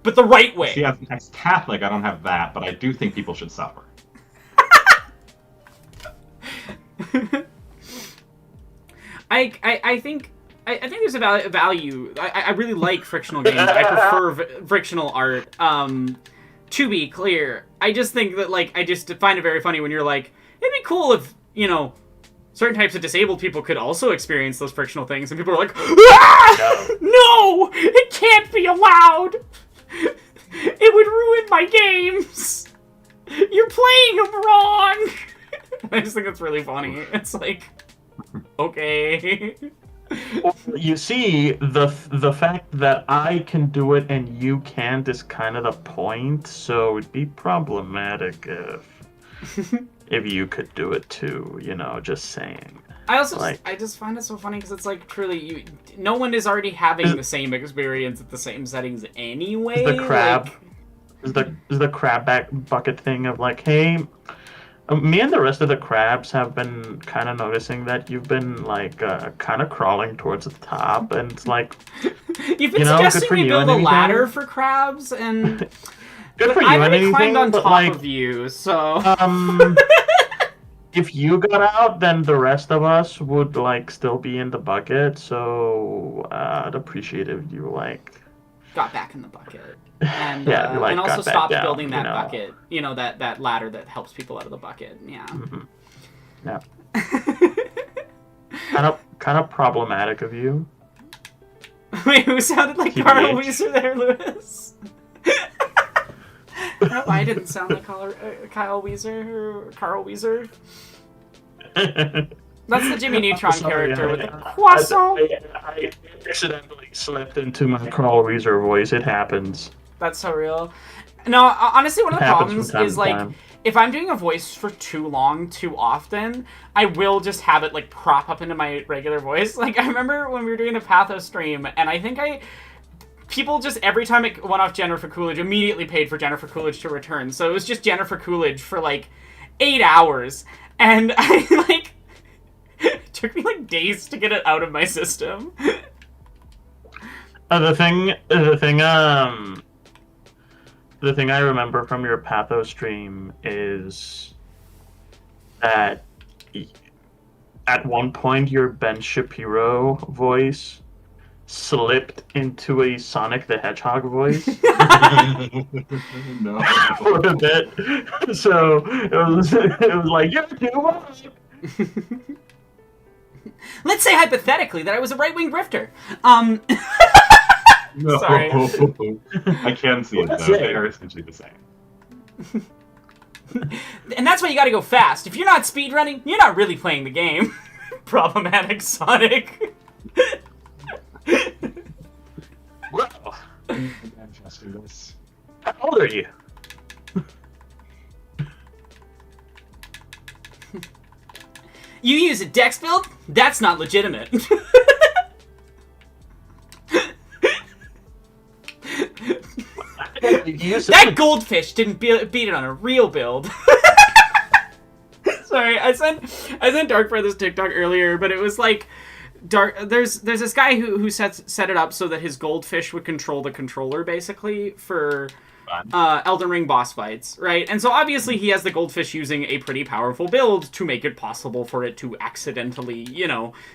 But the right way. See, as Catholic, I don't have that, but I do think people should suffer. I think there's a value. I really like frictional games. I prefer frictional art. To be clear, I just think that, like, I just find it very funny when you're like, it'd be cool if, you know, certain types of disabled people could also experience those frictional things, and people are like, ah! No! It can't be allowed! It would ruin my games! You're playing them wrong! I just think it's really funny. It's like, okay. Well, you see, the fact that I can do it and you can't is kind of the point, so it'd be problematic if you could do it too, you know, just saying. I also I just find it so funny because it's like, truly, no one is already having the same experience at the same settings anyway. The crab, like, is the crab bucket thing of like, hey, me and the rest of the crabs have been kind of noticing that you've been, like, kind of crawling towards the top, and it's like, you've been suggesting we build a ladder for crabs, and good for you. I've already climbed on top of you, so. If you got out, then the rest of us would, like, still be in the bucket, so I'd appreciate if you, like, got back in the bucket. And, Yeah, and also got back stopped down, building that you know. bucket. You know, that ladder that helps people out of the bucket. Yeah. Mhm. Yeah. kind of problematic of you. Wait, who sounded like TBH. Carl Weezer there, Lewis? No, I didn't sound like Kyle Weezer or Carl Weezer. That's the Jimmy Neutron character with the croissant. I accidentally slipped into my Carl Weezer voice. It happens. That's so real. No, honestly, one of the problems is, like, time. if I'm doing a voice for too long, too often, I will just have it, like, prop up into my regular voice. Like, I remember when we were doing the Pathos stream, and I think people just, every time it went off Jennifer Coolidge, immediately paid for Jennifer Coolidge to return. So it was just Jennifer Coolidge for, like, 8 hours. And I, like, it took me, like, days to get it out of my system. The thing I remember from your Pathos stream is that at one point your Ben Shapiro voice slipped into a Sonic the Hedgehog voice No. for a bit. So it was like, you're too much. Let's say hypothetically that I was a right-wing grifter. No. Sorry. I can see it, though. Same. They are essentially the same. And that's why you gotta go fast. If you're not speedrunning, you're not really playing the game. Problematic Sonic. Well, Manchester, this. how old are you? You use a Dex build? That's not legitimate. That goldfish didn't beat it on a real build. Sorry, I sent Dark for this TikTok earlier, but it was like there's this guy who set it up so that his goldfish would control the controller basically for Elden Ring boss fights, right? And so obviously he has the goldfish using a pretty powerful build to make it possible for it to accidentally,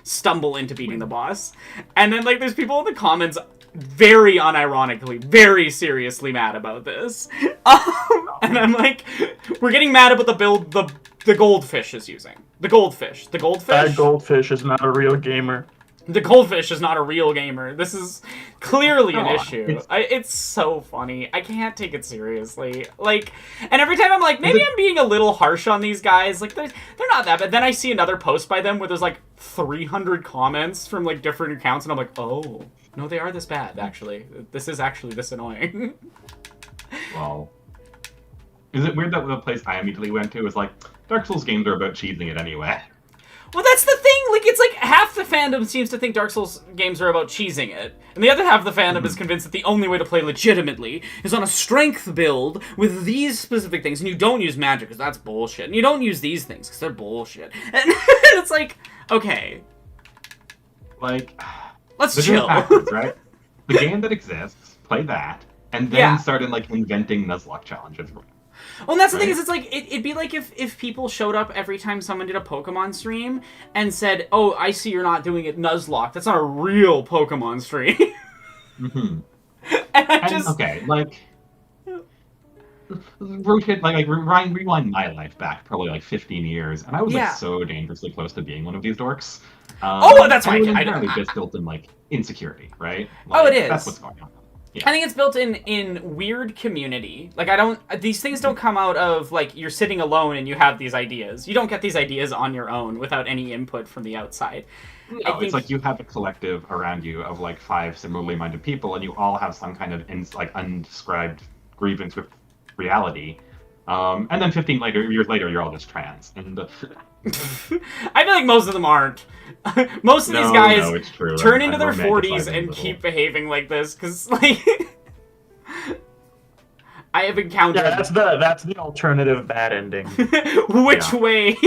stumble into beating the boss. And then, like, there's people in the comments very unironically, very seriously mad about this. And I'm like, we're getting mad about the build the goldfish is using. The goldfish. That goldfish is not a real gamer. The goldfish is not a real gamer. This is clearly an issue. It's- It's so funny. I can't take it seriously. Like, and every time I'm like, maybe I'm being a little harsh on these guys. Like, they're not that bad. Then I see another post by them where there's like 300 comments from like different accounts, and I'm like, oh, no, they are this bad, actually. This is actually this annoying. Well, is it weird that the place I immediately went to was like, Dark Souls games are about cheesing it anyway? Well, that's the thing. Like, it's like half the fandom seems to think Dark Souls games are about cheesing it, and the other half of the fandom is convinced that the only way to play legitimately is on a strength build with these specific things, and you don't use magic because that's bullshit, and you don't use these things because they're bullshit. And it's like, okay, Like, let's they're chill. doing it backwards, right? The game that exists, play that, and then Yeah. start like inventing Nuzlocke challenges. Well, and that's the thing Right. is, it's like, it'd be like if people showed up every time someone did a Pokemon stream and said, oh, I see you're not doing it Nuzlocke. That's not a real Pokemon stream. Mm-hmm. And I And, just... okay, like rotate, rewind my life back probably like 15 years, and I was Yeah. like so dangerously close to being one of these dorks. Oh, that's why and it was I entirely don't- just built in like insecurity, right? Oh, Like, it is. That's what's going on. I think it's built in weird community. Like, these things don't come out of, like, you're sitting alone and you have these ideas. You don't get these ideas on your own without any input from the outside. No, it's like you have a collective around you of like 5 similarly minded people, and you all have some kind of undescribed grievance with reality. And then 15 years later, you're all just trans. And I feel like most of them aren't. Most of these No, guys no, it's true. turn I'm into their 40s romanticizing and a little. keep behaving like this, because, like... I have encountered... Yeah, that's the alternative bad ending. Which way,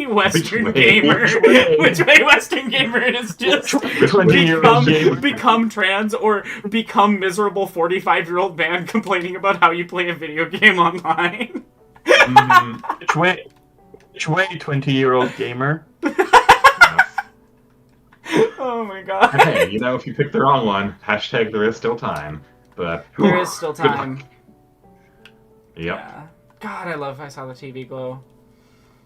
Western Which way? Gamer? Which way? Which way, Western Gamer is just 20-year-old gamer. become trans or become miserable 45-year-old man complaining about how you play a video game online? Which way, 20-year-old gamer? Oh my god. Hey, if you pick the wrong one, hashtag there is still time. But there is still good luck. time. Yep. Yeah. God, I saw the TV glow.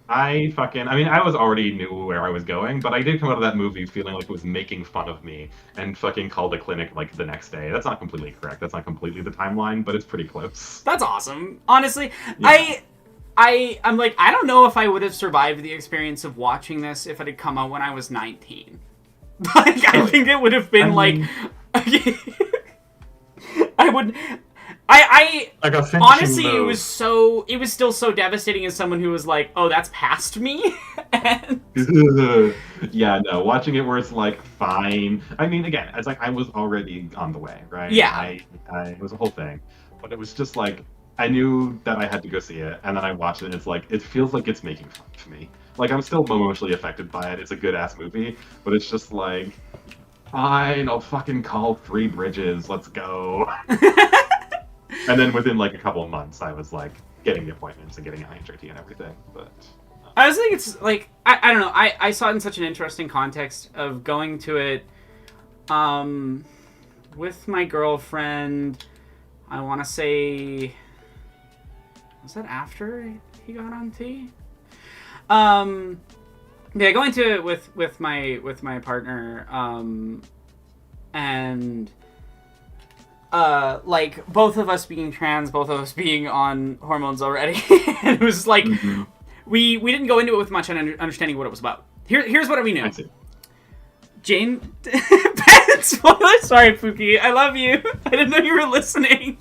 I was already knew where I was going, but I did come out of that movie feeling like it was making fun of me and fucking called a clinic like the next day. That's not completely correct. That's not completely the timeline, but it's pretty close. That's awesome. Honestly, Yeah. I'm like, I don't know if I would have survived the experience of watching this if it had come out when I was 19. Like, I think it would have been I like a finishing honestly, move. it was still so devastating as someone who was like, oh, that's past me. And Yeah, no, watching it where it's like, fine. I mean, again, it's like I was already on the way, right? Yeah. It was a whole thing. But it was just like, I knew that I had to go see it, and then I watched it, and it's like, it feels like it's making fun of me. Like, I'm still emotionally affected by it. It's a good-ass movie, but it's just like, fine, I'll fucking call 3 bridges, let's go. And then within like a couple of months, I was like getting the appointments and getting IHRT and everything. But I was thinking it's like, I don't know, I saw it in such an interesting context of going to it with my girlfriend. I want to say, was that after he got on T? Yeah, going to it with my partner, and like both of us being trans, both of us being on hormones already, and it was like we didn't go into it with much understanding what it was about. Here's what we knew. I see. Jane, bad spoiler. Sorry, Pookie. I love you. I didn't know you were listening.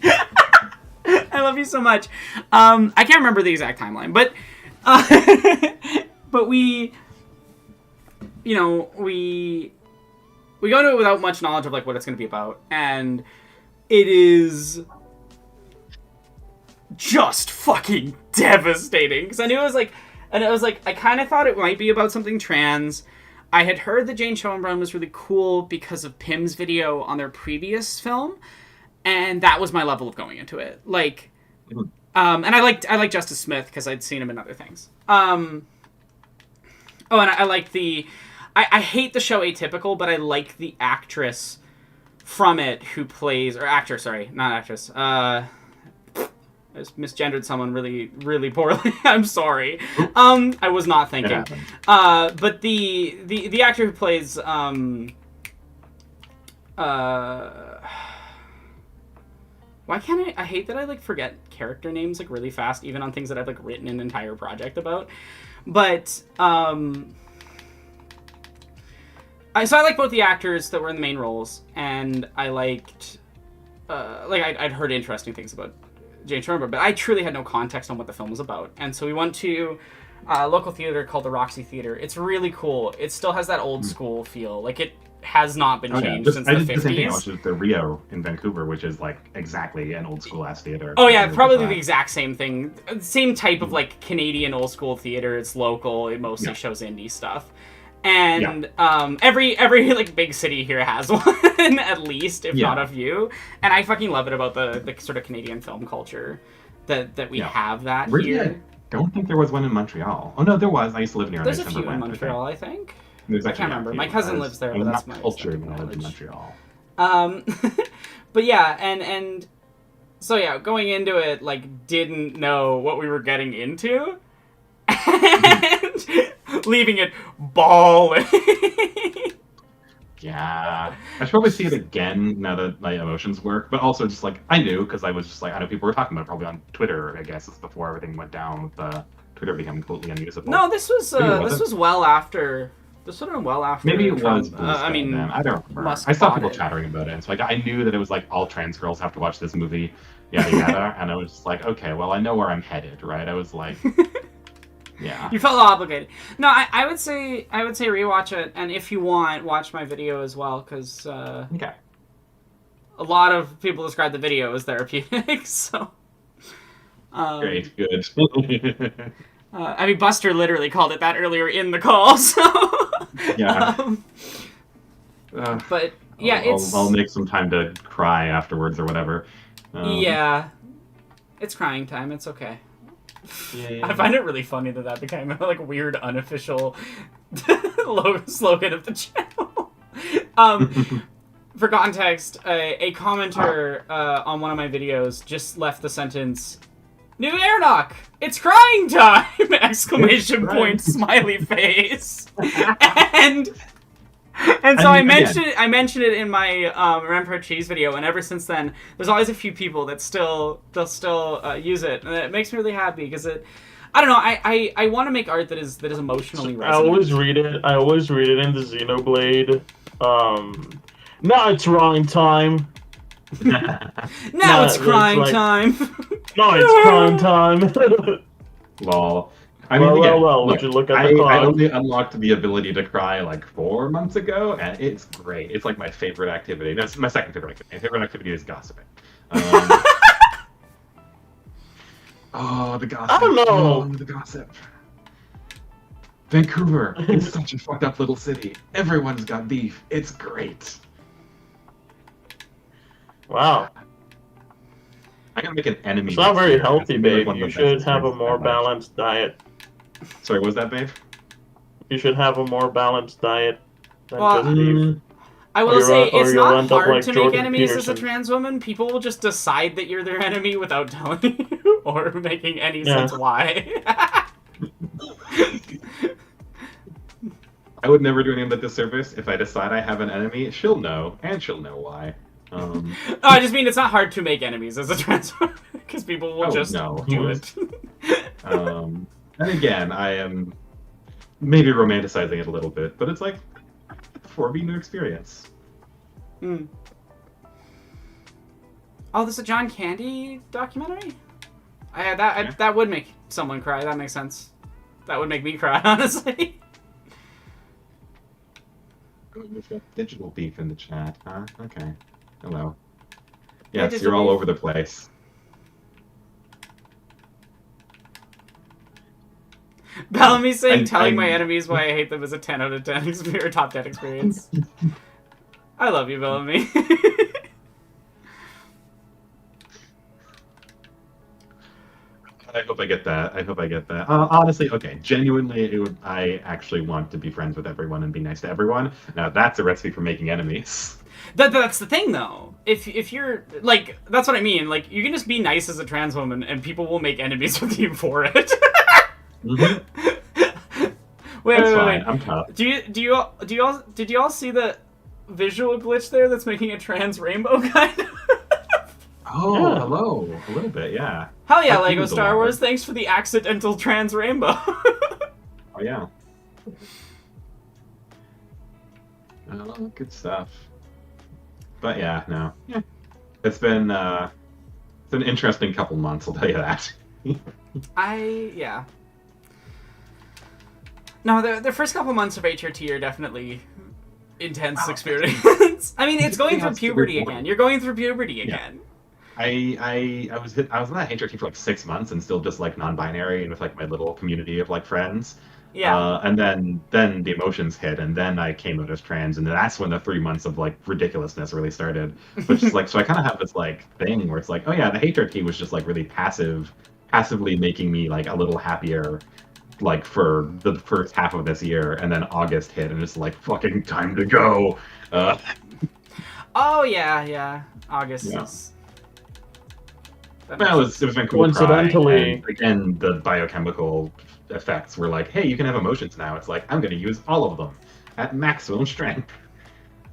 I love you so much. I can't remember the exact timeline, but but we go into it without much knowledge of like what it's going to be about, and it is just fucking devastating. Because I knew it was like, I kind of thought it might be about something trans. I had heard that Jane Schoenbrunn was really cool because of Pym's video on their previous film, and that was my level of going into it. Like, and I liked Justice Smith because I'd seen him in other things. And I liked I hate the show Atypical, but I like the actress from it who plays, or actor, sorry, not actress. I just misgendered someone really, really poorly. I'm sorry. I was not thinking. But the actor who plays why can't I hate that I like forget character names like really fast, even on things that I've like written an entire project about. But so I like both the actors that were in the main roles, and I liked I'd heard interesting things about Jane Schoenbrunn, but I truly had no context on what the film was about. And so we went to a local theater called the Roxy Theater. It's really cool. It still has that old school feel. Like, it has not been changed since the 50s. The same thing. I watched the Rio in Vancouver, which is like exactly an old school ass theater. Oh yeah, probably the exact same thing. Same type of like Canadian old school theater. It's local. It mostly shows indie stuff. And every like big city here has one at least, if not a few. And I fucking love it about the sort of Canadian film culture that we have that here. I don't think there was one in Montreal. Oh no, there was. I used to live near. There's a few in Montreal, I think. I can't remember. My cousin lives there, but that's my culture when I lived in Montreal. But yeah, and so yeah, going into it, like, didn't know what we were getting into, and leaving it bawling. Yeah, I should probably see it again now that my emotions work. But also, just like, I knew, because I was just like, I know people were talking about it probably on Twitter. I guess it's before everything went down with Twitter becoming completely unusable. No, this was well after. This would have been well after. Maybe it Trump, was. I mean, I don't remember. Musk I saw people bought it. chattering about it, and so like I knew that it was like all trans girls have to watch this movie, yada yada, and I was just like, okay, well, I know where I'm headed, right? I was like, yeah. You felt obligated. No, I would say rewatch it, and if you want, watch my video as well, because Okay. a lot of people describe the video as therapeutic. So. Great. Good. I mean, Buster literally called it that earlier in the call, so... Yeah. But, yeah, I'll make some time to cry afterwards or whatever. Yeah. It's crying time, it's okay. Yeah. I find it really funny that became a, like, weird, unofficial slogan of the channel. for context, a commenter on one of my videos just left the sentence, "New air knock! It's crying time!" exclamation point, smiley face. and so I mentioned it in my Rampart Cheese video, and ever since then, there's always a few people that still use it, and it makes me really happy because I don't know. I want to make art that is emotionally resonant. I always read it in the Xenoblade. Now it's wrong time. Now it's crying time. No, it's crying time. Lol. I mean, well. Look, Would you look at the I clock? only unlocked the ability to cry like 4 months ago, and it's great. It's like my favorite activity. No, it's my second favorite activity. My favorite activity is gossiping. Oh, the gossip. I don't know. Oh, the gossip. Vancouver. It's such a fucked up little city. Everyone's got beef. It's great. Wow. I'm gonna make an enemy. It's not very healthy, It's like babe. one of You the should best have a experiences more of my life. balanced diet. Sorry, what was that, babe? You should have a more balanced diet than Well, just beef. I will Or say you'll it's end not up hard like to Jordan make enemies as a Peterson. trans woman. People will just decide that you're their enemy without telling you or making any Yeah. sense why. I would never do anyone a disservice. If I decide I have an enemy, she'll know, and she'll know why. Oh, I just mean it's not hard to make enemies as a trans woman because people will just no. do it. And again, I am maybe romanticizing it a little bit, but it's like for me new experience. Hmm. Oh, this is a John Candy documentary? That would make someone cry. That makes sense. That would make me cry, honestly. Oh, we've got digital beef in the chat, huh? Okay. Hello. Yeah, Yes, digital you're all beef. over the place. Bellamy saying telling my I'm- enemies why I hate them is a 10 out of 10 experience, top 10 experience. I love you, Bellamy. I hope I get that. Honestly, okay, genuinely, I actually want to be friends with everyone and be nice to everyone. Now, that's a recipe for making enemies. That's the thing, though. If you're, like, that's what I mean. Like, you can just be nice as a trans woman, and people will make enemies with you for it. Mhm. Wait, That's wait, fine. wait. I'm tough. Did you all see the visual glitch there that's making a trans rainbow kind of? Oh, Yeah. hello. A little bit, yeah. Hell yeah, That Lego seems a Star lot. Wars, thanks for the accidental trans rainbow. Oh, yeah. Oh, good stuff. But yeah, no. Yeah. It's been an interesting couple months, I'll tell you that. Yeah. No, the first couple months of HRT are definitely intense experience. I mean, it's going through That's the puberty report. again. You're going through puberty again. I was in that HRT for like 6 months and still just like non-binary and with like my little community of like friends. Yeah. And then the emotions hit, and then I came out as trans, and that's when the 3 months of like ridiculousness really started. Which is like, so I kind of have this like thing where it's like, oh yeah, the HRT was just like really passively making me like a little happier, like for the first half of this year, and then August hit, and it's like fucking time to go. Oh yeah. August Yeah. is. That Well, it makes was been cool. Coincidentally- And again, the biochemical effects were like, hey, you can have emotions now. It's like, I'm going to use all of them at maximum strength.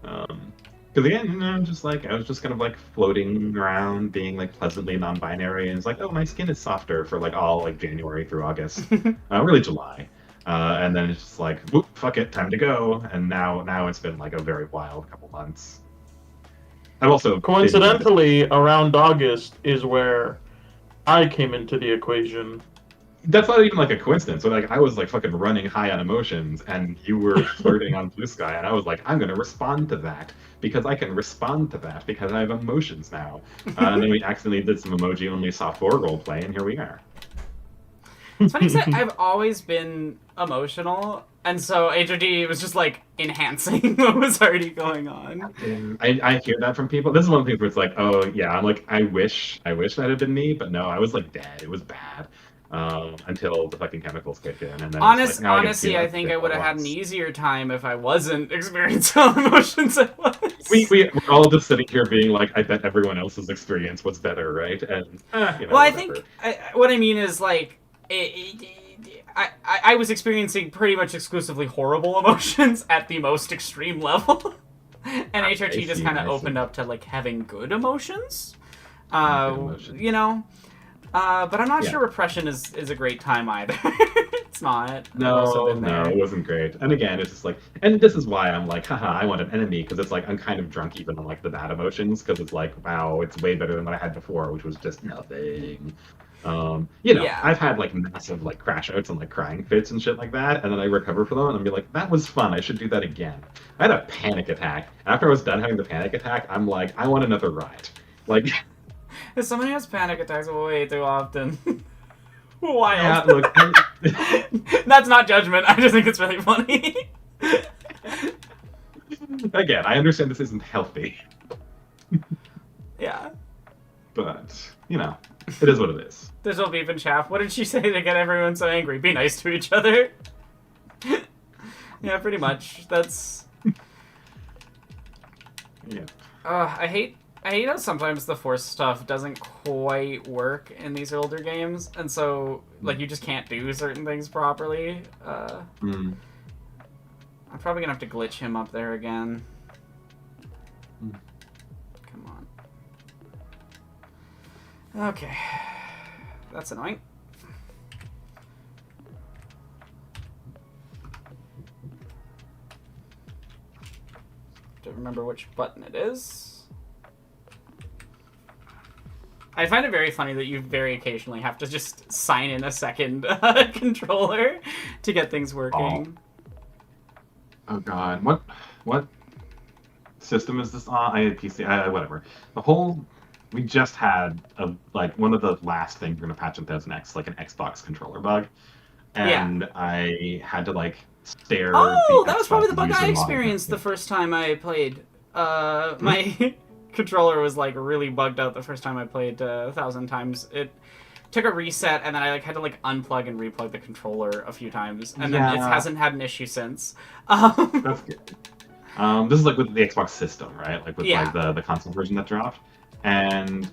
Because again, just like, I was just kind of like floating around, being like pleasantly non-binary, and it's like, oh, my skin is softer for like all like January through August, really July. And then it's just like, whoop, fuck it, time to go. And now it's been like a very wild couple months. I've also Coincidentally, around August is where I came into the equation. That's not even like a coincidence. So like I was like fucking running high on emotions, and you were flirting on Blue Sky, and I was like, I'm gonna respond to that because I can respond to that because I have emotions now. And then we accidentally did some emoji-only soft 4 roleplay, and here we are. It's funny because I've always been emotional, and so HRT was just like enhancing what was already going on. I hear that from people. This is one of the things where it's like, oh yeah, I'm like, I wish that had been me, but no, I was like dead. It was bad. Until the fucking chemicals kicked in, and then it's like, now Honestly, I I can think feel I would it have had an once. easier time if I wasn't experiencing all the emotions at once. we're all just sitting here being like, I bet everyone else's experience was better, right? And well, I think what I mean is like, I was experiencing pretty much exclusively horrible emotions at the most extreme level, and HRT just kind of opened up to like having good emotions. You know, but I'm not sure repression is a great time either. It's not. No, it wasn't great. And again, it's just like, and this is why I'm like, haha, I want an enemy, because it's like I'm kind of drunk even on like the bad emotions, because it's like, wow, it's way better than what I had before, which was just nothing. I've had like massive like crash outs and like crying fits and shit like that, and then I recover from them and I'll be like, that was fun, I should do that again. I had a panic attack. After I was done having the panic attack, I'm like, I want another ride. Like, somebody has panic attacks way too often. Wild. Yeah, look, that's not judgment. I just think it's really funny. Again, I understand this isn't healthy. Yeah. But, it is what it is. There's no beef and chaff. What did she say to get everyone so angry? Be nice to each other. Yeah, pretty much. That's... Yeah. I hate how sometimes the Force stuff doesn't quite work in these older games, and so like you just can't do certain things properly. I'm probably gonna have to glitch him up there again. Come on. Okay, that's annoying. Don't remember which button it is. I find it very funny that you very occasionally have to just sign in a second controller to get things working. Oh god, what system is this on? I had PC, whatever. We just had one of the last things we're gonna patch in 1000X, like an Xbox controller bug, and I had to stare. Oh, that was probably the bug I experienced the first time I played. My controller was really bugged out the first time I played 1,000 times. It took a reset, and then I had to unplug and replug the controller a few times, and then it hasn't had an issue since. That's good. This is with the Xbox system, right? With the console version that dropped, and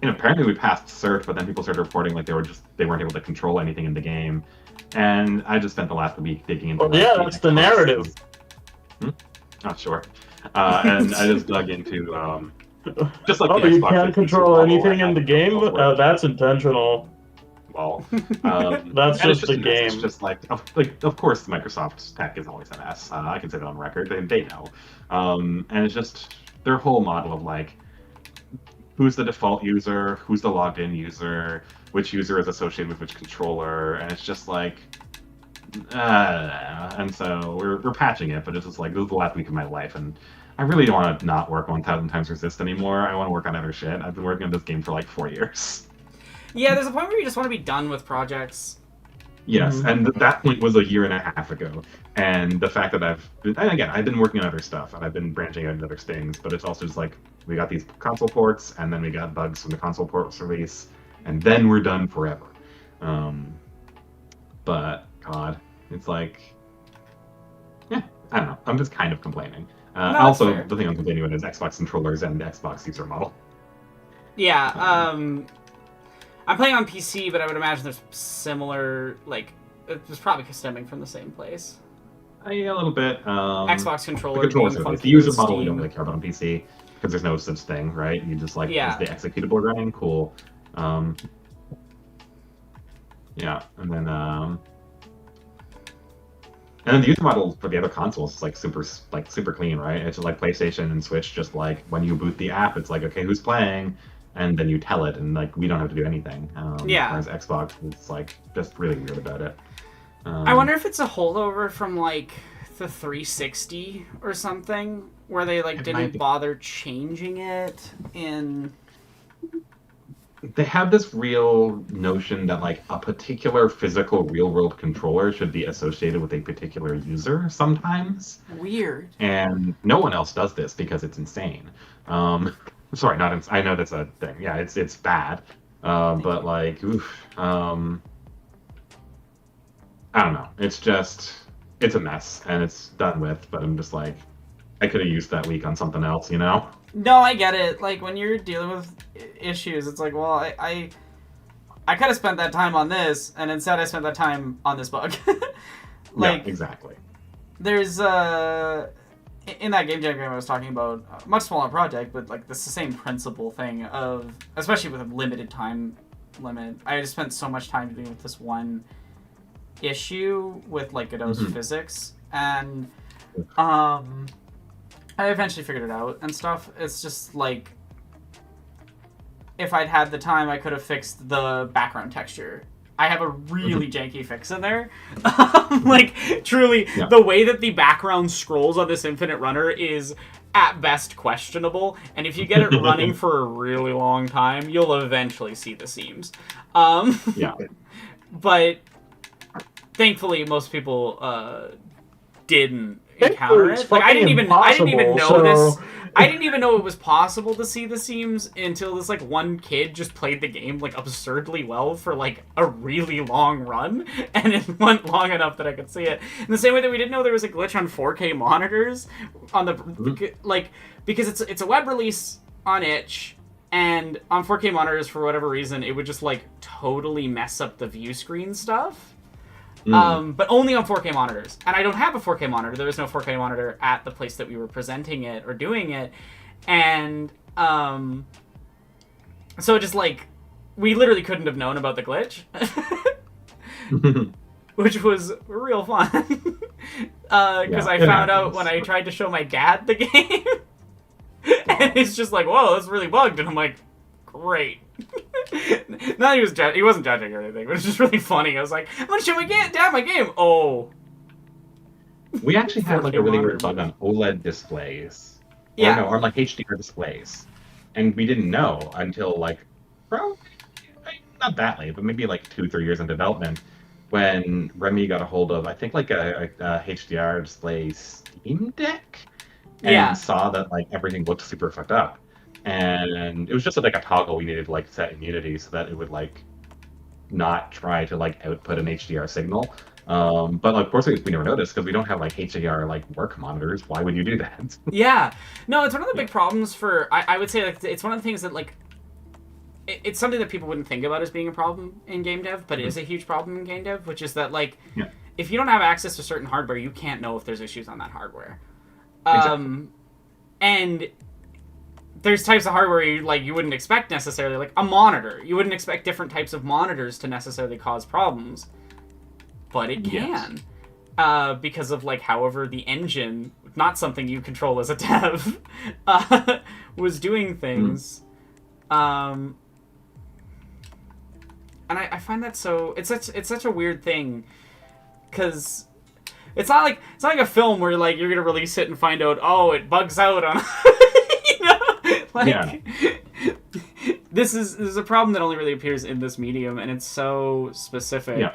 apparently we passed cert, but then people started reporting they weren't able to control anything in the game, and I just spent the last week digging into. That's the narrative. Not sure. And I just dug into just the you Xbox can't control anything in the game? That's intentional. Well, that's just the game. It's just of course Microsoft's tech is always an S. I can say that on record. They know. And it's just their whole model of who's the default user, who's the logged in user, which user is associated with which controller, and it's just and so we're patching it, but it's just this is the last week of my life, and I really don't want to not work on 1000 times resist anymore. I want to work on other shit. I've been working on this game for 4 years. Yeah, there's a point where you just want to be done with projects. Yes, and that point was 1.5 years ago. And the fact that I've been working on other stuff, and I've been branching out into other things, but it's also just we got these console ports, and then we got bugs from the console ports release, and then we're done forever. But God, it's I don't know. I'm just kind of complaining. Also, the thing I'm complaining about is Xbox controllers and the Xbox user model. Yeah, I'm playing on PC, but I would imagine there's similar, it's probably stemming from the same place. Yeah, a little bit. Xbox controller. The controllers, the user model we don't really care about on PC, because there's no such thing, right? You just is the executable running? Cool. Yeah, and then the user model for the other consoles is super clean, right? It's just PlayStation and Switch. Just when you boot the app, it's okay, who's playing, and then you tell it, and we don't have to do anything. Whereas Xbox is just really weird about it. I wonder if it's a holdover from the 360 or something, where they didn't bother changing it in. They have this real notion that a particular physical real-world controller should be associated with a particular user sometimes. Weird. And no one else does this because it's insane. Sorry, not I know that's a thing. Yeah, it's bad. But oof. I don't know. It's a mess, and it's done with. But I'm just I could have used that week on something else, you know? No, I get it. Like, when you're dealing with issues, it's like, well, I could have spent that time on this, and instead I spent that time on this bug. Like, yeah, exactly. There's, in that game jam I was talking about, a much smaller project, but, like, it's the same principle thing of, especially with a limited time limit, I just spent so much time dealing with this one issue with, like, Godot's physics, and, I eventually figured it out and stuff. It's just, like, if I'd had the time, I could have fixed the background texture. I have a really janky fix in there. Like, truly, the way that the background scrolls on this Infinite Runner is, at best, questionable. And if you get it running for a really long time, you'll eventually see the seams. Yeah. But, thankfully, most people didn't encounter it. Like, I didn't even know this. I didn't even know it was possible to see the seams until this, like, one kid just played the game, like, absurdly well for, like, a really long run, and it went long enough that I could see it. In the same way that we didn't know there was a glitch on 4K monitors, on the, like, because it's a web release on itch, and on 4K monitors, for whatever reason, it would just, like, totally mess up the view screen stuff. But only on 4K monitors. And I don't have a 4K monitor. There was no 4K monitor at the place that we were presenting it or doing it. And so just like, we literally couldn't have known about the glitch. Which was real fun. Because I found out when I tried to show my dad the game. And he's just like, whoa, that's really bugged. And I'm like, great. No, he wasn't judging or anything, but it's just really funny. I was like, I'm gonna show my dad my game. Oh. We actually had like a really weird bug on OLED displays. Yeah. Or like HDR displays. And we didn't know until like, not that late, but maybe like 2-3 years in development, when Remy got a hold of, I think, like a HDR display Steam Deck, and saw that like everything looked super fucked up. And it was just like a toggle we needed to like set in Unity so that it would like not try to like output an HDR signal. But of course we never noticed because we don't have like HDR like work monitors. Why would you do that? Yeah, no, it's one of the big problems for. I would say like it's one of the things that like it's something that people wouldn't think about as being a problem in game dev, but it is a huge problem in game dev, which is that like if you don't have access to certain hardware, you can't know if there's issues on that hardware. Exactly. And there's types of hardware you wouldn't expect necessarily, like a monitor. You wouldn't expect different types of monitors to necessarily cause problems, but it can, because of like however the engine, not something you control as a dev, was doing things. And I find that so it's such a weird thing, because it's not like a film where like you're gonna release it and find out, oh, it bugs out on. Like, this is a problem that only really appears in this medium, and it's so specific. Yeah.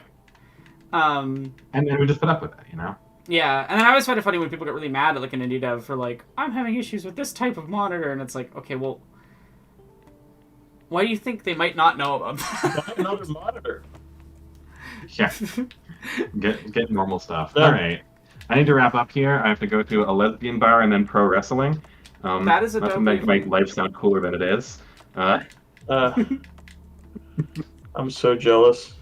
And then we just put up with it, you know? Yeah, and then I always find it funny when people get really mad at like an indie dev for like, I'm having issues with this type of monitor, and it's like, okay, well, why do you think they might not know about that? Buy another monitor. Yeah. Get normal stuff. All right. I need to wrap up here. I have to go to a lesbian bar and then pro wrestling. That is a not to make my life sound cooler than it is. I'm so jealous.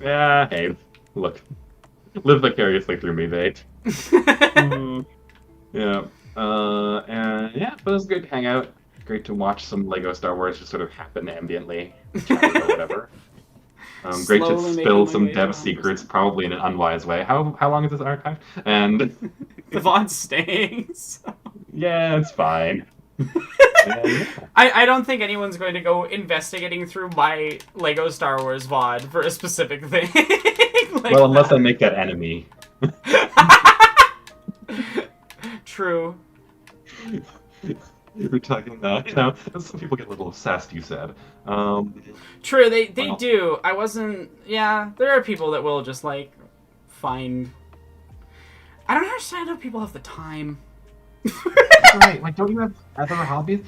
Yeah, hey, look. Live vicariously through me, babe. Yeah. And yeah, but it was good to hang out. Great to watch some Lego Star Wars just sort of happen ambiently. Or whatever. Great to spill some dev secrets, probably in an unwise way. How long is this archive? And the VOD's staying. So. Yeah, it's fine. I don't think anyone's going to go investigating through my Lego Star Wars VOD for a specific thing. Like well, unless I make that enemy. True. We're talking now. Some people get a little obsessed, you said. True, they do. I wasn't... Yeah, there are people that will just, like, find... I don't understand how people have the time. Right, like, don't you have other hobbies?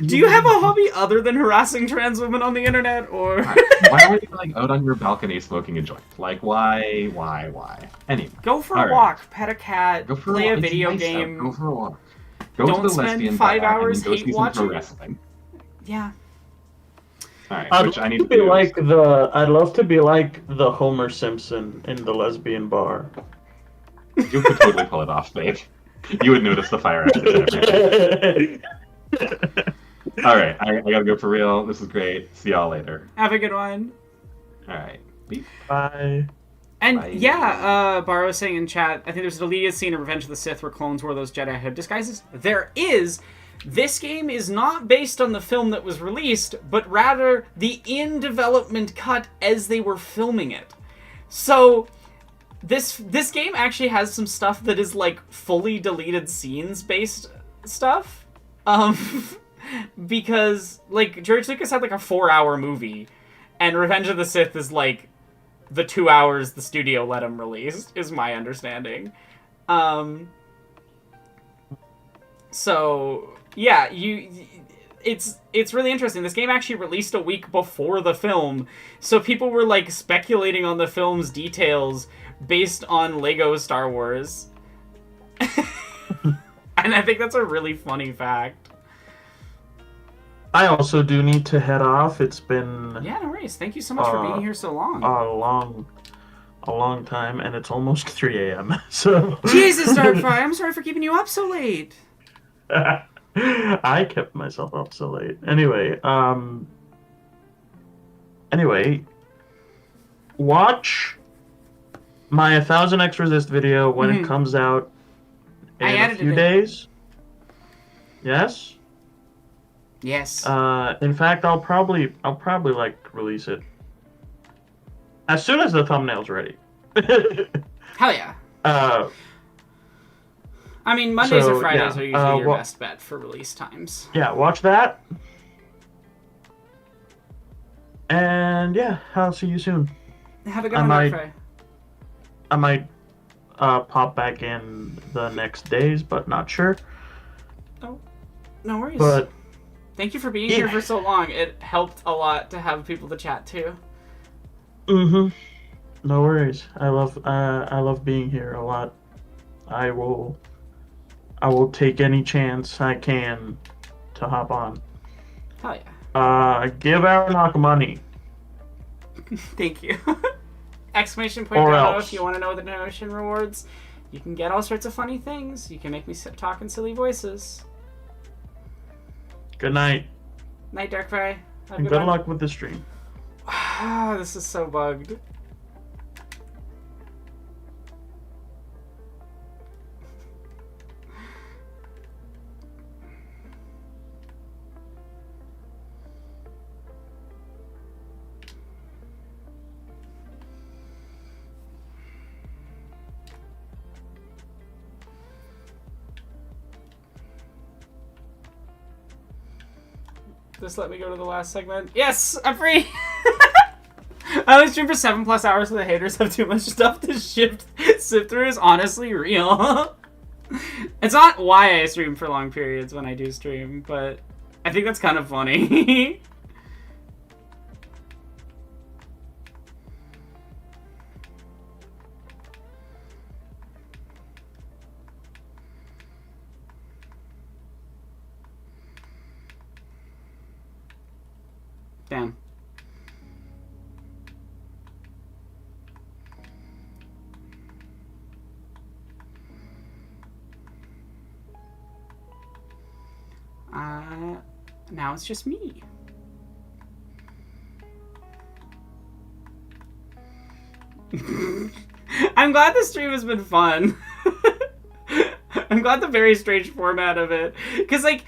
Do you have a hobby other than harassing trans women on the internet, or... Why aren't you, like, out on your balcony smoking a joint? Like, why? Anyway. Go for a walk, pet a cat, play a video game. Go for a walk. Go Don't to the spend lesbian 5 bar hours and then go hate see some pro watching. wrestling. Yeah. All right, I'd which I love need to to be do. like the. I'd love to be like the Homer Simpson in the lesbian bar. You could totally pull it off, babe. You would notice the fire exit every day. All right, I gotta go for real. This is great. See y'all later. Have a good one. All right. Beep. Bye. And Bye. yeah, Baro was saying in chat, I think there's a deleted scene in Revenge of the Sith where clones wore those Jedi hood disguises. There is. This game is not based on the film that was released, but rather the in-development cut as they were filming it. So this game actually has some stuff that is like fully deleted scenes based stuff. Because like George Lucas had like a 4-hour movie, and Revenge of the Sith is like the 2 hours the studio let him release, is my understanding. So yeah, it's really interesting. This game actually released a week before the film, so people were like speculating on the film's details based on Lego Star Wars. And I think that's a really funny fact. I also do need to head off. It's been Yeah, no worries. Thank you so much for being here so long. a long time, and it's almost 3 a.m. So Jesus, Darkfire, I'm sorry for keeping you up so late. I kept myself up so late. Anyway, watch my 1000x resist video when it comes out in a few days. Yes? Yes. In fact, I'll probably like release it as soon as the thumbnail's ready. Hell yeah. I mean, Mondays or Fridays are usually your best bet for release times. Yeah, watch that. And yeah, I'll see you soon. Have a good one, Darkfire. I might pop back in the next days, but not sure. Oh, no worries. But thank you for being here for so long. It helped a lot to have people to chat to. No worries. I love being here a lot. I will take any chance I can to hop on. Hell yeah. Give Aronok money. Thank you. Exclamation point Or dono else. if you want to know the donation rewards. You can get all sorts of funny things. You can make me talk in silly voices. Good night. Night, Darkfire. Have a And good good one. luck with the stream. This is so bugged. Just let me go to the last segment. Yes, I'm free. I only stream for 7+ hours, so the haters have too much stuff to sift through. Is honestly real. It's not why I stream for long periods when I do stream, but I think that's kind of funny. Damn. Now it's just me. I'm glad the stream has been fun. I'm glad the very strange format of it. Because, like,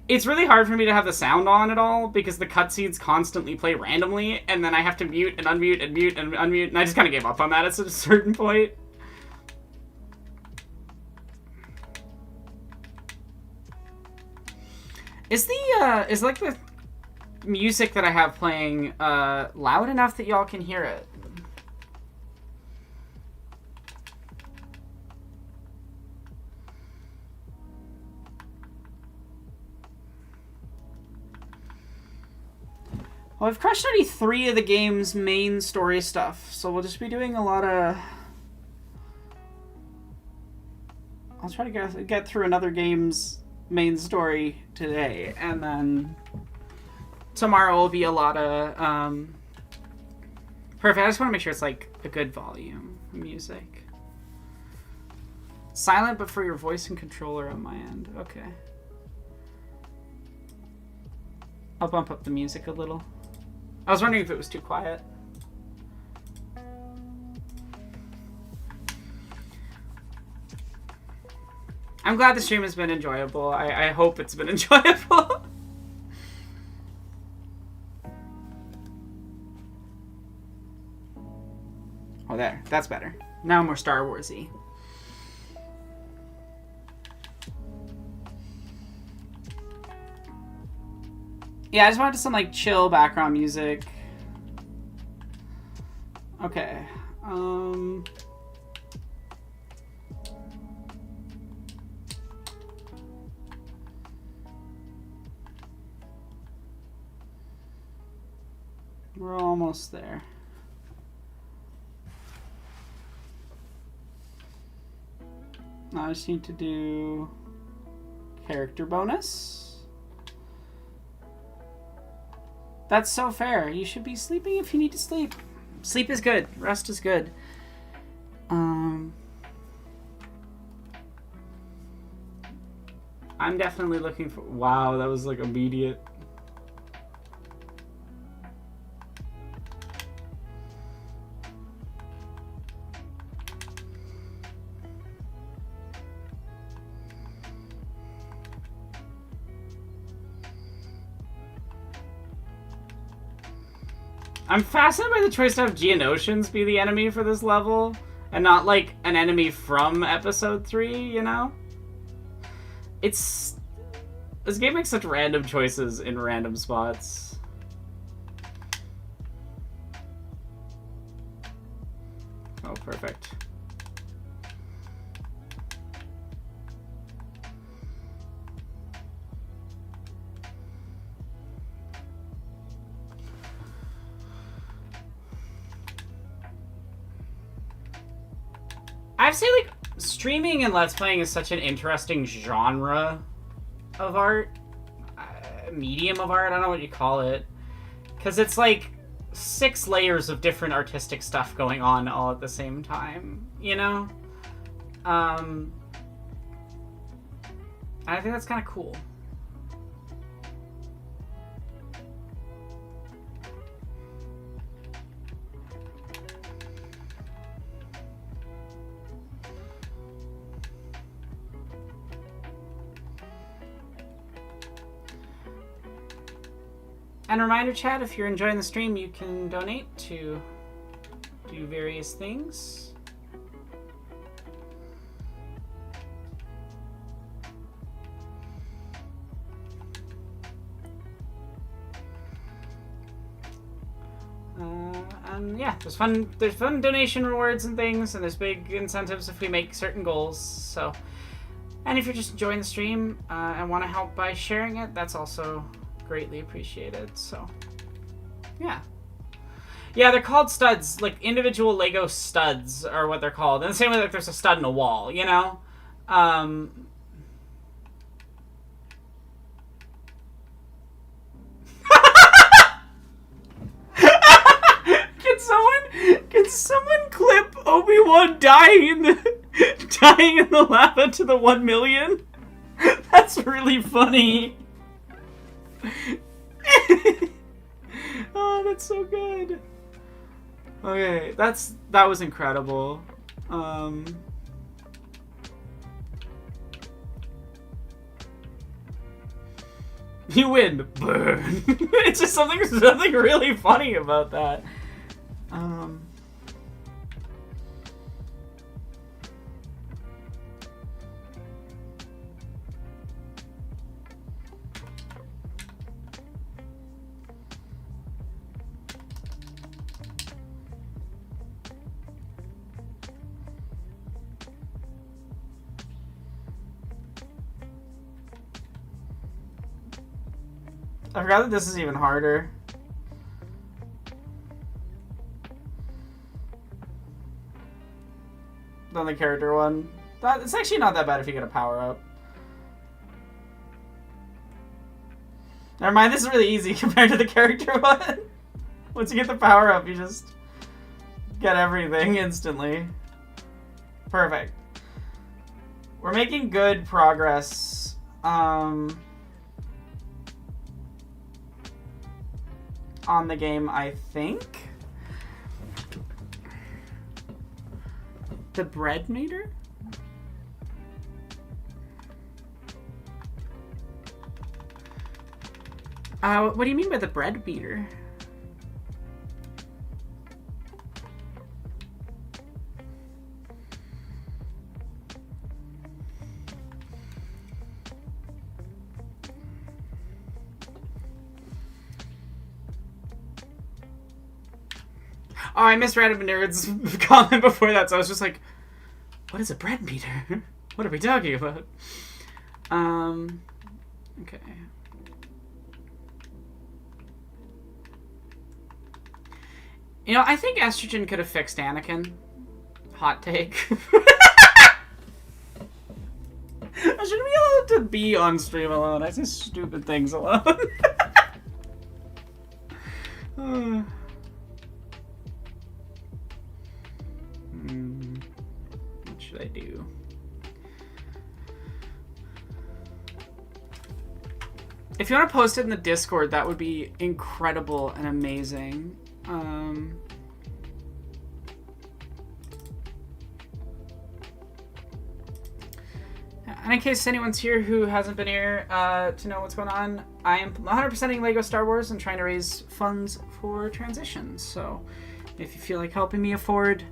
it's really hard for me to have the sound on at all because the cutscenes constantly play randomly, and then I have to mute and unmute and mute and unmute, and I just kind of gave up on that at a certain point. Is like the music that I have playing loud enough that y'all can hear it? Well, I've crushed 93 of the game's main story stuff, so we'll just be doing a lot I'll try to get through another game's main story today, and then tomorrow will be a lot of perfect. I just want to make sure it's like a good volume of music. Silent, but for your voice and controller on my end. Okay. I'll bump up the music a little. I was wondering if it was too quiet. I'm glad the stream has been enjoyable. I hope it's been enjoyable. Oh, there. That's better. Now more Star Wars-y. Yeah, I just wanted some, like, chill background music. Okay. We're almost there. Now I just need to do character bonus. That's so fair. You should be sleeping if you need to sleep. Sleep is good. Rest is good. I'm definitely looking for... Wow, that was like immediate. I'm fascinated by the choice to have Geonosians be the enemy for this level, and not, like, an enemy from Episode 3, you know? It's... This game makes such random choices in random spots. Oh, perfect. I've seen, like, streaming and Let's Playing is such an interesting genre of art. Medium of art, I don't know what you call it. Because it's, like, 6 layers of different artistic stuff going on all at the same time, you know? I think that's kind of cool. And reminder, chat, if you're enjoying the stream, you can donate to do various things. And yeah, there's fun donation rewards and things, and there's big incentives if we make certain goals. So, and if you're just enjoying the stream and want to help by sharing it, that's also greatly appreciated. So yeah, they're called studs. Like, individual Lego studs are what they're called, in the same way that there's a stud in a wall, you know. Can someone clip Obi-Wan dying in the lava to the 1 million? That's really funny. Oh, that's so good. Okay, that was incredible. You win. Burn. It's just something really funny about that. I forgot that this is even harder. Than the character one. It's actually not that bad if you get a power-up. Never mind, this is really easy compared to the character one. Once you get the power-up, you just get everything instantly. Perfect. We're making good progress. On the game, I think. The bread meter? What do you mean by the bread beater? Oh, I misread a nerd's comment before that, so I was just like, what is a bread beater? What are we talking about? Okay. You know, I think estrogen could have fixed Anakin. Hot take. I shouldn't be allowed to be on stream alone. I say stupid things alone. What should I do? If you want to post it in the Discord, that would be incredible and amazing. And in case anyone's here who hasn't been here to know what's going on, I am 100%ing LEGO Star Wars and trying to raise funds for transitions. So if you feel like helping me afford...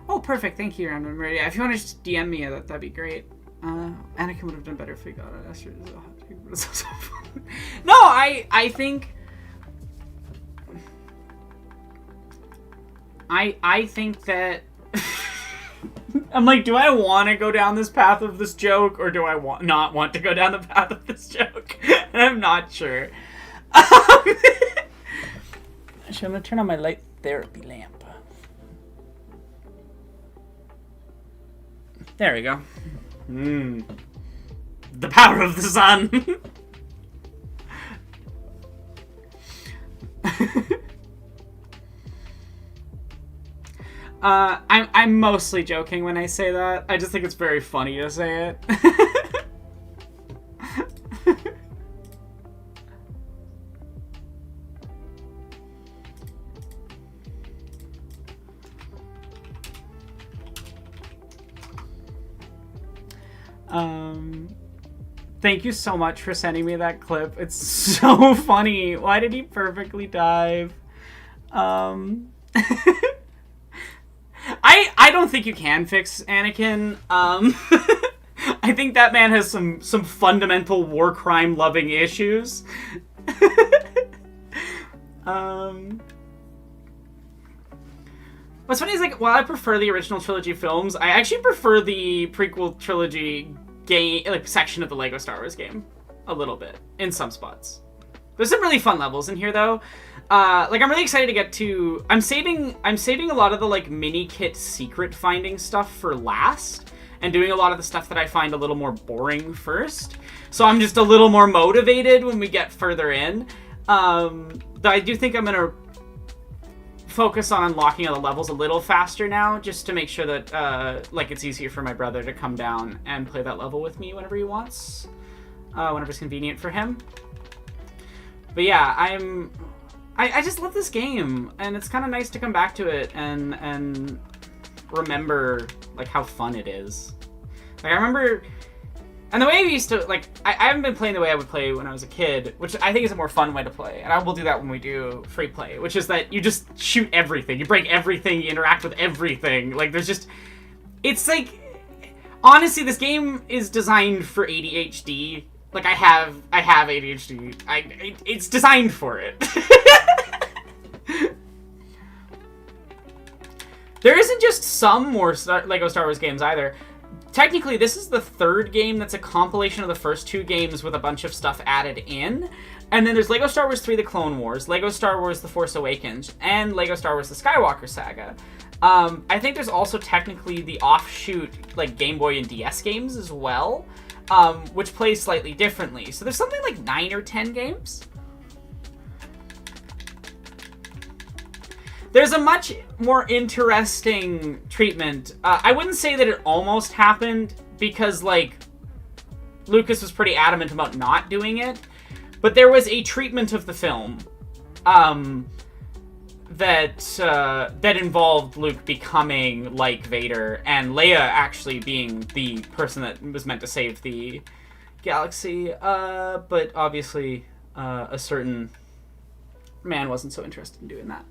Oh, perfect. Thank you, Random Radio. If you want to just DM me, that'd be great. Anakin would have done better if we got it. No, I think... I think that... I'm like, do I want to go down this path of this joke, or do I not want to go down the path of this joke? And I'm not sure. Actually, I'm going to turn on my light therapy lamp. There we go. The power of the sun. I'm mostly joking when I say that. I just think it's very funny to say it. Thank you so much for sending me that clip. It's so funny. Why did he perfectly dive? I don't think you can fix Anakin. I think that man has some fundamental war crime loving issues. What's funny is, like, while I prefer the original trilogy films, I actually prefer the prequel trilogy game, like, section of the LEGO Star Wars game a little bit in some spots. There's some really fun levels in here, though. Like, I'm really excited to get to... I'm saving a lot of the, like, mini-kit secret finding stuff for last, and doing a lot of the stuff that I find a little more boring first. So I'm just a little more motivated when we get further in. Though I do think I'm going to focus on unlocking all the levels a little faster now, just to make sure that, like, it's easier for my brother to come down and play that level with me whenever he wants. Whenever it's convenient for him. But yeah, I just love this game, and it's kind of nice to come back to it and remember, like, how fun it is. Like, I remember... And the way I used to, like, I haven't been playing the way I would play when I was a kid, which I think is a more fun way to play. And I will do that when we do free play, which is that you just shoot everything. You break everything, you interact with everything. Like, there's just... It's like... Honestly, this game is designed for ADHD. Like, I have ADHD. It's designed for it. There isn't just some more LEGO Star Wars games either. Technically, this is the third game that's a compilation of the first two games with a bunch of stuff added in. And then there's LEGO Star Wars 3 The Clone Wars, LEGO Star Wars The Force Awakens, and LEGO Star Wars The Skywalker Saga. I think there's also technically the offshoot, like, Game Boy and DS games as well, which play slightly differently. So there's something like 9 or 10 games. There's a much more interesting treatment. I wouldn't say that it almost happened, because, like, Lucas was pretty adamant about not doing it, but there was a treatment of the film that involved Luke becoming like Vader, and Leia actually being the person that was meant to save the galaxy. But obviously, a certain man wasn't so interested in doing that.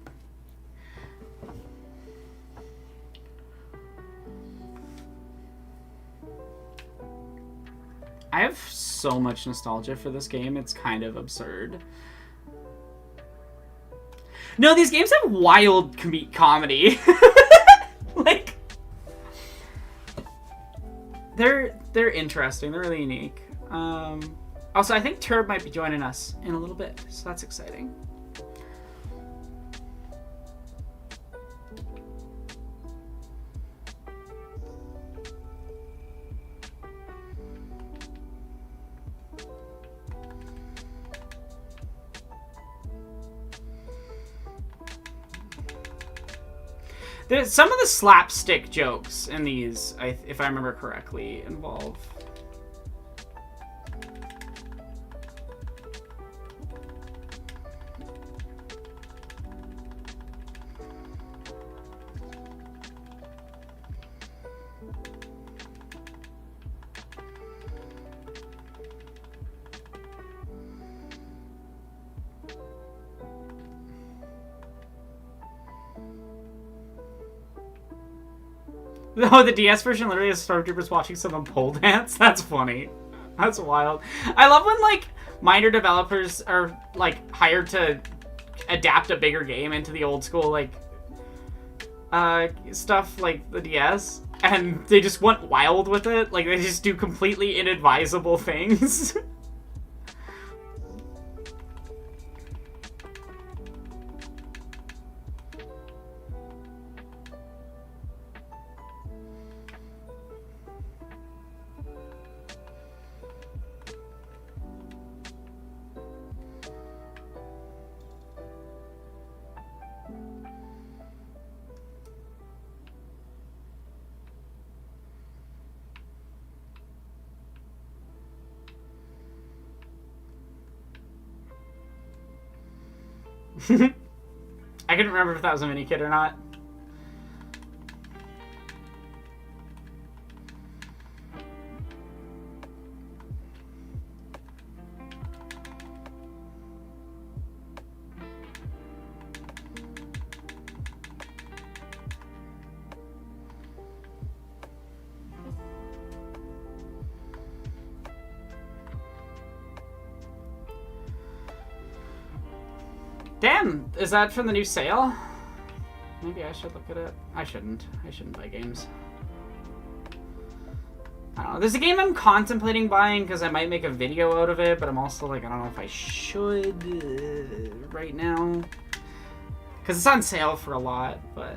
I have so much nostalgia for this game, it's kind of absurd. No, these games have wild comedy. Like, they're interesting. They're really unique. Also, I think Turb might be joining us in a little bit, so that's exciting. Some of the slapstick jokes in these, if I remember correctly, involve... Oh, the DS version literally is Stormtroopers watching someone pole dance? That's funny. That's wild. I love when, like, minor developers are, like, hired to adapt a bigger game into the old school, like, stuff like the DS, and they just went wild with it. Like, they just do completely inadvisable things. I couldn't remember if that was a mini kit or not. Damn, is that from the new sale? Maybe I should look at it. I shouldn't. I shouldn't buy games. I don't know. There's a game I'm contemplating buying because I might make a video out of it, but I'm also like, I don't know if I should right now. Because it's on sale for a lot, but...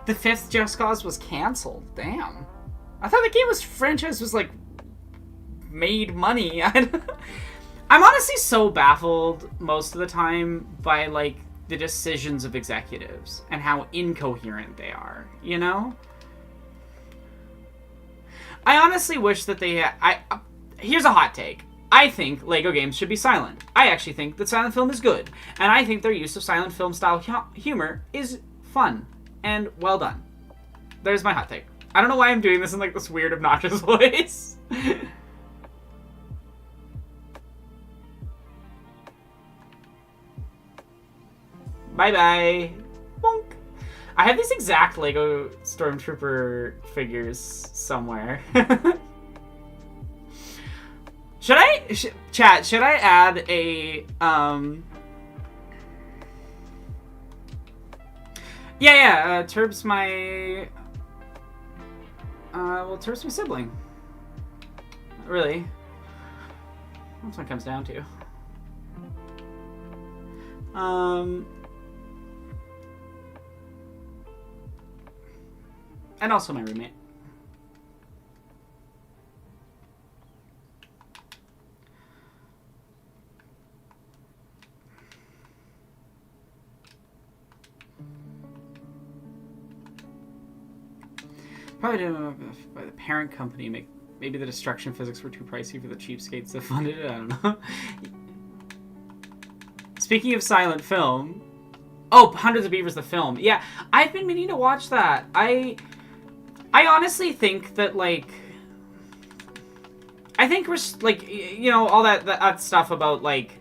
The 5th Just Cause was canceled. Damn. I thought the game franchise was, like, made money. I'm honestly so baffled most of the time by, like, the decisions of executives and how incoherent they are, you know? I honestly wish that they... here's a hot take. I think LEGO games should be silent. I actually think that silent film is good. And I think their use of silent film style humor is fun. And well done. There's my hot take. I don't know why I'm doing this in, like, this weird, obnoxious voice. Bye-bye. Bonk. I have these exact LEGO Stormtrooper figures somewhere. Chat, should I add a, Yeah, Turb's my Well, Turf's my sibling. Not really. That's what it comes down to. And also my roommate. Probably didn't know by the parent company. Maybe the destruction physics were too pricey for the cheapskates that funded it. I don't know. Speaking of silent film, oh, Hundreds of Beavers the film. Yeah, I've been meaning to watch that. I honestly think that like, I think we're like, you know, all that stuff about like,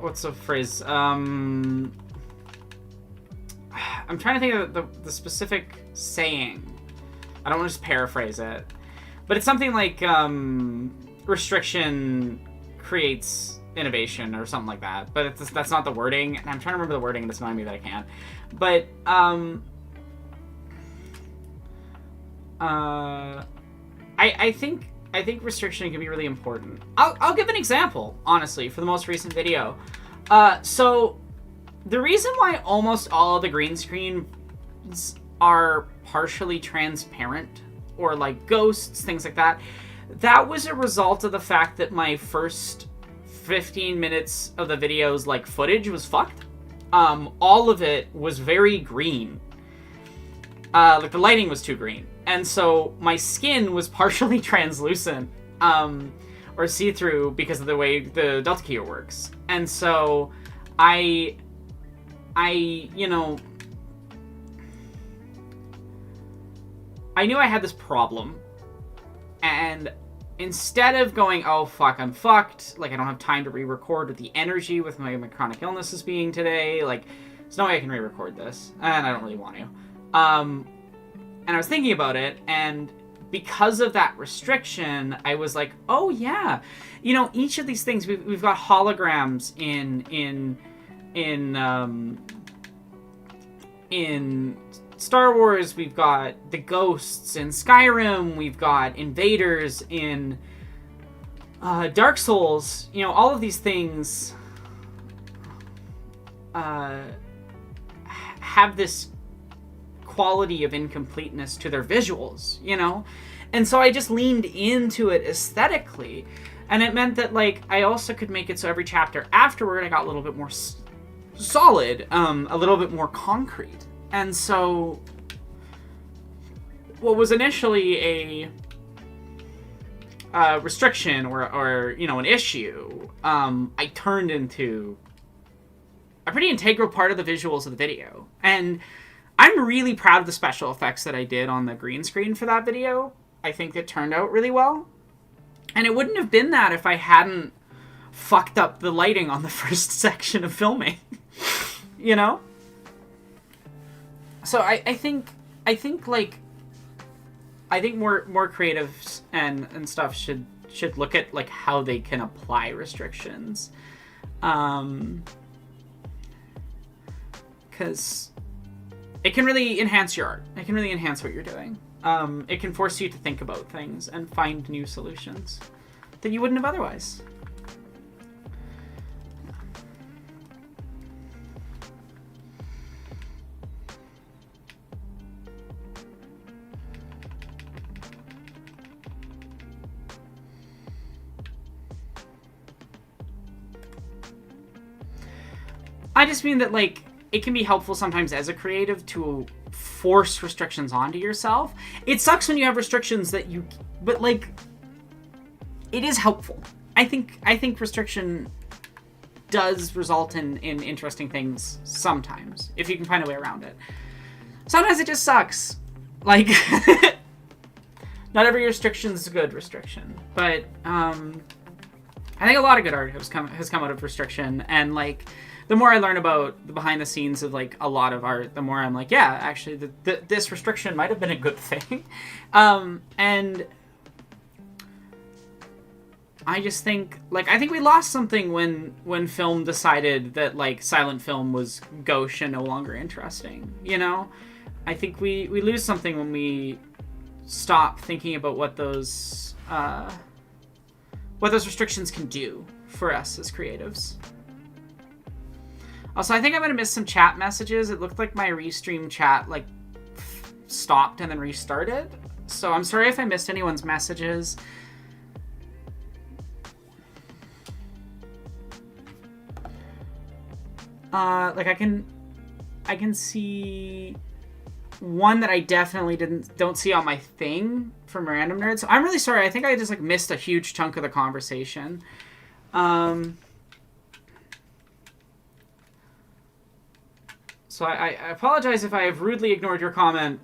what's the phrase? I'm trying to think of the specific saying. I don't want to just paraphrase it, but it's something like restriction creates innovation or something like that. But that's not the wording, and I'm trying to remember the wording, and it's annoying me that I can't. But I think restriction can be really important. I'll give an example, honestly, for the most recent video. So the reason why almost all of the green screens are partially transparent, or like ghosts, things like that, that was a result of the fact that my first 15 minutes of the video's like footage was fucked. All of it was very green. Like the lighting was too green. And so my skin was partially translucent, or see-through because of the way the Delta keyer works. And so I you know, I knew I had this problem, and instead of going, oh fuck, I'm fucked, like I don't have time to re-record with the energy with my chronic illnesses being today, like there's no way I can re-record this, and I don't really want to. And I was thinking about it, and because of that restriction, I was like, oh yeah, you know, each of these things, we've got holograms in Star Wars, we've got the ghosts in Skyrim, we've got invaders in Dark Souls. You know, all of these things have this quality of incompleteness to their visuals, you know? And so I just leaned into it aesthetically, and it meant that, like, I also could make it so every chapter afterward I got a little bit more solid, a little bit more concrete. And so what was initially a restriction or you know, an issue, I turned into a pretty integral part of the visuals of the video. And I'm really proud of the special effects that I did on the green screen for that video. I think it turned out really well. And it wouldn't have been that if I hadn't fucked up the lighting on the first section of filming. You know? So I think like, I think more creatives and stuff should look at like how they can apply restrictions. 'Cause it can really enhance your art. It can really enhance what you're doing. It can force you to think about things and find new solutions that you wouldn't have otherwise. I just mean that, like, it can be helpful sometimes as a creative to force restrictions onto yourself. It sucks when you have restrictions that you, but like, it is helpful. I think restriction does result in interesting things sometimes, if you can find a way around it. Sometimes it just sucks. Like, not every restriction is a good restriction, but I think a lot of good art has come out of restriction, and like, the more I learn about the behind the scenes of like a lot of art, the more I'm like, yeah, actually, this restriction might have been a good thing. And I just think, like, I think we lost something when film decided that, like, silent film was gauche and no longer interesting, you know? I think we lose something when we stop thinking about what those restrictions can do for us as creatives. Also, I think I'm gonna miss some chat messages. It looked like my restream chat, like, stopped and then restarted. So I'm sorry if I missed anyone's messages. Like, I can see one that I definitely don't see on my thing from Random Nerd. So I'm really sorry. I think I just, like, missed a huge chunk of the conversation. So I apologize if I have rudely ignored your comment.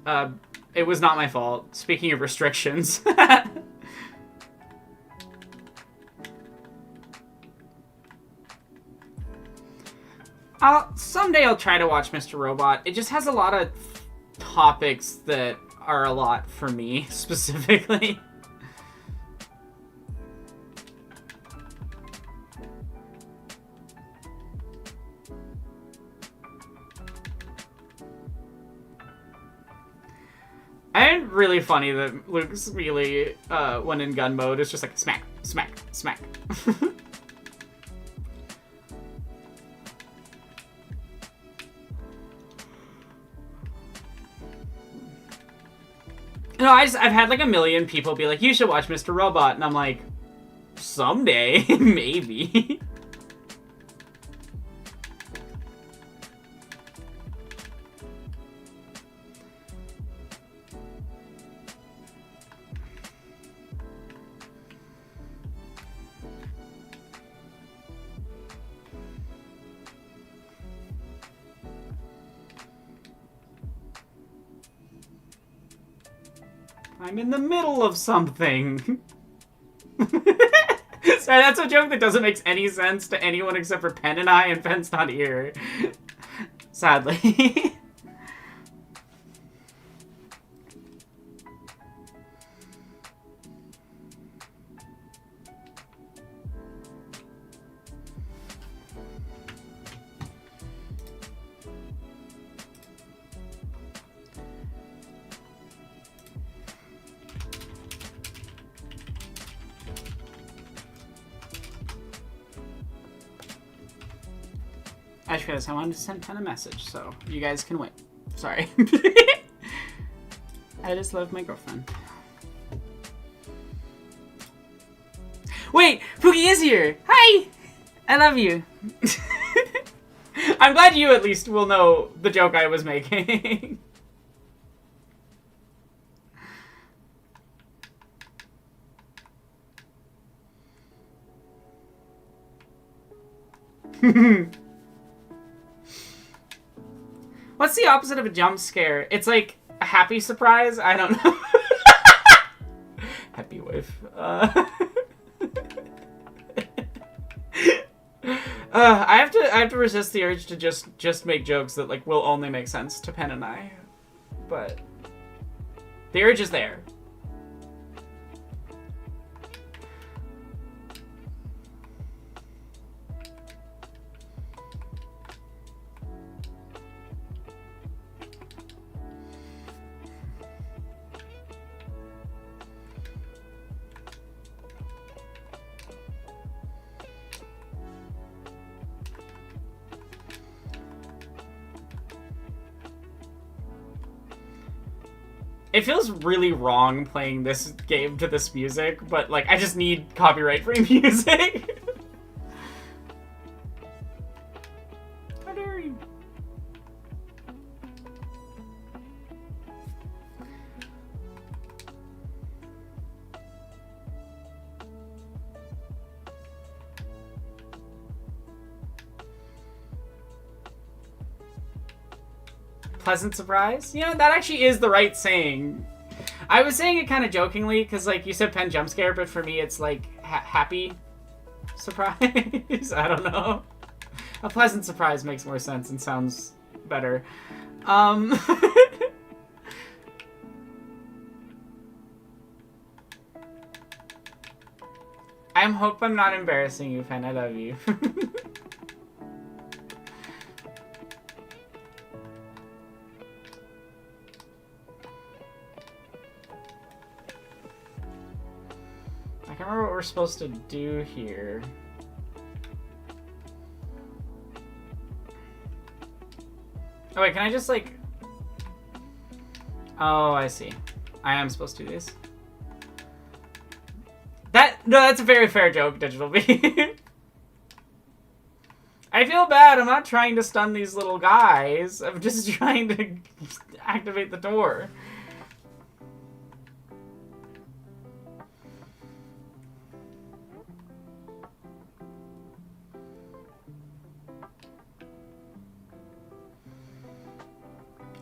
It was not my fault. Speaking of restrictions. Someday I'll try to watch Mr. Robot. It just has a lot of topics that are a lot for me, specifically. And really funny that Luke's really, when in gun mode, is just like smack, smack, smack. No, I've had like a million people be like, you should watch Mr. Robot, and I'm like, someday, maybe. I'm in the middle of something. Sorry, that's a joke that doesn't make any sense to anyone except for Penn and I, and Penn's not here. Sadly. I just realized I wanted to send Penn a message, so you guys can wait. Sorry. I just love my girlfriend. Wait! Pookie is here! Hi! I love you. I'm glad you at least will know the joke I was making. What's the opposite of a jump scare? It's like a happy surprise? I don't know. Happy wife. I have to resist the urge to just make jokes that like will only make sense to Penn and I. But the urge is there. It feels really wrong playing this game to this music, but like I just need copyright-free music. How dare you? Pleasant surprise? You know, that actually is the right saying. I was saying it kind of jokingly, because, like, you said Penn jump scare, but for me it's, like, happy surprise? I don't know. A pleasant surprise makes more sense and sounds better. I hope I'm not embarrassing you, Fen. I love you. I can't remember what we're supposed to do here. Oh wait, can I just like... Oh, I see. I am supposed to do this. No, that's a very fair joke, Digital B. I feel bad. I'm not trying to stun these little guys. I'm just trying to activate the door.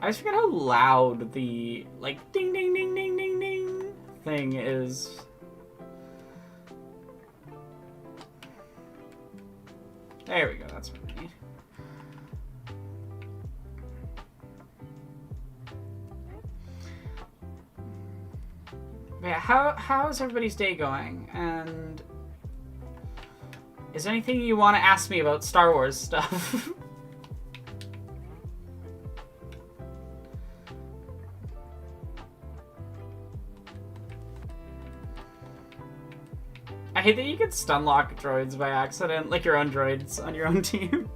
I just forget how loud the, like, ding ding ding ding ding ding thing is. There we go, that's what I need. But yeah, how's everybody's day going? And is there anything you want to ask me about Star Wars stuff? I hate that you can stun lock droids by accident, like your own droids on your own team.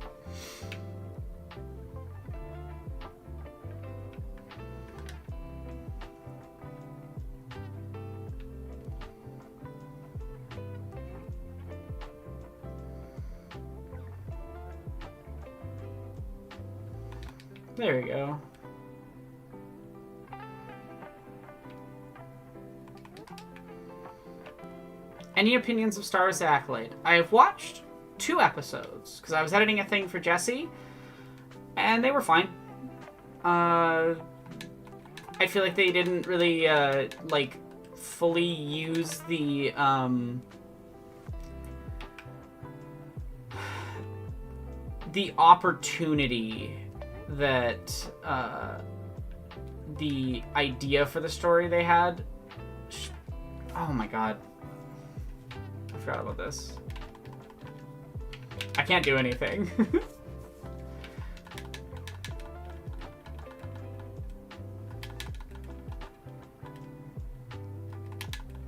There we go. Any opinions of Star Wars The Acolyte? I've watched 2 episodes, because I was editing a thing for Jesse, and they were fine. I feel like they didn't really, like, fully use the opportunity that, the idea for the story they had. Oh my god. I forgot about this. I can't do anything.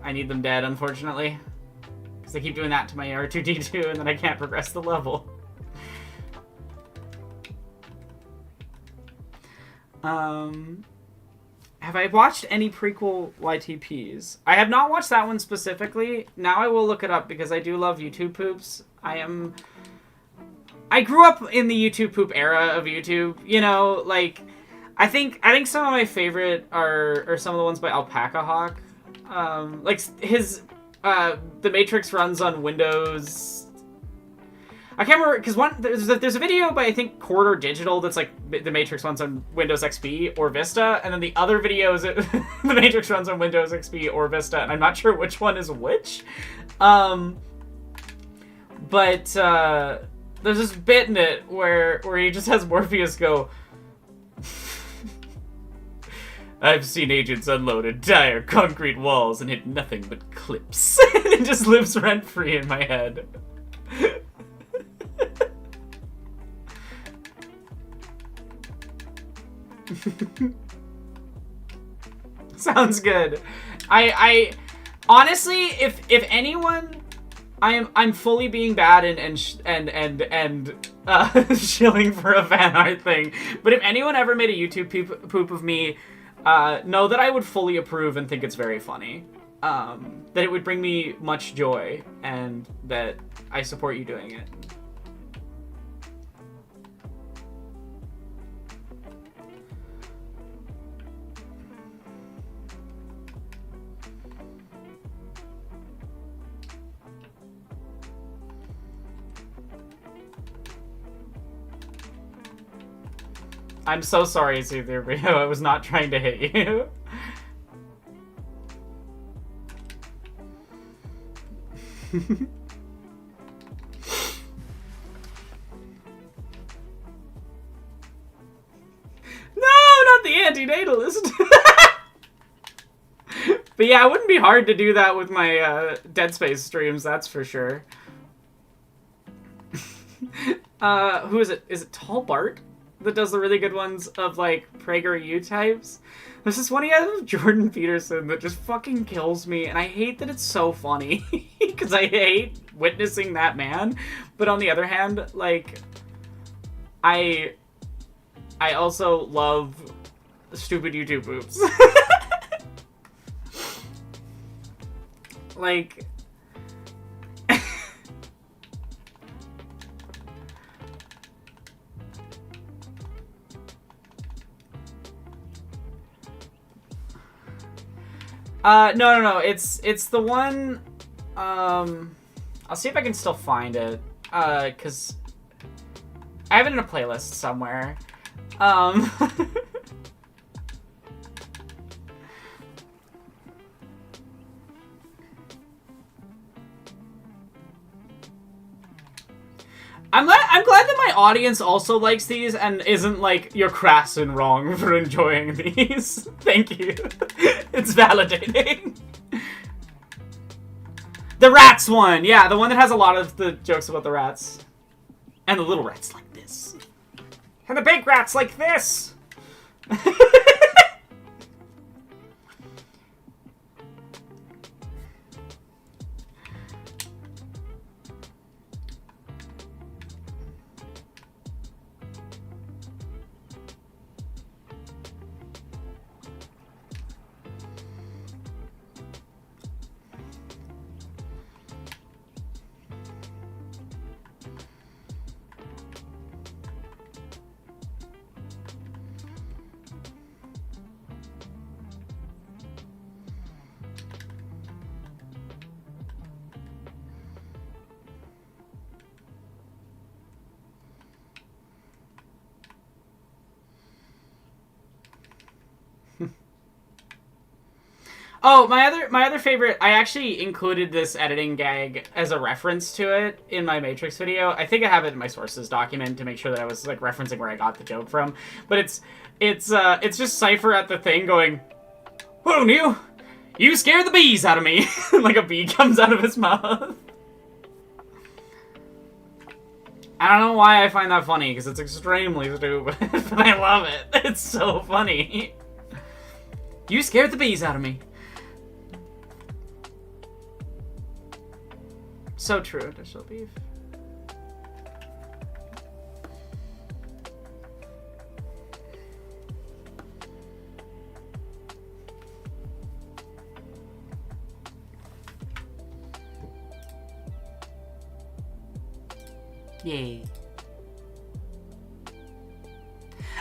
I need them dead, unfortunately. Because I keep doing that to my R2-D2 and then I can't progress the level. Have I watched any prequel YTPs? I have not watched that one specifically. Now I will look it up because I do love YouTube poops. I grew up in the YouTube poop era of YouTube. You know, like, I think some of my favorite are some of the ones by Alpaca Hawk. Like his, The Matrix runs on Windows. I can't remember, because there's a video by, I think, Corridor Digital that's like, The Matrix runs on Windows XP or Vista, and then the other video is The Matrix runs on Windows XP or Vista, and I'm not sure which one is which. But there's this bit in it where he just has Morpheus go, I've seen agents unload entire concrete walls and hit nothing but clips. And it just lives rent-free in my head. Sounds good. I honestly, if anyone, I'm fully being bad and shilling for a fan art thing. But if anyone ever made a YouTube poop of me, know that I would fully approve and think it's very funny. That it would bring me much joy, and that I support you doing it. I'm so sorry, C3PO. I was not trying to hit you. No, not the antinatalist. But yeah, it wouldn't be hard to do that with my Dead Space streams, that's for sure. Who is it? Is it Tall Bart that does the really good ones of, like, PragerU types? There's this one he has of Jordan Peterson that just fucking kills me, and I hate that it's so funny, because I hate witnessing that man. But on the other hand, like, I also love stupid YouTube boobs. Like... no. It's the one, I'll see if I can still find it, cause I have it in a playlist somewhere. I'm glad that my audience also likes these and isn't like, you're crass and wrong for enjoying these. Thank you. It's validating. The rats one! Yeah, the one that has a lot of the jokes about the rats. And the little rats like this. And the big rats like this! Oh, my other favorite, I actually included this editing gag as a reference to it in my Matrix video. I think I have it in my sources document to make sure that I was like referencing where I got the joke from. But it's just Cypher at the thing going, "Who knew? You scared the bees out of me." Like a bee comes out of his mouth. I don't know why I find that funny, because it's extremely stupid, but I love it. It's so funny. You scared the bees out of me. So true, digital beef. Yay.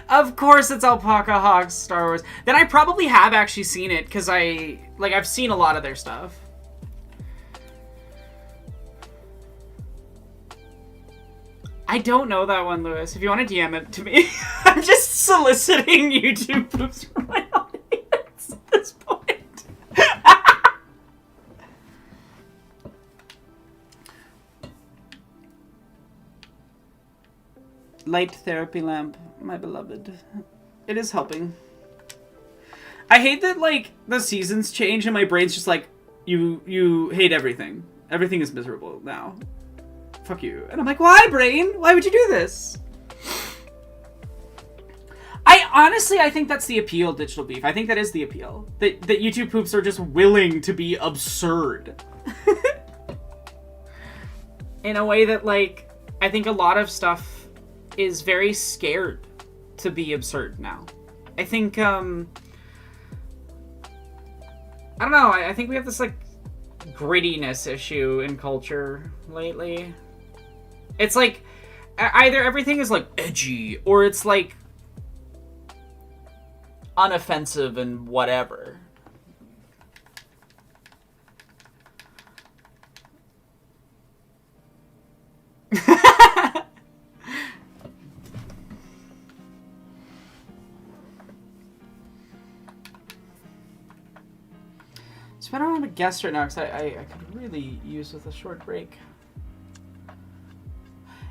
Of course it's Alpaca Hawks Star Wars. Then I probably have actually seen it, because I've seen a lot of their stuff. I don't know that one, Lewis. If you want to DM it to me. I'm just soliciting YouTube poops from my audience at this point. Light therapy lamp, my beloved. It is helping. I hate that, like, the seasons change and my brain's just like, you hate everything. Everything is miserable now. Fuck you. And I'm like, why, brain? Why would you do this? I think that's the appeal of Digital Beef. I think that is the appeal. That YouTube poops are just willing to be absurd. In a way that, like, I think a lot of stuff is very scared to be absurd now. I think, I don't know, I think we have this, like, grittiness issue in culture lately. It's like, either everything is, like, edgy, or it's, like, unoffensive and whatever. So I don't have a guess right now, because I could really use with a short break.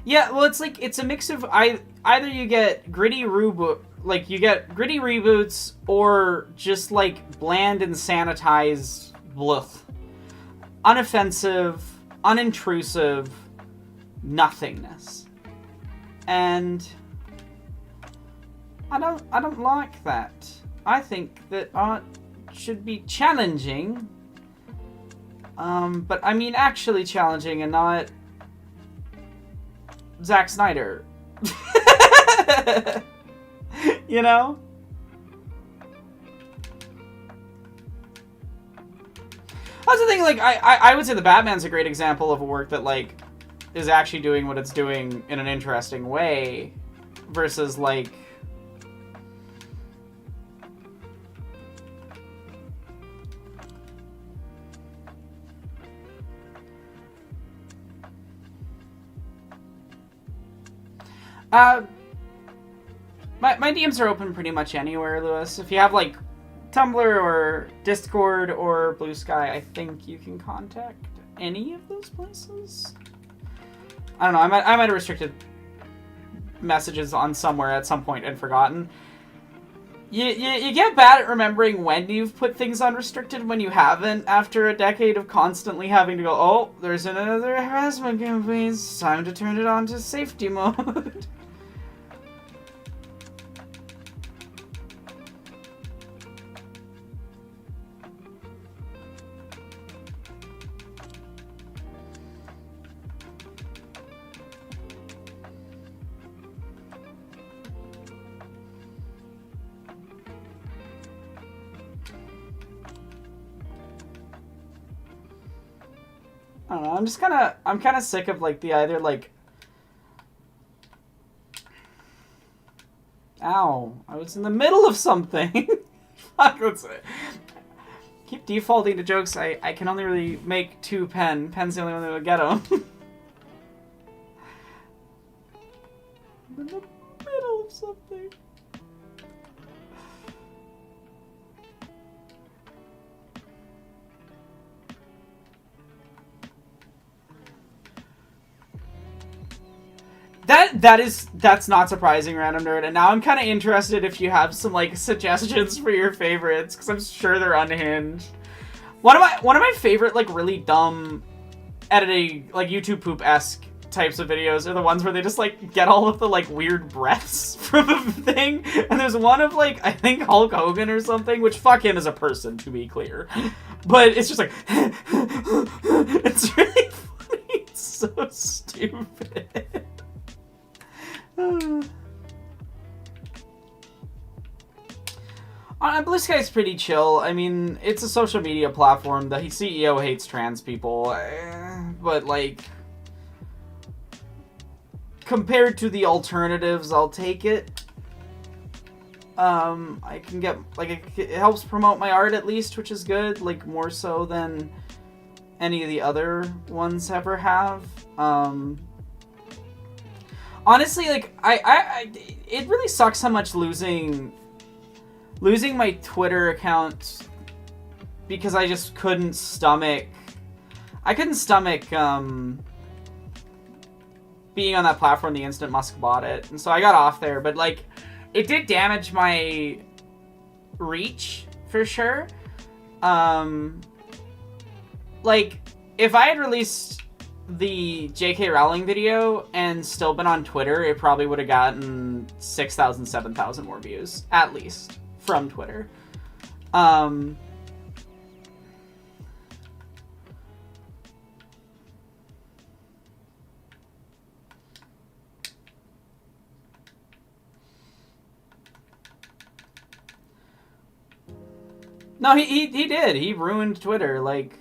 Yeah, well, it's like, it's a mix of, either you get gritty like you get gritty reboots or just like bland and sanitized, unoffensive, unintrusive nothingness, and I don't like that. I think that art should be challenging, but I mean actually challenging and not Zack Snyder. You know? That's the thing, like, I would say the Batman's a great example of a work that, like, is actually doing what it's doing in an interesting way, versus, like, my DMs are open pretty much anywhere, Lewis. If you have, like, Tumblr or Discord or Blue Sky, I think you can contact any of those places. I don't know, I might have restricted messages on somewhere at some point and forgotten. You get bad at remembering when you've put things unrestricted when you haven't, after a decade of constantly having to go, oh, there's another harassment campaign, it's time to turn it on to safety mode. I don't know, I'm kind of sick of, like, the either, like... Ow, I was in the middle of something! Fuck, that's it. Keep defaulting to jokes, I can only really make 2 pen. Pen's the only one that would get them. In the middle of something. That's not surprising, Random Nerd, and now I'm kind of interested if you have some, like, suggestions for your favorites, because I'm sure they're unhinged. One of my favorite, like, really dumb editing, like, YouTube poop-esque types of videos are the ones where they just, like, get all of the, like, weird breaths from a thing, and there's one of, like, I think Hulk Hogan or something, which fuck him as a person, to be clear, but it's just like, it's really funny, it's so stupid. Blue Sky's pretty chill. I mean, it's a social media platform. The CEO hates trans people, but, like, compared to the alternatives, I'll take it. I can get, like, it helps promote my art at least, which is good, like, more so than any of the other ones ever have. Honestly, like, it really sucks how much losing my Twitter account, because I just couldn't stomach being on that platform the instant Musk bought it, and so I got off there, but, like, it did damage my reach, for sure. Like, if I had released the J.K. Rowling video and still been on Twitter, it probably would have gotten 6,000, 7,000 more views, at least, from Twitter. No, he did. He ruined Twitter, like...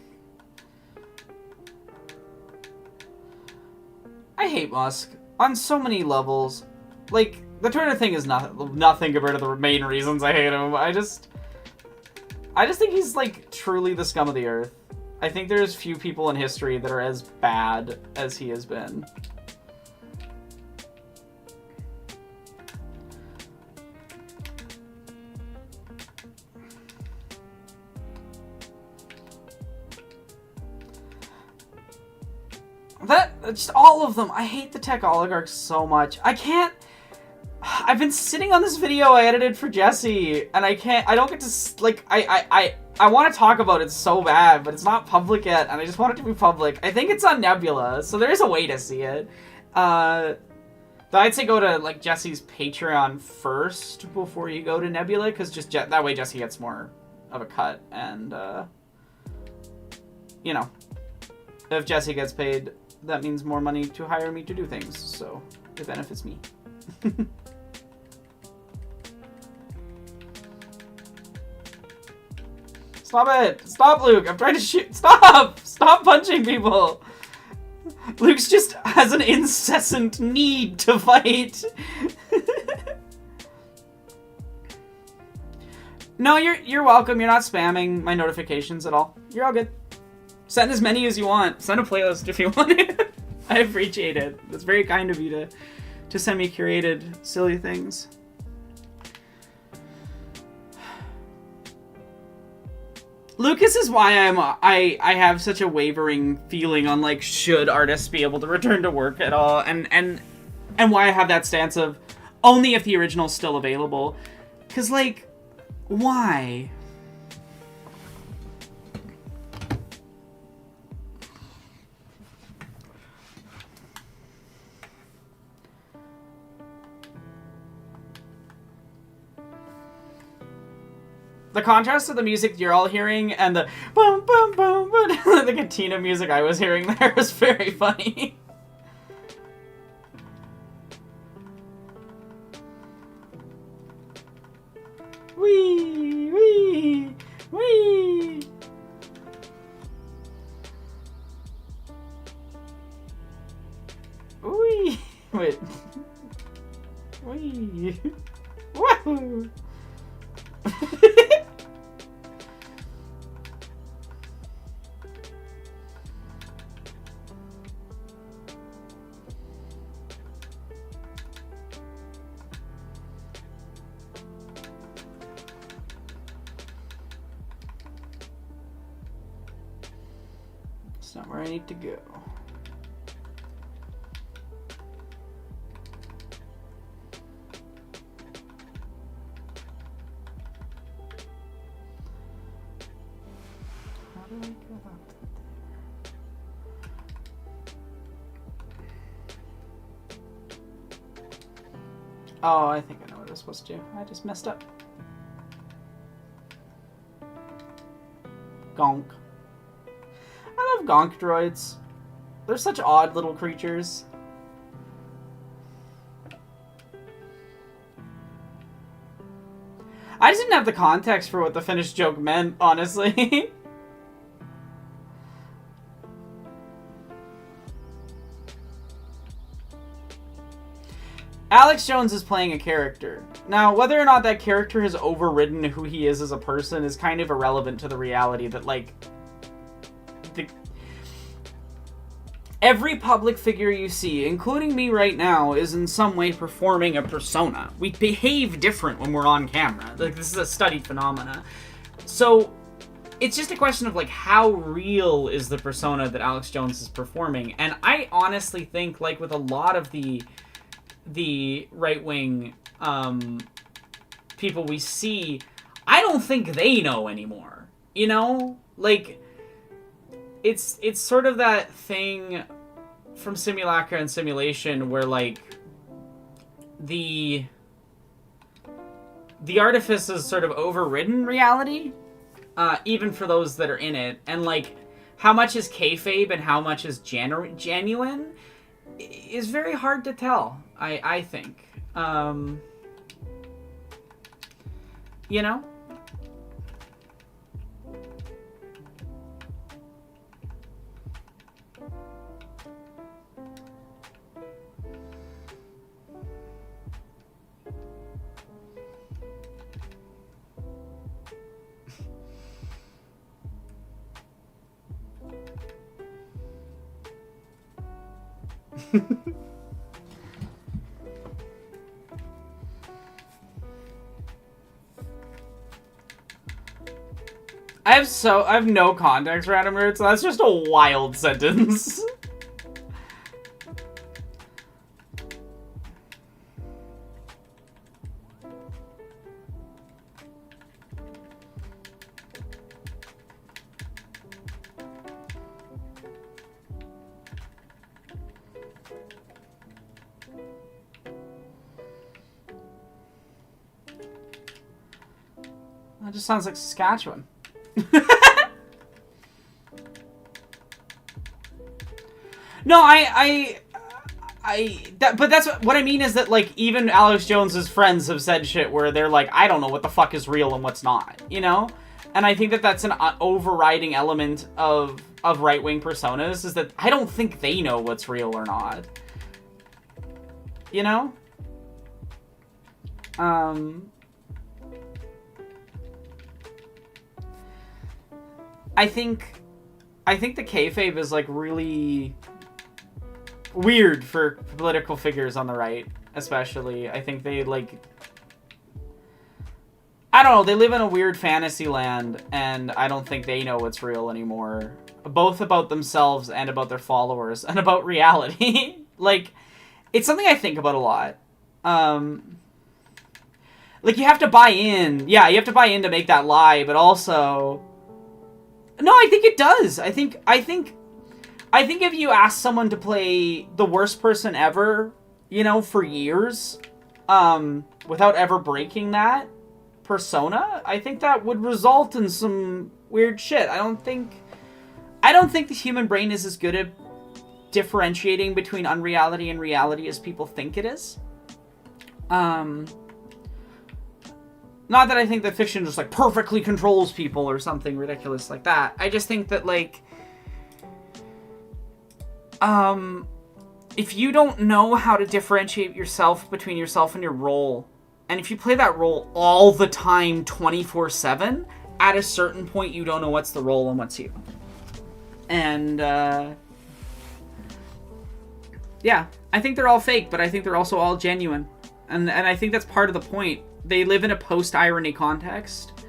I hate Musk on so many levels. Like, the Twitter thing is nothing compared to the main reasons I hate him. I just think he's, like, truly the scum of the earth. I think there's few people in history that are as bad as he has been. Just all of them. I hate the tech oligarchs so much. I can't... I've been sitting on this video I edited for Jesse, and I don't get to, like, I want to talk about it so bad, but it's not public yet, and I just want it to be public. I think it's on Nebula, so there is a way to see it. But I'd say go to, like, Jesse's Patreon first before you go to Nebula, because just that way Jesse gets more of a cut, and, you know, if Jesse gets paid, that means more money to hire me to do things, so it benefits me. Stop it! Stop, Luke! I'm trying to shoot. Stop! Stop punching people! Luke's just has an incessant need to fight. No, you're welcome. You're not spamming my notifications at all. You're all good. Send as many as you want. Send a playlist if you want it. I appreciate it. It's very kind of you to send me curated silly things. Lucas is why I have such a wavering feeling on, like, should artists be able to return to work at all, and why I have that stance of only if the original's still available. 'Cause, like, why? The contrast of the music you're all hearing and the boom, boom, boom, boom, the Katina music I was hearing there was very funny. Wee, wee, wee. Wee. Wait. Wee. Wahoo. It's not where I need to go. How do I go up there? Oh, I think I know what I was supposed to do. I just messed up. Gonk. I love gonk droids. They're such odd little creatures. I just didn't have the context for what the finished joke meant, honestly. Alex Jones is playing a character. Now, whether or not that character has overridden who he is as a person is kind of irrelevant to the reality that, like, every public figure you see, including me right now, is in some way performing a persona. We behave different when we're on camera. Like, this is a studied phenomena. So, it's just a question of, like, how real is the persona that Alex Jones is performing? And I honestly think, like, with a lot of the right-wing people we see, I don't think they know anymore. You know? Like, it's sort of that thing from Simulacra and Simulation where, like, the artifice has sort of overridden reality, even for those that are in it. And, like, how much is kayfabe and how much is genuine is very hard to tell, I think. You know? I have no context for Adam Root, so that's just a wild sentence. That just sounds like Saskatchewan. No, but that's what I mean is that, like, even Alex Jones's friends have said shit where they're like, I don't know what the fuck is real and what's not, you know? And I think that that's an overriding element of right-wing personas, is that I don't think they know what's real or not. You know? I think the kayfabe is, like, really weird for political figures on the right, especially. I think they, like... I don't know, they live in a weird fantasy land, and I don't think they know what's real anymore. Both about themselves and about their followers, and about reality. Like, it's something I think about a lot. Like, you have to buy in. Yeah, you have to buy in to make that lie, but also... No, I think it does. I think if you ask someone to play the worst person ever, you know, for years, without ever breaking that persona, I think that would result in some weird shit. I don't think the human brain is as good at differentiating between unreality and reality as people think it is. Not that I think that fiction just, like, perfectly controls people or something ridiculous like that. I just think that, like, if you don't know how to differentiate yourself between yourself and your role, and if you play that role all the time, 24/7, at a certain point you don't know what's the role and what's you. And, yeah, I think they're all fake, but I think they're also all genuine. And I think that's part of the point. They live in a post-irony context.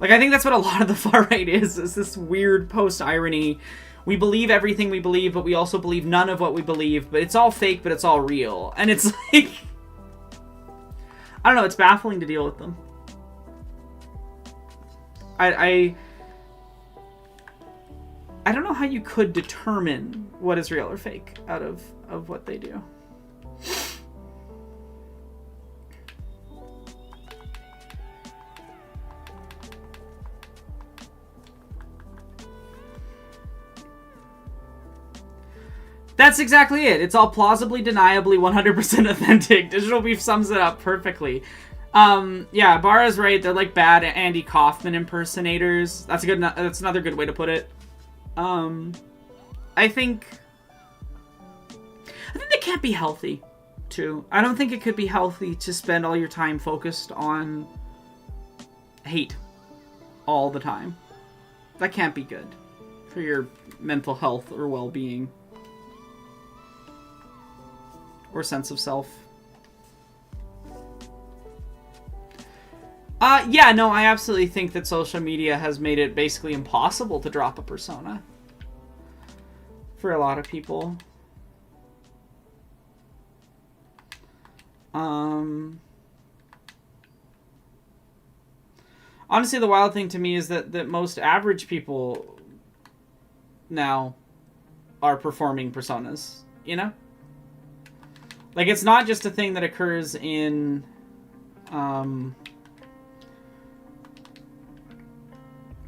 Like, I think that's what a lot of the far right is this weird post-irony. We believe everything we believe, but we also believe none of what we believe, but it's all fake, but it's all real. And it's like... I don't know, it's baffling to deal with them. I don't know how you could determine what is real or fake out of what they do. That's exactly it. It's all plausibly, deniably, 100% authentic. Digital Beef sums it up perfectly. Yeah, Bara's right. They're like bad Andy Kaufman impersonators. That's another good way to put it. I think they can't be healthy, too. I don't think it could be healthy to spend all your time focused on hate all the time. That can't be good for your mental health or well-being. Or sense of self. Yeah, no, I absolutely think that social media has made it basically impossible to drop a persona. For a lot of people. Honestly, the wild thing to me is that most average people now are performing personas, you know? Like, it's not just a thing that occurs in,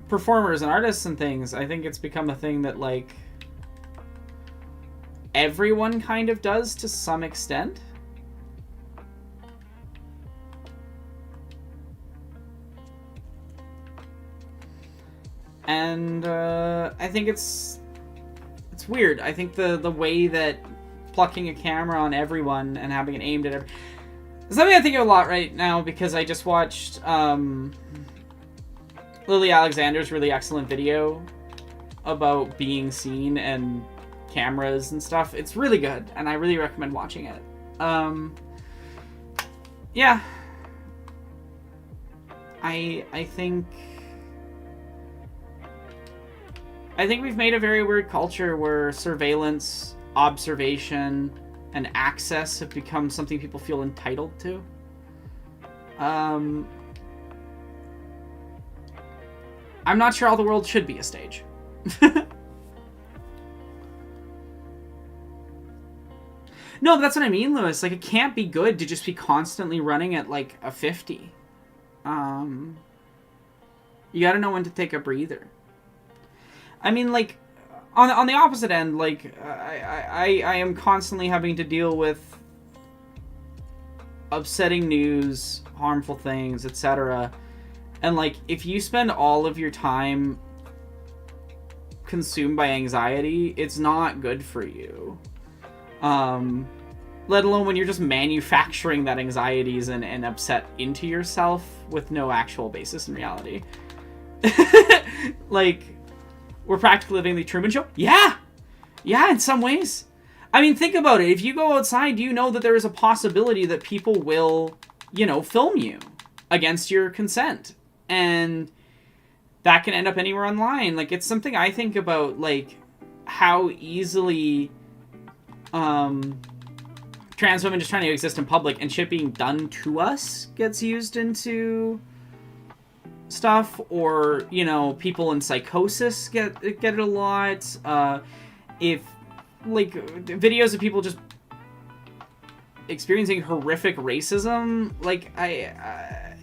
performers and artists and things. I think it's become a thing that, like, everyone kind of does to some extent. And, I think it's weird. I think the way that plucking a camera on everyone and having it aimed at something I think of a lot right now, because I just watched Lily Alexander's really excellent video about being seen and cameras and stuff. It's really good, and I really recommend watching it. Yeah. I think we've made a very weird culture where surveillance, observation, and access have become something people feel entitled to. I'm not sure all the world should be a stage. No, but that's what I mean, Lewis. Like, it can't be good to just be constantly running at, like, a 50. You gotta know when to take a breather. I mean, like, on the opposite end, like, I am constantly having to deal with upsetting news, harmful things, etc. And, like, if you spend all of your time consumed by anxiety, it's not good for you. Let alone when you're just manufacturing that anxieties and upset into yourself with no actual basis in reality. Like, we're practically living the Truman Show? Yeah! Yeah, in some ways. I mean, think about it. If you go outside, you know that there is a possibility that people will, you know, film you against your consent. And that can end up anywhere online. Like, it's something I think about, like, how easily trans women just trying to exist in public and shit being done to us gets used into stuff, or, you know, people in psychosis get it a lot. If, like, videos of people just experiencing horrific racism, like, I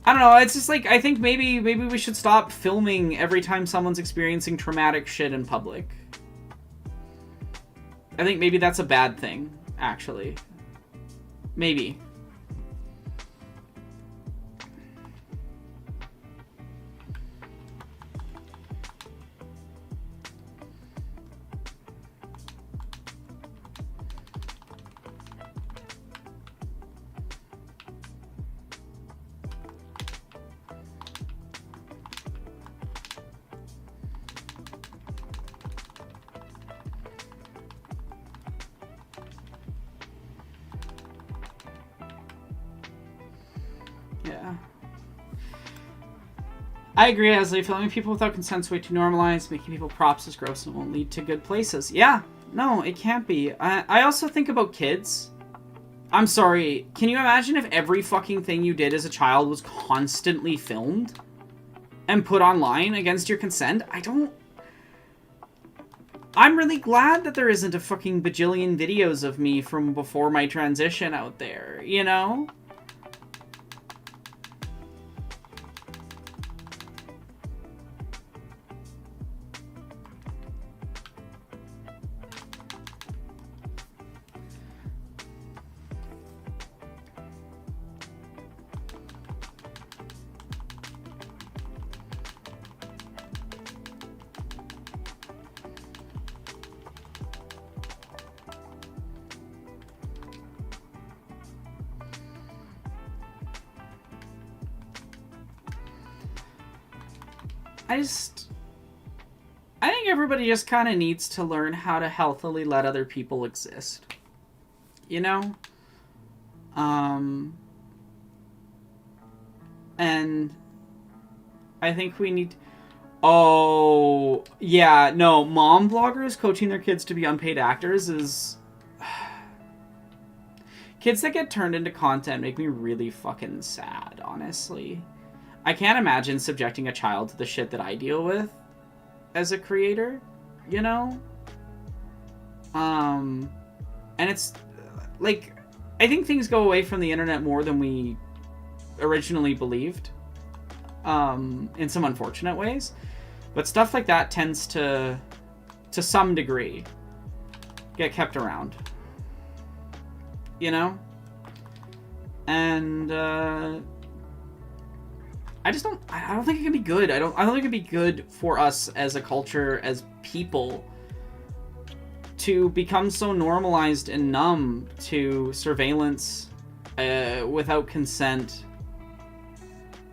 don't know, it's just like, I think maybe we should stop filming every time someone's experiencing traumatic shit in public. I think maybe that's a bad thing, actually. Maybe. I agree, Asley. Filming people without consent's way too normalized, making people props is gross and won't lead to good places. Yeah, no, it can't be. I also think about kids. I'm sorry, can you imagine if every fucking thing you did as a child was constantly filmed and put online against your consent? I'm really glad that there isn't a fucking bajillion videos of me from before my transition out there, you know? I think everybody just kind of needs to learn how to healthily let other people exist. You know? And I think we need... Oh, yeah, no, mom bloggers coaching their kids to be unpaid actors is... Kids that get turned into content make me really fucking sad, honestly. I can't imagine subjecting a child to the shit that I deal with as a creator, you know? And it's, like, I think things go away from the internet more than we originally believed, in some unfortunate ways. But stuff like that tends to some degree, get kept around. You know? And, I don't think it can be good. I don't think it can be good for us as a culture, as people, to become so normalized and numb to surveillance without consent.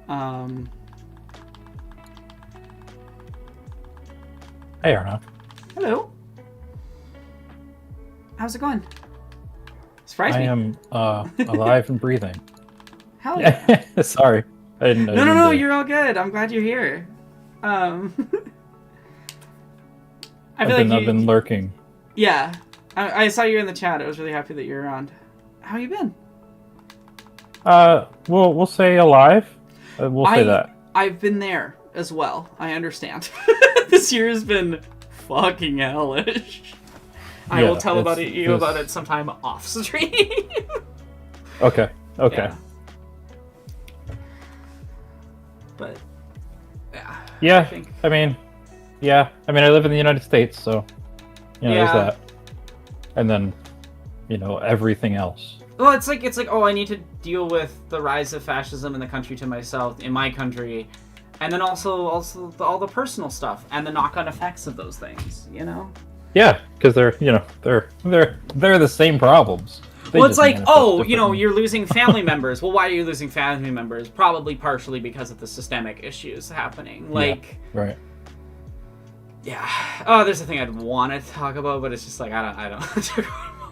Hey, Arnav. Hello. How's it going? Surprise me. I am alive and breathing. Hell yeah. Sorry. No, you're all good. I'm glad you're here. I feel I've been lurking. Yeah. I saw you in the chat. I was really happy that you're around. How you been? We'll say alive. We'll say that. I've been there as well. I understand. This year has been fucking hellish. I will tell about it sometime off stream. Okay. Yeah. but Yeah, I mean, I live in the United States, so there's that, and then everything else. Well, it's like oh, I need to deal with the rise of fascism in the country to myself in my country, and then also all the personal stuff and the knock-on effects of those things. Yeah, because they're the same problems. Well, it's like, oh, you're losing family members. Well, why are you losing family members? Probably partially because of the systemic issues happening. Like, right. Yeah. Oh, there's a thing I'd want to talk about, but it's just like I don't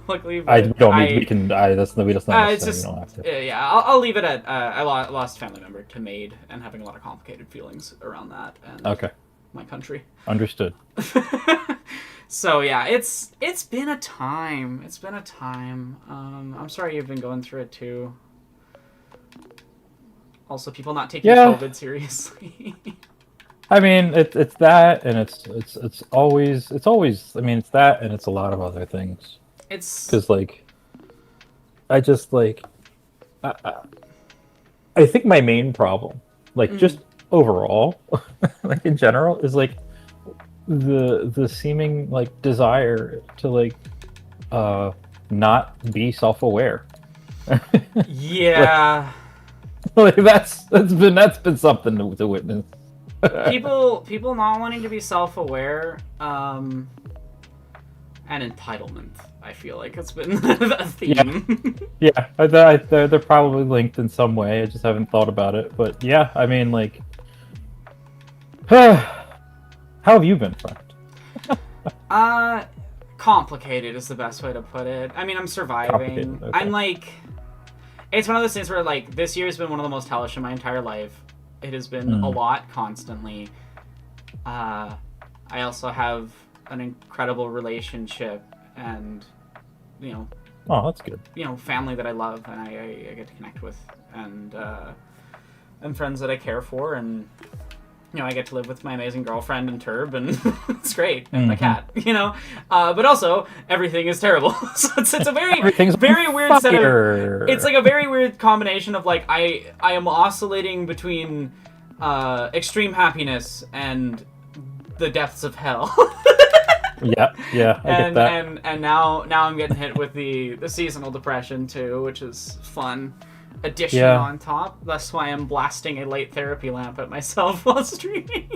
publicly. We don't it's just, don't have to. Yeah, I'll leave it at I lost a family member to MAID and having a lot of complicated feelings around that. And okay. My country. Understood. So yeah, it's been a time. It's been a time. I'm sorry you've been going through it too. Also, people not taking COVID seriously. I mean, it's that, and it's always. I mean, it's that, and it's a lot of other things. It's because I think my main problem, just overall, in general, is the seeming desire to not be self-aware. Yeah. That's been something to witness. people not wanting to be self-aware, and entitlement. I feel like it's been a theme. Yeah, they're probably linked in some way. I just haven't thought about it. But yeah, I mean, how have you been, friend? Complicated is the best way to put it. I mean, I'm surviving. Okay. I'm it's one of those things where this year has been one of the most hellish in my entire life. It has been a lot constantly. I also have an incredible relationship and, oh, that's good. Family that I love and I get to connect with and friends that I care for and, I get to live with my amazing girlfriend and Turb and it's great and my cat, but also everything is terrible. So it's a very weird set of, it's a very weird combination of I am oscillating between extreme happiness and the depths of hell. Yeah, I get that. And now I'm getting hit with the seasonal depression too, which is fun. Addition on top. That's why I'm blasting a light therapy lamp at myself while streaming.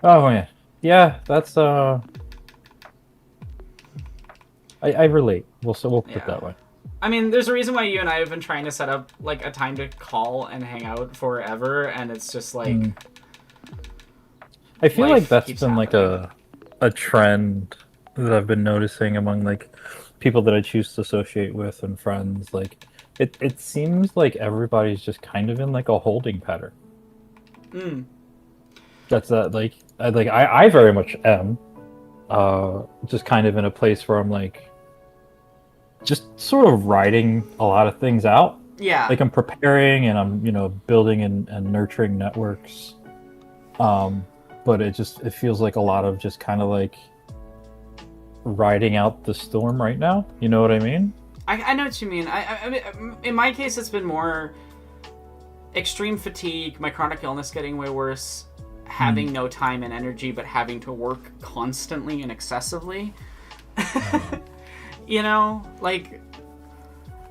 Oh man, yeah, that's I relate. We'll put it that way. I mean, there's a reason why you and I have been trying to set up a time to call and hang out forever, and it's just I feel like that's been a trend that I've been noticing among people that I choose to associate with and friends. It seems like everybody's just kind of in a holding pattern. That's I very much am just kind of in a place where I'm just sort of writing a lot of things out. Yeah. I'm preparing and I'm building and nurturing networks. But it feels like a lot of just kind of riding out the storm right now. You know what I mean? I know what you mean. I mean, in my case, it's been more extreme fatigue, my chronic illness getting way worse, having no time and energy, but having to work constantly and excessively. I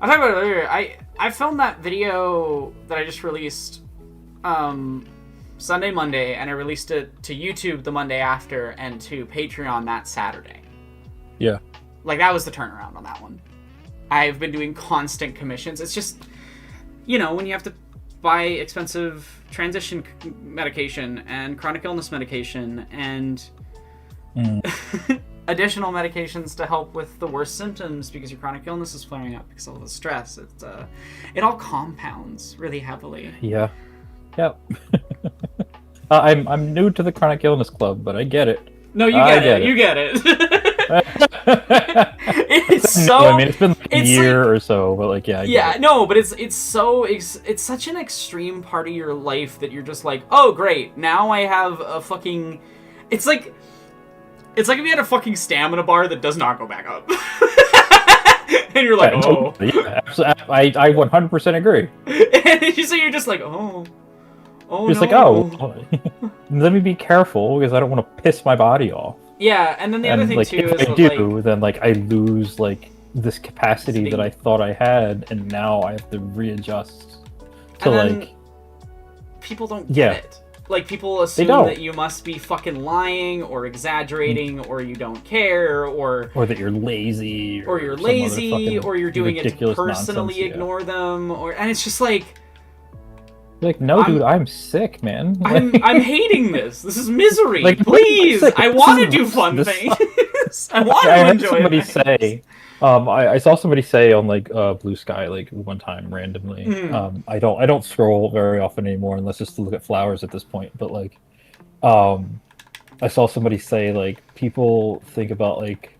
talked about it earlier. I filmed that video that I just released Sunday, Monday, and I released it to YouTube the Monday after and to Patreon that Saturday. Yeah. That was the turnaround on that one. I've been doing constant commissions. It's just, when you have to buy expensive transition medication and chronic illness medication and additional medications to help with the worst symptoms because your chronic illness is flaring up because of all the stress. It all compounds really heavily. Yeah. Yep. I'm new to the chronic illness club, but I get it. No, you get it. You get it. It's so. I mean, it's been a year or so, but but it's such an extreme part of your life that you're just oh great, now I have a fucking. It's like if you had a fucking stamina bar that does not go back up. And you're like, Yeah, oh. yeah, I 100% agree. And so you're just like, oh. Oh, Just no. like, oh, let me be careful because I don't want to piss my body off. Yeah, and then the other thing, like, too, if is I do, then, like, I lose, like, this capacity that I thought I had, and now I have to readjust to, like... People don't get it. Like, people assume that you must be fucking lying, or exaggerating, or you don't care, or that you're lazy, or you're lazy, or you're doing it to personally ignore them, and it's just like... Like, no, dude, I'm sick, man. I'm hating this. This is misery. Like, please, I want to do fun things. I want to enjoy things. Say, I saw somebody say on like Blue Sky like one time randomly. I don't scroll very often anymore unless just to look at flowers at this point. But like, I saw somebody say like people think about like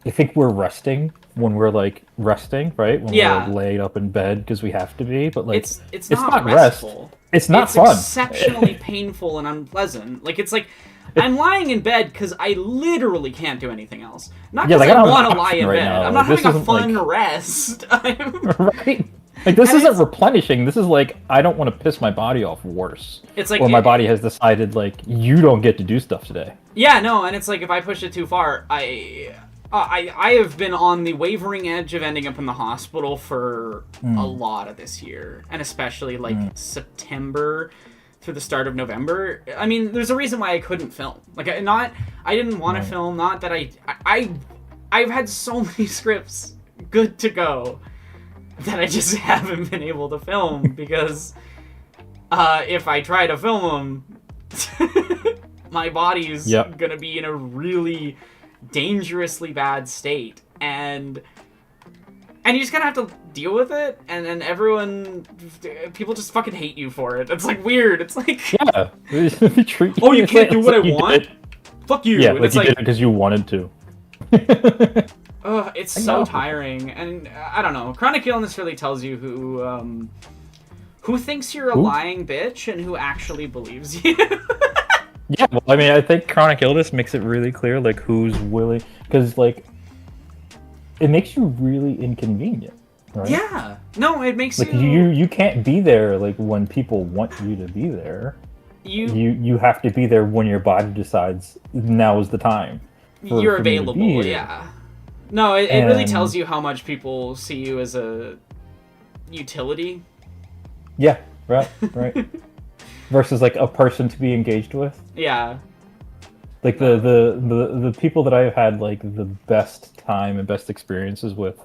they think we're resting when we're like resting, right? When we're laid up in bed because we have to be, but like it's not restful. It's not fun. It's exceptionally painful and unpleasant. Like it's like I'm lying in bed because I literally can't do anything else. Not because I want to lie in bed. I'm not having a fun rest. Right? Like this isn't replenishing. This is like I don't want to piss my body off worse. It's like or my body has decided like you don't get to do stuff today. Yeah, no, and it's like if I push it too far, I have been on the wavering edge of ending up in the hospital for a lot of this year, and especially like September through the start of November. I mean, there's a reason why I couldn't film. Like, I didn't want to film. Not that I've had so many scripts good to go that I just haven't been able to film because if I try to film them, my body's gonna be in a really dangerously bad state, and you just kind of have to deal with it, and then people just fucking hate you for it. It's like weird. It's like oh, you can't do what I want? Fuck you. Yeah, like you did it because you wanted to. It's so tiring, and I don't know. Chronic illness really tells you who thinks you're a lying bitch and who actually believes you. Yeah, well, I mean, I think chronic illness makes it really clear, like, who's willing... Because, like, it makes you really inconvenient, right? Yeah. No, it makes like, you can't be there, like, when people want you to be there. You have to be there when your body decides now is the time. You're available, yeah. No, it really tells you how much people see you as a utility. Yeah, right. Versus like a person to be engaged with. Yeah. Like the people that I've had like the best time and best experiences with,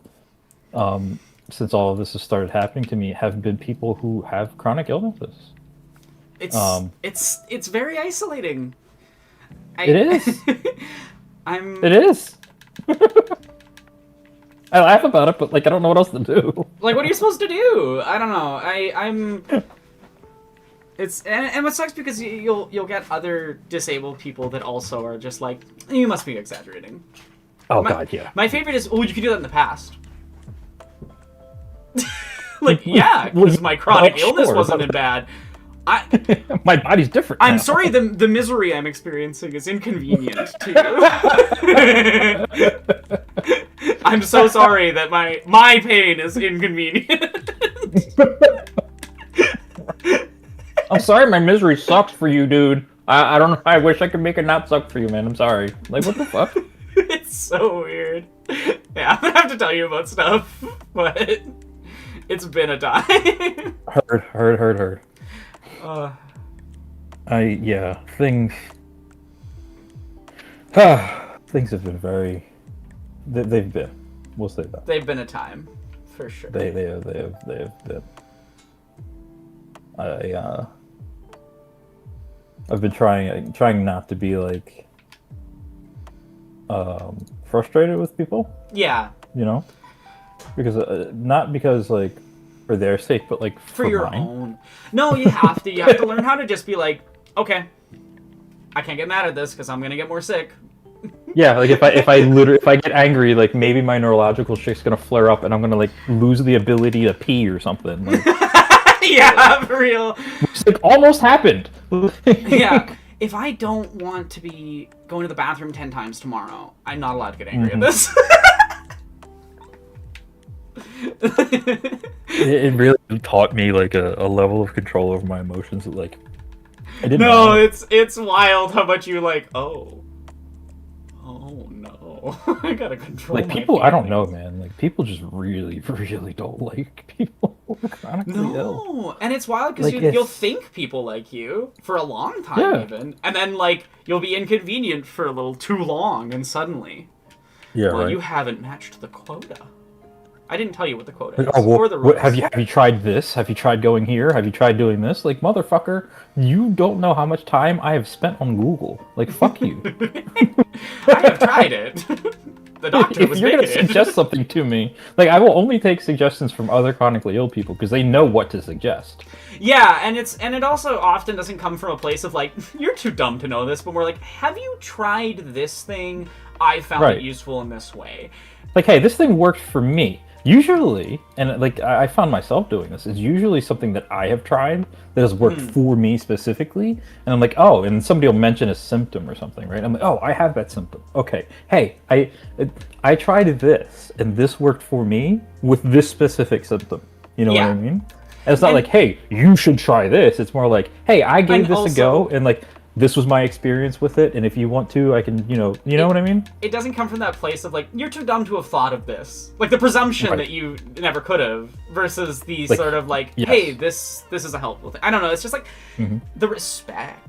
since all of this has started happening to me, have been people who have chronic illnesses. It's very isolating. It is. It is. I laugh about it, but like I don't know what else to do. Like, what are you supposed to do? I don't know. It's and what sucks because you'll get other disabled people that also are just like, you must be exaggerating. Oh god, yeah. My favorite is, you could do that in the past. Like, yeah, because my chronic illness wasn't bad. My body's different. I'm sorry, the misery I'm experiencing is inconvenient to you. I'm so sorry that my pain is inconvenient. I'm sorry my misery sucks for you, dude. I don't know. I wish I could make it not suck for you, man. I'm sorry. Like, what the fuck? It's so weird. Yeah, I'm gonna have to tell you about stuff, but it's been a time. Heard. Things... things have been very... They've been. We'll say that. They've been a time, for sure. They have been. I've been trying not to be like frustrated with people. Yeah. You know, because not because like for their sake, but like for your mine. Own. No, you have to. You have to learn how to just be like, okay, I can't get mad at this because I'm gonna get more sick. Yeah, like if I get angry, like maybe my neurological shit's gonna flare up and I'm gonna like lose the ability to pee or something. Like, yeah, for real. Which like almost happened. Yeah. If I don't want to be going to the bathroom 10 times tomorrow, I'm not allowed to get angry at this. It really taught me like a level of control over my emotions that like I didn't No, know. it's wild how much you like. Oh no, I gotta control. Like my people, I don't know, feelings. man. Like people just really, really don't like people who are chronically ill. No, and it's wild because Like, you'll it's- think people like you for a long time, Yeah. even, and then like you'll be inconvenient for a little too long, and suddenly, Yeah, well, right. you haven't matched the quota. I didn't tell you what the quota Like, is oh, well, or the what, rules. have you tried this? Have you tried going here? Have you tried doing this? Like, motherfucker, you don't know how much time I have spent on Google. Like, fuck you. I have tried it. The doctor If was you're gonna bigoted. suggest something to me, like, I will only take suggestions from other chronically ill people because they know what to suggest. Yeah, and it also often doesn't come from a place of like you're too dumb to know this, but more like, have you tried this thing? I found Right. it useful in this way. Like, hey, this thing worked for me. Usually, and like I found myself doing this, is usually something that I have tried that has worked for me specifically, and I'm like, oh, and somebody will mention a symptom or something, right? I'm like, oh, I have that symptom. Okay, hey, I tried this, and this worked for me with this specific symptom. You know Yeah. what I mean? And it's not And- like, hey, you should try this. It's more like, hey, I gave And this also- a go, and like this was my experience with it, and if you want to, I can, you know what I mean? It doesn't come from that place of like you're too dumb to have thought of this, like the presumption Right. that you never could have, versus the Like, sort of like, yes. hey, this is a helpful thing. I don't know. It's just like Mhm. the respect.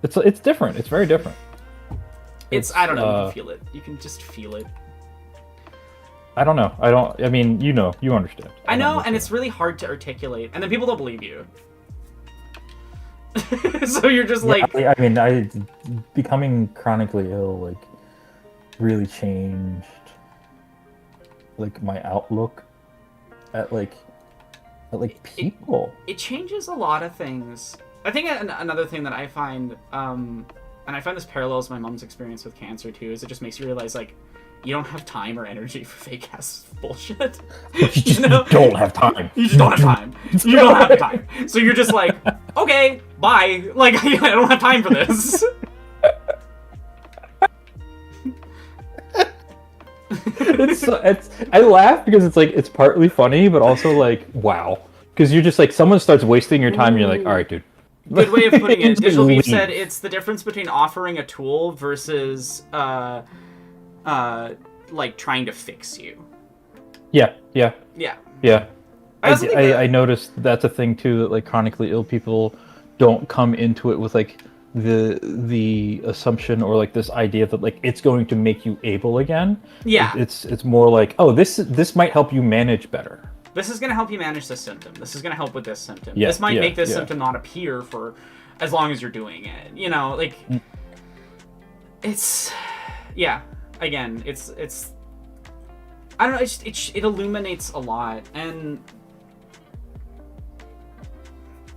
It's different. It's very different. It's I don't know. You uh, can feel it. You can just feel it. I don't know. I mean, you understand. I know, don't and it's really hard to articulate, and then people don't believe you. So you're just like, Yeah, I mean, becoming chronically ill like really changed like my outlook at people. it changes a lot of things. I think another thing that I find, and I find this parallels my mom's experience with cancer too, is it just makes you realize like you don't have time or energy for fake ass bullshit. You don't have time. You just don't have time. You don't have the time. So you're just like, okay, bye. Like I don't have time for this. it's I laugh because it's like it's partly funny, but also like wow, because you're just like someone starts wasting your time, and you're like, all right, dude. Good way of putting it. Just Digital Beef leave. said it's the difference between offering a tool versus like trying to fix you. Yeah. Yeah. I also think that- I noticed that's a thing too, that like chronically ill people don't come into it with like the assumption or like this idea that like it's going to make you able again. Yeah. It's more like, oh, this might help you manage better. This is going to help you manage this symptom. This is going to help with this symptom. Yeah, This might yeah, make this yeah. symptom not appear for as long as you're doing it. You know, like it's yeah. Again, it's I don't know. It illuminates a lot, and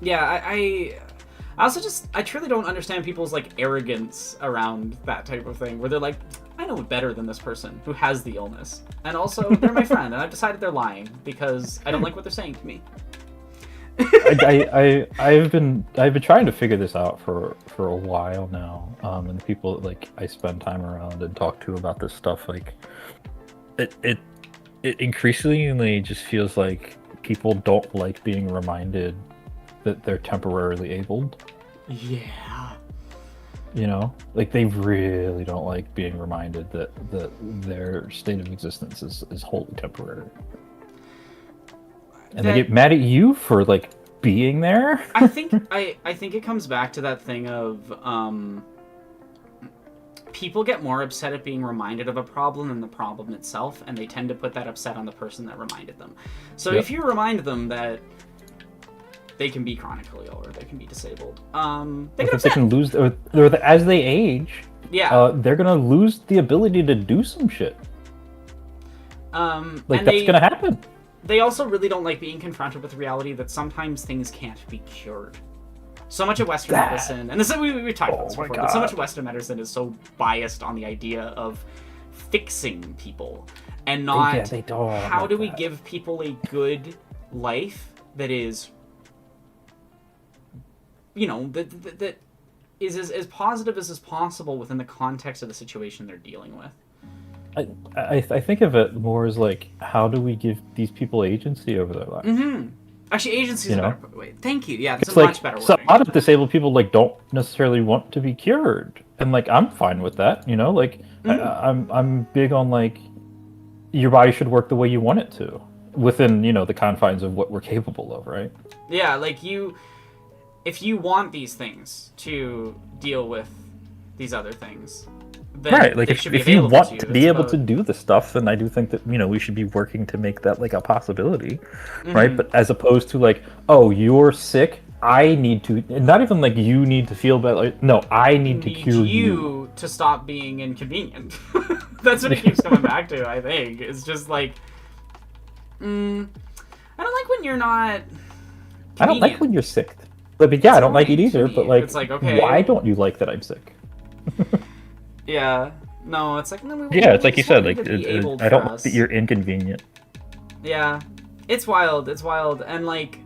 yeah, I also just I truly don't understand people's like arrogance around that type of thing, where they're like, I know better than this person who has the illness, and also they're my friend, and I've decided they're lying because I don't like what they're saying to me. I've been trying to figure this out for a while now, and the people that, like I spend time around and talk to about this stuff, like it increasingly just feels like people don't like being reminded that they're temporarily abled. Yeah. You know, like they really don't like being reminded that their state of existence is wholly temporary. And they get mad at you for like being there. I think it comes back to that thing of people get more upset at being reminded of a problem than the problem itself, and they tend to put that upset on the person that reminded them. So Yep. if you remind them that they can be chronically ill or they can be disabled, they get If they upset. can lose, or as they age, Yeah. they're gonna lose the ability to do some shit. Like And that's gonna happen. They also really don't like being confronted with the reality that sometimes things can't be cured. So much of Western medicine, and this we talked about this Oh my before, but so much God. of Western medicine is so biased on the idea of fixing people and not they don't how like do we that. give people a good life that is, you know, that is as positive as is possible within the context of the situation they're dealing with. I think of it more as like, how do we give these people agency over their lives? Mm-hmm. Actually, agency is a better wait. Thank you. Yeah, that's It's a like, much better so wording. a lot of disabled people like don't necessarily want to be cured, and like I'm fine with that. You know, like I'm big on like your body should work the way you want it to, within the confines of what we're capable of, right? Yeah, like if you want these things to deal with these other things, then Right, like they should be if you available want to to you. be It's able about- to do the stuff, then I do think that we should be working to make that like a possibility, Mm-hmm. right? But as opposed to like, oh, you're sick, I need to, not even like you need to feel better. Like, no, I need to cure you. to stop being inconvenient. That's what it keeps coming back to. I think it's just like, I don't like when you're not. I don't like convenient. when you're sick. But yeah, I don't like it annoying to either. me. But like, It's like, okay. why don't you like that I'm sick? Yeah. No, it's like no. Yeah, it's like you just want said. you Like, to be able I for don't like us. that you're inconvenient. Yeah, it's wild. It's wild, and like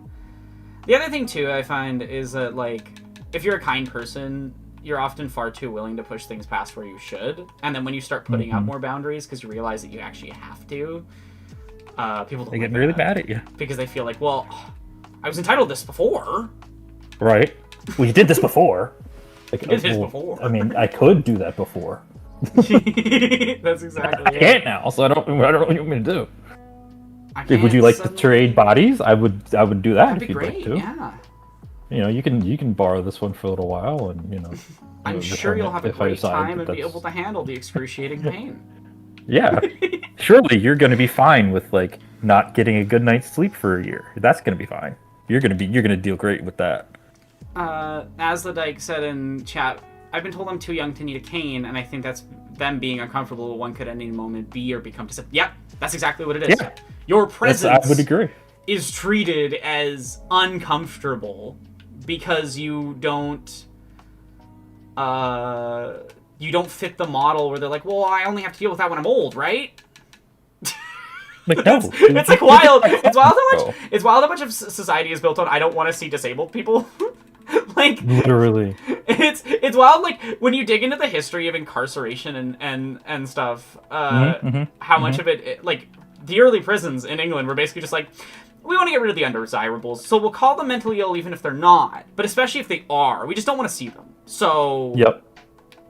the other thing too, I find is that like if you're a kind person, you're often far too willing to push things past where you should, and then when you start putting out more boundaries because you realize that you actually have to, people don't They like get really that mad at you. because they feel like, well, I was entitled to this before. Right. Well, you did this before. Like, did this well, before. I mean, I could do that before. That's exactly I it. can't now, so I don't know what you want me to do. I Would can't you like to suddenly- trade bodies? I would do that That'd if be you'd great. like to. Yeah. You can borrow this one for a little while, and I'm return sure you'll it have a if I great decide time that and be that's- able to handle the excruciating pain. Yeah. Surely you're going to be fine with like not getting a good night's sleep for a year. That's going to be fine. You're going to deal great with that. As the Dyke said in chat, I've been told I'm too young to need a cane, and I think that's them being uncomfortable. One could at any moment be or become disabled. Yep, that's exactly what it is. Yeah. Your I presence would agree. is treated as uncomfortable because you don't fit the model where they're like, well, I only have to deal with that when I'm old, right? Like, no. It's like wild. It's wild how No. much. It's wild how much of society is built on I don't want to see disabled people. Like Literally. it's wild. Like when you dig into the history of incarceration and stuff, how much of it like the early prisons in England were basically just like, we want to get rid of the undesirables, so we'll call them mentally ill even if they're not, but especially if they are, we just don't want to see them. So Yep.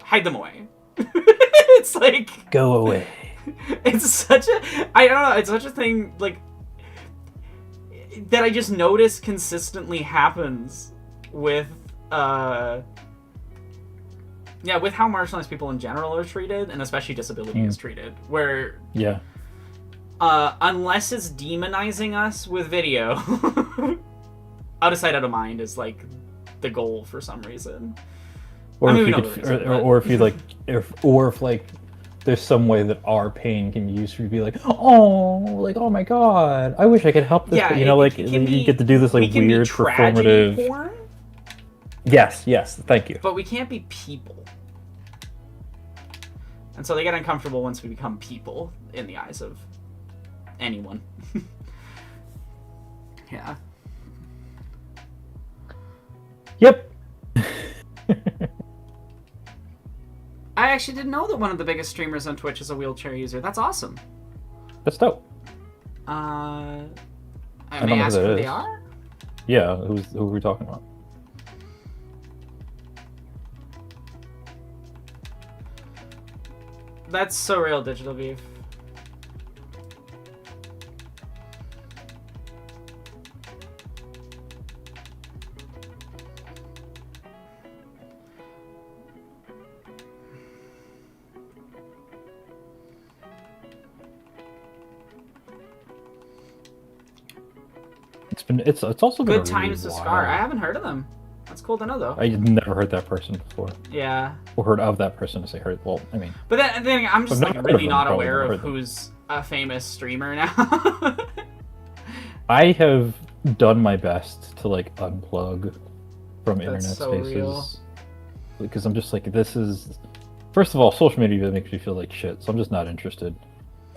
hide them away. It's like Go away. it's such a I don't know, it's such a thing like that I just notice consistently happens with with how marginalized people in general are treated, and especially disability is treated, where Yeah. unless it's demonizing us with video, out of sight, out of mind is like the goal for some reason. Or I mean, if we you know could, the reason, or, but- or if you like, if like, there's some way that our pain can be used to be like, oh my god, I wish I could help this. Yeah, but, it like can you be- get to do this we like can be weird tragedy performative. porn, Yes, thank you. but we can't be people. And so they get uncomfortable once we become people in the eyes of anyone. Yeah. Yep. I actually didn't know that one of the biggest streamers on Twitch is a wheelchair user. That's awesome. That's dope. I don't may know who ask that who they is. are? Yeah, who are we talking about? That's so real, Digital Beef. It's also been Good a really Times to while. Scar. I haven't heard of them. That's cool to know, though. I never heard that person before, Yeah. or heard of that person to say heard. Well, I mean, But then I'm just I've like never heard of really them, not probably aware never of heard them. who's a famous streamer now. I have done my best to like unplug from That's internet so spaces real. because I'm just like, this is, first of all, social media makes me feel like shit, so I'm just not interested.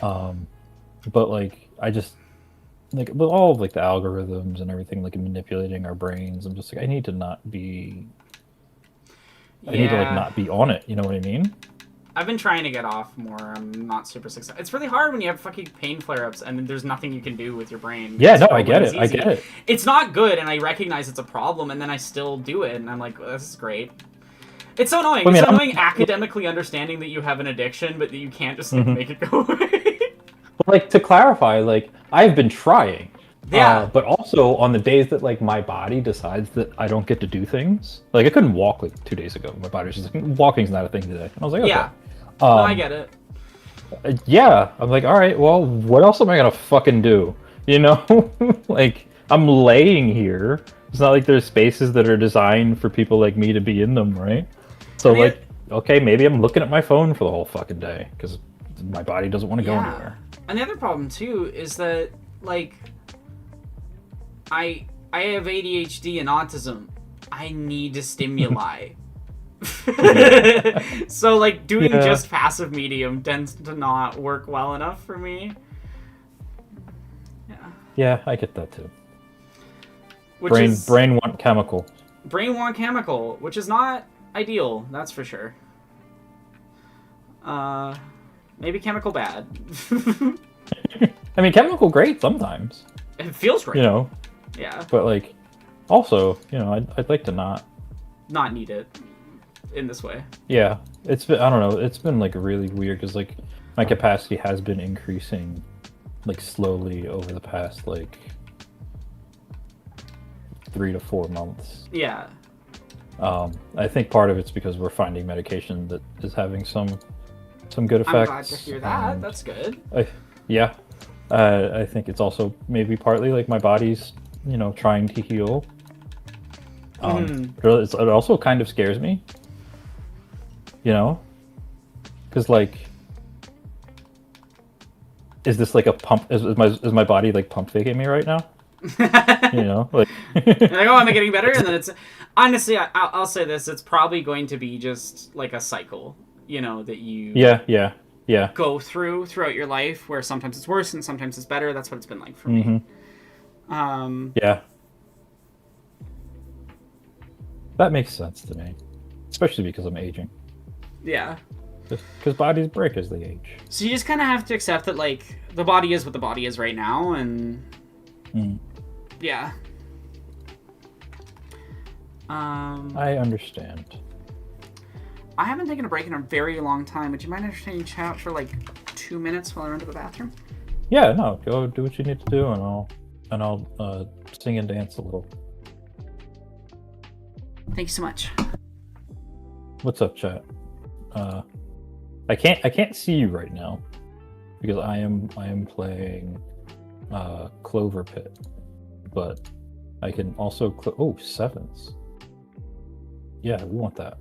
But like, I just like with all of like the algorithms and everything, like manipulating our brains, I'm just like, I need to not be. I need to like not be on it. You know what I mean? I've been trying to get off more. I'm not super successful. It's really hard when you have fucking pain flare-ups and there's nothing you can do with your brain. Yeah, no, I get it. I get it. It's not good, and I recognize it's a problem, and then I still do it, and I'm like, well, this is great. It's so annoying. It's annoying academically understanding that you have an addiction, but that you can't just like, make it go away. But like to clarify, like I've been trying. Yeah. But also on the days that like my body decides that I don't get to do things, like I couldn't walk like 2 days ago. My body was just like, walking's not a thing today. And I was like, okay. Yeah. No, I get it. Yeah. I'm like, all right, well, what else am I gonna fucking do? You know, like I'm laying here. It's not like there's spaces that are designed for people like me to be in them, right? So like, okay, maybe I'm looking at my phone for the whole fucking day because my body doesn't want to go anywhere. And the other problem too is that like I have ADHD and autism. I need stimuli. So like doing just passive medium tends to not work well enough for me. Yeah. Yeah, I get that too. Brain want chemical. Brain want chemical, which is not ideal, that's for sure. Maybe chemical bad. I mean, chemical great sometimes. It feels great. You know. Yeah. But like, also, you know, I'd like to not need it in this way. Yeah, it's been, I don't know, it's been like really weird because like my capacity has been increasing like slowly over the past like 3 to 4 months. Yeah. I think part of it's because we're finding medication that is having some good effects. I'm glad to hear that. That's good. I think it's also maybe partly like my body's, you know, trying to heal. It also kind of scares me, you know, because like, is this like a pump? Is my body like pump faking me right now? You know, like, like, oh, am I getting better? And then it's honestly, I'll say this: it's probably going to be just like a cycle, you know, that you go throughout your life, where sometimes it's worse and sometimes it's better. That's what it's been like for me. Yeah. That makes sense to me, especially because I'm aging. Yeah. Because bodies break as they age. So you just kind of have to accept that, like, the body is what the body is right now, and yeah. I understand. I haven't taken a break in a very long time. Would you mind entertaining chat for like 2 minutes while I run to the bathroom? Yeah, no, go do what you need to do, and I'll sing and dance a little. Thank you so much. What's up, chat? I can't see you right now because I am playing Clover Pit, but I can also sevens. Yeah, we want that.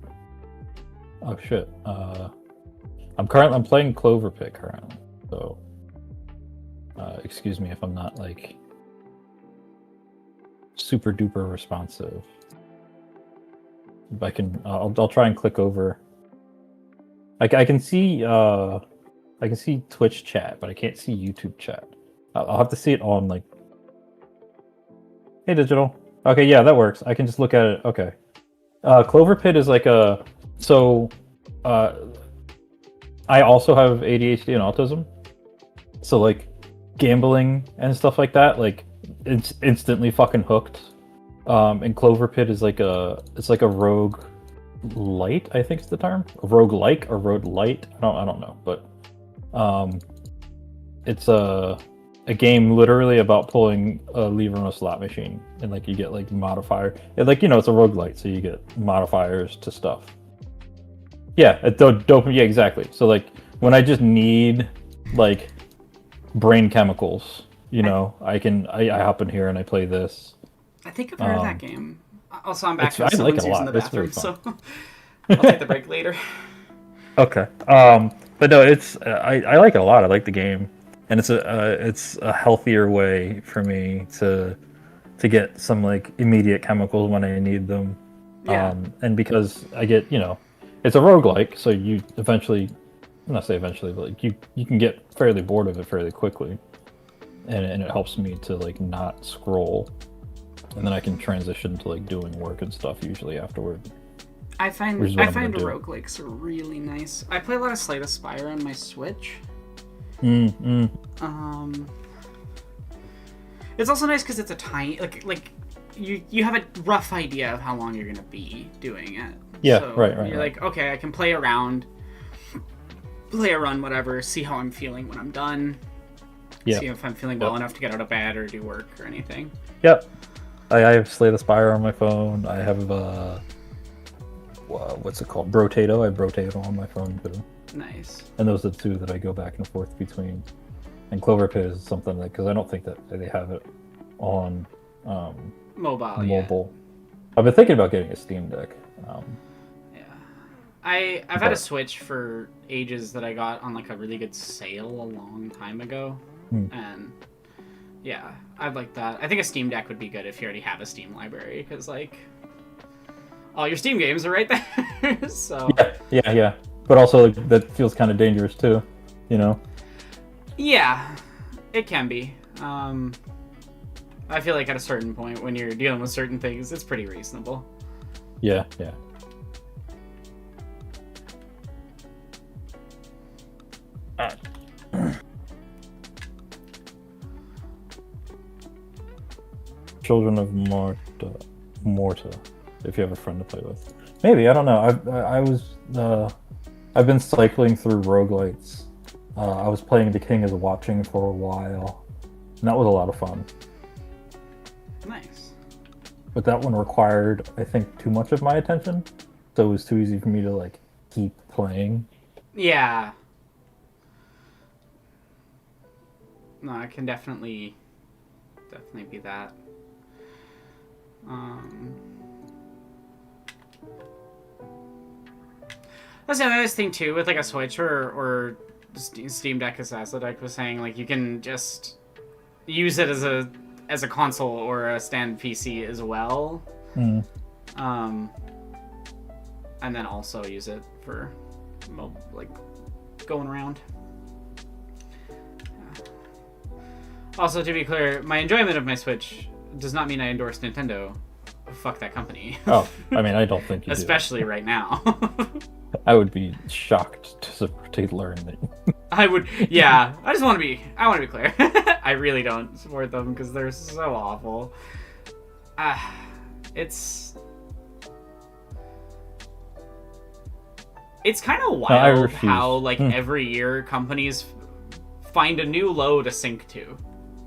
Oh shit. I'm playing Clover Pit currently, so excuse me if I'm not like super duper responsive. I'll try and click over. I can see Twitch chat, but I can't see YouTube chat. I'll have to see it on like. Hey, Digital. Okay, yeah, that works. I can just look at it. Okay. Clover Pit is like a I also have ADHD and autism, so like gambling and stuff like that, like it's instantly fucking hooked. And Clover Pit is like it's like a rogue light, I think is the term. A rogue like or rogue light. I don't know, but it's a game literally about pulling a lever on a slot machine, and like you get like modifier. Like, you know, it's a roguelite, so you get modifiers to stuff. Yeah, dopamine. Yeah, exactly. So like when I just need like brain chemicals, you know, I hop in here and I play this. I think I've heard of that game. Also, I'm back. I like it a lot. In the bathroom, so I'll take the break later. Okay. But no, it's I like it a lot. I like the game, and it's a healthier way for me to get some like immediate chemicals when I need them. Yeah. And because I get, you know, it's a roguelike, so you eventually, not say eventually, but like you can get fairly bored of it fairly quickly, and it helps me to like not scroll. And then I can transition to like doing work and stuff usually afterward. I find Which is what I'm gonna do. roguelikes are really nice. I play a lot of Slay the Spire on my Switch. It's also nice because it's a tiny like you have a rough idea of how long you're gonna be doing it. Yeah, so right. You're like, okay, I can play a run, whatever. See how I'm feeling when I'm done. Yeah. See if I'm feeling well enough to get out of bed or do work or anything. Yep. I have Slay the Spire on my phone. I have what's it called? Brotato. I have Brotato on my phone too. Nice. And those are the two that I go back and forth between. And Clover Pit is something that, because I don't think that they have it on mobile. Mobile. I've been thinking about getting a Steam Deck. Yeah. I've had a Switch for ages that I got on like a really good sale a long time ago. And yeah, I'd like that. I think a Steam Deck would be good if you already have a Steam library, because like all your Steam games are right there. So yeah. But also that feels kind of dangerous too, you know. Yeah, it can be. I feel like at a certain point when you're dealing with certain things, it's pretty reasonable. Yeah. Children of Morta, if you have a friend to play with. Maybe, I don't know. I've been cycling through roguelites. I was playing The King is Watching for a while, and that was a lot of fun. Nice. But that one required, I think, too much of my attention, so it was too easy for me to like keep playing. Yeah. No, it can definitely be that. That's the other thing too with like a Switch or Steam Deck, as Aslodek was saying. Like you can just use it as a console or a stand PC as well. And then also use it for like going around. Also, to be clear, my enjoyment of my Switch does not mean I endorse Nintendo. Fuck that company. Oh, I mean, I don't think you Especially do. right now. I would be shocked to learn that. I would, yeah. I want to be clear. I really don't support them because they're so awful. It's kind of wild how like every year companies find a new low to sync to.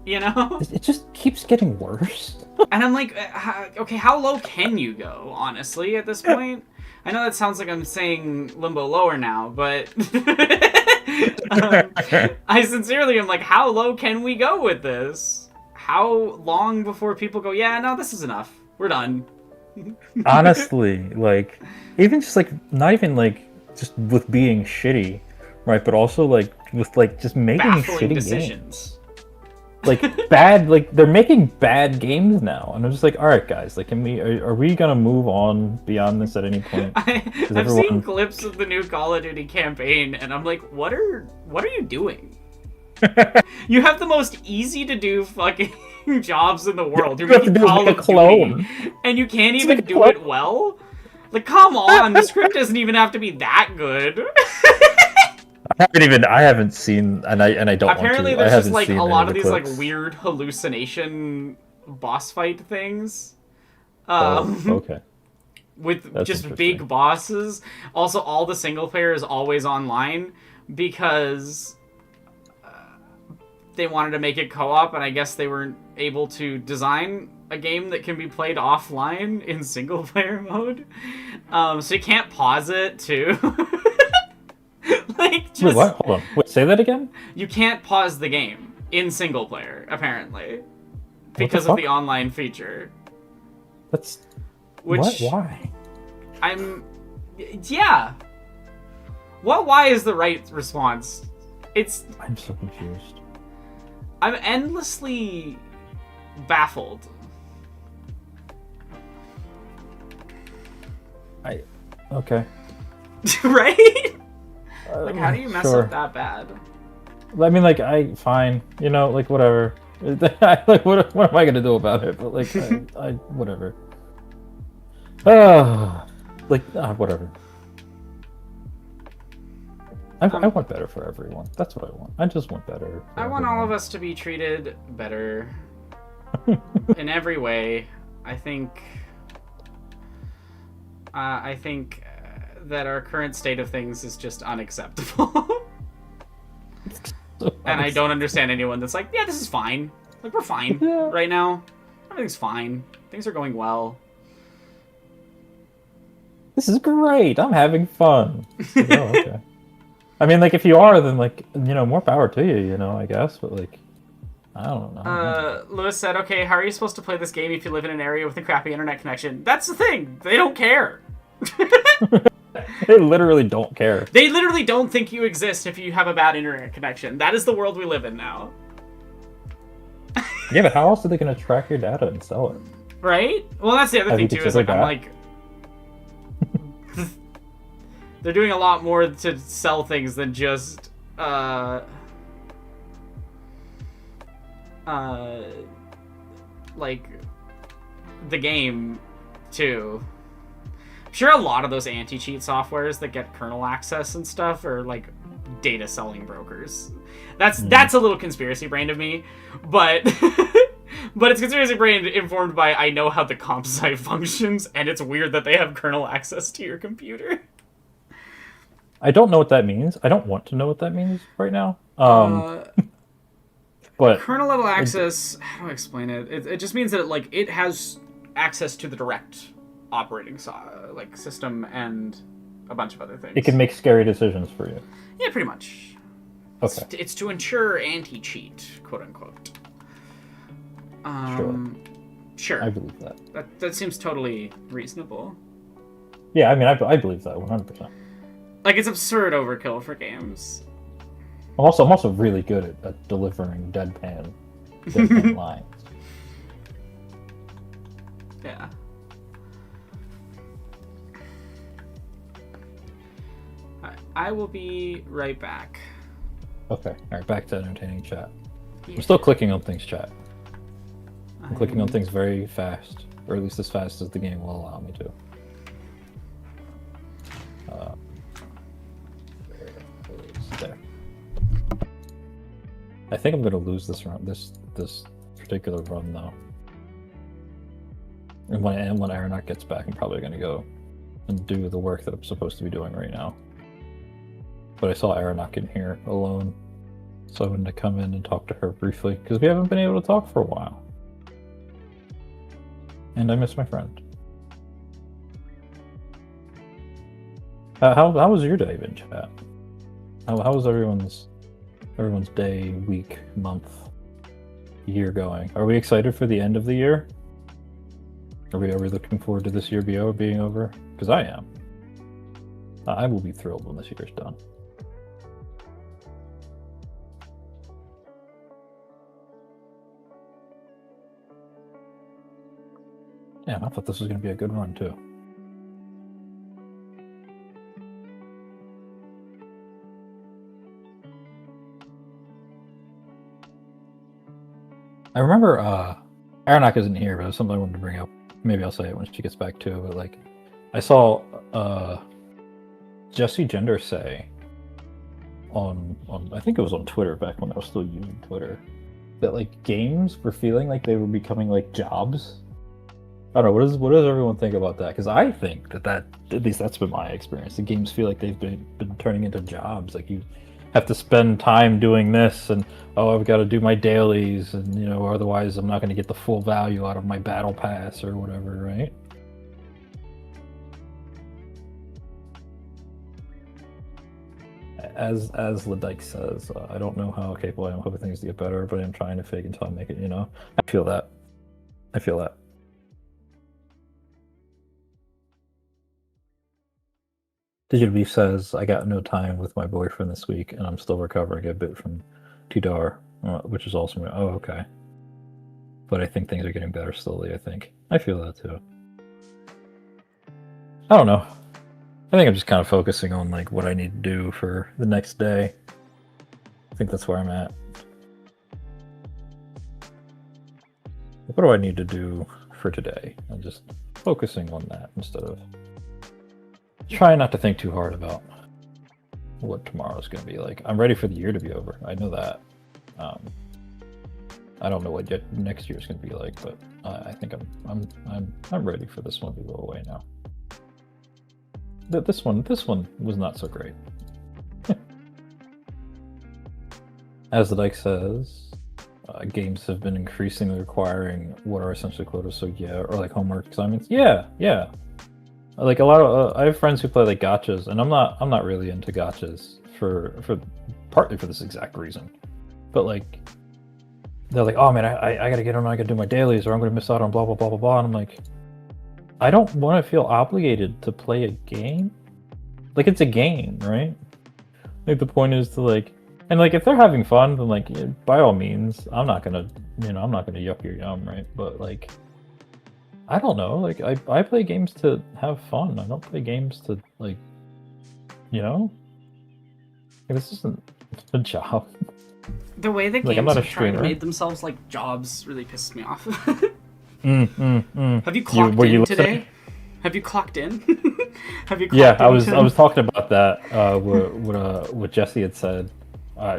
You know? It just keeps getting worse. And I'm like, okay, how low can you go, honestly, at this point? I know that sounds like I'm saying Limbo lower now, but I sincerely am like, how low can we go with this? How long before people go, yeah, no, this is enough. We're done. Honestly, like, even just like, not even like, just with being shitty, right? But also like, with like, just making baffling shitty decisions. Games. Like bad, like they're making bad games now, and I'm just like, all right, guys, like, are we gonna move on beyond this at any point? I've seen clips of the new Call of Duty campaign, and I'm like, what are you doing? You have the most easy to do fucking jobs in the world. You're making Call of Duty, and you can't even do it well. Like, come on, the script doesn't even have to be that good. I haven't seen, and I don't apparently want to. there's just like a lot of these like weird hallucination boss fight things. Okay. With just big bosses. Also, all the single player is always online because they wanted to make it co-op, and I guess they weren't able to design a game that can be played offline in single player mode. So you can't pause it too. Like, just, wait, what? Hold on. Wait, say that again? You can't pause the game in single player, apparently. Because of the online feature. That's... Which... What? Why? Yeah. Why is the right response? I'm so confused. I'm endlessly baffled. Okay. Right? Like, how do you mess up that bad? I mean, like, fine, you know, like, whatever. Like, what am I gonna do about it? But, like, I whatever. like whatever. I want better for everyone. That's what I want. I just want better. I want all of us to be treated better in every way. I think that our current state of things is just unacceptable. And I don't understand anyone that's like, yeah, this is fine. Like, we're fine right now. Everything's fine. Things are going well. This is great. I'm having fun. Like, oh, okay. I mean, like, if you are, then, like, you know, more power to you, you know, I guess. But, like, I don't know. Lewis said, okay, how are you supposed to play this game if you live in an area with a crappy internet connection? That's the thing. They don't care. They literally don't care. They literally don't think you exist if you have a bad internet connection. That is the world we live in now. Yeah, but how else are they going to track your data and sell it? Right? Well, that's the other thing, too, is, like, I'm like... They're doing a lot more to sell things than just, like, the game, too. I'm sure a lot of those anti-cheat softwares that get kernel access and stuff are, like, data selling brokers. That's a little conspiracy brain of me, but... But it's conspiracy brain informed by I know how the comp sci functions, and it's weird that they have kernel access to your computer. I don't know what that means. I don't want to know what that means right now. But kernel level access, how do I explain it? It just means that it has access to the direct operating system and a bunch of other things. It can make scary decisions for you. Yeah, pretty much. Okay. It's to ensure anti-cheat, quote unquote. Sure. I believe that. That seems totally reasonable. Yeah, I mean, I believe that 100%. Like, it's absurd overkill for games. I'm also really good at delivering deadpan lines. Yeah. I will be right back. Okay, alright, back to entertaining chat. Yeah. I'm still clicking on things, chat. I'm clicking on things very fast, or at least as fast as the game will allow me to. There. I think I'm gonna lose this run, this particular run though. And when Aeronaut gets back, I'm probably gonna go and do the work that I'm supposed to be doing right now. But I saw Aeronaut in here alone, so I wanted to come in and talk to her briefly because we haven't been able to talk for a while. And I miss my friend. How was your day been, chat? How was everyone's day, week, month, year going? Are we excited for the end of the year? Are we looking forward to this year being over? Because I am. I will be thrilled when this year's done. Yeah, I thought this was going to be a good run, too. I remember, Aronak isn't here, but it was something I wanted to bring up. Maybe I'll say it when she gets back, too. But, like, I saw Jesse Gender say on I think it was on Twitter back when I was still using Twitter, that, like, games were feeling like they were becoming, like, jobs. I don't know, what does everyone think about that? Because I think that at least that's been my experience. The games feel like they've been turning into jobs. Like, you have to spend time doing this, and I've got to do my dailies, and or otherwise I'm not going to get the full value out of my battle pass or whatever, right? As Ladike says, I don't know how capable I am of hoping things to get better, but I'm trying to fake until I make it. I feel that. Digital Beef says, I got no time with my boyfriend this week, and I'm still recovering a bit from Tudor, which is awesome. Oh, okay. But I think things are getting better slowly, I think. I feel that, too. I don't know. I think I'm just kind of focusing on, like, what I need to do for the next day. I think that's where I'm at. What do I need to do for today? I'm just focusing on that instead of try not to think too hard about what tomorrow's going to be like. I'm ready for the year to be over. I know that. I don't know what next year's going to be like, but I think I'm ready for this one to go away now. This one was not so great. As the Dyke says, games have been increasingly requiring what are essentially quotas. So yeah, or like homework assignments. Yeah. Like a lot of I have friends who play like gachas, and I'm not really into gachas for partly for this exact reason. But like they're like, oh man, I gotta get on, I gotta do my dailies, or I'm gonna miss out on blah blah blah blah blah. And I'm like, I don't want to feel obligated to play a game. Like it's a game, right? Like the point is to like, and like if they're having fun, then like by all means, I'm not gonna yuck your yum, right? But like, I don't know. Like I play games to have fun. I don't play games to like, like, this isn't a job. The way the games have tried to made themselves like jobs really pisses me off. Have you clocked in today? Have you clocked in? Have you? Yeah, I was talking about that. What Jesse had said,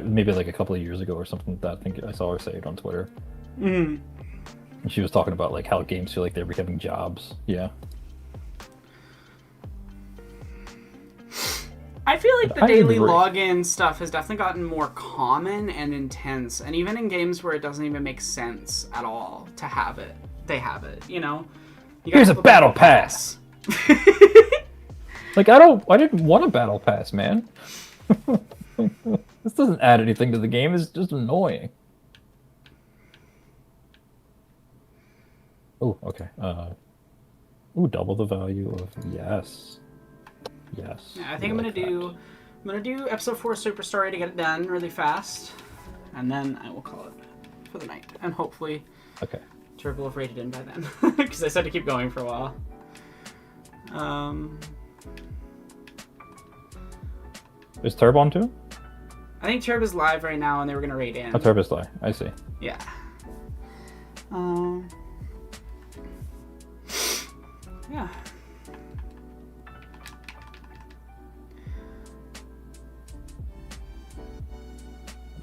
maybe like a couple of years ago or something like that. I think I saw her say it on Twitter. And she was talking about like how games feel like they're becoming jobs. Yeah. I feel like the daily login stuff has definitely gotten more common and intense, and even in games where it doesn't even make sense at all to have it, they have it. Here's a battle pass. Like I didn't want a battle pass, man. This doesn't add anything to the game. It's just annoying. Oh, okay. Double the value of yes. Yes. Yeah, I think I'm gonna do episode 4 Super Story to get it done really fast, and then I will call it for the night. And hopefully, Turb will have rated in by then, because I said to keep going for a while. Is Turb on too? I think Turb is live right now, and they were gonna rate in. Oh, Turb is live. I see. Yeah. Yeah.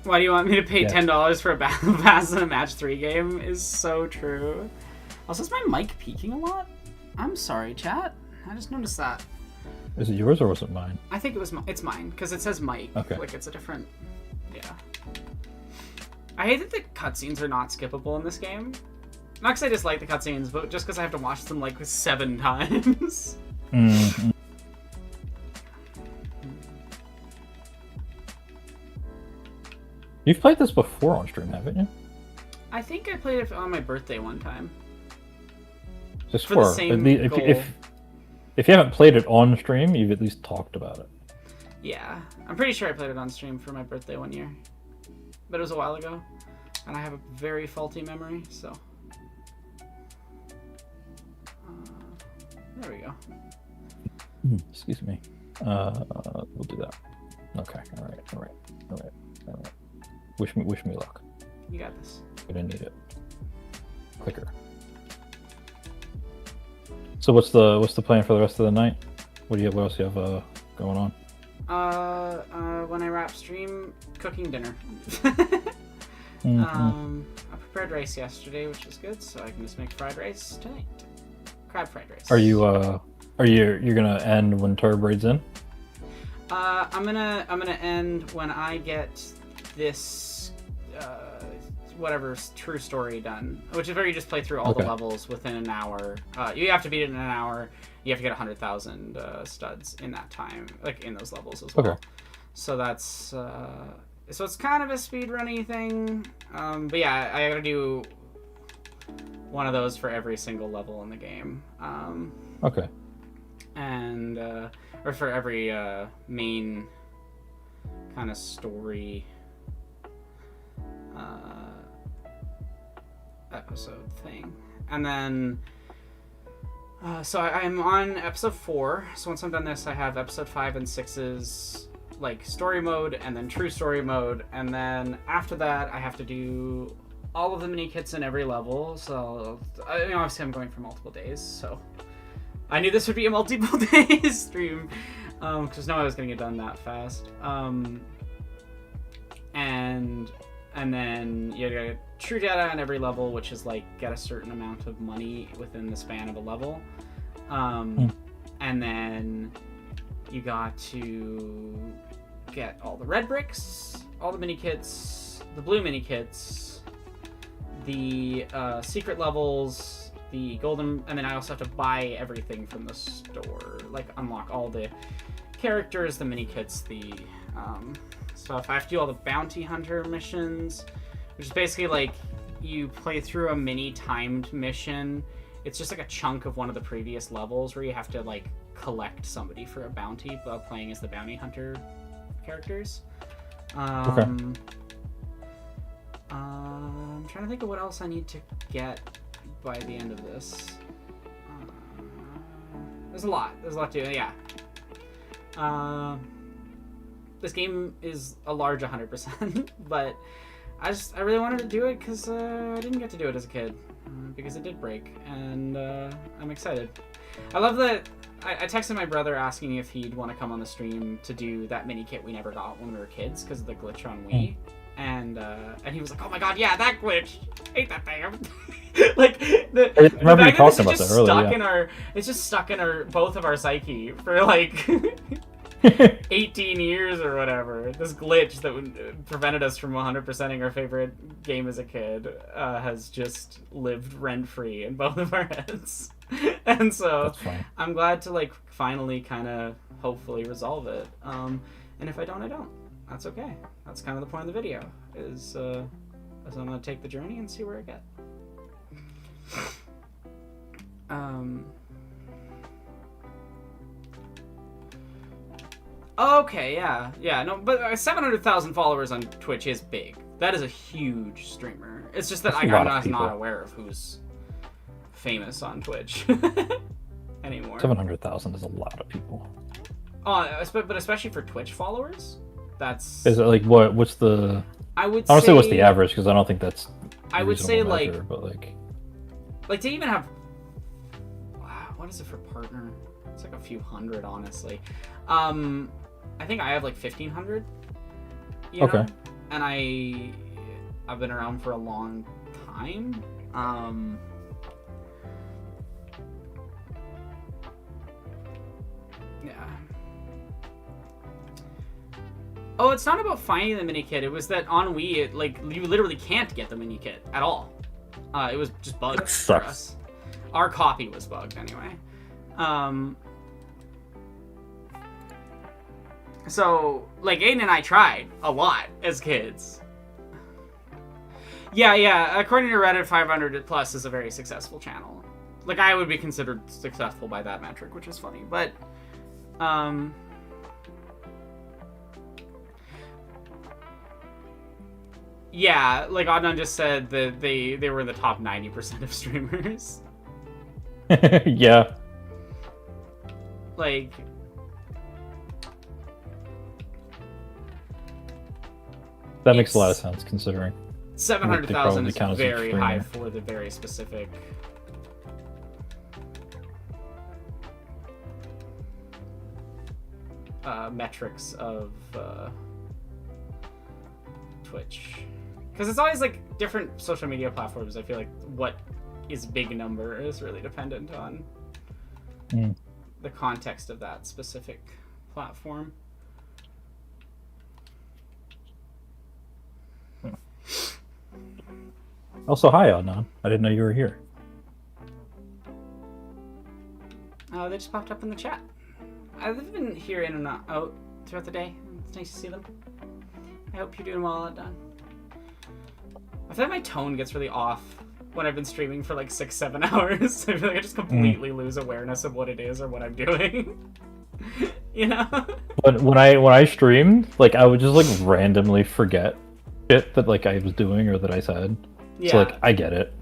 Why do you want me to pay $10 for a battle pass in a match 3 game? Is so true. Also, is my mic peaking a lot? I'm sorry, chat. I just noticed that. Is it yours or was it mine? I think it's mine, because it says mic. Okay. Like it's a different... Yeah. I hate that the cutscenes are not skippable in this game. Not because I dislike the cutscenes, but just because I have to watch them like 7 times. Mm-hmm. You've played this before on stream, haven't you? I think I played it on my birthday one time. Just for the same goal. If you haven't played it on stream, you've at least talked about it. Yeah. I'm pretty sure I played it on stream for my birthday one year. But it was a while ago. And I have a very faulty memory, so... there we go. Excuse me. We'll do that. Okay. All right. Wish me luck. You got this. Gonna need it. Quicker. So what's the plan for the rest of the night? What else do you have going on? When I wrap stream, cooking dinner. I prepared rice yesterday, which is good, so I can just make fried rice tonight. Crab fried rice. Are you gonna end when Turb raids in? I'm gonna end when I get this whatever True Story done, which is where you just play through all the levels within an hour. You have to beat it in an hour. You have to get 100,000 studs in that time, like in those levels as well. Okay. So that's so it's kind of a speedrunning thing. But yeah, I gotta do one of those for every single level in the game. Okay. And or for every main kind of story episode thing. And then so I'm on episode 4. So once I'm done this, I have episode 5 and 6's like story mode, and then true story mode, and then after that I have to do all of the mini kits in every level. So obviously I'm going for multiple days, so I knew this would be a multiple day stream, because no one was gonna get done that fast. And then you get true data on every level, which is like get a certain amount of money within the span of a level. And then you got to get all the red bricks, all the mini kits, the blue mini kits, the secret levels, the golden, and then I also have to buy everything from the store, like unlock all the characters, the mini kits, the stuff. I have to do all the bounty hunter missions, which is basically like you play through a mini timed mission. It's just like a chunk of one of the previous levels where you have to like collect somebody for a bounty while playing as the bounty hunter characters. Okay. I'm trying to think of what else I need to get by the end of this. There's a lot to do, yeah. This game is a large 100%, but I really wanted to do it because I didn't get to do it as a kid, because it did break, and I'm excited. I love that I texted my brother asking if he'd want to come on the stream to do that mini kit we never got when we were kids because of the glitch on Wii. And he was like, "Oh my god, yeah, that glitch! I hate that thing." Like the remember you fact that talking about that earlier. It's just stuck in both of our psyche for like 18 years or whatever. This glitch that prevented us from 100%ing our favorite game as a kid has just lived rent free in both of our heads. And so I'm glad to like finally kind of hopefully resolve it. And if I don't, I don't. That's okay. That's kind of the point of the video, is I'm going to take the journey and see where I get. Okay, yeah, no, but 700,000 followers on Twitch is big. That is a huge streamer. It's just that I'm not aware of who's famous on Twitch anymore. 700,000 is a lot of people. But especially for Twitch followers, that's... Is it like what's the... I would say what's say... the average, because I don't think that's... I would say measure, but like to even have... Wow, what is it for partner? It's like a few hundred, honestly. I think I have like 1,500. Okay. Know? And I've been around for a long time. Yeah. Oh, it's not about finding the mini kit. It was that on Wii, it like you literally can't get the mini kit at all. It was just bugged that sucks. for us. Our copy was bugged anyway. So, like, Aiden and I tried a lot as kids. Yeah, according to Reddit, 500 plus is a very successful channel. Like, I would be considered successful by that metric, which is funny, but, yeah, like, Adnan just said that they were in the top 90% of streamers. Yeah. Like... That makes a lot of sense, considering 700,000 is very high for the very specific metrics of Twitch. Because it's always like different social media platforms. I feel like what is big number is really dependent on the context of that specific platform. Also, hi, Adnan. I didn't know you were here. They just popped up in the chat. I've been here in and out throughout the day. It's nice to see them. I hope you're doing well, Adnan. I feel like my tone gets really off when I've been streaming for like 6-7 hours. I feel like I just completely lose awareness of what it is or what I'm doing. You know? But when I streamed, like, I would just like randomly forget shit that like I was doing or that I said. Yeah. So like I get it.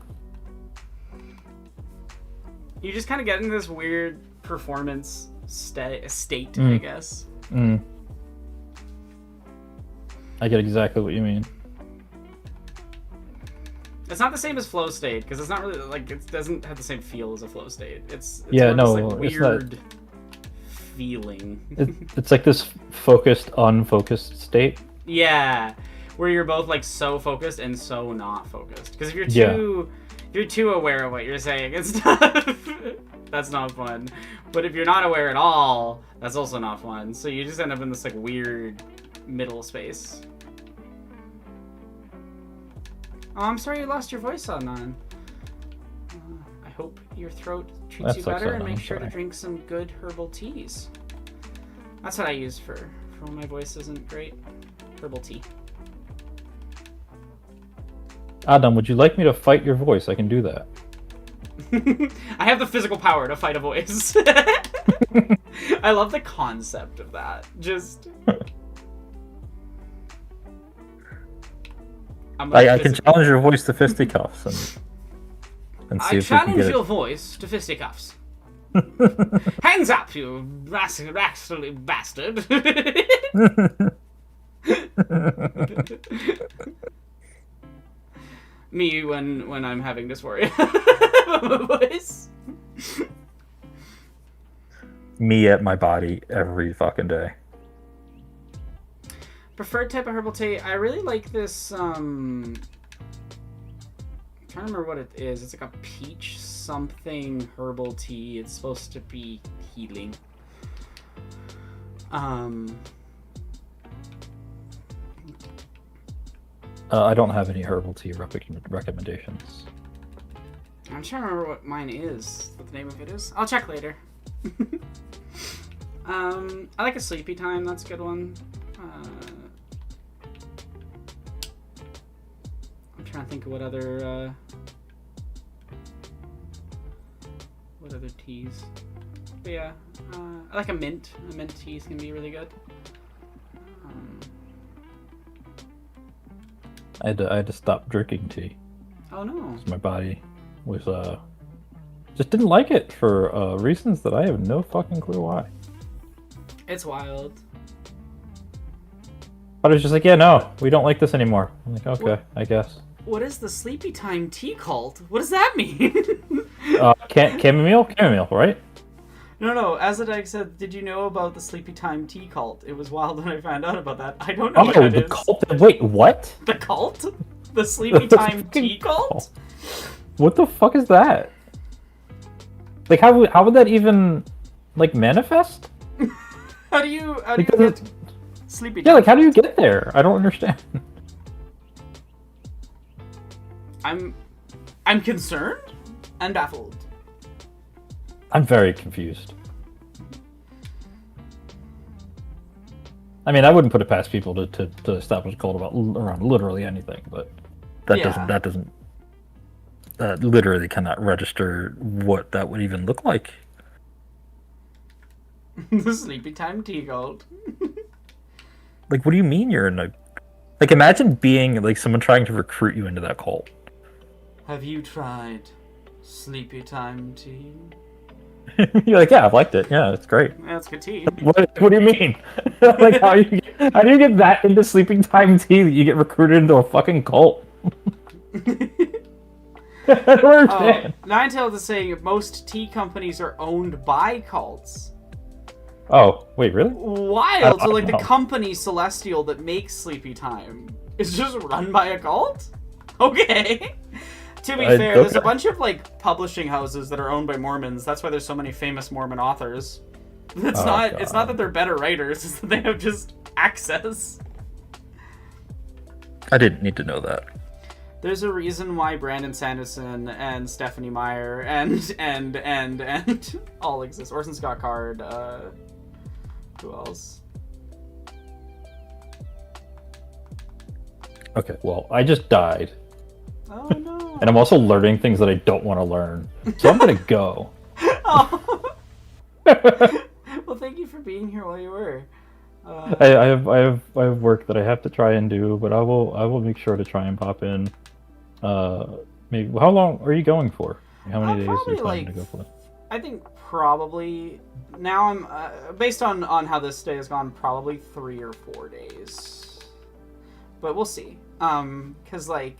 You just kind of get into this weird performance state, I guess. I get exactly what you mean. It's not the same as flow state because it's not really like it doesn't have the same feel as a flow state. It's Yeah, more no, this, like, it's not. weird feeling. It's like this focused, unfocused state. Yeah, where you're both like so focused and so not focused. Because if Yeah. you're too aware of what you're saying and stuff, that's not fun. But if you're not aware at all, that's also not fun. So you just end up in this like weird middle space. Oh, I'm sorry you lost your voice on that. I hope your throat treats That you sucks, better, and Anna. make I'm sure to sorry. drink some good herbal teas. That's what I use for when my voice isn't great. Herbal tea. Adam, would you like me to fight your voice? I can do that. I have the physical power to fight a voice. I love the concept of that. Just. I can challenge your voice to fisticuffs and see I if we can challenge get your it. voice to fisticuffs. Hands up, you absolute bastard! Me when I'm having dysphoria of my voice. Me at my body every fucking day. Preferred type of herbal tea. I really like this. I'm trying to remember what it is. It's like a peach something herbal tea. It's supposed to be healing. I don't have any herbal tea recommendations. I'm trying to remember what mine is. What the name of it is. I'll check later. I like a sleepy time. That's a good one. I'm trying to think of what other teas. But yeah, I like a mint. A mint teas can be really good. I had to stop drinking tea. Oh no. My body was just didn't like it for reasons that I have no fucking clue why. It's wild. But I was just like, yeah, no, we don't like this anymore. I'm like, okay, What? I guess. What is the sleepy time tea cult? What does that mean? Chamomile, right? No. Azadek said, "Did you know about the sleepy time tea cult?" It was wild when I found out about that. I don't know what Oh, that the is. cult. Wait, what? The cult? The sleepy time tea cult? What the fuck is that? Like, how would that even like manifest? How do you Because get sleepy time? Yeah, like how do you get there? I don't understand. I'm concerned and baffled. I'm very confused. I mean, I wouldn't put it past people to establish a cult around literally anything, but that literally cannot register what that would even look like. The sleepy time tea cult. Like, what do you mean you're in a... Like, imagine being, like, someone trying to recruit you into that cult. Have you tried sleepy time tea? You're like, yeah, I've liked it. Yeah, it's great. That's good tea. What do you mean? Like, how do you get that into sleeping time tea that you get recruited into a fucking cult? I don't understand. Ninetales is saying most tea companies are owned by cults. Oh, wait, really? Wild. So, like, know. the company Celestial that makes Sleepy Time is just run by a cult? Okay. To be fair, there's a bunch of, like, publishing houses that are owned by Mormons. That's why there's so many famous Mormon authors. It's not that they're better writers, it's that they have just access. I didn't need to know that. There's a reason why Brandon Sanderson and Stephanie Meyer and all exist. Orson Scott Card, who else? Okay, well, I just died. Oh no. And I'm also learning things that I don't want to learn. So I'm gonna go. Oh. Well, thank you for being here while you were. I have work that I have to try and do, but I will make sure to try and pop in. Maybe how long are you going for? How many days are you planning to go for? I think probably now I'm based on how this day has gone, probably 3 or 4 days. But we'll see. Because like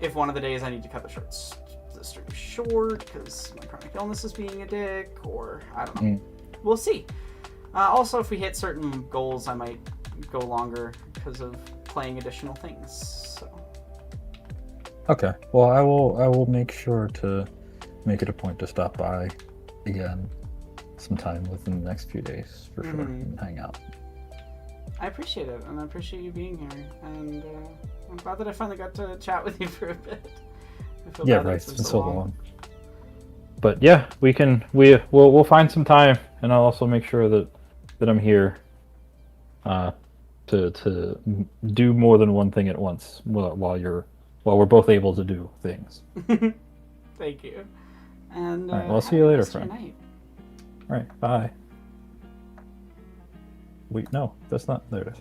if one of the days I need to cut the stream short because my chronic illness is being a dick, or I don't know. We'll see. Also, if we hit certain goals, I might go longer because of playing additional things. So. Okay. Well, I will make sure to make it a point to stop by again sometime within the next few days for sure and hang out. I appreciate it, and I appreciate you being here, and I'm glad that I finally got to chat with you for a bit. I feel bad that It's been so long. But yeah, we'll find some time, and I'll also make sure that I'm here to do more than one thing at once while we're both able to do things. Thank you. And all right, well, I'll see you later, friend. All right, bye. Wait, no, that's not. There it is.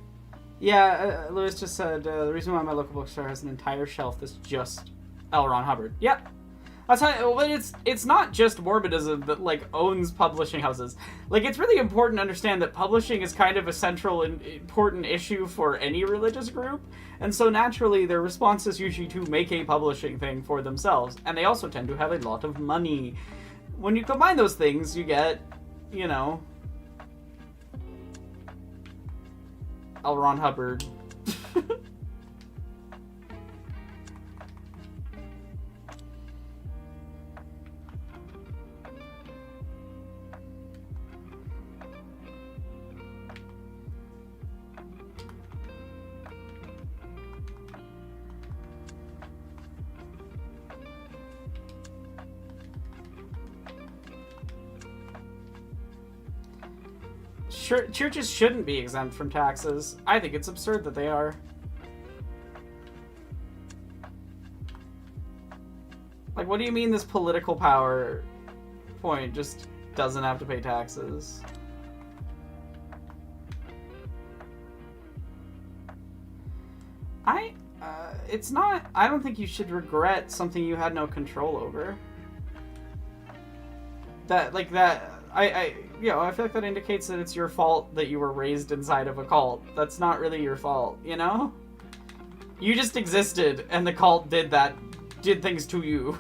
Yeah, Lewis just said the reason why my local bookstore has an entire shelf that's just L. Ron Hubbard. Yep. That's how. But it's not just Mormonism that like owns publishing houses. Like, it's really important to understand that publishing is kind of a central and important issue for any religious group, and so naturally their response is usually to make a publishing thing for themselves, and they also tend to have a lot of money. When you combine those things, you get, you know, L. Ron Hubbard. Churches shouldn't be exempt from taxes. I think it's absurd that they are. Like, what do you mean this political power point just doesn't have to pay taxes? It's not... I don't think you should regret something you had no control over. I feel like that indicates that it's your fault that you were raised inside of a cult. That's not really your fault, you know? You just existed, and the cult did things to you.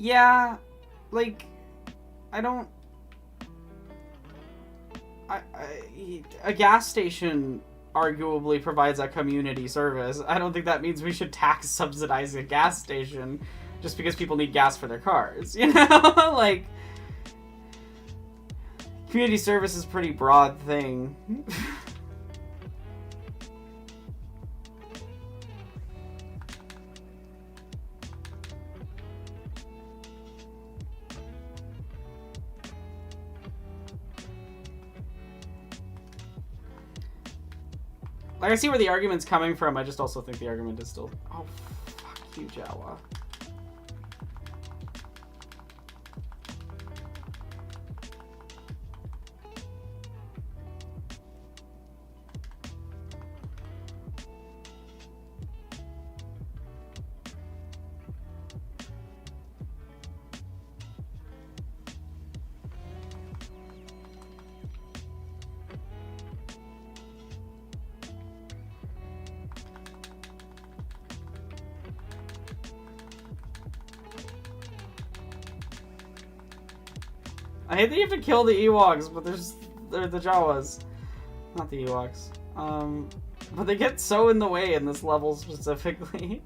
Yeah, like, a gas station arguably provides a community service. I don't think that means we should tax subsidize a gas station just because people need gas for their cars, you know? Like, community service is a pretty broad thing. Like, I see where the argument's coming from, I just also think the argument is still... Oh, fuck you, Jawa. I hate that you have to kill the Ewoks, but they're the Jawas. Not the Ewoks. But they get so in the way in this level specifically.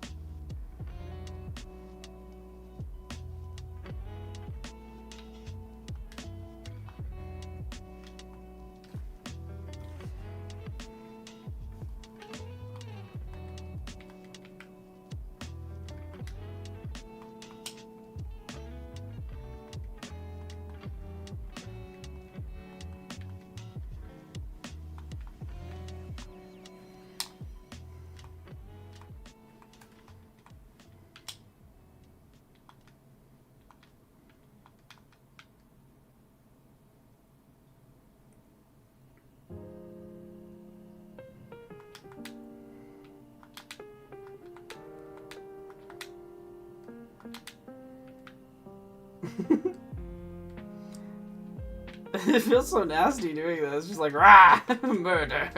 It feels so nasty doing this. Just like, rah! Murder.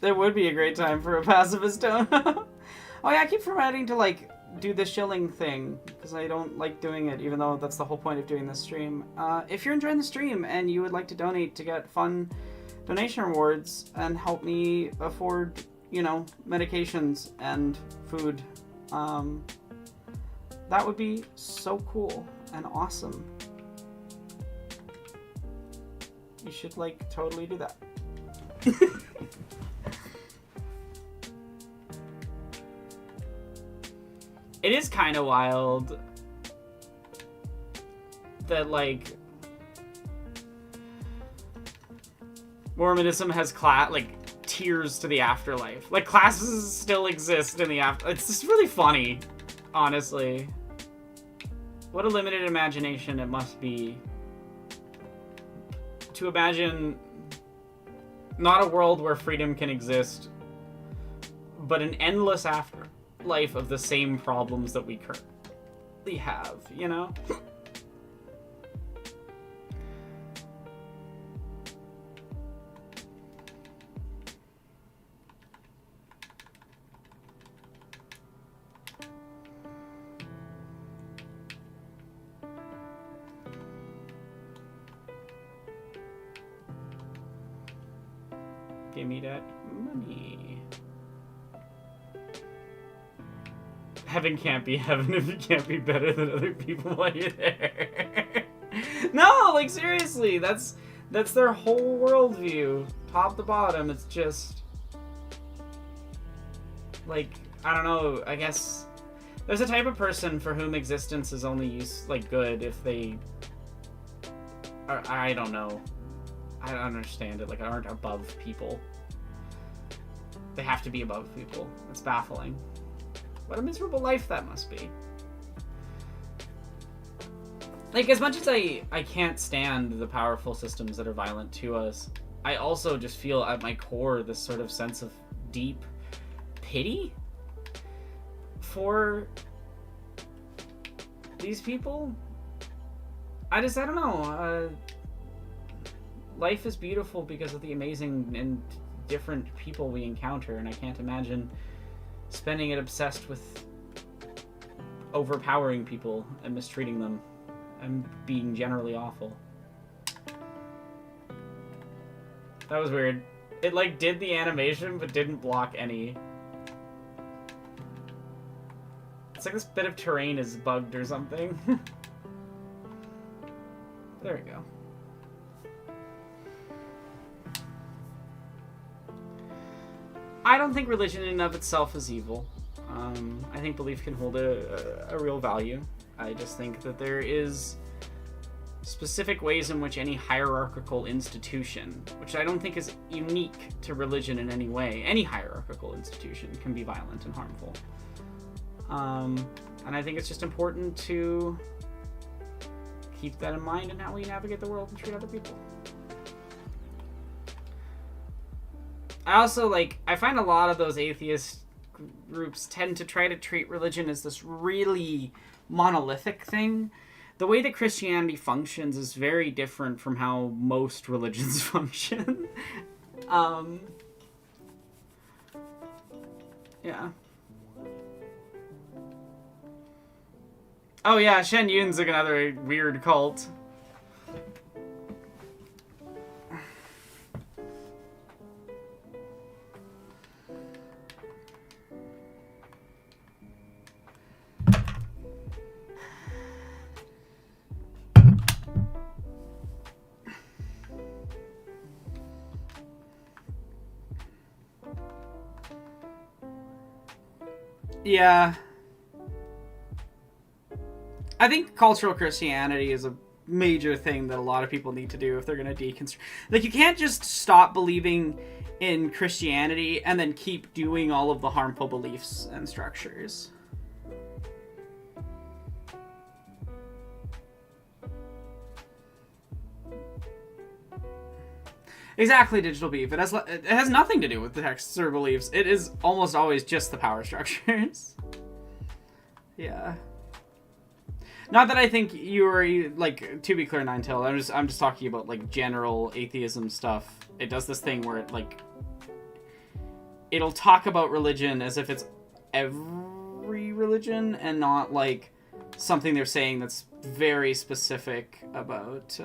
It would be a great time for a pacifist tone. Oh yeah, I keep forgetting to like do the shilling thing because I don't like doing it, even though that's the whole point of doing this stream. If you're enjoying the stream and you would like to donate to get fun donation rewards and help me afford, you know, medications and food, that would be so cool and awesome. You should like totally do that. It is kind of wild that, like, Mormonism has tiers to the afterlife. Like, classes still exist in the after. It's just really funny, honestly. What a limited imagination it must be to imagine not a world where freedom can exist, but an endless afterlife of the same problems that we currently have, you know? Give me that money. Heaven can't be heaven if you can't be better than other people while you're there. No, like seriously, that's their whole worldview, top to bottom. It's just like, I don't know. I guess there's a type of person for whom existence is only good if they are, I don't know. I don't understand it. Like, aren't above people. They have to be above people. It's baffling. What a miserable life that must be. Like, as much as I can't stand the powerful systems that are violent to us, I also just feel at my core this sort of sense of deep pity for these people. I don't know. Life is beautiful because of the amazing and different people we encounter, and I can't imagine spending it obsessed with overpowering people and mistreating them and being generally awful. That was weird. It like did the animation but didn't block any. It's like this bit of terrain is bugged or something. There we go. I don't think religion in and of itself is evil. I think belief can hold a real value. I just think that there is specific ways in which any hierarchical institution, which I don't think is unique to religion in any way, any hierarchical institution can be violent and harmful. And I think it's just important to keep that in mind in how we navigate the world and treat other people. I also, I find a lot of those atheist groups tend to try to treat religion as this really monolithic thing. The way that Christianity functions is very different from how most religions function. Yeah. Oh yeah, Shen Yun's like another weird cult. Yeah. I think cultural Christianity is a major thing that a lot of people need to do if they're going to deconstruct. Like, you can't just stop believing in Christianity and then keep doing all of the harmful beliefs and structures. Exactly, Digital Beef. It has nothing to do with the texts or beliefs. It is almost always just the power structures. Yeah. Not that I think you were, like, to be clear, Ninetale, I'm just talking about, like, general atheism stuff. It does this thing where it, like, it'll talk about religion as if it's every religion and not, like, something they're saying that's very specific about,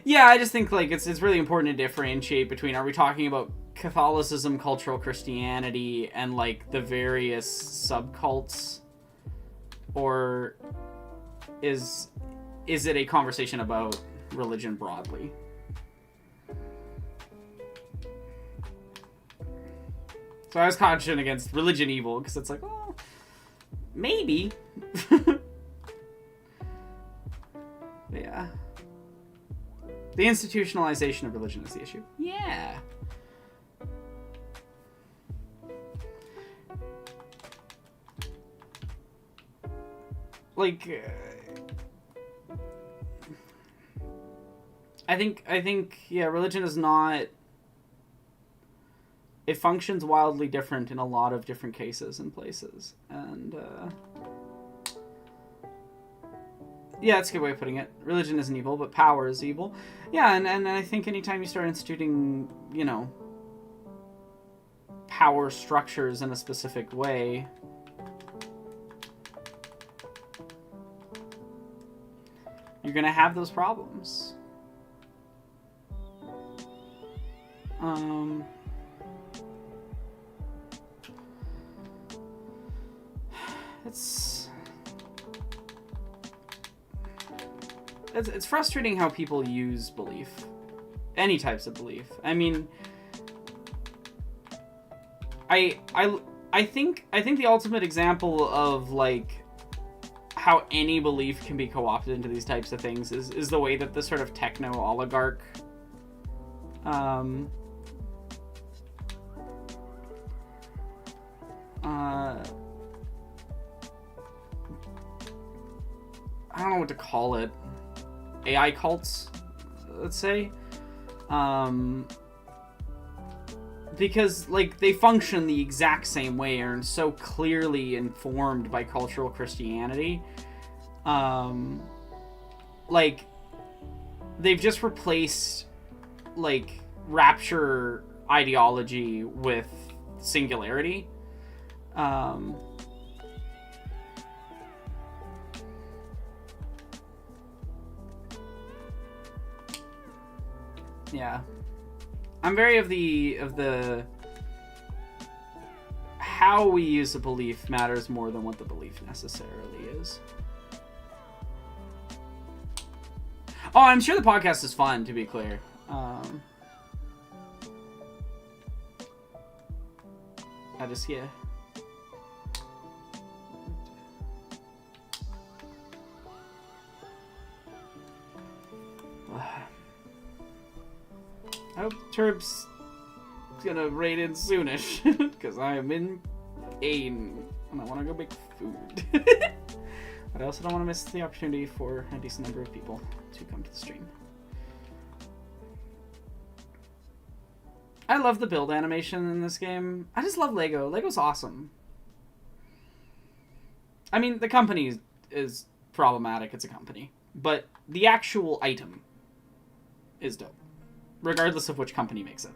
Yeah, I just think, like, it's really important to differentiate between, are we talking about Catholicism, cultural Christianity, and, like, the various subcults? Or is it a conversation about religion broadly? So I was cautioned against religion evil, because it's like, well, maybe. Yeah. The institutionalization of religion is the issue. Yeah. Like, I think, yeah, religion is not... It functions wildly different in a lot of different cases and places. And, yeah, that's a good way of putting it. Religion isn't evil, but power is evil. Yeah, and I think anytime you start instituting, you know, power structures in a specific way, you're gonna have those problems. It's frustrating how people use belief. Any types of belief. I mean, I think the ultimate example of, like, how any belief can be co-opted into these types of things is the way that the sort of techno-oligarch I don't know what to call it. AI cults, let's say. Because, like, they function the exact same way and are so clearly informed by cultural Christianity. Like, they've just replaced, like, rapture ideology with singularity. Yeah. I'm very of the how we use a belief matters more than what the belief necessarily is. Oh, I'm sure the podcast is fun, to be clear. I just, yeah. I hope Turb's gonna raid in soonish, because I am in pain, and I want to go make food. But I also don't want to miss the opportunity for a decent number of people to come to the stream. I love the build animation in this game. I just love Lego. Lego's awesome. I mean, the company is problematic. It's a company. But the actual item is dope. Regardless of which company makes it.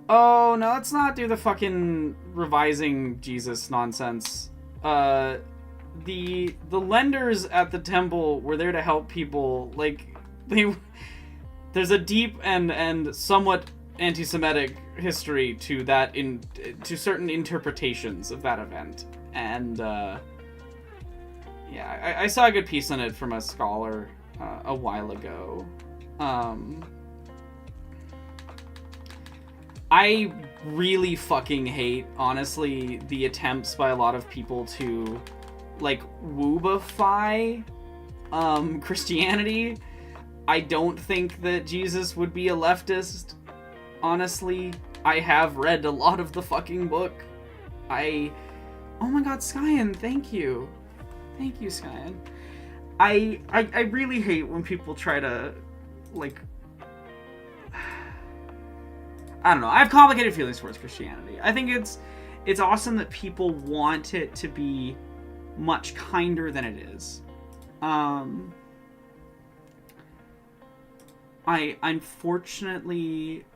Oh, no, let's not do the fucking revising Jesus nonsense. The lenders at the temple were there to help people. Like, there's a deep and somewhat anti-Semitic history to that, to certain interpretations of that event. And, yeah, I saw a good piece on it from a scholar a while ago. I really fucking hate, honestly, the attempts by a lot of people to, like, woobify Christianity. I don't think that Jesus would be a leftist, honestly. I have read a lot of the fucking book. Oh my god, Skyen, thank you. Thank you, Skyen. I really hate when people try to, like... I don't know. I have complicated feelings towards Christianity. I think it's awesome that people want it to be much kinder than it is. I unfortunately...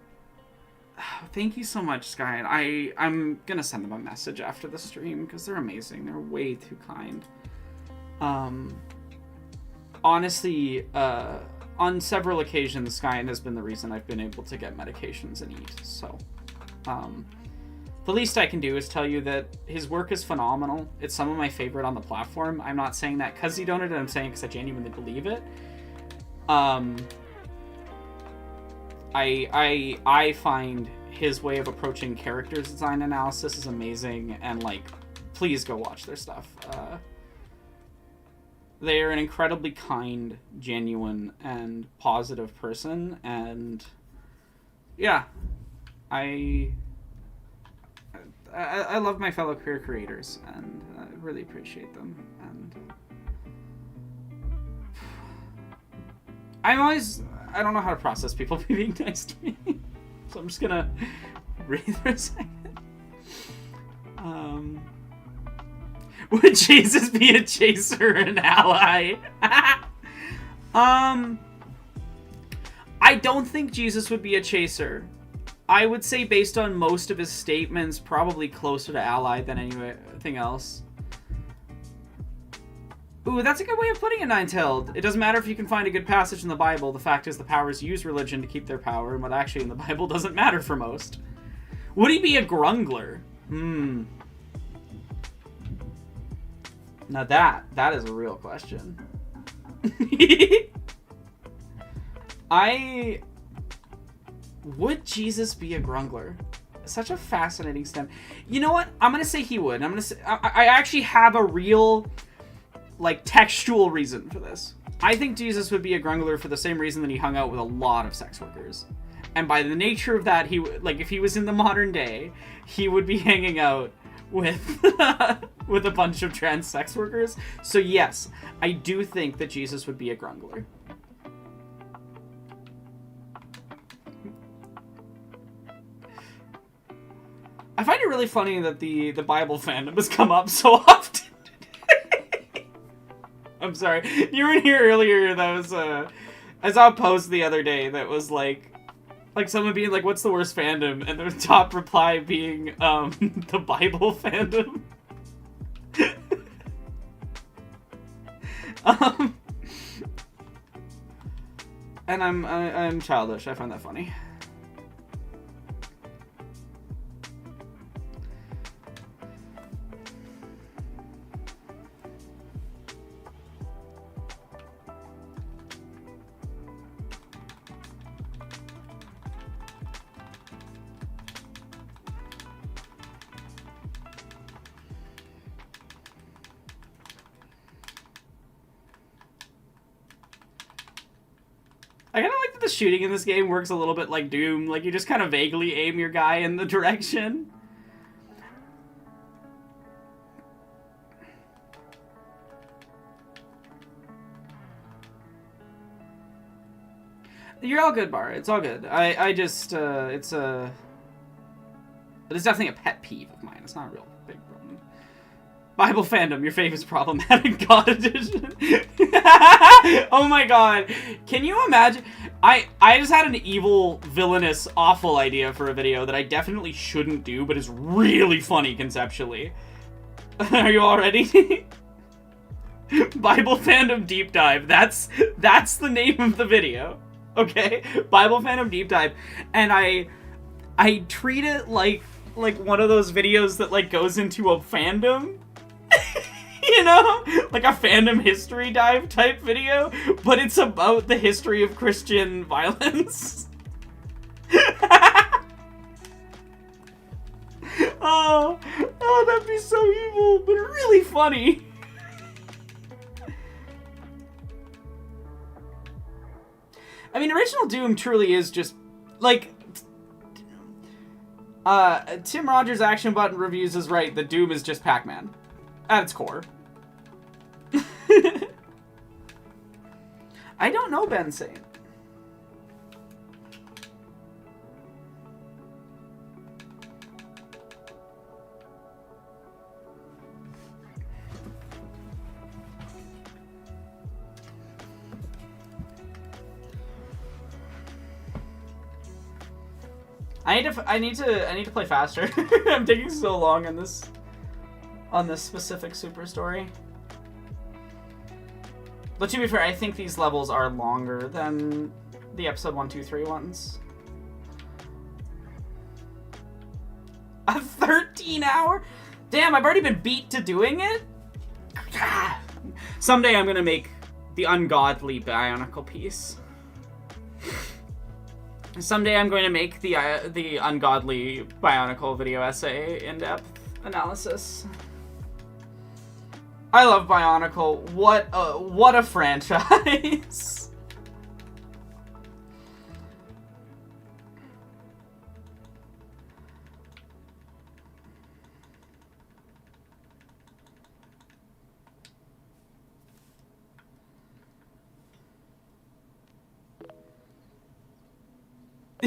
Thank you so much, Sky. I'm gonna send them a message after the stream because they're amazing. They're way too kind. Honestly, on several occasions, Skyen has been the reason I've been able to get medications and eat. So, the least I can do is tell you that his work is phenomenal. It's some of my favorite on the platform. I'm not saying that because he donated. I'm saying because I genuinely believe it. I find his way of approaching characters design analysis is amazing, and, like, please go watch their stuff. They are an incredibly kind, genuine, and positive person, and yeah, I love my fellow queer creators, and I really appreciate them, and I don't know how to process people being nice to me, so I'm just gonna breathe for a second. Would Jesus be a chaser or an ally? I don't think Jesus would be a chaser. I would say based on most of his statements, probably closer to ally than anything else. Ooh, that's a good way of putting it, Ninetailed. It doesn't matter if you can find a good passage in the Bible. The fact is the powers use religion to keep their power, and what actually in the Bible doesn't matter for most. Would he be a grungler? Now that is a real question. Would Jesus be a grungler? Such a fascinating stem. You know what? I'm gonna say he would. I'm gonna say I actually have a real, like, textual reason for this. I think Jesus would be a grungler for the same reason that he hung out with a lot of sex workers. And by the nature of that, he would, like, if he was in the modern day, he would be hanging out with with a bunch of trans sex workers. So yes, I do think that Jesus would be a grungler. I find it really funny that the Bible fandom has come up so often. I'm sorry. You were in here earlier. That was I saw a post the other day that was like someone being like, "What's the worst fandom?" and the top reply being the Bible fandom. And I'm childish. I find that funny. I kind of like that the shooting in this game works a little bit like Doom. Like, you just kind of vaguely aim your guy in the direction. You're all good, Bar. It's all good. I just, it's definitely a pet peeve of mine. It's not a real big problem. Bible fandom, your favorite's problematic God edition. Oh my god. Can you imagine? I just had an evil, villainous, awful idea for a video that I definitely shouldn't do, but is really funny conceptually. Are you all ready? Bible fandom deep dive. That's the name of the video. Okay? Bible fandom deep dive. And I treat it like one of those videos that, like, goes into a fandom. You know? Like a fandom history dive type video, but it's about the history of Christian violence. be so evil, but really funny. I mean, original Doom truly is just, like... Tim Rogers' Action Button Reviews is right that Doom is just Pac-Man. At its core. I don't know Ben Saint. I need to play faster. I'm taking so long on this specific super story. But to be fair, I think these levels are longer than the episode 1, 2, 3 ones. A 13-hour? Damn, I've already been beat to doing it? Someday I'm gonna make the ungodly Bionicle piece. Someday I'm going to make the ungodly Bionicle video essay in-depth analysis. I love Bionicle. What a franchise.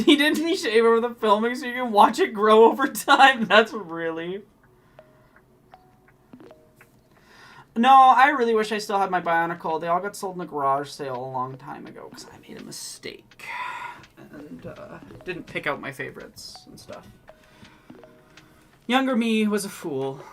He didn't shave over the filming so you can watch it grow over time. That's really... No, I really wish I still had my Bionicle. They all got sold in the garage sale a long time ago because I made a mistake. And didn't pick out my favorites and stuff. Younger me was a fool.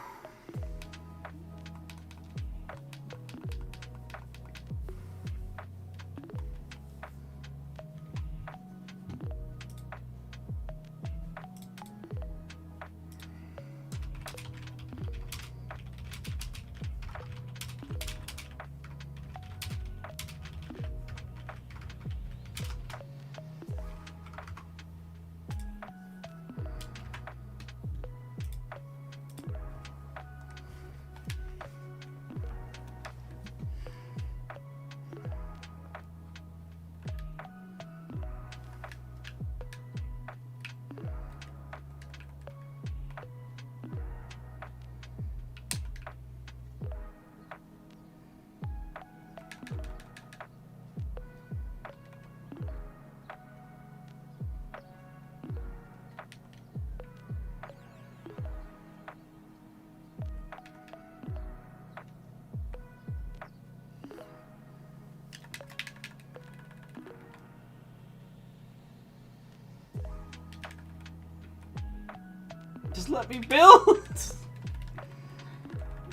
Just let me build!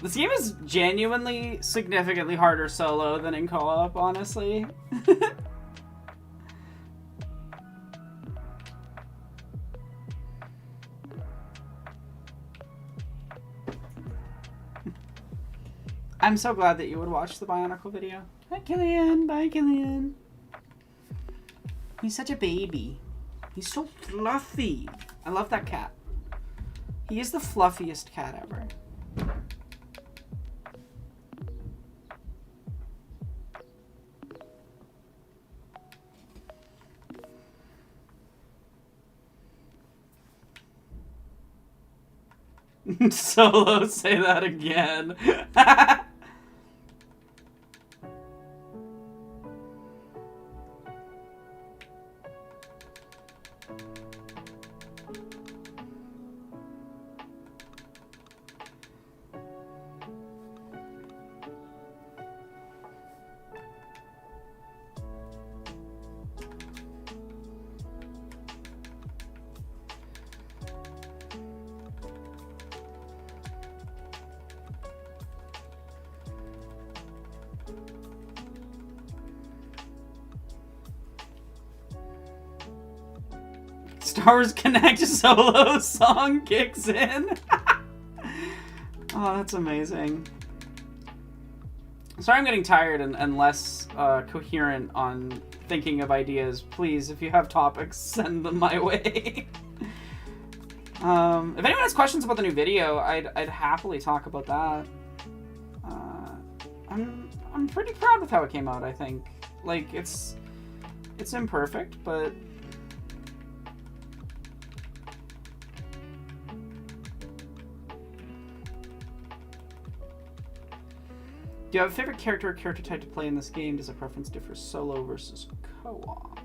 This game is genuinely significantly harder solo than in co-op, honestly. I'm so glad that you would watch the Bionicle video. Hi, Killian. Bye, Killian. He's such a baby. He's so fluffy. I love that cat. He is the fluffiest cat ever. Solo, say that again. Star Wars Connect solo song kicks in. Oh, that's amazing. Sorry I'm getting tired and less coherent on thinking of ideas. Please, if you have topics, send them my way. If anyone has questions about the new video, I'd happily talk about that. I'm pretty proud with how it came out, I think. Like, it's imperfect, but... Do you have a favorite character or character type to play in this game? Does a preference differ solo versus co-op?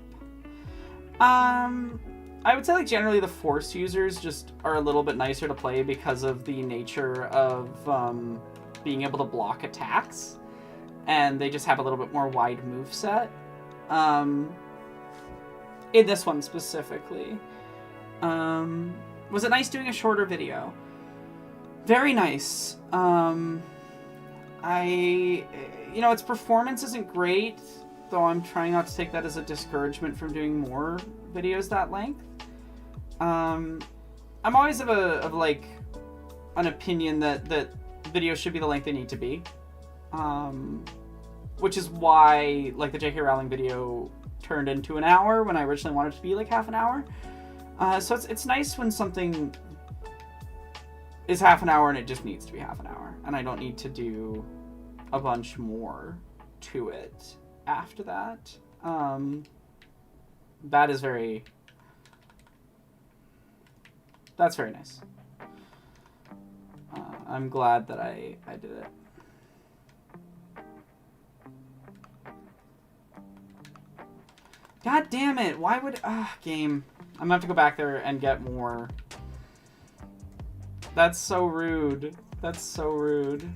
I would say, like, generally the Force users just are a little bit nicer to play because of the nature of being able to block attacks. And they just have a little bit more wide moveset. In this one specifically. Was it nice doing a shorter video? Very nice. Its performance isn't great, though I'm trying not to take that as a discouragement from doing more videos that length. I'm always of an opinion that videos should be the length they need to be. Which is why, like, the J.K. Rowling video turned into an hour when I originally wanted it to be like half an hour. So it's nice when something is half an hour and it just needs to be half an hour, and I don't need to do a bunch more to it after that. That's very nice. I'm glad that I did it. God damn it, why would... game. I'm gonna have to go back there and get more. That's so rude. That's so rude.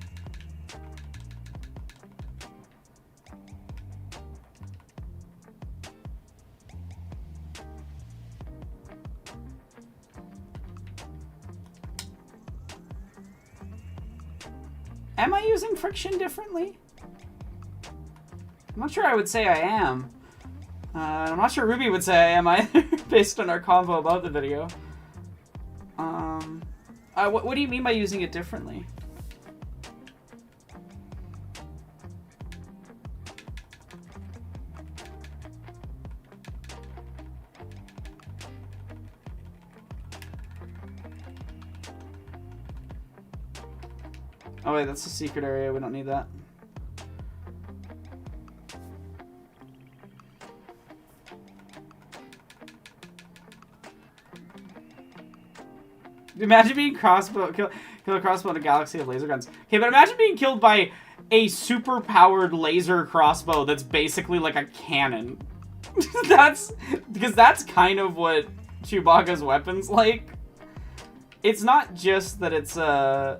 Am I using friction differently? I'm not sure I would say I am. I'm not sure Ruby would say I am either, based on our convo about the video. What do you mean by using it differently? Oh wait, that's a secret area, we don't need that. Imagine being kill a crossbow in a galaxy of laser guns. Okay, but imagine being killed by a super-powered laser crossbow that's basically like a cannon. Because that's kind of what Chewbacca's weapon's like. It's not just that it's a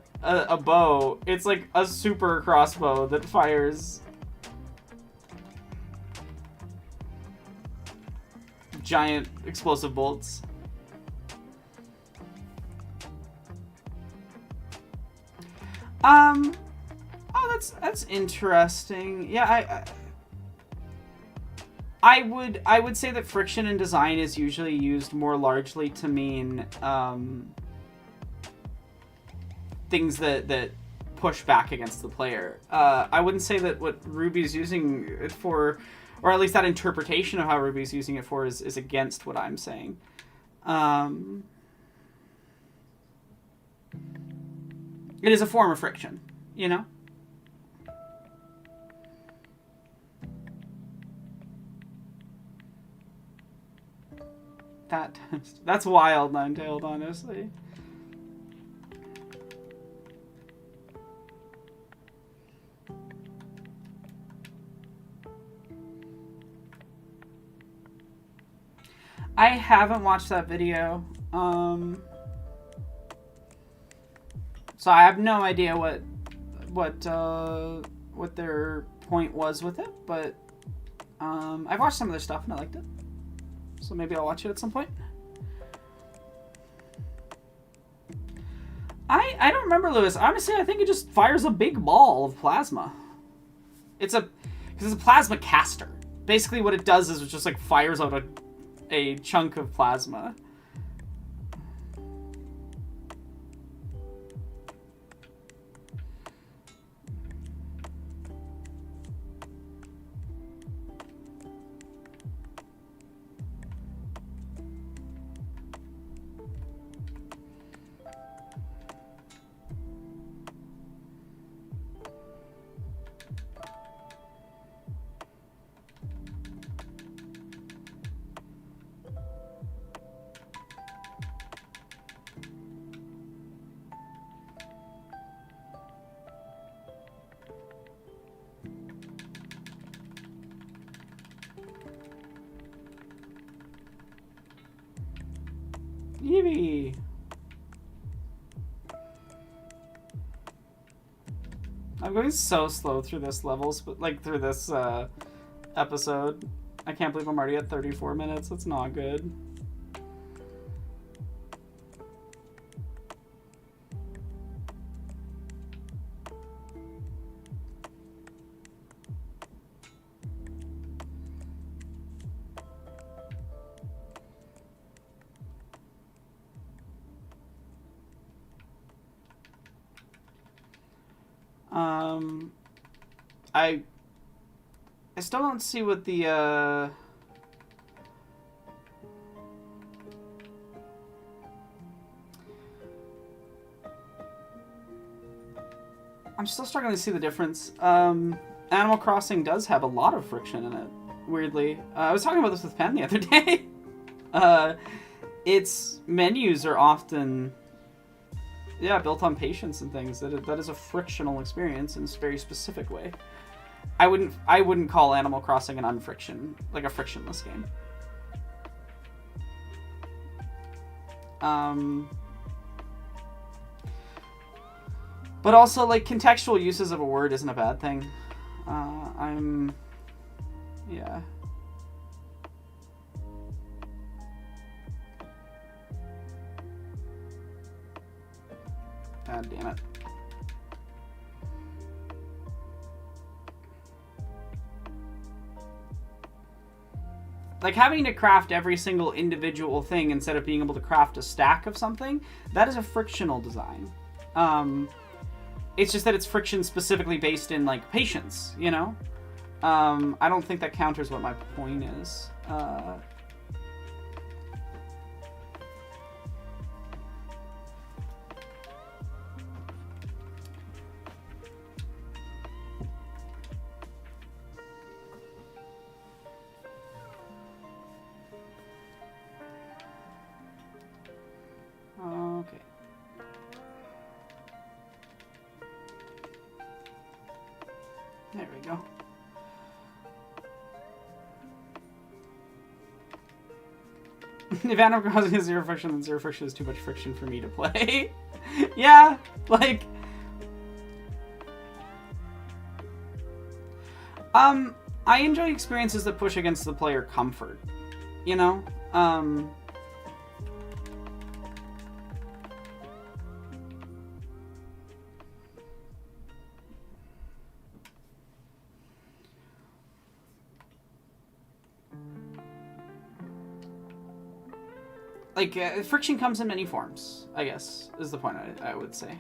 bow, it's like a super crossbow that fires giant explosive bolts. Oh, that's interesting. Yeah, I would say that friction in design is usually used more largely to mean things that push back against the player. I wouldn't say that what Ruby's using it for, or at least that interpretation of how Ruby's using it for, is against what I'm saying. It is a form of friction, you know? That's wild, Nine-Tailed, honestly. I haven't watched that video. So I have no idea what their point was with it, but I've watched some of their stuff and I liked it. So maybe I'll watch it at some point. I don't remember, Lewis. Honestly, I think it just fires a big ball of plasma. Because it's a plasma caster. Basically what it does is it just like fires out a chunk of plasma. Marty. I'm going so slow through this levels, but like through this episode. I can't believe I'm already at 34 minutes. That's not good. I still don't see what the I'm still struggling to see the difference. Animal Crossing does have a lot of friction in it, weirdly. I was talking about this with Penn the other day. Its menus are often built on patience and things. That is a frictional experience in a very specific way. I wouldn't call Animal Crossing a frictionless game. But also, like, contextual uses of a word isn't a bad thing. Yeah. God damn it. Like, having to craft every single individual thing instead of being able to craft a stack of something, that is a frictional design. It's just that it's friction specifically based in, like, patience, you know? I don't think that counters what my point is. Okay. There we go. If Animal Crossing is zero friction, then zero friction is too much friction for me to play. Yeah, like... I enjoy experiences that push against the player comfort, you know? Like, friction comes in many forms, I guess, is the point I would say.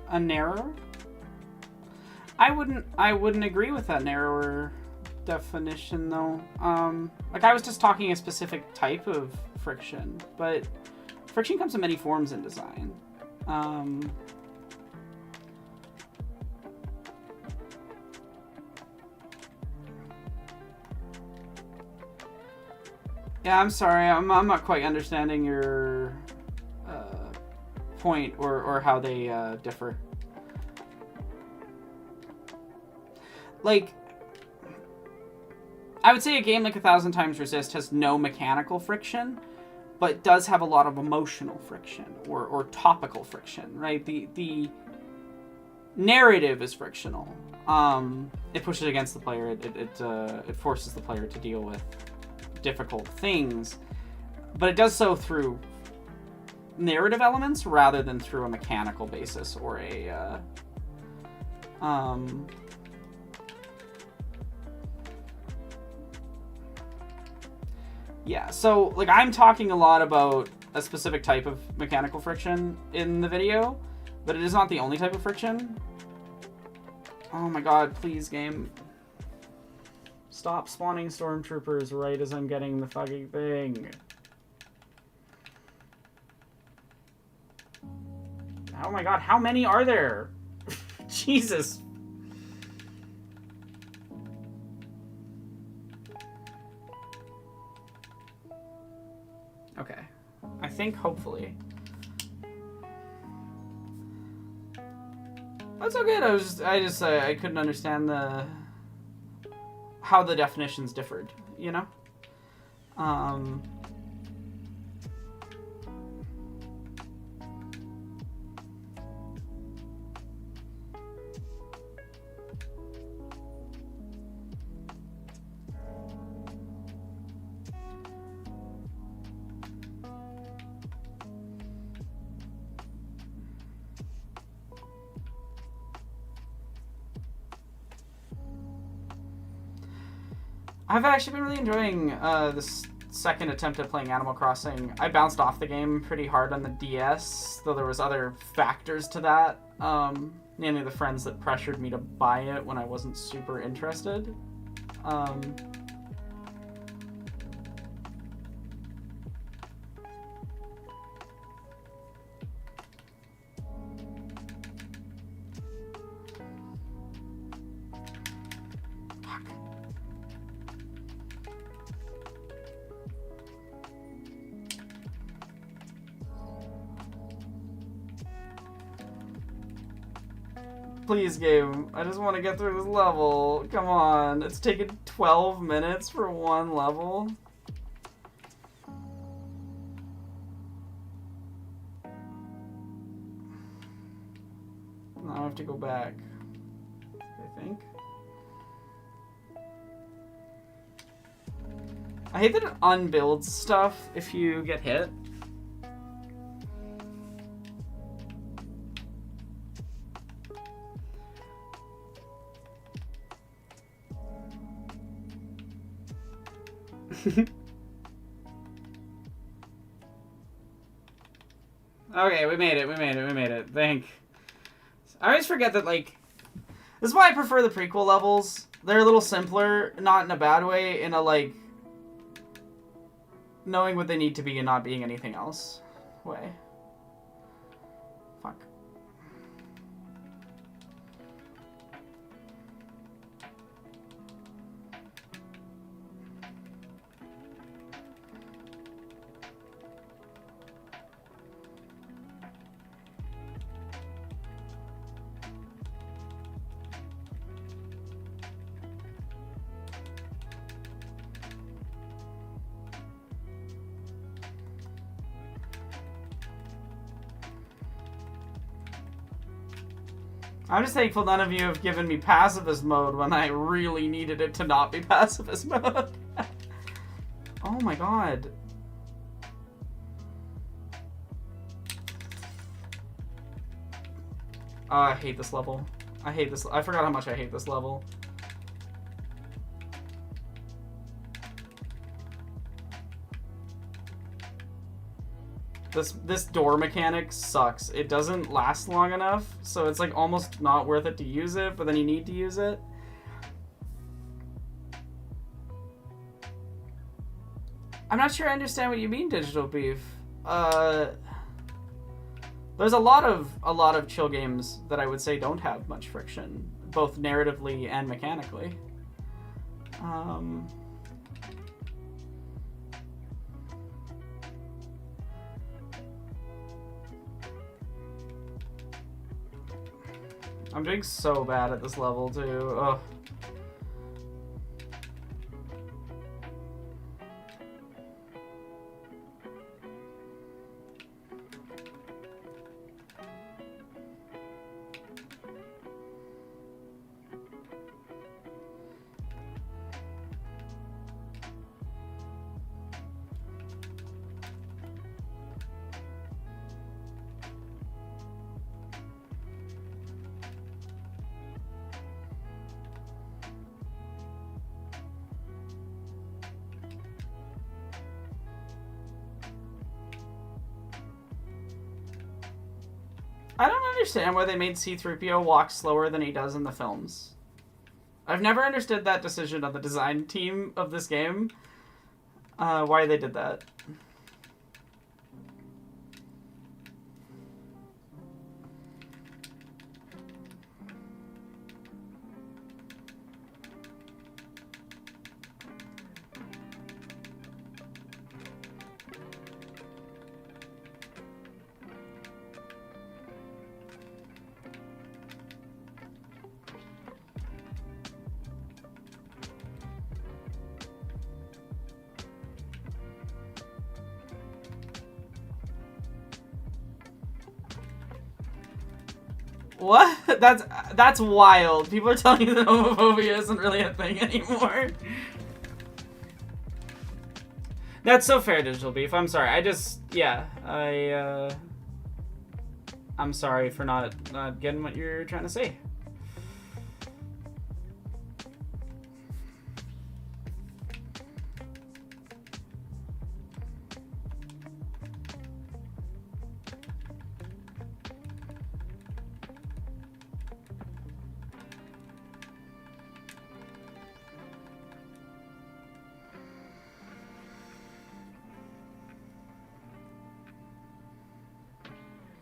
A narrower? I wouldn't agree with that narrower definition, though. Like, I was just talking a specific type of friction, but friction comes in many forms in design. Yeah, I'm sorry. I'm not quite understanding your point or how they differ. Like, I would say a game like 1,000 Times Resist has no mechanical friction, but does have a lot of emotional friction or topical friction, right? The narrative is frictional. It pushes against the player. It forces the player to deal with difficult things, but it does so through narrative elements rather than through a mechanical basis or a yeah, so like I'm talking a lot about a specific type of mechanical friction in the video, But it is not the only type of friction. Oh my god, please, game. Stop spawning stormtroopers right as I'm getting the fucking thing. Oh my god, how many are there? Jesus. Okay. I think, hopefully. That's so good. I couldn't understand how the definitions differed, you know? I've actually been really enjoying this second attempt at playing Animal Crossing. I bounced off the game pretty hard on the DS, though there was other factors to that. Namely the friends that pressured me to buy it when I wasn't super interested. Please, game. I just want to get through this level. Come on. It's taken 12 minutes for one level. Now I have to go back, I think. I hate that it unbuilds stuff if you get hit. Okay, we made it. I always forget that, like, this is why I prefer the prequel levels. They're a little simpler, not in a bad way, in a, like, knowing what they need to be and not being anything else way. Fuck. I'm just thankful none of you have given me pacifist mode when I really needed it to not be pacifist mode. Oh my god. I hate this level. I hate this. I forgot how much I hate this level. This door mechanic sucks. It doesn't last long enough, so it's like almost not worth it to use it, but then you need to use it. I'm not sure I understand what you mean, Digital Beef. There's a lot of chill games that I would say don't have much friction, both narratively and mechanically. I'm doing so bad at this level, too. Ugh. I don't understand why they made C-3PO walk slower than he does in the films. I've never understood that decision of the design team of this game. Why they did that. What? That's wild. People are telling you that homophobia isn't really a thing anymore. That's so fair, Digital Beef. I'm sorry. I'm sorry for not getting what you're trying to say.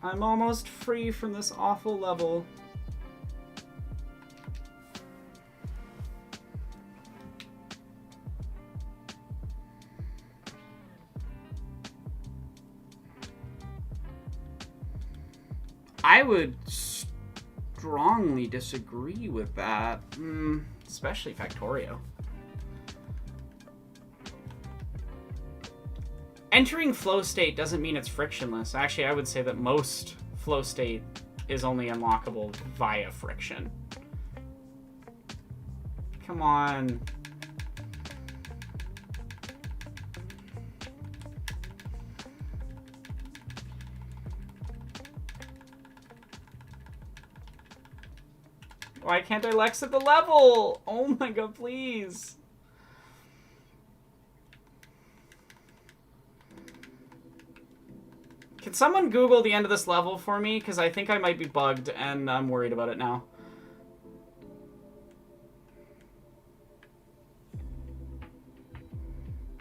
I'm almost free from this awful level. I would strongly disagree with that, especially Factorio. Entering flow state doesn't mean it's frictionless. Actually, I would say that most flow state is only unlockable via friction. Come on. Why can't I Lex at the level? Oh my god, please. Can someone Google the end of this level for me? Because I think I might be bugged, and I'm worried about it now.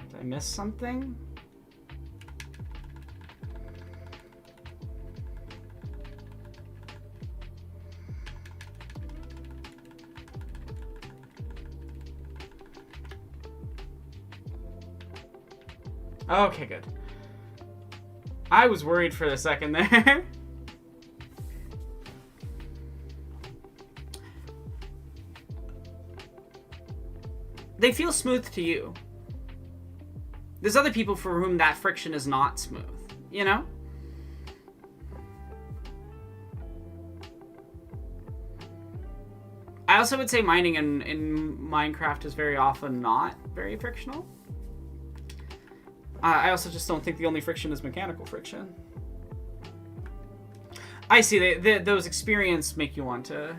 Did I miss something? Okay, good. I was worried for a second there. They feel smooth to you. There's other people for whom that friction is not smooth, you know? I also would say mining in Minecraft is very often not very frictional. I also just don't think the only friction is mechanical friction. I see, those experience make you want to...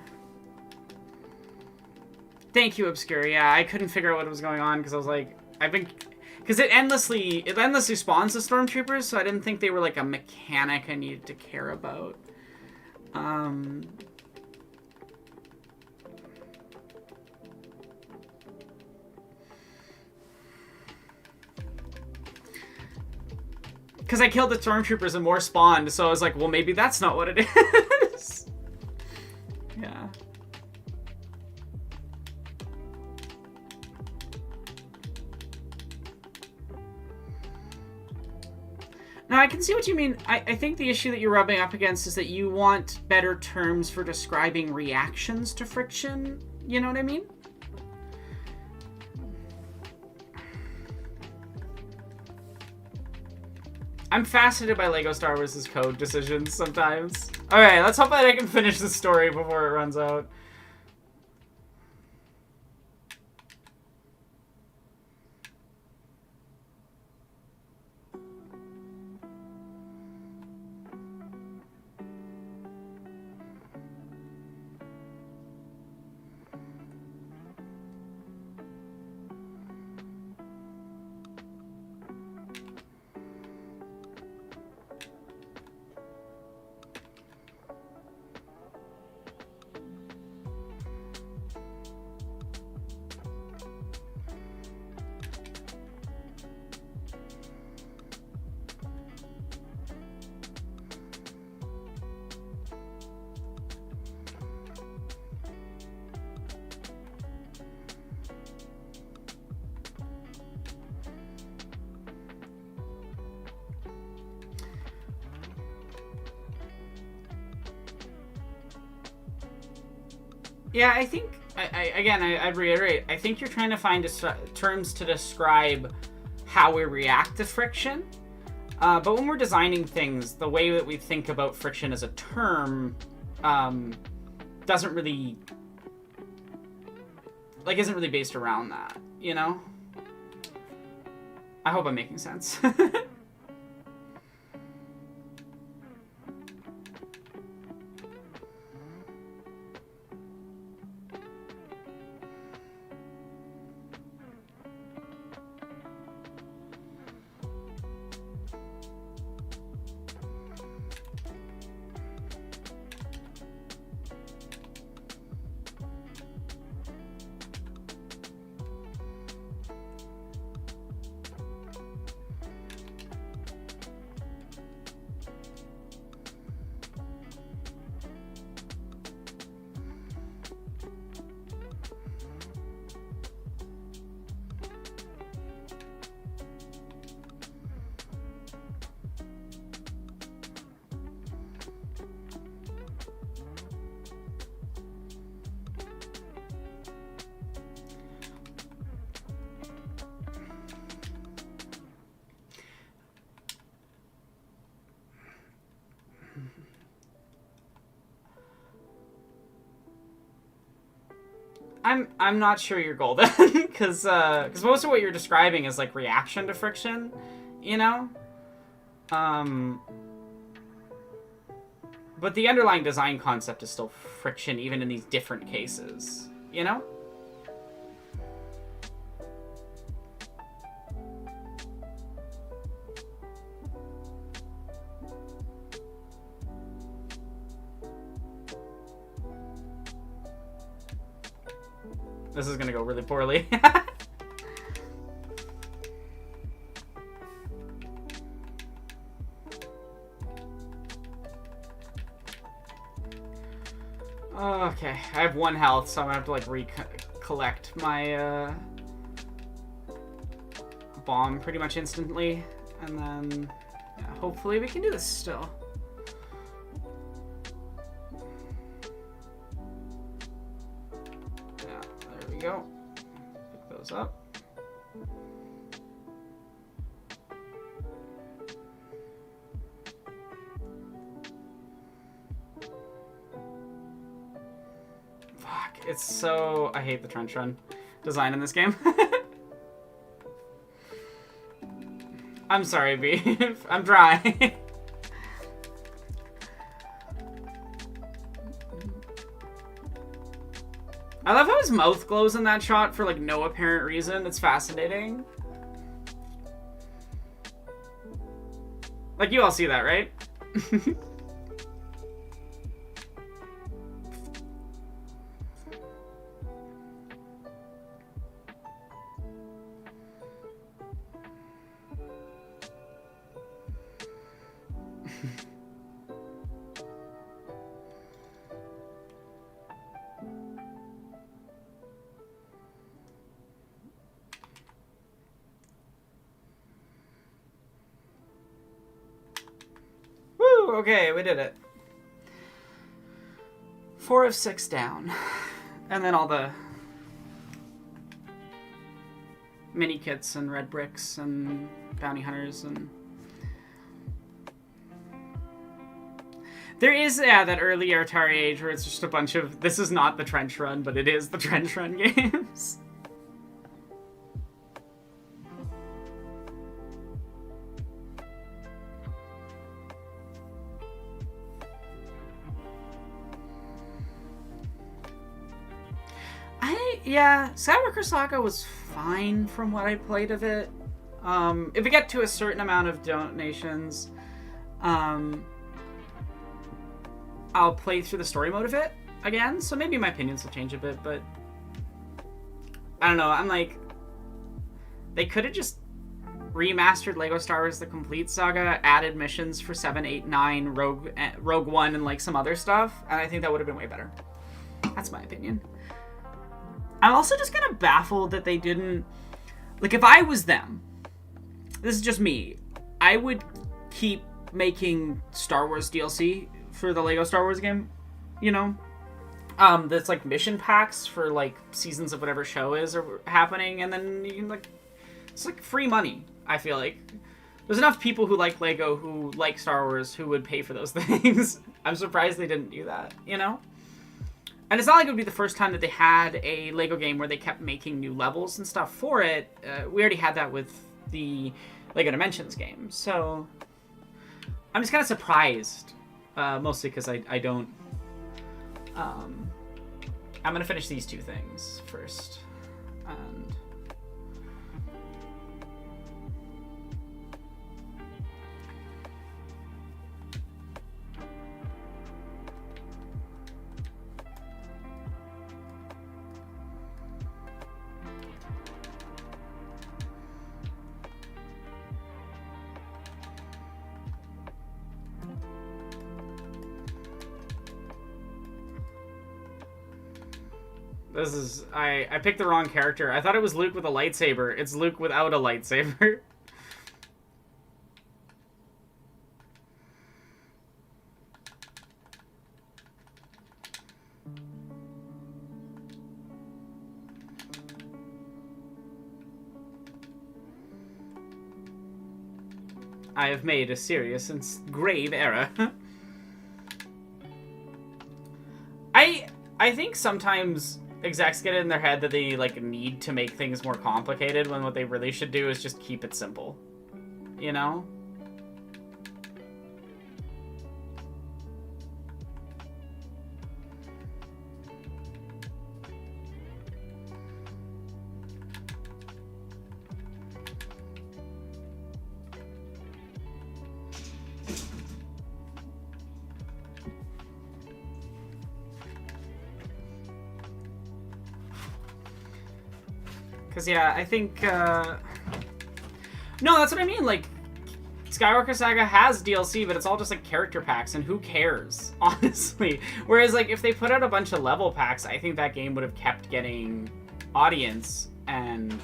Thank you, Obscure. Yeah, I couldn't figure out what was going on because I was like, because it endlessly spawns the stormtroopers, so I didn't think they were like a mechanic I needed to care about. Because I killed the stormtroopers and more spawned, so I was like, well, maybe that's not what it is. Yeah. Now, I can see what you mean. I think the issue that you're rubbing up against is that you want better terms for describing reactions to friction. You know what I mean? I'm fascinated by LEGO Star Wars' code decisions sometimes. Alright, let's hope that I can finish the story before it runs out. Yeah, I think, I'd reiterate, I think you're trying to find terms to describe how we react to friction. But when we're designing things, the way that we think about friction as a term doesn't really, like, isn't really based around that, you know? I hope I'm making sense. I'm not sure your goal then, because most of what you're describing is like reaction to friction, you know. But the underlying design concept is still friction, even in these different cases, you know. This is gonna go really poorly. Okay, I have 1 health, so I'm gonna have to like recollect my bomb pretty much instantly, and then yeah, hopefully we can do this still. Go. Pick those up. Fuck, it's so... I hate the trench run design in this game. I'm sorry, Beef. I'm trying. I love how his mouth glows in that shot for, like, no apparent reason. It's fascinating. Like, you all see that, right? Okay, we did it. 4 of 6 down. And then all the mini kits and red bricks and bounty hunters and... There is, yeah, that early Atari age where it's just a bunch of... This is not the trench run, but it is the trench run games. Yeah, Skywalker Saga was fine from what I played of it. If we get to a certain amount of donations, I'll play through the story mode of it again, so maybe my opinions will change a bit, but I don't know, I'm like, they could have just remastered LEGO Star Wars The Complete Saga, added missions for 7, 8, 9, Rogue One, and like some other stuff, and I think that would have been way better. That's my opinion. I'm also just kind of baffled that they didn't... Like, if I was them, this is just me, I would keep making Star Wars DLC for the LEGO Star Wars game, you know? That's like mission packs for like seasons of whatever show is or happening, and then you can like it's like free money. I feel like there's enough people who like Lego who like Star Wars who would pay for those things. I'm surprised they didn't do that, you know? And it's not like it would be the first time that they had a Lego game where they kept making new levels and stuff for it. We already had that with the Lego Dimensions game. So I'm just kind of surprised, mostly because I don't... I'm going to finish these two things first. And... This is... I picked the wrong character. I thought it was Luke with a lightsaber. It's Luke without a lightsaber. I have made a serious and grave error. I think sometimes execs get it in their head that they like need to make things more complicated when what they really should do is just keep it simple. You know? Because, yeah, I think, No, that's what I mean, like, Skywalker Saga has DLC, but it's all just, like, character packs, and who cares, honestly? Whereas, like, if they put out a bunch of level packs, I think that game would have kept getting audience, and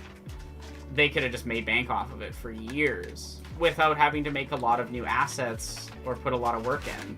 they could have just made bank off of it for years, without having to make a lot of new assets, or put a lot of work in.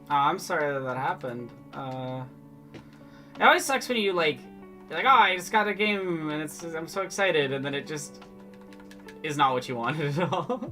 Oh, I'm sorry that that happened. It always sucks when you're like, oh, I just got a game and I'm so excited, and then it just is not what you wanted at all.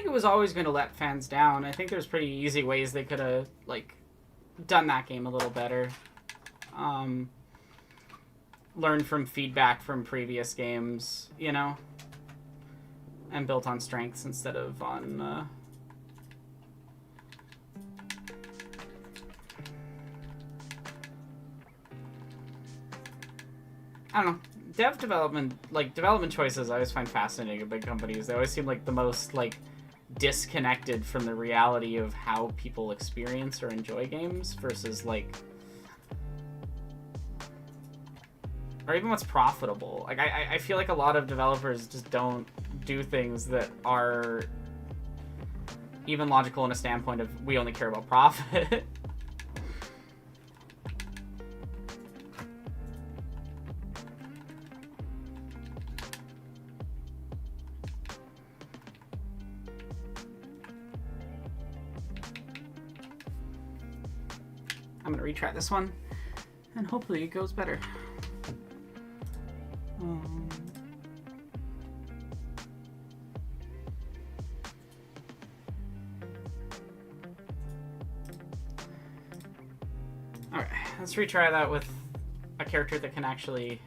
It was always going to let fans down. I think there's pretty easy ways they could have like done that game a little better. Learned from feedback from previous games, you know, and built on strengths instead of on I don't know. Development choices I always find fascinating at big companies. They always seem like the most like disconnected from the reality of how people experience or enjoy games versus like, or even what's profitable. Like I feel like a lot of developers just don't do things that are even logical in a standpoint of we only care about profit. I'm gonna retry this one, and hopefully it goes better. Alright, let's retry that with a character that can actually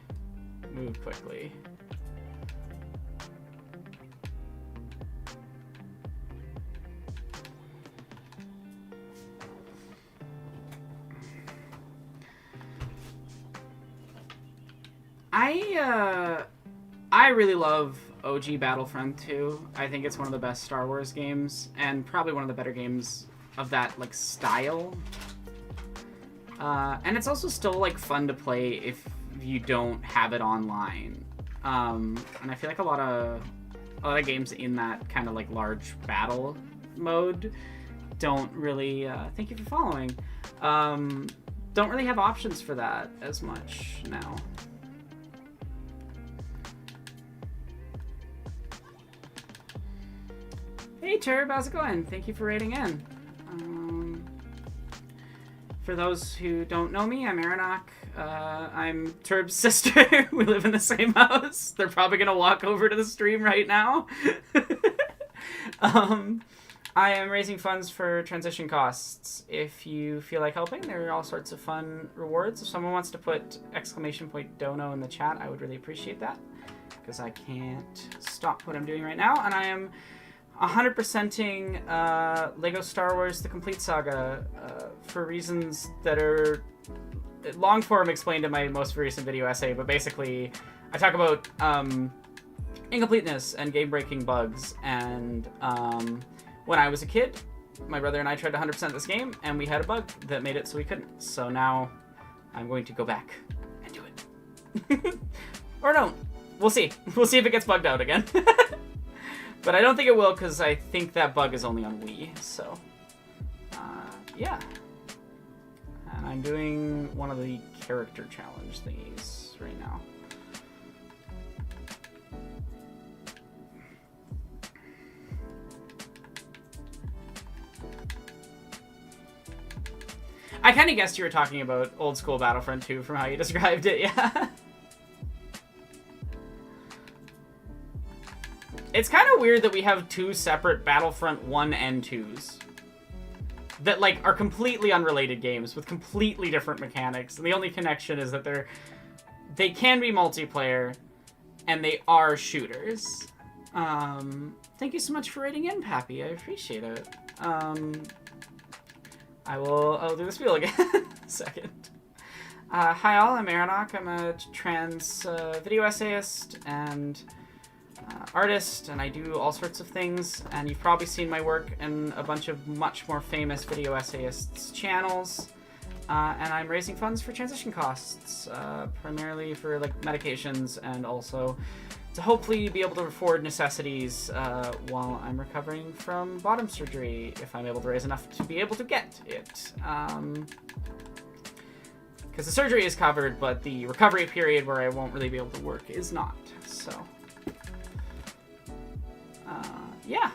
move quickly. I really love OG Battlefront 2. I think it's one of the best Star Wars games, and probably one of the better games of that like style. And it's also still like fun to play if you don't have it online. And I feel like a lot of games in that kind of like large battle mode don't really. Thank you for following. Don't really have options for that as much now. Hey Turb, how's it going? Thank you for raiding in. For those who don't know me, I'm Aranok. I'm Turb's sister. We live in the same house. They're probably gonna walk over to the stream right now. I am raising funds for transition costs. If you feel like helping, there are all sorts of fun rewards. If someone wants to put !dono in the chat, I would really appreciate that, because I can't stop what I'm doing right now, and I am 100%ing LEGO Star Wars The Complete Saga for reasons that are long form explained in my most recent video essay, but basically I talk about incompleteness and game-breaking bugs, and when I was a kid, my brother and I tried to 100% this game, and we had a bug that made it so we couldn't. So now I'm going to go back and do it. Or don't. We'll see. We'll see if it gets bugged out again. But I don't think it will, because I think that bug is only on Wii, so, yeah. And I'm doing one of the character challenge thingies right now. I kind of guessed you were talking about old school Battlefront 2 from how you described it, yeah. It's kind of weird that we have two separate Battlefront 1 and 2s that, like, are completely unrelated games with completely different mechanics. And the only connection is that they can be multiplayer, and they are shooters. Thank you so much for rating in, Pappy. I appreciate it. I'll do the spiel again. Second. Hi all, I'm Aranok. I'm a trans video essayist and artist, and I do all sorts of things, and you've probably seen my work in a bunch of much more famous video essayists channels, and I'm raising funds for transition costs, primarily for like medications, and also to hopefully be able to afford necessities while I'm recovering from bottom surgery, if I'm able to raise enough to be able to get it. Because the surgery is covered, but the recovery period where I won't really be able to work is not, so... yeah,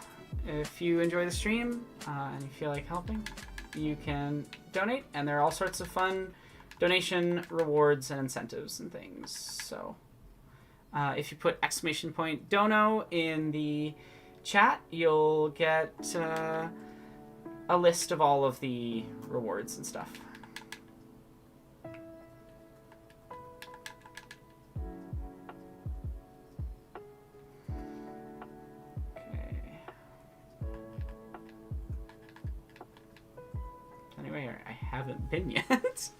if you enjoy the stream and you feel like helping, you can donate, and there are all sorts of fun donation rewards and incentives and things. So if you put !dono in the chat, you'll get a list of all of the rewards and stuff. Anyway, I haven't been yet.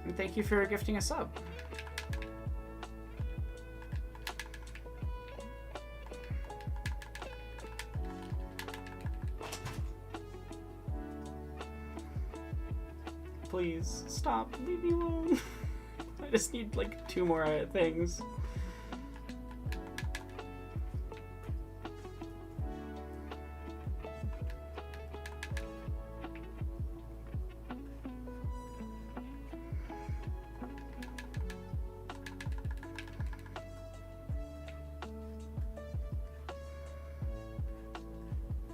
And thank you for gifting a sub. Please, stop. Leave me alone. I just need, like, 2 more things.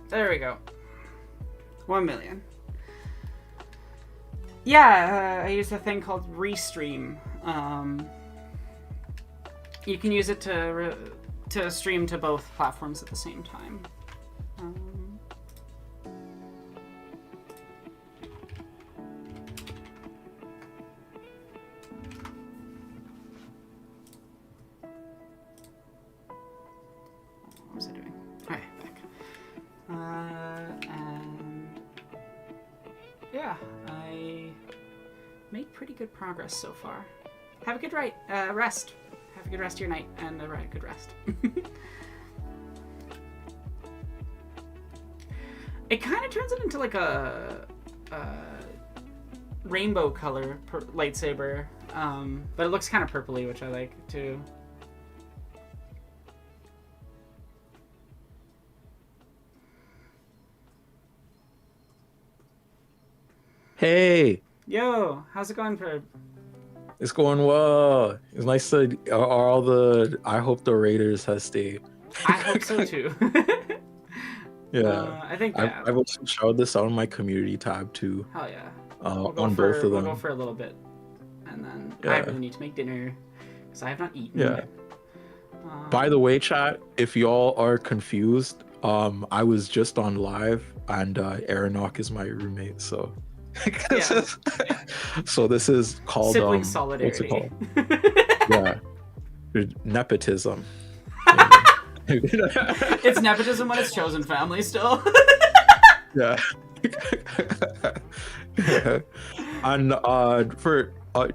There we go. 1 million. Yeah, I use a thing called Restream. You can use it to stream to both platforms at the same time. What was I doing? Okay, back. And yeah, I made pretty good progress so far. Have a good rest. Have a good rest of your night and a good rest. It kind of turns it into like a rainbow color lightsaber, but it looks kind of purpley, which I like too. Hey, Yo, how's it going, Perb? it's going well. It's nice to I hope the Raiders have stayed. I hope so too. Yeah. I think I've also showed this out on my community tab too. Hell yeah. On both of them. We'll go for a little bit, and then I Yeah. really need to make dinner because I have not eaten. Yeah. By the way, chat, if y'all are confused, I was just on live and Aeronok is my roommate, so Yeah. so this is called Sibling what's solidarity. it called? Yeah. Nepotism. It's nepotism when it's chosen family still. Yeah. And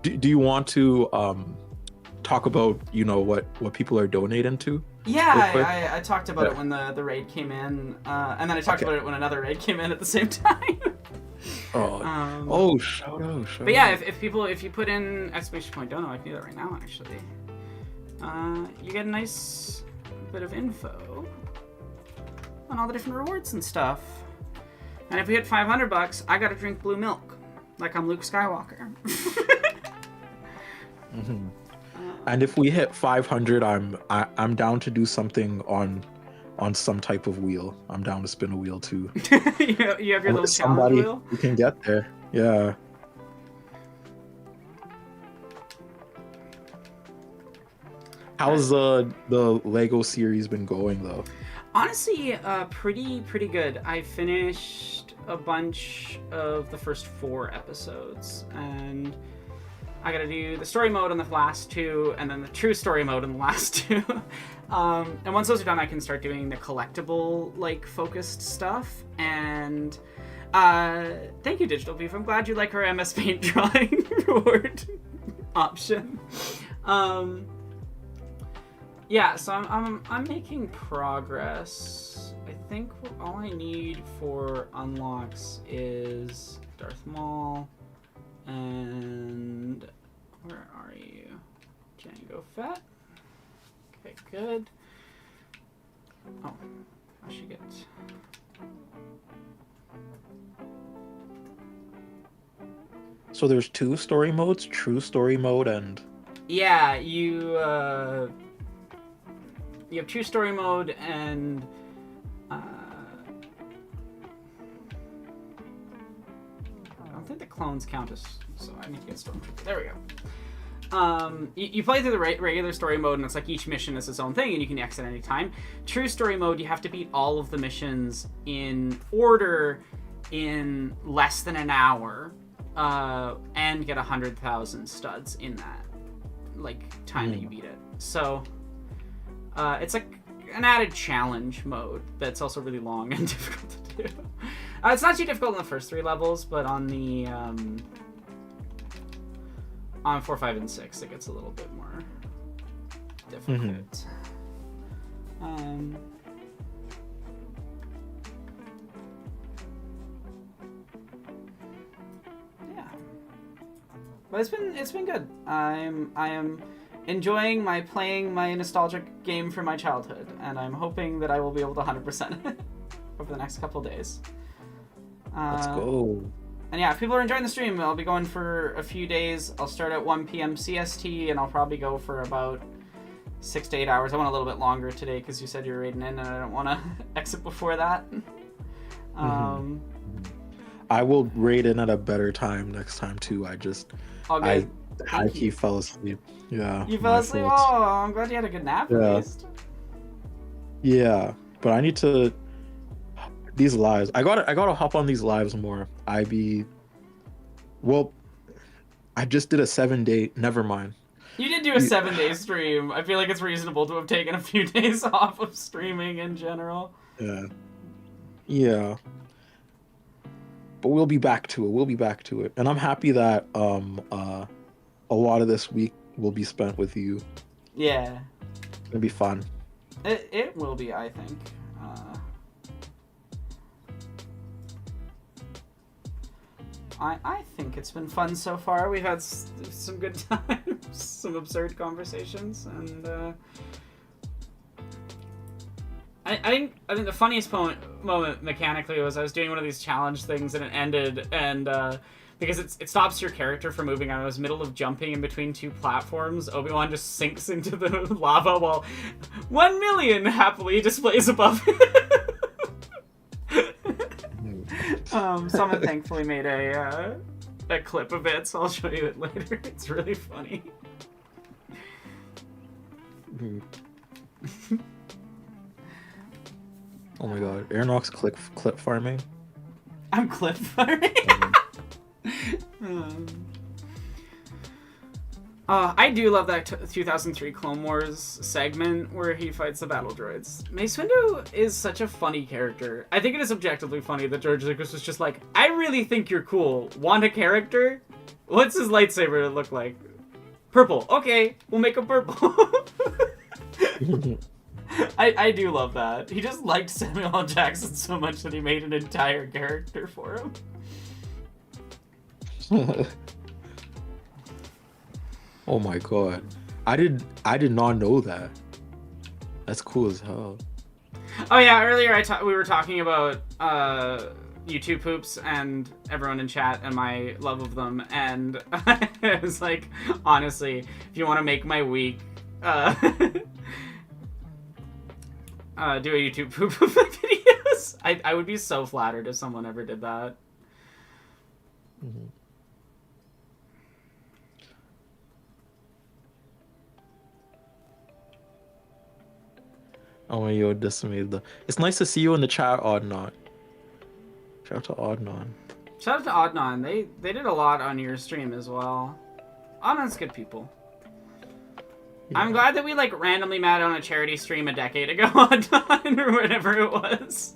do you want to talk about what people are donating to? Yeah, I talked about it when the raid came in, and then I talked about it when another raid came in at the same time. Shout out. But yeah, if you put in !dono, I can do that right now actually. You get a nice bit of info on all the different rewards and stuff. And if we hit $500, I gotta drink blue milk, like I'm Luke Skywalker. Mm-hmm. And if we hit 500, I'm down to do something on some type of wheel. I'm down to spin a wheel too. You have your little challenge Somebody wheel? who can get there. Yeah. How's the Lego series been going though? Honestly, pretty good. I finished a bunch of the first 4 episodes, and I gotta do the story mode in the last 2, and then the true story mode in the last 2. And once those are done, I can start doing the collectible, focused stuff. And thank you, Digital Beef. I'm glad you like our MS Paint drawing reward option. Yeah, so I'm making progress. I think all I need for unlocks is Darth Maul and where are you? Jango Fett. Okay, good. Oh, I should get. So there's 2 story modes, true story mode and Yeah, you have true story mode and I don't think the clones count as, so I need to get Stormtrooper. There we go. You play through the regular story mode, and it's like each mission is its own thing, and you can exit any time. True story mode, you have to beat all of the missions in order in less than an hour, and get 100,000 studs in that time that you beat it. So it's like an added challenge mode that's also really long and difficult to do. It's not too difficult in the first 3 levels, but on the on 4, 5, and 6, it gets a little bit more difficult. Yeah, but it's been good. I am enjoying playing my nostalgic game from my childhood, and I'm hoping that I will be able to 100% it over the next couple days. let's go. And yeah, if people are enjoying the stream, I'll be going for a few days. I'll start at 1 p.m. CST, and I'll probably go for about 6 to 8 hours. I went a little bit longer today because you said you were raiding in, and I don't want to exit before that. I will raid in at a better time next time too. I high-key fell asleep. Yeah. You fell asleep? fault. Oh, I'm glad you had a good nap at Yeah. least. Yeah, but I need to these lives. I gotta hop on these lives more. I just did a 7-day. Never mind. You did do a 7-day stream. I feel like it's reasonable to have taken a few days off of streaming in general. Yeah. But we'll be back to it. And I'm happy that a lot of this week will be spent with you. Yeah. It'll be fun. It will be, I think. I think it's been fun so far. We've had some good times, some absurd conversations, and I think the funniest moment mechanically was I was doing one of these challenge things and it ended, and because it stops your character from moving. I was middle of jumping in between two platforms. Obi-Wan just sinks into the lava while 1 million happily displays above him. Someone thankfully made a clip of it, so I'll show you it later. It's really funny. Oh my god, Aeronox clip farming. I'm clip farming. I do love that 2003 Clone Wars segment where he fights the battle droids. Mace Windu is such a funny character. I think it is objectively funny that George Lucas was just like, I really think you're cool. Want a character? What's his lightsaber look like? Purple. Okay, we'll make him purple. I do love that. He just liked Samuel L. Jackson so much that he made an entire character for him. Oh my god. I did not know that. That's cool as hell. Oh yeah, earlier we were talking about YouTube poops and everyone in chat and my love of them, and I was like, honestly, if you want to make my week, do a YouTube poop of my videos. I would be so flattered if someone ever did that. Mm-hmm. Oh my god, decimated. It's nice to see you in the chat, Oddnon. Shout out to Oddnon. Shout out to Oddnon. They did a lot on your stream as well. Oddnon's good people. Yeah. I'm glad that we like randomly met on a charity stream a decade ago, Oddnon, or whatever it was.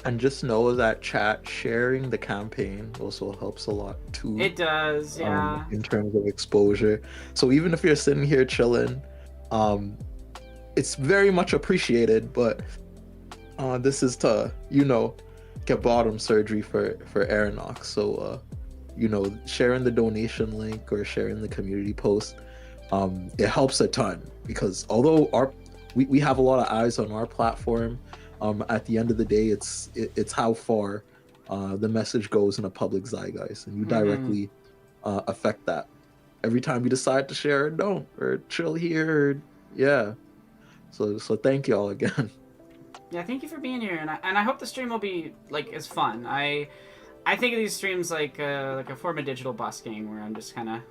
And just know that chat sharing the campaign also helps a lot too. It does, yeah. In terms of exposure. So even if you're sitting here chilling, it's very much appreciated, but this is to, get bottom surgery for Aeronox. So, sharing the donation link or sharing the community post, it helps a ton, because although we have a lot of eyes on our platform, at the end of the day, it's how far the message goes in a public zeitgeist, and you directly affect that every time you decide to share or don't, or chill here, or, yeah. So thank you all again. Yeah, thank you for being here, and I hope the stream will be like as fun. I think of these streams like a form of digital busking, where I'm just kind of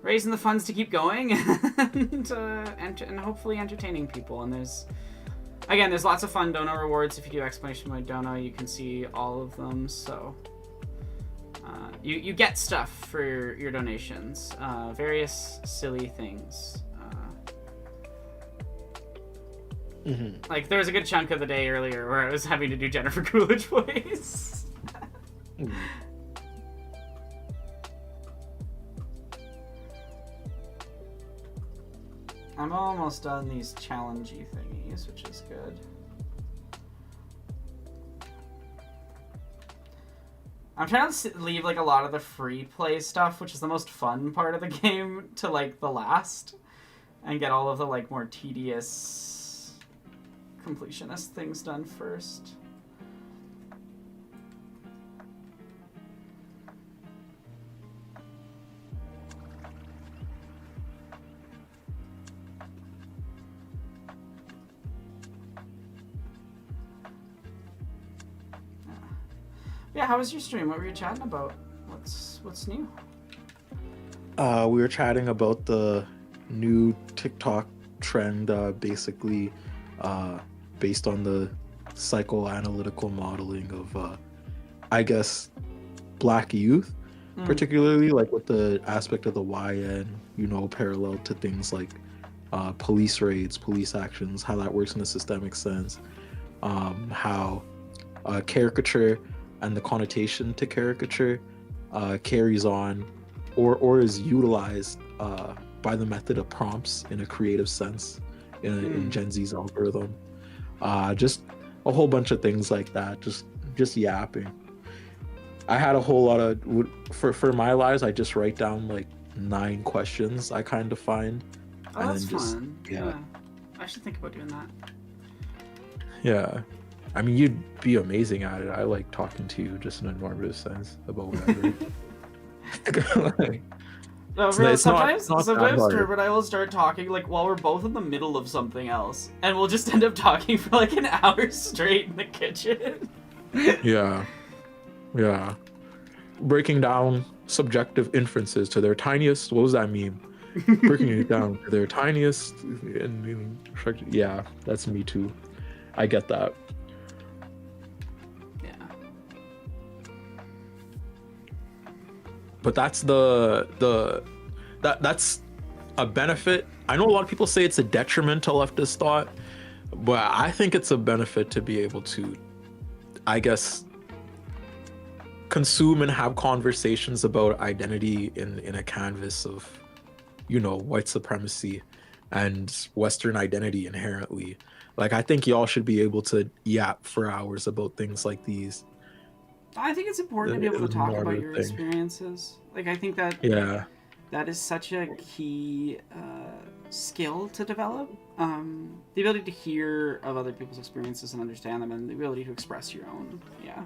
raising the funds to keep going and hopefully entertaining people. And there's lots of fun dono rewards. If you do exclamation point dono, you can see all of them. So you get stuff for your donations, various silly things. Like there was a good chunk of the day earlier where I was having to do Jennifer Coolidge voice. I'm almost done these challengey thingies, which is good. I'm trying to leave like a lot of the free play stuff, which is the most fun part of the game, to like the last, and get all of the like more tedious completionist things done first. Yeah, how was your stream? What were you chatting about? What's new? We were chatting about the new TikTok trend, basically based on the psychoanalytical modeling of, I guess, Black youth, particularly like with the aspect of the YN, you know, parallel to things like police raids, police actions, how that works in a systemic sense, how caricature and the connotation to caricature carries on or is utilized by the method of prompts in a creative sense in Gen Z's algorithm. Just a whole bunch of things like that, just yapping. I had a whole lot of, for my lives, I just write down like 9 questions I kind of find. Oh, and that's then just, fun. Yeah. I should think about doing that. Yeah. I mean, you'd be amazing at it. I like talking to you just in a normative sense about whatever. No, It's really, not- sometimes it's not that Turb hard. and I will start talking like while we're both in the middle of something else, and we'll just end up talking for like an hour straight in the kitchen. Yeah. Breaking down subjective inferences to their tiniest, what was that meme? Breaking it down to their tiniest, yeah, that's me too. I get that. Yeah. But that's that's a benefit. I know a lot of people say it's a detriment to leftist thought, but I think it's a benefit to be able to, I guess, consume and have conversations about identity in a canvas of, you know, white supremacy and Western identity inherently. Like, I think y'all should be able to yap for hours about things like these. I think it's important to be able to talk about your experiences. Like, I think that that is such a key skill to develop. The ability to hear of other people's experiences and understand them, and the ability to express your own. Yeah.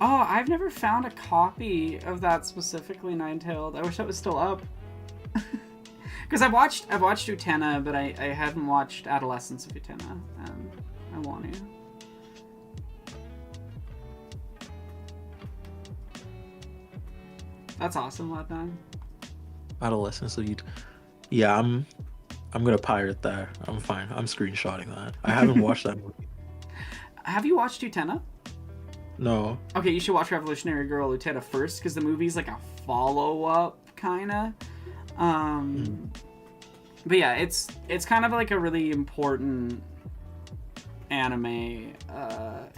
Oh, I've never found a copy of that specifically Nine-Tailed. I wish that was still up. Because I've watched Utena, but I haven't watched Adolescence of Utena, and I want to. That's awesome, Ladman. Adolescence of Utena. Yeah, I'm gonna pirate that. I'm fine. I'm screenshotting that. I haven't watched that movie. Have you watched Utena? No. Okay, you should watch Revolutionary Girl Utena first, because the movie's like a follow-up, kinda. But yeah, it's kind of like a really important anime,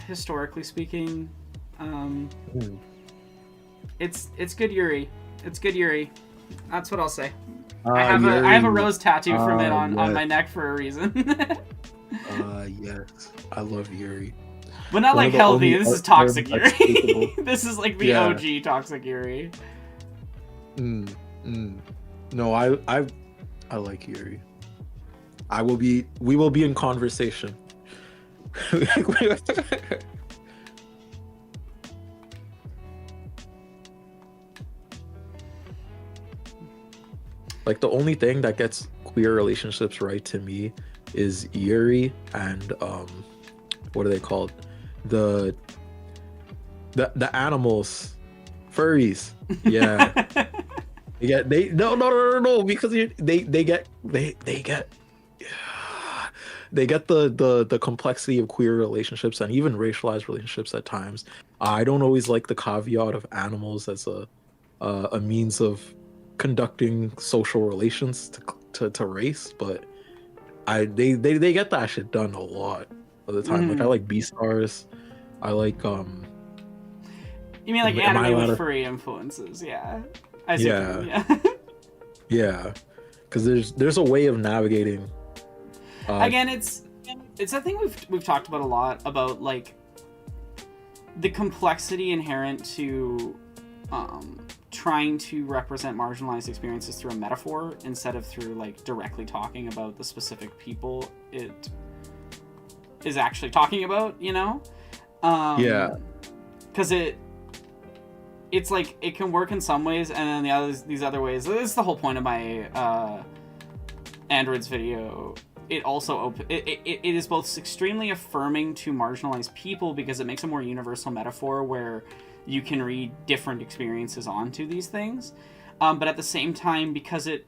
historically speaking. It's good Yuri. It's good Yuri. That's what I'll say. I have a rose tattoo from it on my neck for a reason. Yes. I love Yuri. But not like healthy. This is toxic Yuri. This is like the OG toxic Yuri. No, I like Yuri. We will be in conversation. Like, the only thing that gets queer relationships right to me is Yuri and what are they called? The animals, furries. Yeah. No, because they get the complexity of queer relationships and even racialized relationships at times. I don't always like the caveat of animals as a means of conducting social relations to race, but they get that shit done a lot of the time. Like, I like Beastars. I like You mean like anime with furry influences? Yeah. I see. Yeah. Yeah, because there's a way of navigating. Again, it's a thing we've talked about a lot, about like the complexity inherent to trying to represent marginalized experiences through a metaphor instead of through like directly talking about the specific people it is actually talking about, you know? Yeah. Because it's like it can work in some ways, and then these other ways. This is the whole point of my Androids video. It also it is both extremely affirming to marginalized people because it makes a more universal metaphor where you can read different experiences onto these things, but at the same time, because it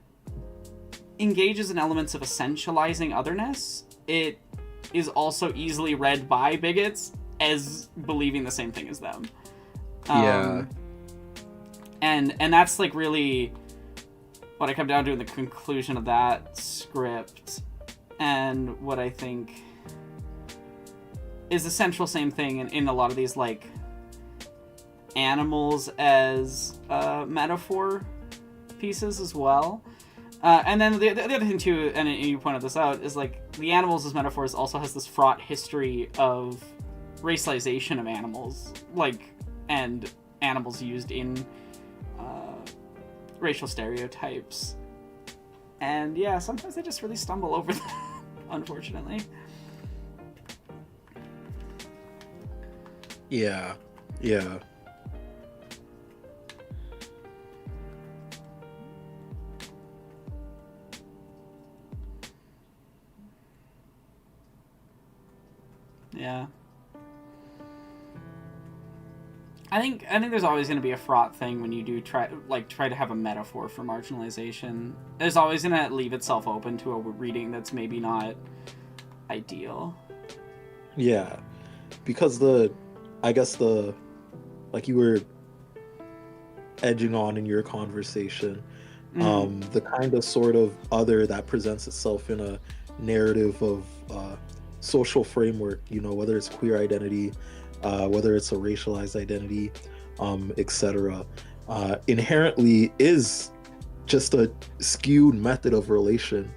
engages in elements of essentializing otherness, it is also easily read by bigots as believing the same thing as them. Yeah. And that's like really what I come down to in the conclusion of that script, and what I think is the central same thing in a lot of these like animals as metaphor pieces as well. And then the other thing too, and you pointed this out, is like the animals as metaphors also has this fraught history of racialization of animals, like, and animals used in racial stereotypes. And yeah, sometimes they just really stumble over them, unfortunately. Yeah. Yeah. Yeah. I think there's always going to be a fraught thing when you do try to have a metaphor for marginalization. There's always going to leave itself open to a reading that's maybe not ideal. Yeah. Because like you were edging on in your conversation, the kind of sort of other that presents itself in a narrative of social framework, you know, whether it's queer identity, whether it's a racialized identity, etc., inherently is just a skewed method of relation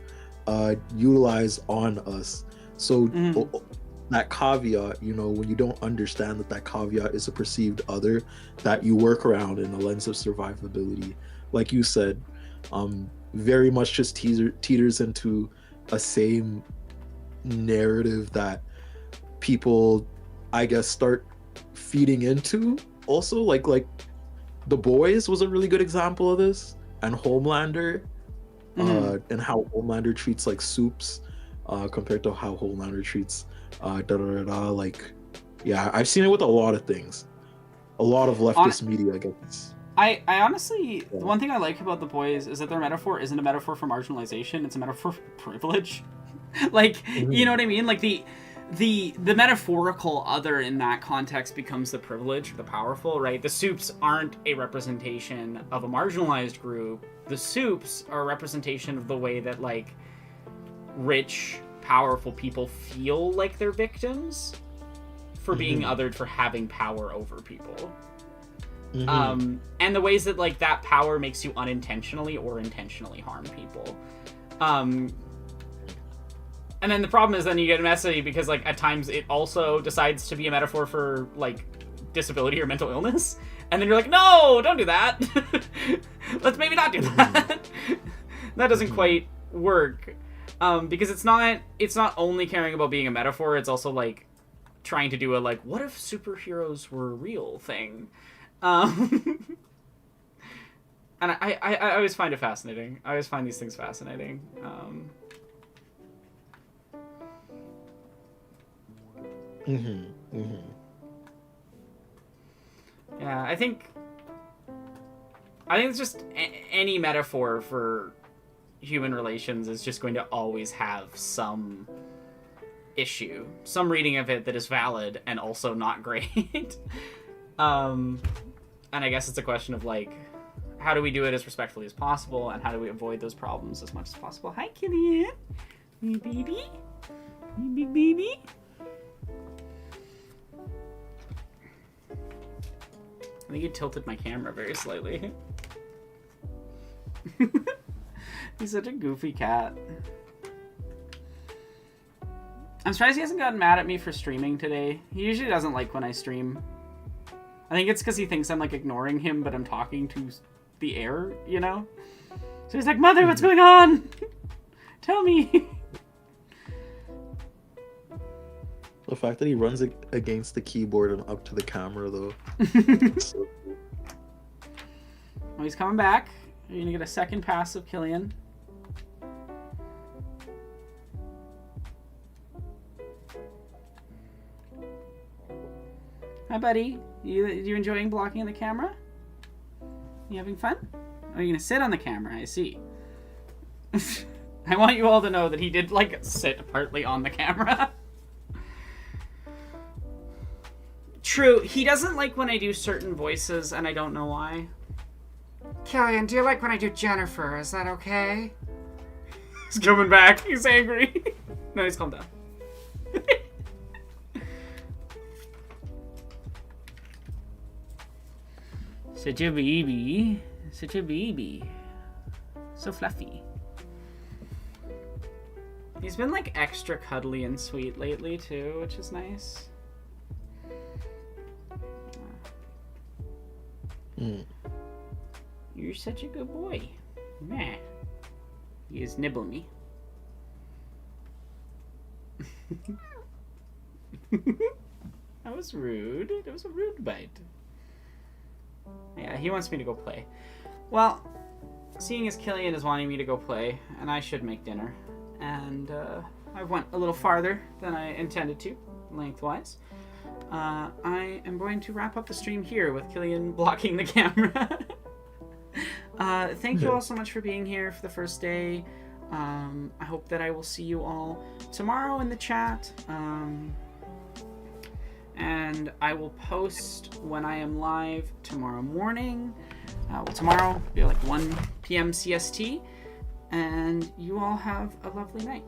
utilized on us. So that caveat, you know, when you don't understand that caveat is a perceived other that you work around in a lens of survivability, like you said, very much just teeters into a same narrative that people, I guess, start feeding into. Also, like The Boys was a really good example of this, and Homelander, and how Homelander treats like soups compared to how Homelander treats like, yeah, I've seen it with a lot of things, a lot of leftist media, I guess. I honestly, the one thing I like about The Boys is that their metaphor isn't a metaphor for marginalization, it's a metaphor for privilege. Like, you know what I mean? Like the metaphorical other in that context becomes the privileged, the powerful, right? The soups aren't a representation of a marginalized group. The soups are a representation of the way that, like, rich, powerful people feel like they're victims for being othered, for having power over people. And the ways that, like, that power makes you unintentionally or intentionally harm people. And then the problem is then you get messy because, like, at times it also decides to be a metaphor for, like, disability or mental illness. And then you're like, no, don't do that. Let's maybe not do that. That doesn't quite work. Because it's not only caring about being a metaphor, it's also, like, trying to do a, like, what if superheroes were real thing. And I always find it fascinating. I always find these things fascinating. Yeah, I think it's just any metaphor for human relations is just going to always have some issue, some reading of it that is valid and also not great. And I guess it's a question of, like, how do we do it as respectfully as possible, and how do we avoid those problems as much as possible? Hi, Killian. Hey, baby. Hey, big baby. I think you tilted my camera very slightly. He's such a goofy cat. I'm surprised he hasn't gotten mad at me for streaming today. He usually doesn't like when I stream, I think it's because he thinks I'm, like, ignoring him, but I'm talking to the air, you know? So he's like, Mother, what's going on? Tell me. The fact that he runs against the keyboard and up to the camera, though. So cool. Well, he's coming back. You're going to get a second pass of Killian. Hi, buddy. You enjoying blocking the camera? You having fun? Oh, you're going to sit on the camera. I see. I want you all to know that he did, like, sit partly on the camera. True, he doesn't like when I do certain voices, and I don't know why. Killian, do you like when I do Jennifer? Is that okay? He's coming back. He's angry. No, he's calmed down. Such a baby. Such a baby. So fluffy. He's been, like, extra cuddly and sweet lately, too, which is nice. You're such a good boy. Meh. He is nibble me. That was rude. That was a rude bite. Yeah, he wants me to go play. Well, seeing as Killian is wanting me to go play, and I should make dinner, and I went a little farther than I intended to, lengthwise. I am going to wrap up the stream here with Killian blocking the camera. Thank you all so much for being here for the first day. I hope that I will see you all tomorrow in the chat. And I will post when I am live tomorrow morning. Well, tomorrow will be like 1 p.m. CST. And you all have a lovely night.